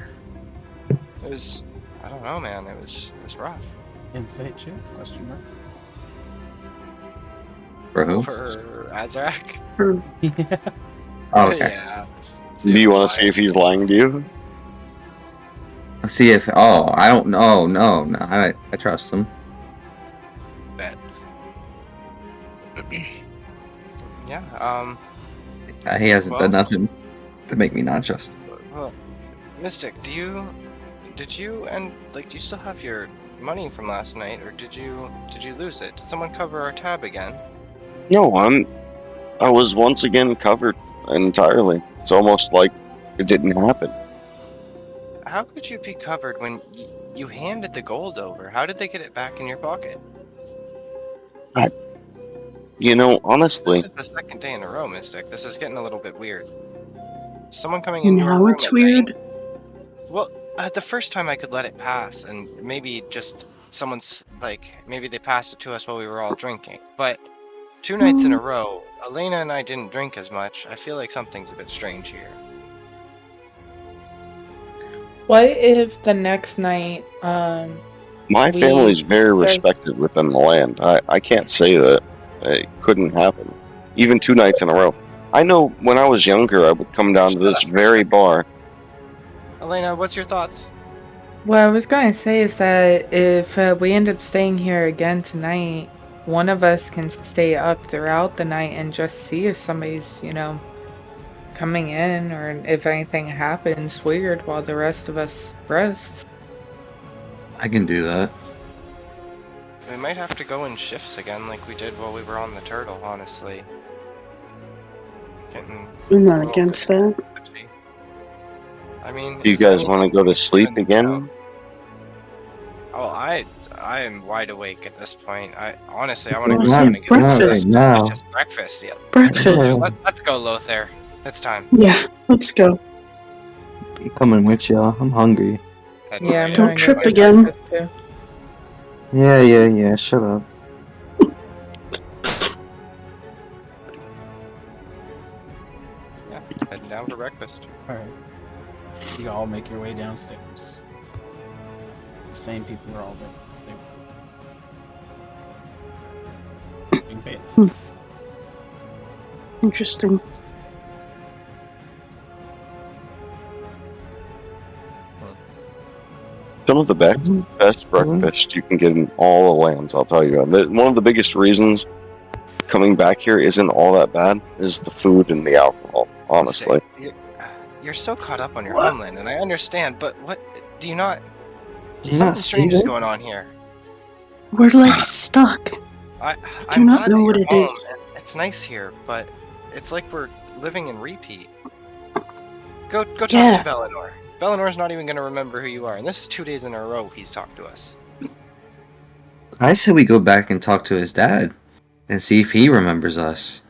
was, I don't know, man. It was rough. Insight check? Question mark. For who? For Azrak. Or Yeah. Oh, okay. Yeah. Do you want to see if he's lying to you? Let's see if. Oh, I don't know. No. I trust him. Bet. Yeah. He hasn't Well- done nothing to make me not trust him. Well, Mystic, did you still have your money from last night, or did you lose it? Did someone cover our tab again? No, I was once again covered entirely. It's almost like it didn't happen. How could you be covered when you handed the gold over? How did they get it back in your pocket? You know, honestly, This is the second day in a row, Mystic. This is getting a little bit weird. Someone coming in your now room it's at night- weird. Well, the first time I could let it pass, and maybe just someone's maybe they passed it to us while we were all drinking. But 2 nights in a row, Elena and I didn't drink as much. I feel like something's a bit strange here. What if the next night, my we- family's very there's- respected within the land. I can't say that it couldn't happen. Even 2 nights in a row. I know when I was younger, I would come down to this very bar. Elena, what's your thoughts? what I was going to say is that if we end up staying here again tonight, one of us can stay up throughout the night and just see if somebody's, coming in or if anything happens weird while the rest of us rest. I can do that. We might have to go in shifts again like we did while we were on the turtle, honestly. Getting I'm a not little against bit that. touchy. I mean, Do you is there guys want to anything go to we sleep can- again? Oh, I am wide awake at this point. I want to go Well, down and get breakfast. No. Just breakfast. Yeah. Breakfast. Let's go, Lothar. It's time. Yeah, let's go. I'm coming with y'all. I'm hungry. Head Yeah, I'm right Don't going trip to again. breakfast too. Yeah. Shut up. Yeah, heading down for breakfast. Alright. You all make your way downstairs. The same people are all there as they were. In bed. Interesting. Some of the best breakfast you can get in all the lands, I'll tell you. One of the biggest reasons coming back here isn't all that bad is the food and the alcohol, honestly. You're so caught up on your What? homeland, and I understand, but what do you not? Do you Something not see strange is that? going on here. We're like stuck. I Do I'm not glad know that what you're it home, is. and it's nice here, but it's like we're living in repeat. Go talk Yeah. to Bellinor. Bellinor's not even going to remember who you are, and this is 2 days in a row he's talked to us. I said we go back and talk to his dad and see if he remembers us.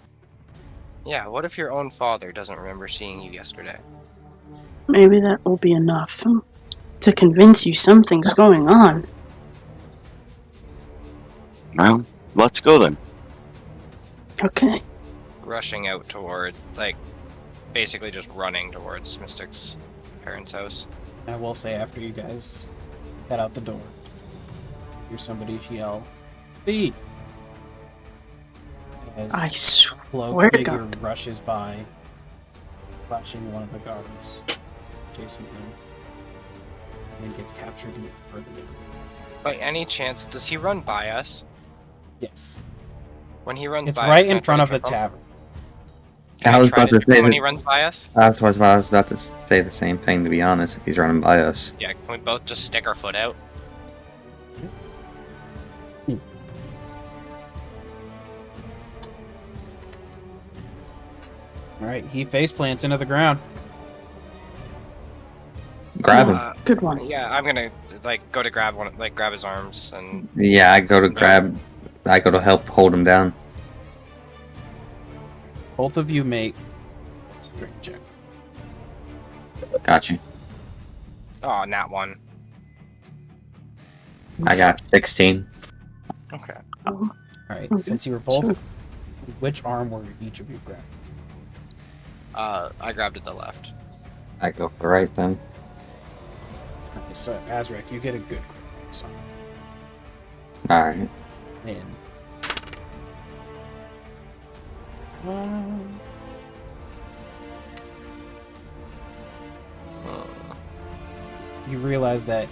Yeah, what if your own father doesn't remember seeing you yesterday? Maybe that will be enough to convince you something's going on. Well, let's go then. Okay. Rushing out toward, basically just running towards Mystic's parents' house. I will say after you guys head out the door, hear somebody yell, "Thief!" As I a swear cloaked to figure God. rushes by, slashing one of the guards, chasing him, and then gets captured for the day. By any chance, does he run by us? Yes. When he runs It's by us, right can I in try front to of the trip him? tavern. Can I was try about to trip him say when that- he runs by us? That's what I was about to say the same thing, to be honest, if he's running by us. Yeah, can we both just stick our foot out? All right, he face plants into the ground. Grab him. Good one. Yeah, I'm gonna go to grab grab his arms and. Yeah, I go to help hold him down. Both of you make strength check. Got you. Oh, nat 1. I got 16. Okay. Oh, All right, Okay, since you were both, sure. which arm were each of you grabbing? I grabbed at the left. I go for the right then. Okay, so Azrek, you get a good grip. So, Alright. in. You realize that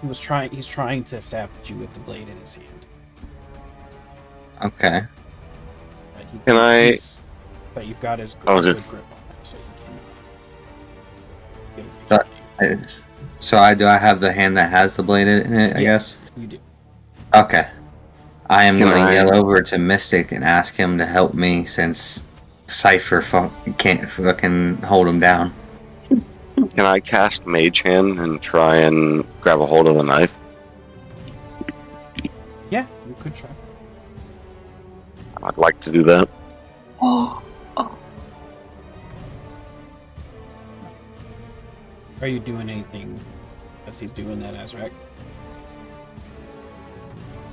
he's trying to stab at you with the blade in his hand. Okay. But you've got his grip, Oh, good just- grip on him, so he can. So I have the hand that has the blade in it, I guess? You do. Okay. I am Can going to I- yell over to Mystic and ask him to help me since Cypher can't fucking hold him down. Can I cast Mage Hand and try and grab a hold of the knife? Yeah, you could try. I'd like to do that. Oh, Are you doing anything as he's doing that, Azrek?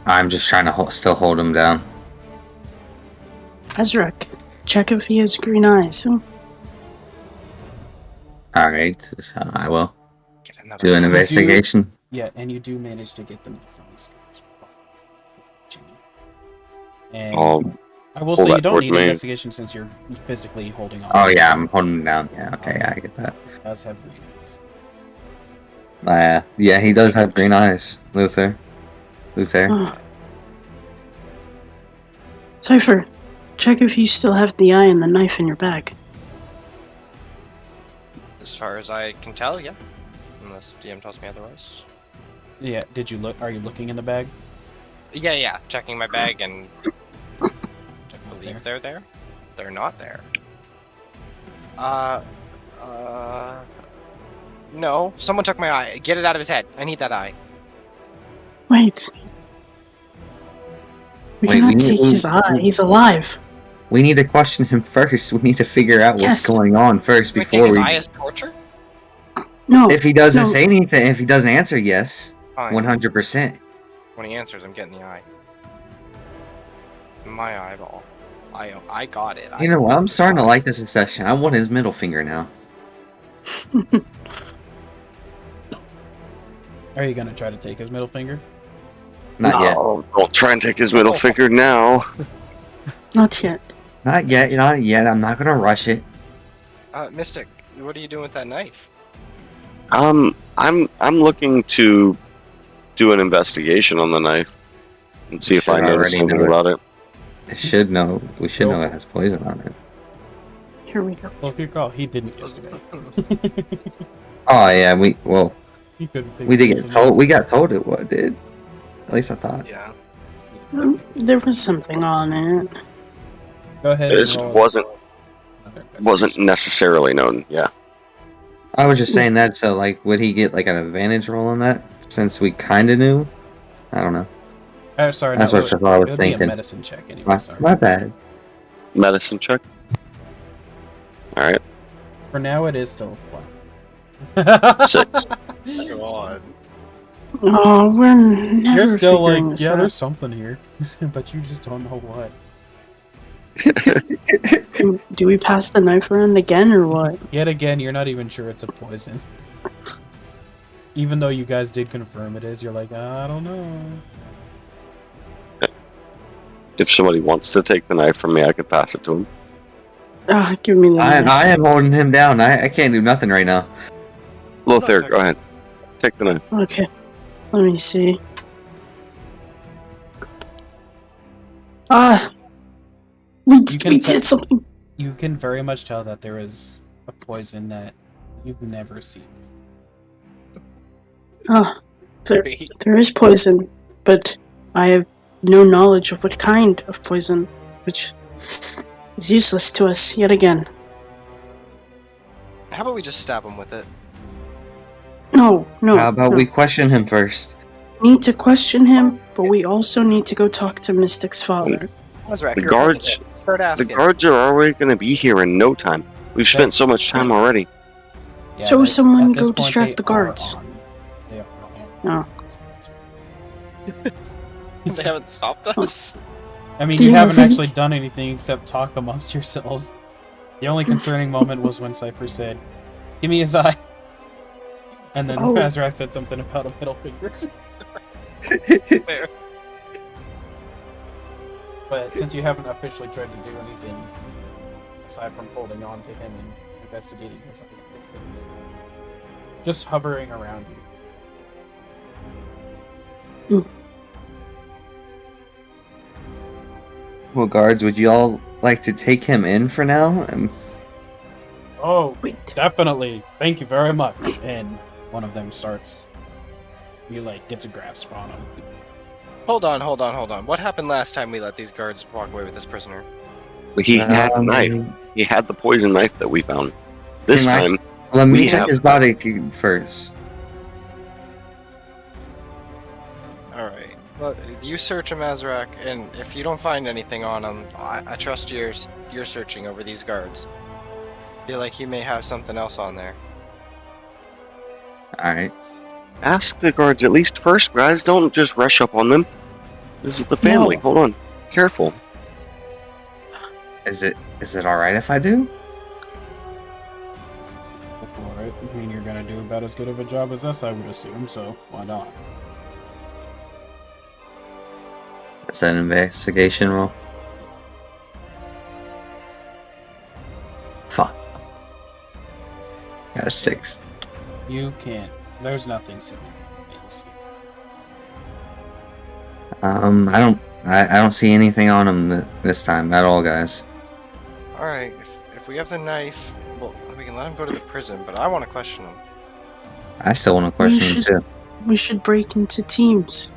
I'm just trying to still hold him down. Azrek, check if he has green eyes. Alright, I will Get another. do an investigation. Yeah, and you do manage to get them from these guys. And I will pull say you that don't towards need me. investigation since you're physically holding on. Oh yeah, I'm holding him down. Yeah, okay, I get that. He does have green eyes. Yeah, he does have green eyes, Luther. Cypher, check if you still have the eye and the knife in your bag. As far as I can tell, yeah. Unless DM tells me otherwise. Yeah, did you look? Are you looking in the bag? Yeah. Checking my bag and. I There. believe they're there. They're not there. No. Someone took my eye. Get it out of his head. I need that eye. Wait. We Wait, cannot we need- take his eye. He's alive. We need to question him first. We need to figure out what's Yes. going on first Can I take before his we. eye as torture? No. If he doesn't No. say anything, if he doesn't answer yes, Fine. 100%. When he answers, I'm getting the eye. My eyeball. I got it. You know what? I'm starting to like this session. I want his middle finger now. Are you gonna try to take his middle finger? Not yet. Oh, don't try and take his middle finger now. Not yet. Not yet. Not yet. I'm not gonna rush it. Mystic, what are you doing with that knife? I'm looking to do an investigation on the knife and see if I Should notice already something know it. about it. It should know. We should Go know for it has poison on it. Here we go. Well, if you recall, he didn't yesterday. Oh yeah. He couldn't. We did get told. We got told it. What did? At least I thought. Yeah. There was something on it. Go ahead. This and roll wasn't another investigation. necessarily known. Yeah. I was just saying that. So like, would he get like an advantage roll on that since we kind of knew? I don't know. Oh, sorry. That's no, what I was it would be a thinking. medicine check anyway. My, Sorry. my bad. Medicine check. All right. For now, it is still flat. 6. God. Oh, we're never You're still figuring like, this yeah, out. there's something here, but you just don't know what. Do we pass the knife around again or what? Yet again, you're not even sure it's a poison. Even though you guys did confirm it is, you're like, I don't know. If somebody wants to take the knife from me, I could pass it to him. Give me the knife. I am holding him down. I can't do nothing right now. Lothar, go ahead. Take the knife. Okay. Let me see. We can did something. You can very much tell that there is a poison that you've never seen. There is poison, but I have no knowledge of what kind of poison, which is useless to us yet again. How about we just stab him with it? No. How about no. we question him first? We need to question him, but we also need to go talk to Mystic's father. Azrak, The you're guards- holding it. Start The asking. guards are already going to be here in no time. We've spent so much time already. So someone at this go point, distract they the are guards. on. They are on. Oh. They haven't stopped us. I mean, you Yeah, haven't really? actually done anything except talk amongst yourselves. The only concerning moment was when Cypher said, "Give me his eye," and then Oh. Azrak said something about a middle finger. Fair. But since you haven't officially tried to do anything aside from holding on to him and investigating his things, just hovering around you. Well, guards, would you all like to take him in for now? Oh, Wait. definitely. Thank you very much. And one of them starts. He gets a grasp on him. Hold on. What happened last time we let these guards walk away with this prisoner? He had a knife. He had the poison knife that we found. This Right. time, Let We me check have- his body first. Alright. Well, you search him, Azrak, and if you don't find anything on him, I trust you're searching over these guards. Feel like he may have something else on there. Alright. ask the guards at least first, guys. Don't just rush up on them. This is the family. No. Hold on. Careful. Is it alright if I do? Go for it. I mean, you're gonna do about as good of a job as us, I would assume, so why not? Is that an investigation roll? Fuck. Got a 6. You can't. There's nothing significant that you see. I don't see anything on him this time at all, guys. Alright, if we have the knife, well, we can let him go to the prison, but I want to question him. I still want to question him too. We should break into teams.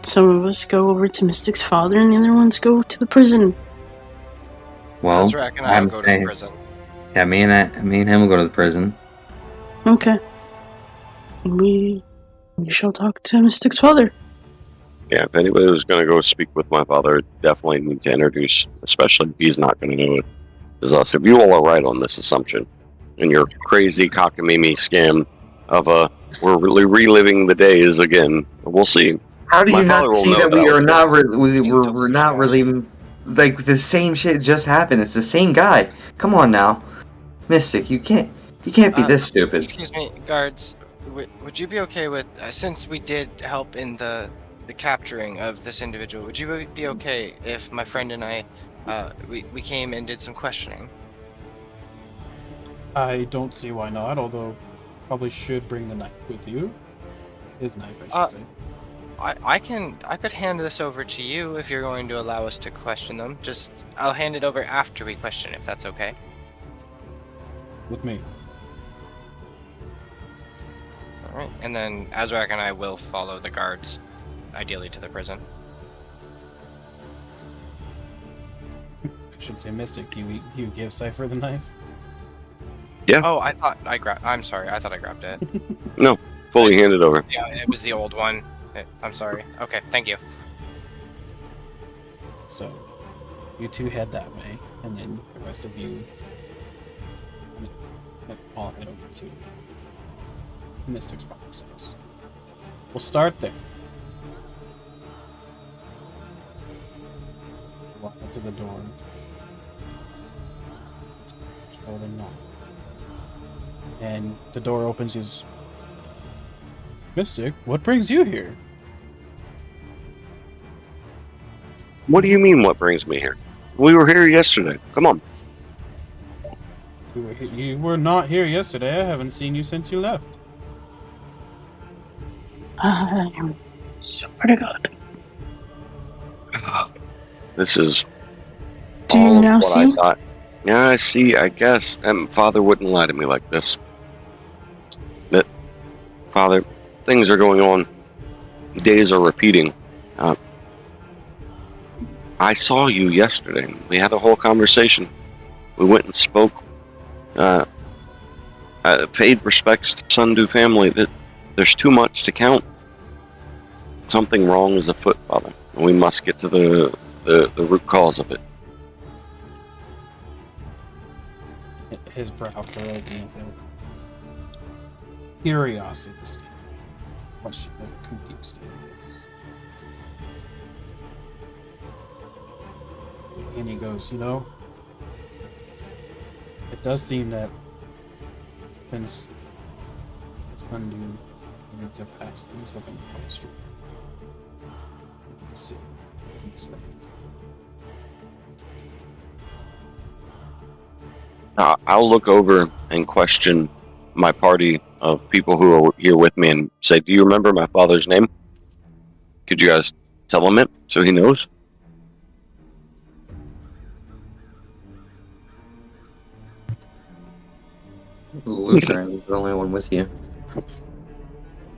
Some of us go over to Mystic's father, and the other ones go to the prison. Well, Azrak and I will go to the prison. Yeah, me and him will go to the prison. Okay. We shall talk to Mystic's father. Yeah, if anybody was going to go speak with my father, definitely need to introduce, especially if he's not going to know it, is us. If you all are right on this assumption, and your crazy cockamamie scam of we're really reliving the days again, we'll see. How do My you father not will see know that that we I are was not there. we're not really like the same shit just happened? It's the same guy. Come on now, Mystic. You can't be this stupid. Excuse me, guards. Would you be okay with, since we did help in the capturing of this individual, would you be okay if my friend and I, we came and did some questioning? I don't see why not, although probably should bring the knife with you. His knife, I should say. I could hand this over to you if you're going to allow us to question them. I'll hand it over after we question, if that's okay. With me. Alright, and then Azrak and I will follow the guards, ideally to the prison. I should say Mystic. Do you give Cypher the knife? Yeah. Oh, I'm sorry, I thought I grabbed it. Fully handed over. Yeah, it was the old one. I'm sorry. Okay, thank you. So, you two head that way, and then the rest of you all head over to Mystic's box house. We'll start there. Walk up to the door. Just hold and knock. And the door opens. Is Mystic, what brings you here? What do you mean, what brings me here? We were here yesterday. Come on. You were not here yesterday. I haven't seen you since you left. I am super good. This is Do all you of now what I see? thought. Yeah, I see, I guess. Father wouldn't lie to me like this. Father, things are going on. Days are repeating. I saw you yesterday. We had a whole conversation. We went and spoke paid respects to Sundu family. That there's too much to count. Something wrong is afoot, Father. We must get to the root cause of it. His brow furrowed in a curiosity. Question that confused him. And he goes, it does seem that since Sundu needs to pass things up in the street. Let's see. I'll look over and question my party of people who are here with me and say, do you remember my father's name? Could you guys tell him it so he knows? Lutheran is the only one with you.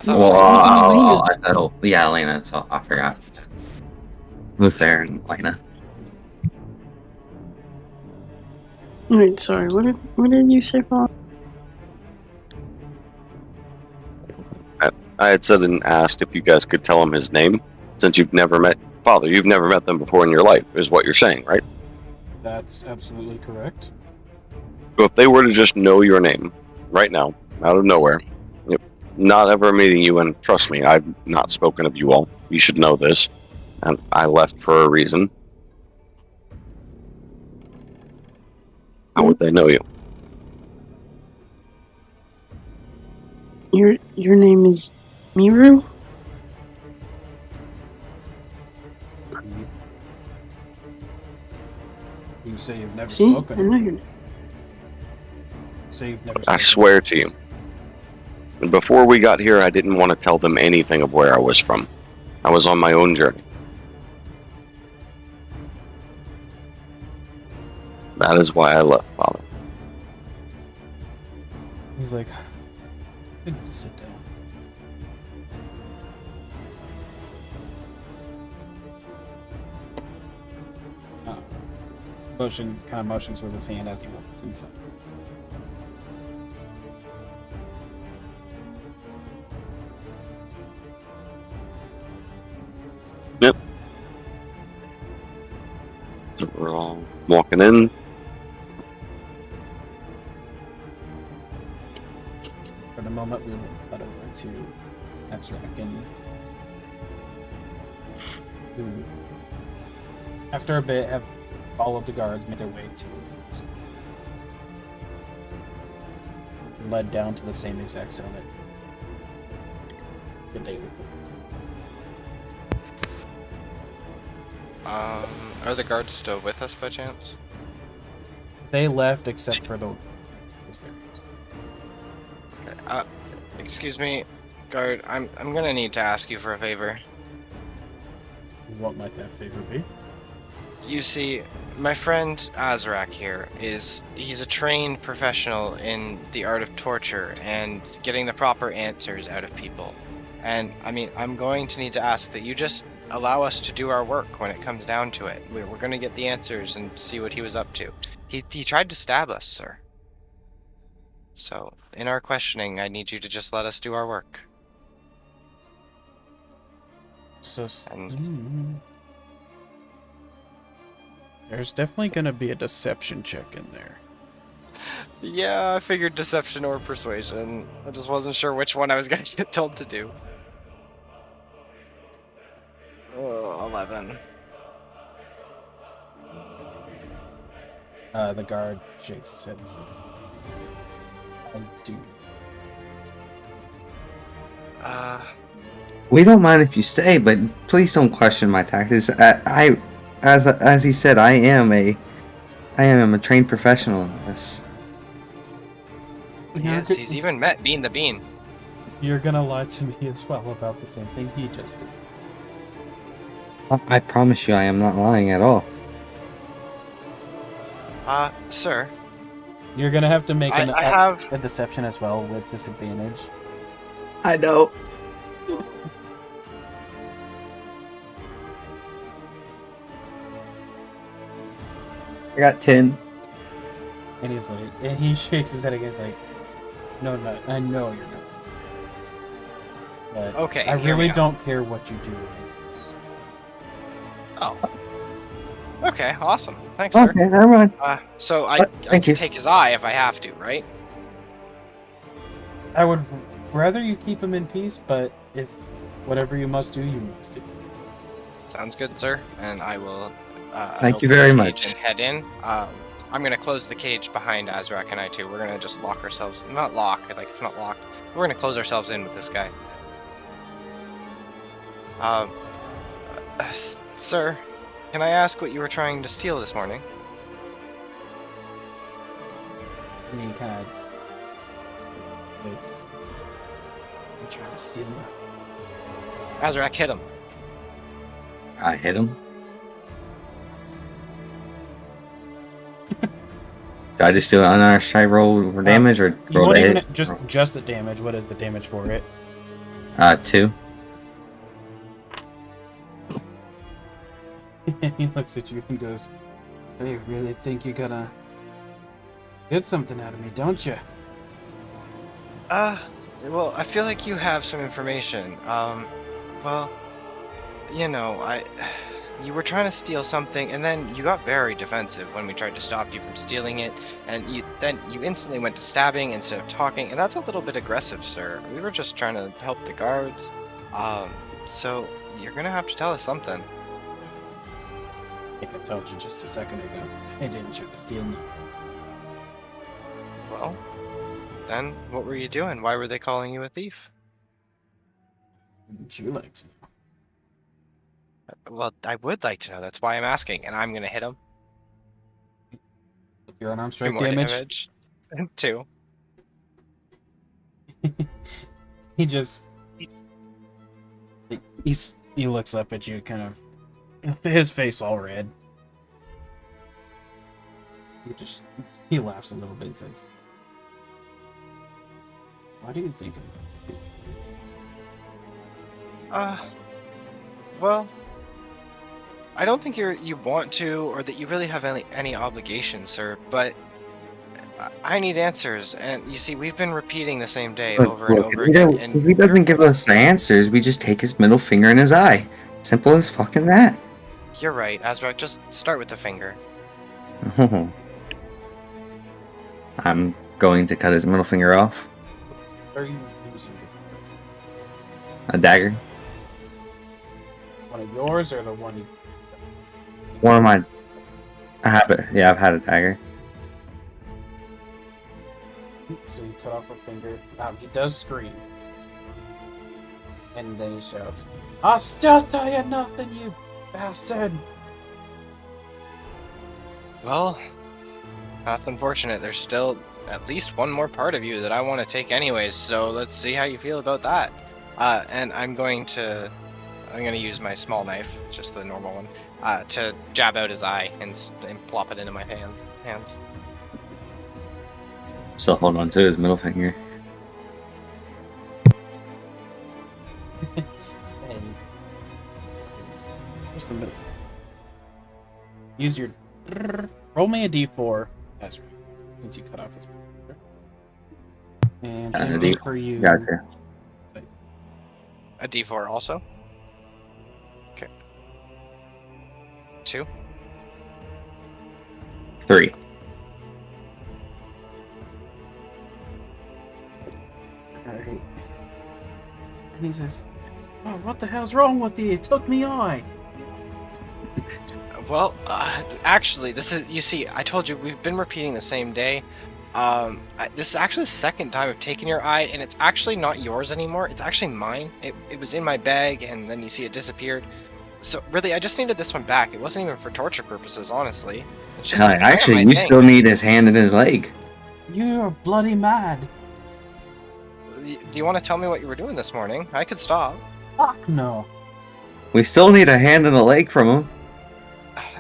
Oh, Well, I said, yeah, Elena, so I forgot. Luther and Elena. Wait, sorry. What did you say, Paul? I had said and asked if you guys could tell him his name, since you've never met Father. You've never met them before in your life, is what you're saying, right? That's absolutely correct. So if they were to just know your name right now, out of nowhere, not ever meeting you, and trust me, I've not spoken of you all. You should know this. And I left for a reason. How would they know you? Your name is Miru? You say you've never See? spoken. I know your name. Say you've never I spoken. swear to you. And before we got here, I didn't want to tell them anything of where I was from. I was on my own journey. That is why I left, Father. He's like, "Good, sit down." Motions with his hand as he walks inside. Yep. So we're all walking in. For the moment, we will cut over to Exrac and who, after a bit, have followed the guards, made their way to led down to the same exact cell that the day before. Are the guards still with us by chance? They left except for the was there. Okay. Excuse me, guard. I'm gonna need to ask you for a favor. What might that favor be? You see, my friend Azrak here he's a trained professional in the art of torture and getting the proper answers out of people. And I mean, I'm going to need to ask that you just allow us to do our work when it comes down to it. We're going to get the answers and see what he was up to. He tried to stab us, sir. So, in our questioning, I need you to just let us do our work. So, And there's definitely going to be a deception check in there. yeah, I figured deception or persuasion. I just wasn't sure which one I was going to get told to do. 11. The guard shakes his head and says, I do. We don't mind if you stay, but please don't question my tactics. As he said, I am a trained professional in this. Yes, he's even met Bean the Bean. You're gonna lie to me as well about the same thing he just did. I promise you, I am not lying at all. Sir. You're gonna have to make I have a deception as well with disadvantage. I know. I got 10. And he's like, and he shakes his head again. He's like, No, I know you're not. But Okay, I hear me really out. don't care what you do with this. Oh. Okay, awesome. Thanks, sir. Okay, never mind. So I Thank can you. take his eye if I have to, right? I would rather you keep him in peace, but if whatever you must do, you must do. Sounds good, sir. And I will. Thank you open the very cage much. And head in. I'm gonna close the cage behind Azrak and I too. We're gonna just lock ourselves. Not lock, like it's not locked. We're gonna close ourselves in with this guy. Uh, Sir, can I ask what you were trying to steal this morning? And he kind of waits. I'm trying to steal him. Azrak, hit him. I hit him. Do I just do an unarshed strike roll for damage, or You roll won't to even hit? just the damage. What is the damage for it? 2. He looks at you and goes, "Oh, you really think you're gonna get something out of me, don't you?" Well, I feel like you have some information. Well, you know, you were trying to steal something, and then you got very defensive when we tried to stop you from stealing it, and then you instantly went to stabbing instead of talking, and that's a little bit aggressive, sir. We were just trying to help the guards. So you're gonna have to tell us something. Like I told you just a second ago, I didn't try to steal me. Well, then what were you doing? Why were they calling you a thief? Wouldn't you like to know? Well, I would like to know. That's why I'm asking, and I'm gonna hit him. With your unarmed 2 strike more damage? damage. 2. He just he looks up at you, kind of his face all red. He laughs a little bit and says, "Why do you think I'm going to speak?" Well, I don't think you want to, or that you really have any obligations, sir. But I need answers, and you see, we've been repeating the same day over and over again. And If he doesn't give us the answers, we just take his middle finger in his eye. Simple as fucking that. you're right, Azrak. Just start with the finger. I'm going to cut his middle finger off. What are you using? A dagger. One of yours or the one you... One of mine. I have it. Yeah, I've had a dagger. So you cut off a finger. He does scream. And then he shouts, "I'll still tell you nothing, you bastard!" Well, that's unfortunate. There's still at least one more part of you that I want to take anyways, so let's see how you feel about that. And I'm going to use my small knife, just the normal one, to jab out his eye and plop it into my hands. Still hold on to his middle finger. And what's the middle? Use your... Roll me a d4. That's right. Since you cut off his... And same thing for you. Gotcha. A d4 also? Okay. 2? 3. Alright. And he says, "Oh, what the hell's wrong with you? It took me eye." Well, actually, this is, you see, I told you, we've been repeating the same day. This is actually the second time I've taken your eye, and it's actually not yours anymore. It's actually mine. It was in my bag, and then you see it disappeared. So, really, I just needed this one back. It wasn't even for torture purposes, honestly. It's just Actually, my you thing. still need his hand and his leg. You're bloody mad. Do you want to tell me what you were doing this morning? I could stop. Fuck no. We still need a hand and a leg from him.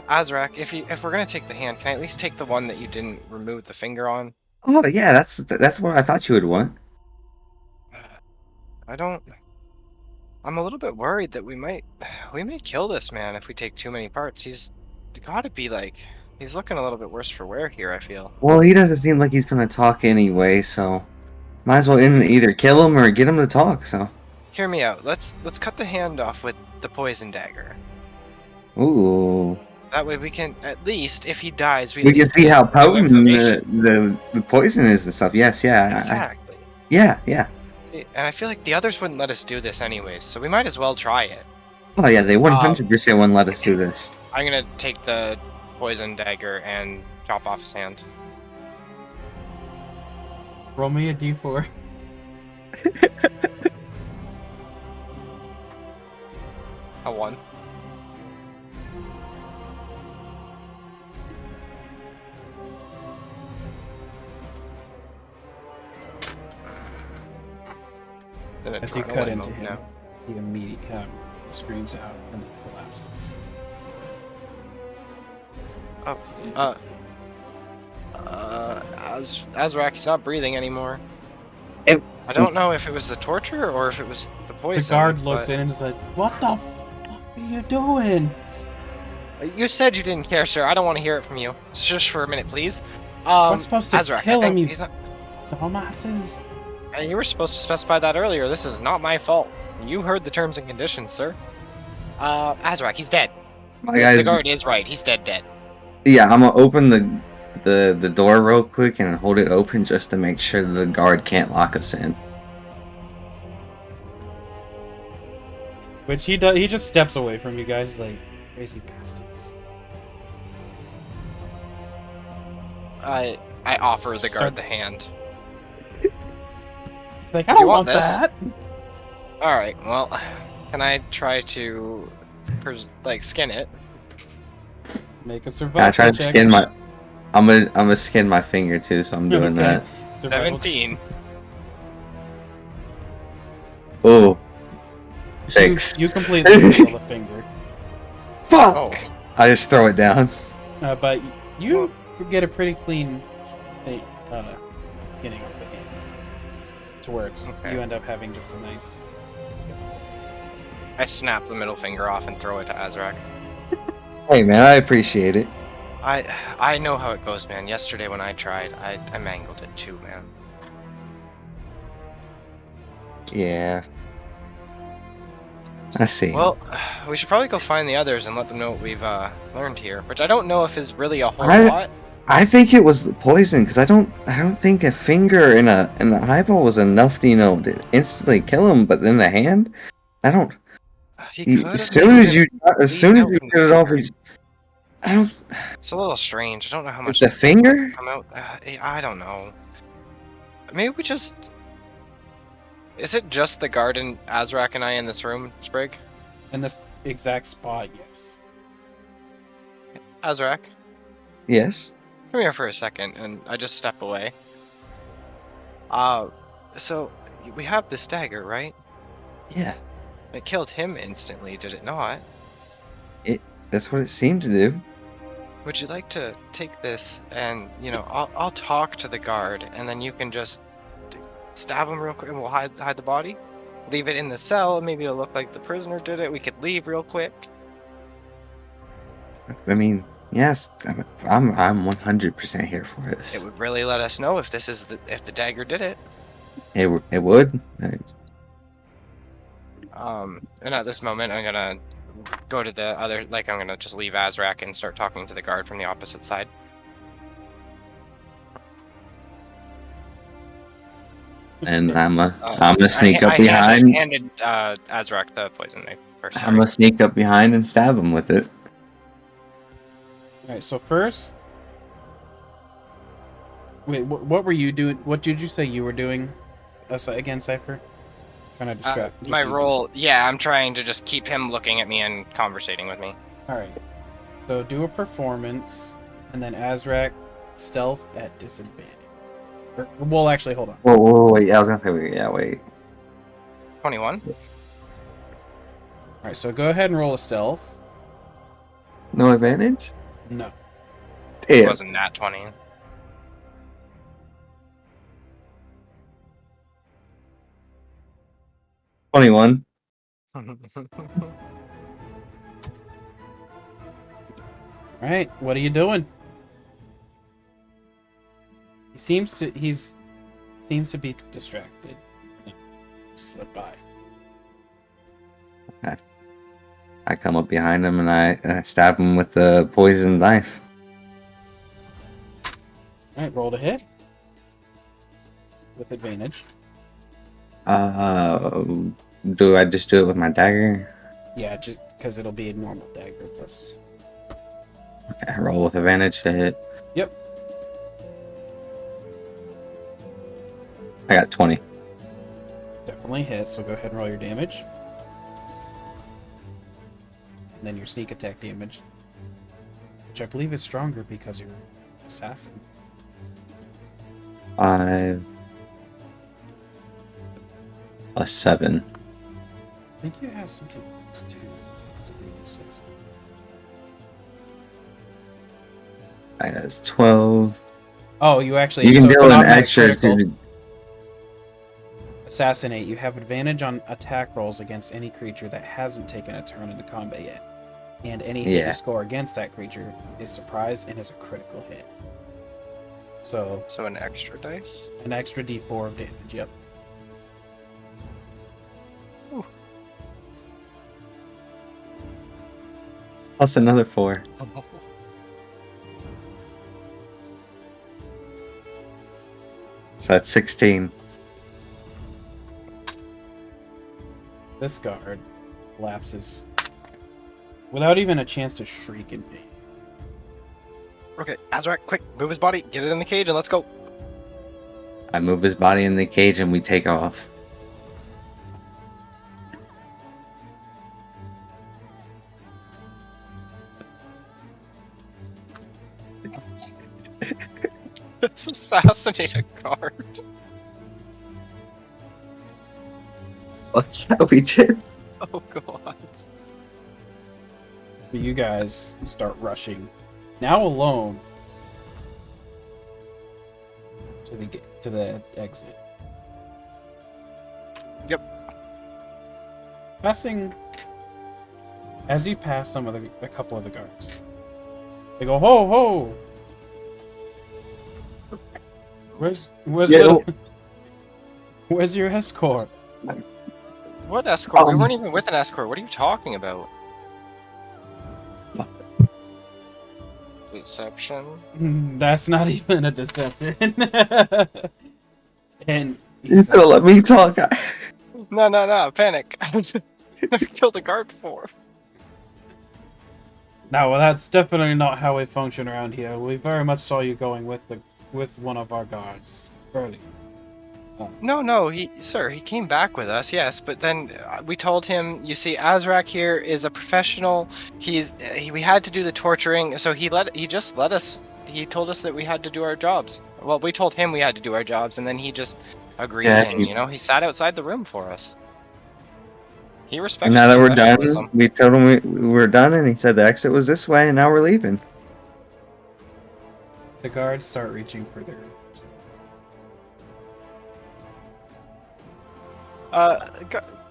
Azrak, if we're gonna take the hand, can I at least take the one that you didn't remove the finger on? Oh yeah, that's what I thought you would want. I'm a little bit worried that we may kill this man if we take too many parts. He's gotta be he's looking a little bit worse for wear here, I feel. Well, he doesn't seem like he's gonna talk anyway, so Might as well either kill him or get him to talk. So, Hear me out. Let's cut the hand off with the poison dagger. ooh, That way we can at least, if he dies, we at can least see get how no potent information. the poison is and stuff. Yes, yeah, Exactly. yeah. See, and I feel like the others wouldn't let us do this anyways, so we might as well try it. Oh yeah, they 100% wouldn't let us do this. I'm gonna take the poison dagger and chop off his hand. Roll me a d4. A 1. As you cut into him, he immediately screams out and then collapses. Azrak, he's not breathing anymore. It- I don't know if it was the torture or if it was the poison. The guard looks in and is like, "What the fuck are you doing?" You said you didn't care, sir. I don't want to hear it from you. Just for a minute, please. I'm supposed to Azrak, kill him, you he's not... dumbasses. You were supposed to specify that earlier. This is not my fault. You heard the terms and conditions, sir. Azrak, he's dead. My guys, The guard is right. He's dead. yeah, I'm gonna open the door real quick and hold it open just to make sure the guard can't lock us in. Which he does. He just steps away from you guys like crazy bastards. I offer the Start- guard the hand. It's like, I Do you don't want want this? that. All right. Well, can I try to, skin it? Make a survival I tried to check. skin my. I'm gonna skin my finger too, so I'm doing Okay. that. Survival 17. Oh, 6. You completely kill the finger. Fuck! Oh. I just throw it down. But you get a pretty clean skinning of the hand. To where it's Okay. you end up having just a nice. I snap the middle finger off and throw it to Azrak. Hey man, I appreciate it. I know how it goes, man. Yesterday when I tried, I mangled it too, man. Yeah. I see. Well, we should probably go find the others and let them know what we've learned here, which I don't know if is really a whole lot. I think it was the poison because I don't think a finger in the eyeball was enough to to instantly kill him. But then the hand, I don't. As soon as you get it off, I don't. It's a little strange. I don't know how much The finger? come out. I don't know. Maybe we just. Is it just the guard and Azrak and I in this room, Sprig? In this exact spot, yes. Azrak, Yes. come here for a second, and I just step away. So we have this dagger, right? Yeah. It killed him instantly, did it not? That's what it seemed to do. Would you like to take this and, I'll talk to the guard, and then you can just stab him real quick, and we'll hide the body? Leave it in the cell, maybe it'll look like the prisoner did it. We could leave real quick. I mean, yes, I'm 100% here for this. It would really let us know if if the dagger did it. It would. And at this moment, I'm gonna go to the other. I'm gonna just leave Azrak and start talking to the guard from the opposite side. And I'm gonna sneak up I behind. handed Azrak the poison knife first. I'm gonna sneak up behind and stab him with it. Alright, so first. Wait, what were you doing? What did you say you were doing again, Cypher? Trying to distract. My role, I'm trying to just keep him looking at me and conversating with me. Alright. So do a performance, and then Azrak stealth at disadvantage. Well, actually, hold on. Whoa, wait. I was gonna say, wait. 21. Alright, so go ahead and roll a stealth. No advantage? No. It Damn. wasn't nat 20. $21. Alright, what are you doing? He's seems to be distracted. Slip by. I come up behind him and I stab him with the poison knife. Alright, roll to hit. With advantage. Do I just do it with my dagger? Yeah, just because it'll be a normal dagger plus. Okay, I roll with advantage to hit. Yep. I got 20. Definitely hit, so go ahead and roll your damage. And then your sneak attack damage. Which I believe is stronger because you're assassin. 5 plus 7. I think you have something else too. That's what it says. That's 12. Oh, you actually. You can so it's deal an automatic extra critical. to. Assassinate. You have advantage on attack rolls against any creature that hasn't taken a turn into combat yet. And any hit you score against that creature is surprised and is a critical hit. So an extra dice? An extra d4 of damage, yep. Ooh. Plus another 4. So that's 16. This guard collapses without even a chance to shriek in pain. Okay, Azrak, quick, move his body, get it in the cage, and let's go. I move his body in the cage and we take off. Let's assassinate a guard. What shall we do? Oh god. But you guys start rushing, now alone, to the exit. Yep. Passing, as you pass a couple of the guards, they go, "Ho ho! Where's where's your escort?" What escort? We weren't even with an escort. What are you talking about? Deception? That's not even a deception. And You gotta let me talk. No, panic. I've never killed a guard before. no, well, that's definitely not how we function around here. We very much saw you going with one of our guards earlier. No, he came back with us, yes, but then we told him, you see, Azrak here is a professional. We had to do the torturing, so he just let us. He told us that we had to do our jobs. Well, we told him we had to do our jobs, and then he just agreed, and he sat outside the room for us. He respects. Now that we're done, professionalism. we told him we were done, and he said the exit was this way, and now we're leaving. The guards start reaching for their.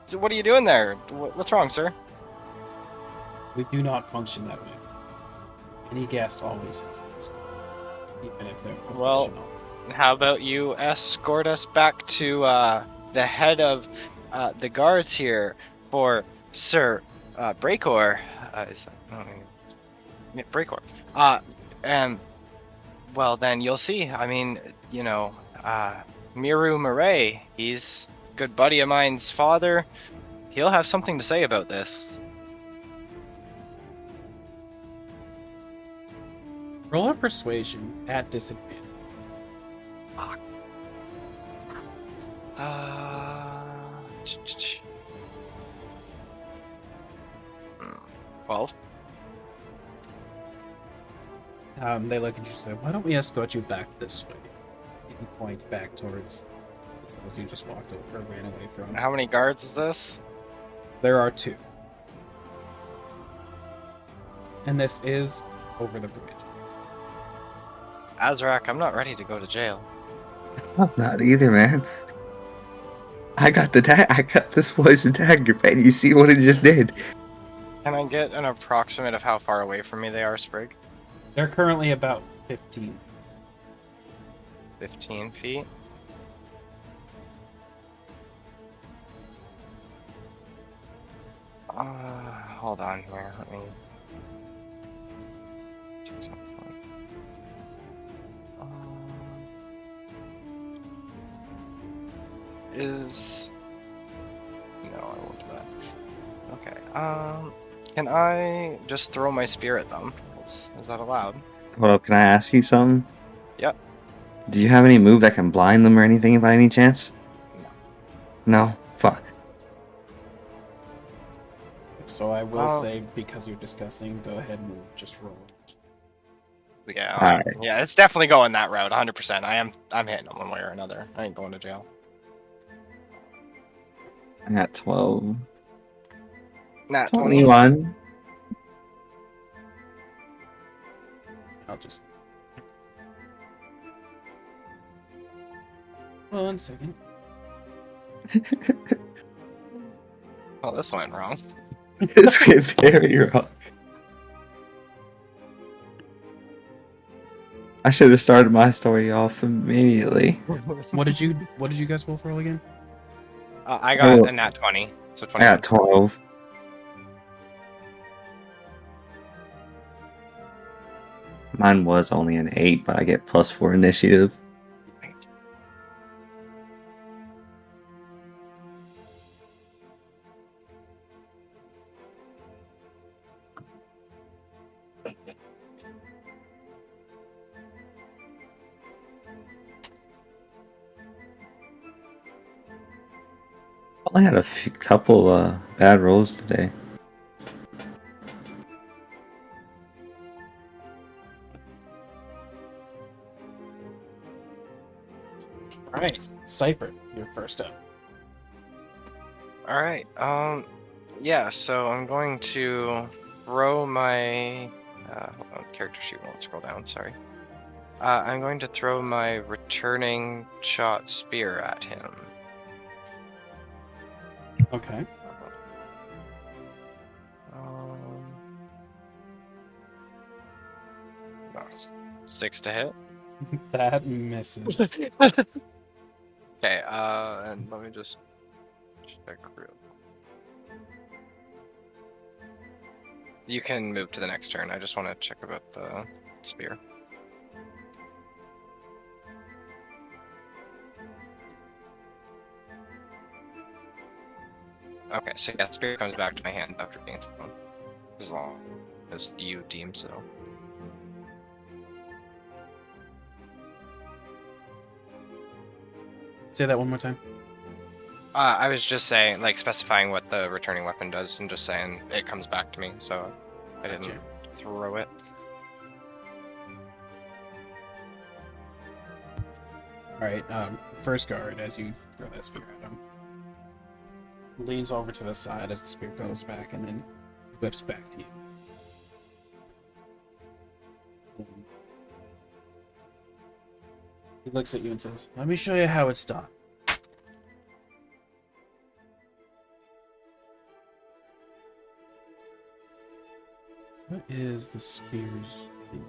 So what are you doing there? What's wrong, sir? We do not function that way. Any guest always has an escort, even if they're professional. Well, how about you escort us back to the head of the guards here for Sir Breakor? Breakor. And well, then you'll see. I mean, Miru Murray, he's a good buddy of mine's father. He'll have something to say about this. Roll a persuasion at disadvantage. Fuck. 12. They look at you and say, "Why don't we escort you back this way?" You point back towards the cells you just walked over, ran away from. How many guards is this? There are 2. And this is over the bridge. Azrak, I'm not ready to go to jail. I'm not either, man. I got this poison dagger, man. You see what it just did? Can I get an approximate of how far away from me they are, Sprig? They're currently about 15. 15 feet? Hold on here. Let me check something. No, I won't do that. Okay. Can I just throw my spear at them? Is that allowed? Hold up, can I ask you something? Yep. Do you have any move that can blind them or anything by any chance? No. No? Fuck. So I will say, because you're discussing, go ahead and just roll. Yeah. Alright. Yeah, it's definitely going that route, 100%. I'm hitting them one way or another. I ain't going to jail. I got 12. Nat 21. I'll just... 1 second. Oh, this went wrong. This went very wrong. I should have started my story off immediately. What did you guys both roll again? I got a nat 20, so 20. I got 12. Mine was only an 8, but I get +4 initiative. I had a couple bad rolls today. All right, Cypher, you're first up. All right. Yeah. So I'm going to throw my. Hold on. Character sheet won't scroll down. Sorry. I'm going to throw my returning shot spear at him. Okay. 6 to hit. That misses. Okay, and let me just check real. You can move to the next turn. I just want to check about the spear. Okay, so yeah, spear comes back to my hand after being thrown. As long as you deem so. Say that one more time. I was just saying, like, specifying what the returning weapon does, and just saying it comes back to me, so I didn't throw it. Alright, first guard, as you throw that spear at him, leans over to the side as the spear goes back, and then whips back to you. He looks at you and says, "Let me show you how it's done." What is the spear's thingy?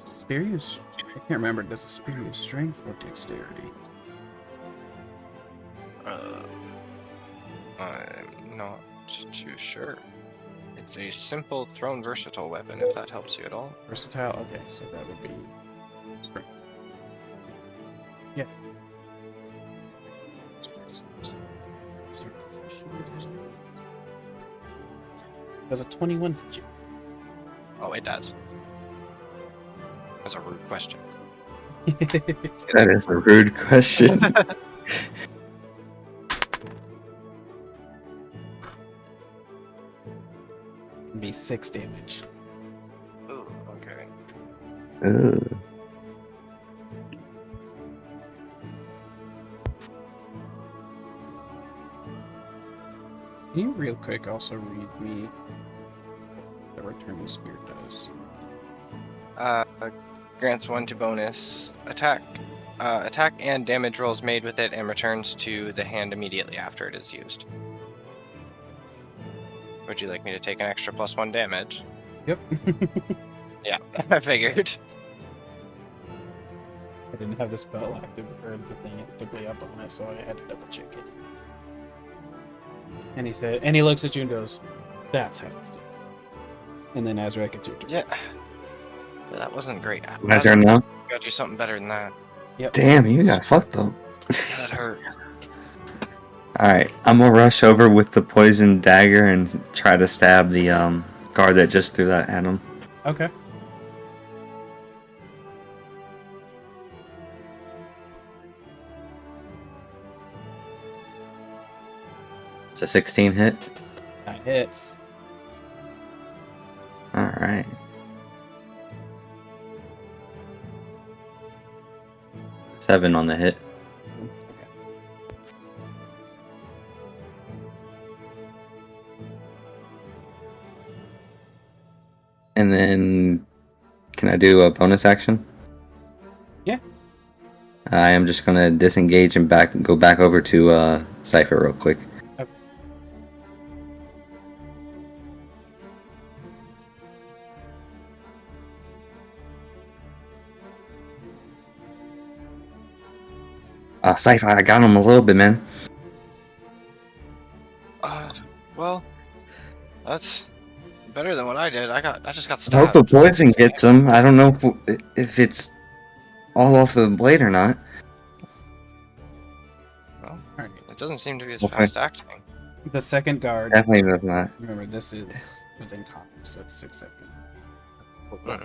Spear use? I can't remember. Does a spear use strength or dexterity? I'm not too sure. It's a simple thrown versatile weapon, if that helps you at all. Versatile? Okay, so that would be strength. Yeah. Does a 21 hit you? Oh, it does. That's a rude question. That is a rude question. Be 6 damage. Ugh, okay. Ugh. Can you real quick also read me what the returning spear does? Grants 1 to bonus attack. attack and damage rolls made with it and returns to the hand immediately after it is used. Would you like me to take an extra +1 damage? Yep. Yeah, I figured. I didn't have the spell active or the thing actively up on it, so I had to double check it. And he looks at you and goes, "That's how it's done." And then Azrak, it's your turn. Yeah. That wasn't great. My turn now? Gotta do something better than that. Yep. Damn, you got fucked up. That hurt. Alright, I'm gonna rush over with the poison dagger and try to stab the guard that just threw that at him. Okay. It's a 16 hit. That hits. Alright. Seven on the hit. Okay. And then, can I do a bonus action? Yeah. I am just gonna disengage and go back over to Cypher real quick. Okay. Cypher, I got him a little bit, man. Well, that's better than what I did. I just got I hope stabbed. the poison gets him. I don't know if it's all off the blade or not. Well, it doesn't seem to be as Okay. fast acting. The second guard. Definitely does not. Remember, this is within combat, so it's 6 seconds. Hmm.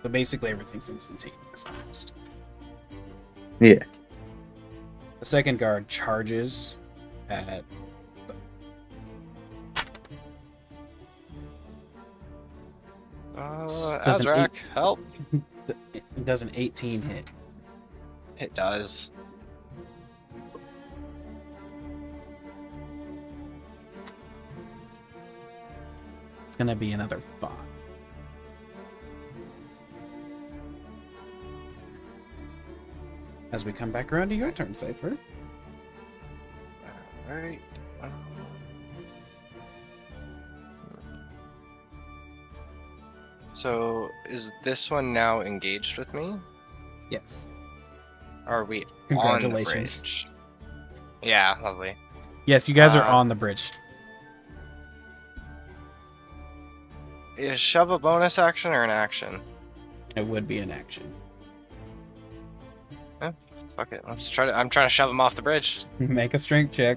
So basically, everything's instantaneous almost. Yeah. The second guard charges at. Doesn't Azrak, eat- help! It does an 18 hit. It does. It's gonna be another 5. As we come back around to your turn, Cypher. Alright. So, is this one now engaged with me? Yes. Are we on the Congratulations. bridge? Yeah, lovely. Yes, you guys are Uh, on the bridge. Is shove a bonus action or an action? It would be an action. Fuck it, let's try to. I'm trying to shove him off the bridge. Make a strength check.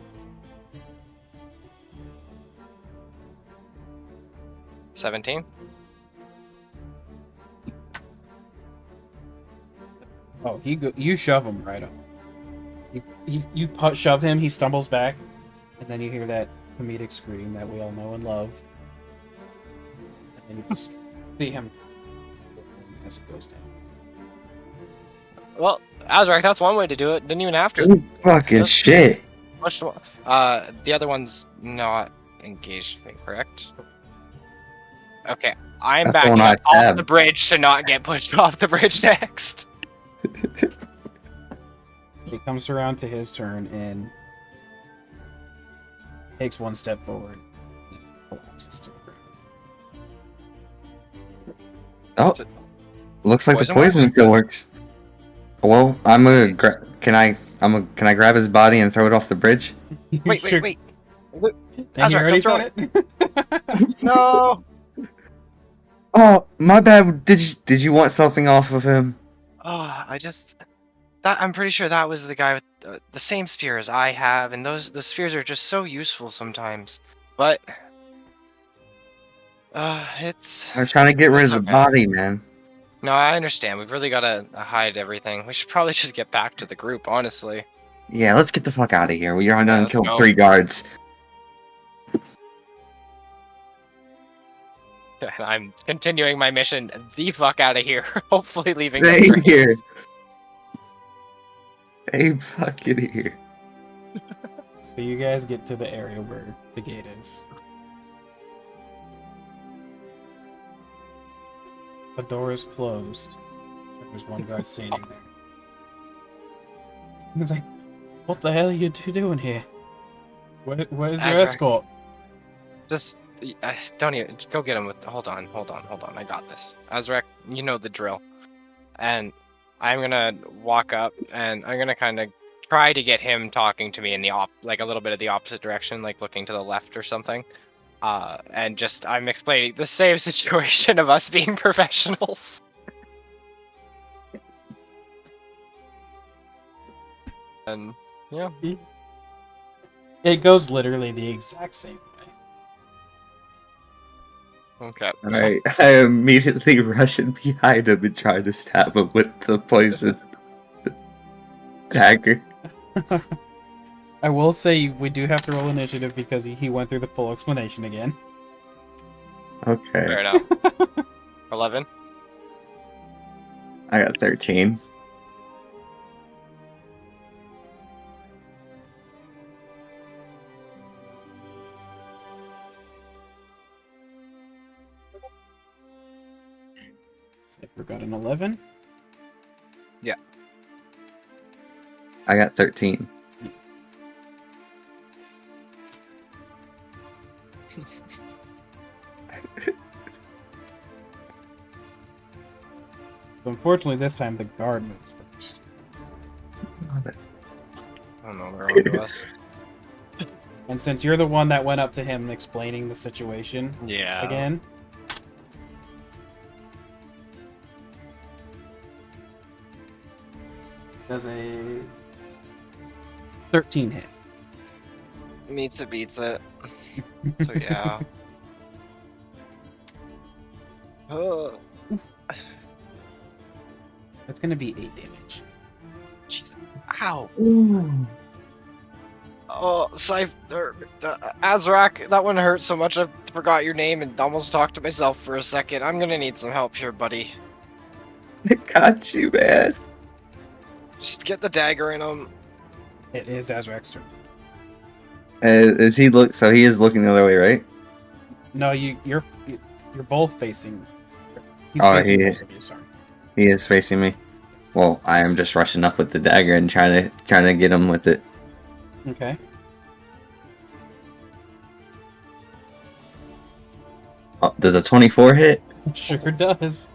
17. Oh, you shove him right up. You shove him, he stumbles back, and then you hear that comedic scream that we all know and love. And then you just see him as it goes down. Well, Azrak, that's one way to do it. Didn't even have to. You fucking Just- shit. The other one's not engaged, I think, correct? Okay, I'm That's the one backing I up off stabbed. the bridge to not get pushed off the bridge next. He comes around to his turn and takes one step forward and collapses to the ground. Oh, looks like the Poison poison works? still works. Well, I'm gonna can I grab his body and throw it off the bridge? Wait. And Azrak, you already don't said throw it? No! Oh, my bad. Did you want something off of him? Oh, I'm pretty sure that was the guy with the same spear as I have, and the spears are just so useful sometimes. But it's I was trying to get rid of That's the okay. body, man. no, I understand. We've really got to hide everything. We should probably just get back to the group, honestly. Yeah, let's get the fuck out of here. We are Yeah, done let's killed go. 3 guards. I'm continuing my mission. The fuck out of here. Hopefully, leaving. Stay no trace. here. Stay fucking here. So you guys get to the area where the gate is. The door is closed. There's one guy standing there. He's like, what the hell are you two doing here? Where's your Azrak. escort? Just don't even go get him with. Hold on. I got this. Azrak, you know the drill. And I'm gonna walk up and I'm gonna kind of try to get him talking to me in the like a little bit of the opposite direction, like looking to the left or something. And just I'm explaining the same situation of us being professionals. And yeah. It goes literally the exact same way. Okay. Alright, I immediately rush in behind him and try to stab him with the poison dagger. I will say we do have to roll initiative because he went through the full explanation again. Okay. Fair enough. 11. I got 13. Cypher got an 11. Yeah. I got 13. So unfortunately, this time the guard moves first. I don't know where it was. And since you're the one that went up to him explaining the situation Yeah. again, does a 13 hit. Meets it, beats it. So yeah. That's gonna be 8 damage. Jeez. Ow. Oh, Azrak, that one hurt so much I forgot your name and almost talked to myself for a second. I'm gonna need some help here, buddy. I got you, man. Just get the dagger in him. It is Azrak's turn. Is he look? So he is looking the other way, right? No, you're both facing. He's Oh, facing he both is. of you. Sorry. He is facing me. Well, I am just rushing up with the dagger and trying to get him with it. Okay. Oh, does a 24 hit? Sure does.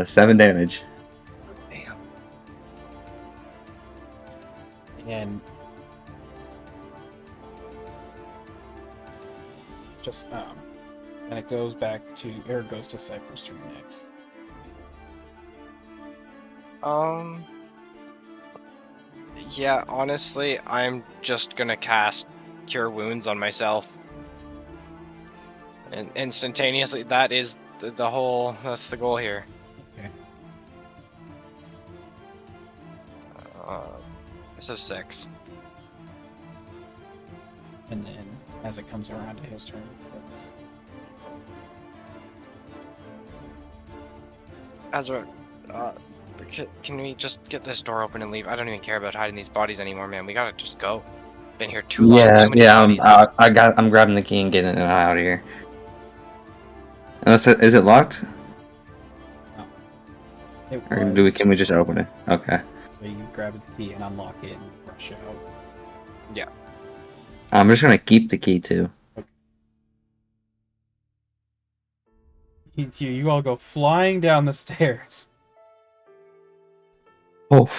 7 damage. Damn. And just and it goes back to goes to Cypher's turn next. Yeah, honestly, I'm just gonna cast Cure Wounds on myself. And instantaneously, that is that's the goal here. Okay. So 6. And then as it comes around to his turn, it goes. Azra, can we just get this door open and leave? I don't even care about hiding these bodies anymore, man. We gotta just go. Been here too long. Yeah, too many yeah. bodies. I'm grabbing the key and getting it out of here. Is it locked? No. It Or was, can we just open it? Okay. So you grab the key and unlock it and rush out. Yeah. I'm just gonna keep the key too. You all go flying down the stairs. Oh.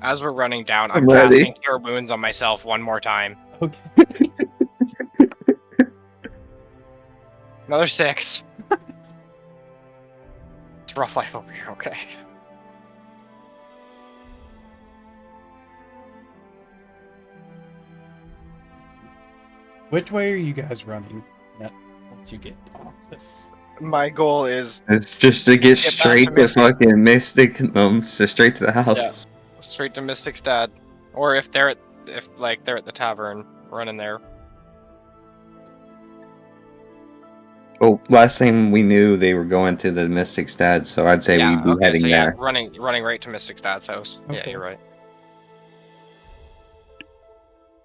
As we're running down, I'm I'm ready. casting Cure Wounds on myself one more time. Okay. Another 6. It's rough life over here, okay? Which way are you guys running? Once you get off this. My goal is It's just to get back straight to to Mystic. fucking Mystic, so straight to the house. Yeah. Straight to Mystic's dad. Or if they're at the tavern, running there. Oh, last time we knew they were going to the Mystic's dad, so I'd say we'd be heading so there. running right to Mystic's dad's house. Yeah, Okay. you're right.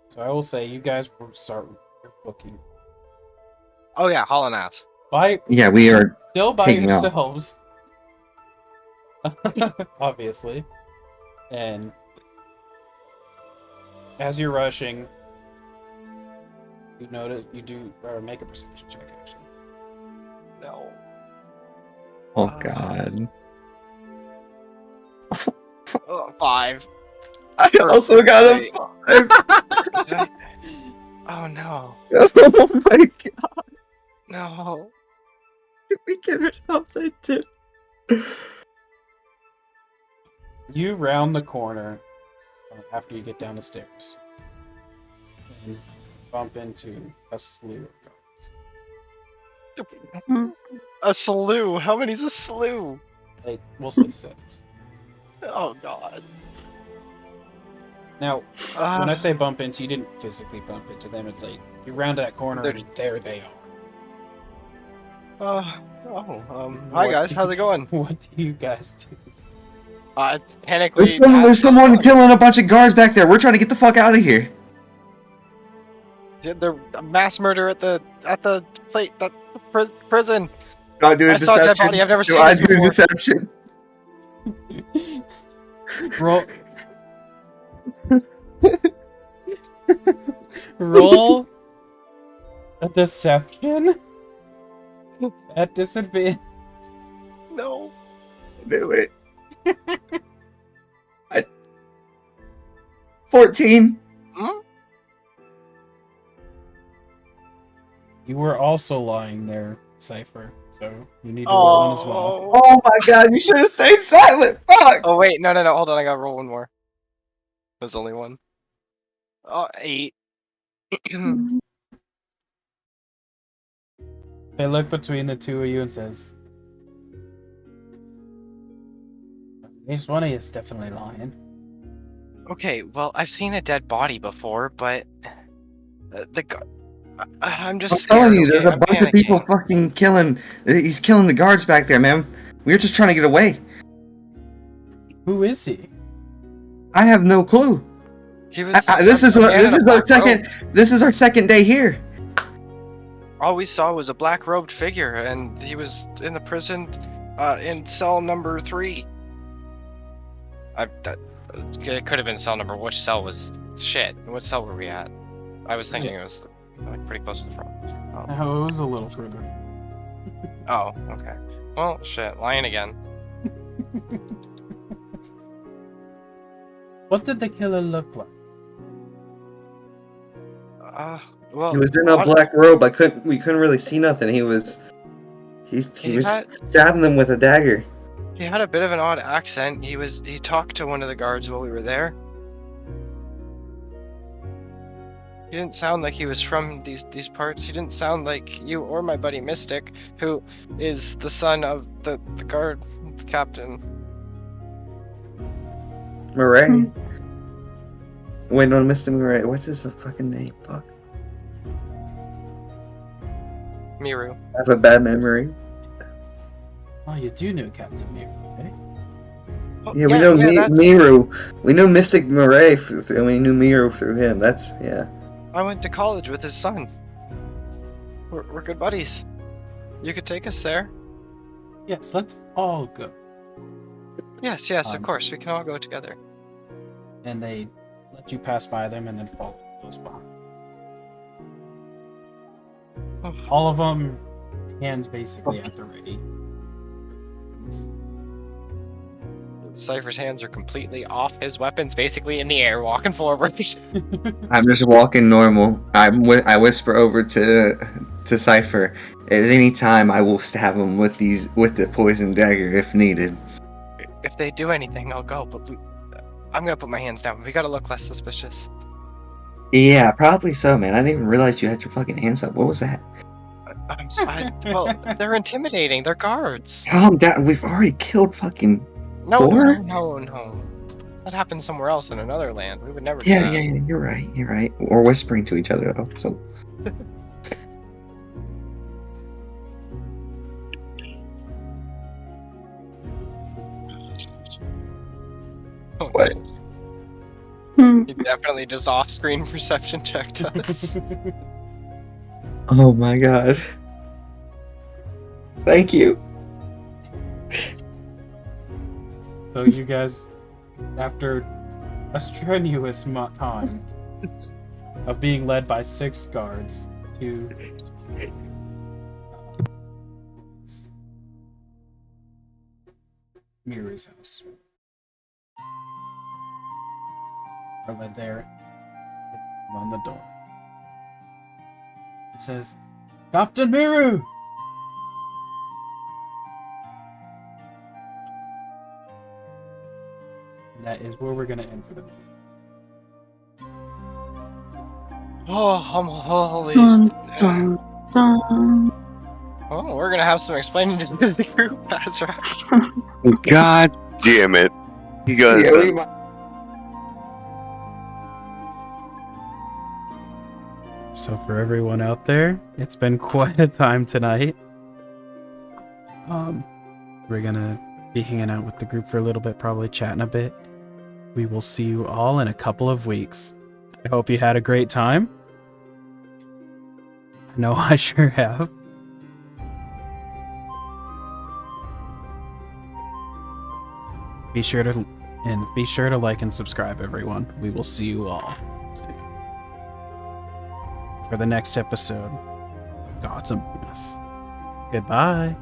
So I will say you guys will start your booking. Oh yeah, hauling ass. Yeah, we are Still by taking off. yourselves. Obviously. And as you're rushing, you notice you do make a perception check actually. No. Oh God. 5. I also got a 5. Oh no. Oh my God. No. Did we get ourselves into? You round the corner after you get down the stairs and bump into a slew of guards. A slew? How many's a slew? Like, we'll say 6. Oh god. Now, when I say bump into, you didn't physically bump into them. It's like you round that corner and there they are. Hi guys, how's it going? What do you guys do? Panically. There's someone killing a bunch of guards back there. We're trying to get the fuck out of here. The mass murder at the prison. God, do a I saw a dead deception. body. I've never Do seen I this do before. deception? Roll. Roll a deception at disadvantage. No. Do it. 14. You were also lying there, Cypher, so you need to roll one as well. Oh my God! You should have stayed silent. Fuck. Oh wait, no. Hold on, I gotta roll one more. There's only one. 8. They look between the two of you and says, "At least one of you is definitely lying." Okay, well, I've seen a dead body before, but I'm just I'm scared. telling you, there's okay? a I'm bunch of people panicking. fucking killing. He's killing the guards back there, man. We were just trying to get away. Who is he? I have no clue. He was. This is a man in a our black second. robe. This is our second day here. All we saw was a black robed figure, and he was in the prison, in cell number 3. It could have been cell number. Which cell was shit? What cell were we at? I was thinking it was like pretty close to the front. Oh, it was a little further. Oh, okay. Well, shit, lying again. What did the killer look like? Well, He was in a black robe. We couldn't really see nothing. He was stabbing them with a dagger. He had a bit of an odd accent. He talked to one of the guards while we were there. He didn't sound like he was from these parts. He didn't sound like you or my buddy Mystic, who is the son of the guard captain. Murray. Wait, no, Mr. Murray. What's his fucking name? Fuck. Miru. I have a bad memory. Oh, you do know Captain Miru, eh? Oh, Yeah, we know Miru. We know Mystic Murray, and we knew Miru through him. That's, yeah. I went to college with his son. We're good buddies. You could take us there. Yes, let's all go. Yes, of course. We can all go together. And they let you pass by them and then follow close behind. All of them, hands basically at the ready. Cypher's hands are completely off his weapons, basically in the air, walking forward. I'm just walking normal. I whisper over to Cypher. At any time, I will stab him with the poison dagger if needed. If they do anything, I'll go. But I'm gonna put my hands down. We gotta look less suspicious. Yeah, probably so, man. I didn't even realize you had your fucking hands up. What was that? Well, they're intimidating. They're guards. Calm down. We've already killed fucking No. 4? No. That happened somewhere else in another land. We would never do Yeah. that. You're right. We're whispering to each other though. So Oh, What? Hmm. He definitely just off-screen perception checked us. Oh my god. Thank you. So you guys, after a strenuous time of being led by 6 guards to Miru's house, are led there on the door. It says, Captain Miru! And that is where we're going to end for the night. Oh, I'm holy. Dun, dun, dun. Oh, we're gonna have some explaining to do to the group. That's right. God damn it. He goes, Yeah, we might- So for everyone out there, it's been quite a time tonight. We're gonna be hanging out with the group for a little bit, probably chatting a bit. We will see you all in a couple of weeks. I hope you had a great time. I know I sure have. Be sure to like and subscribe, everyone. We will see you all soon for the next episode of Gods Among Us. Goodbye.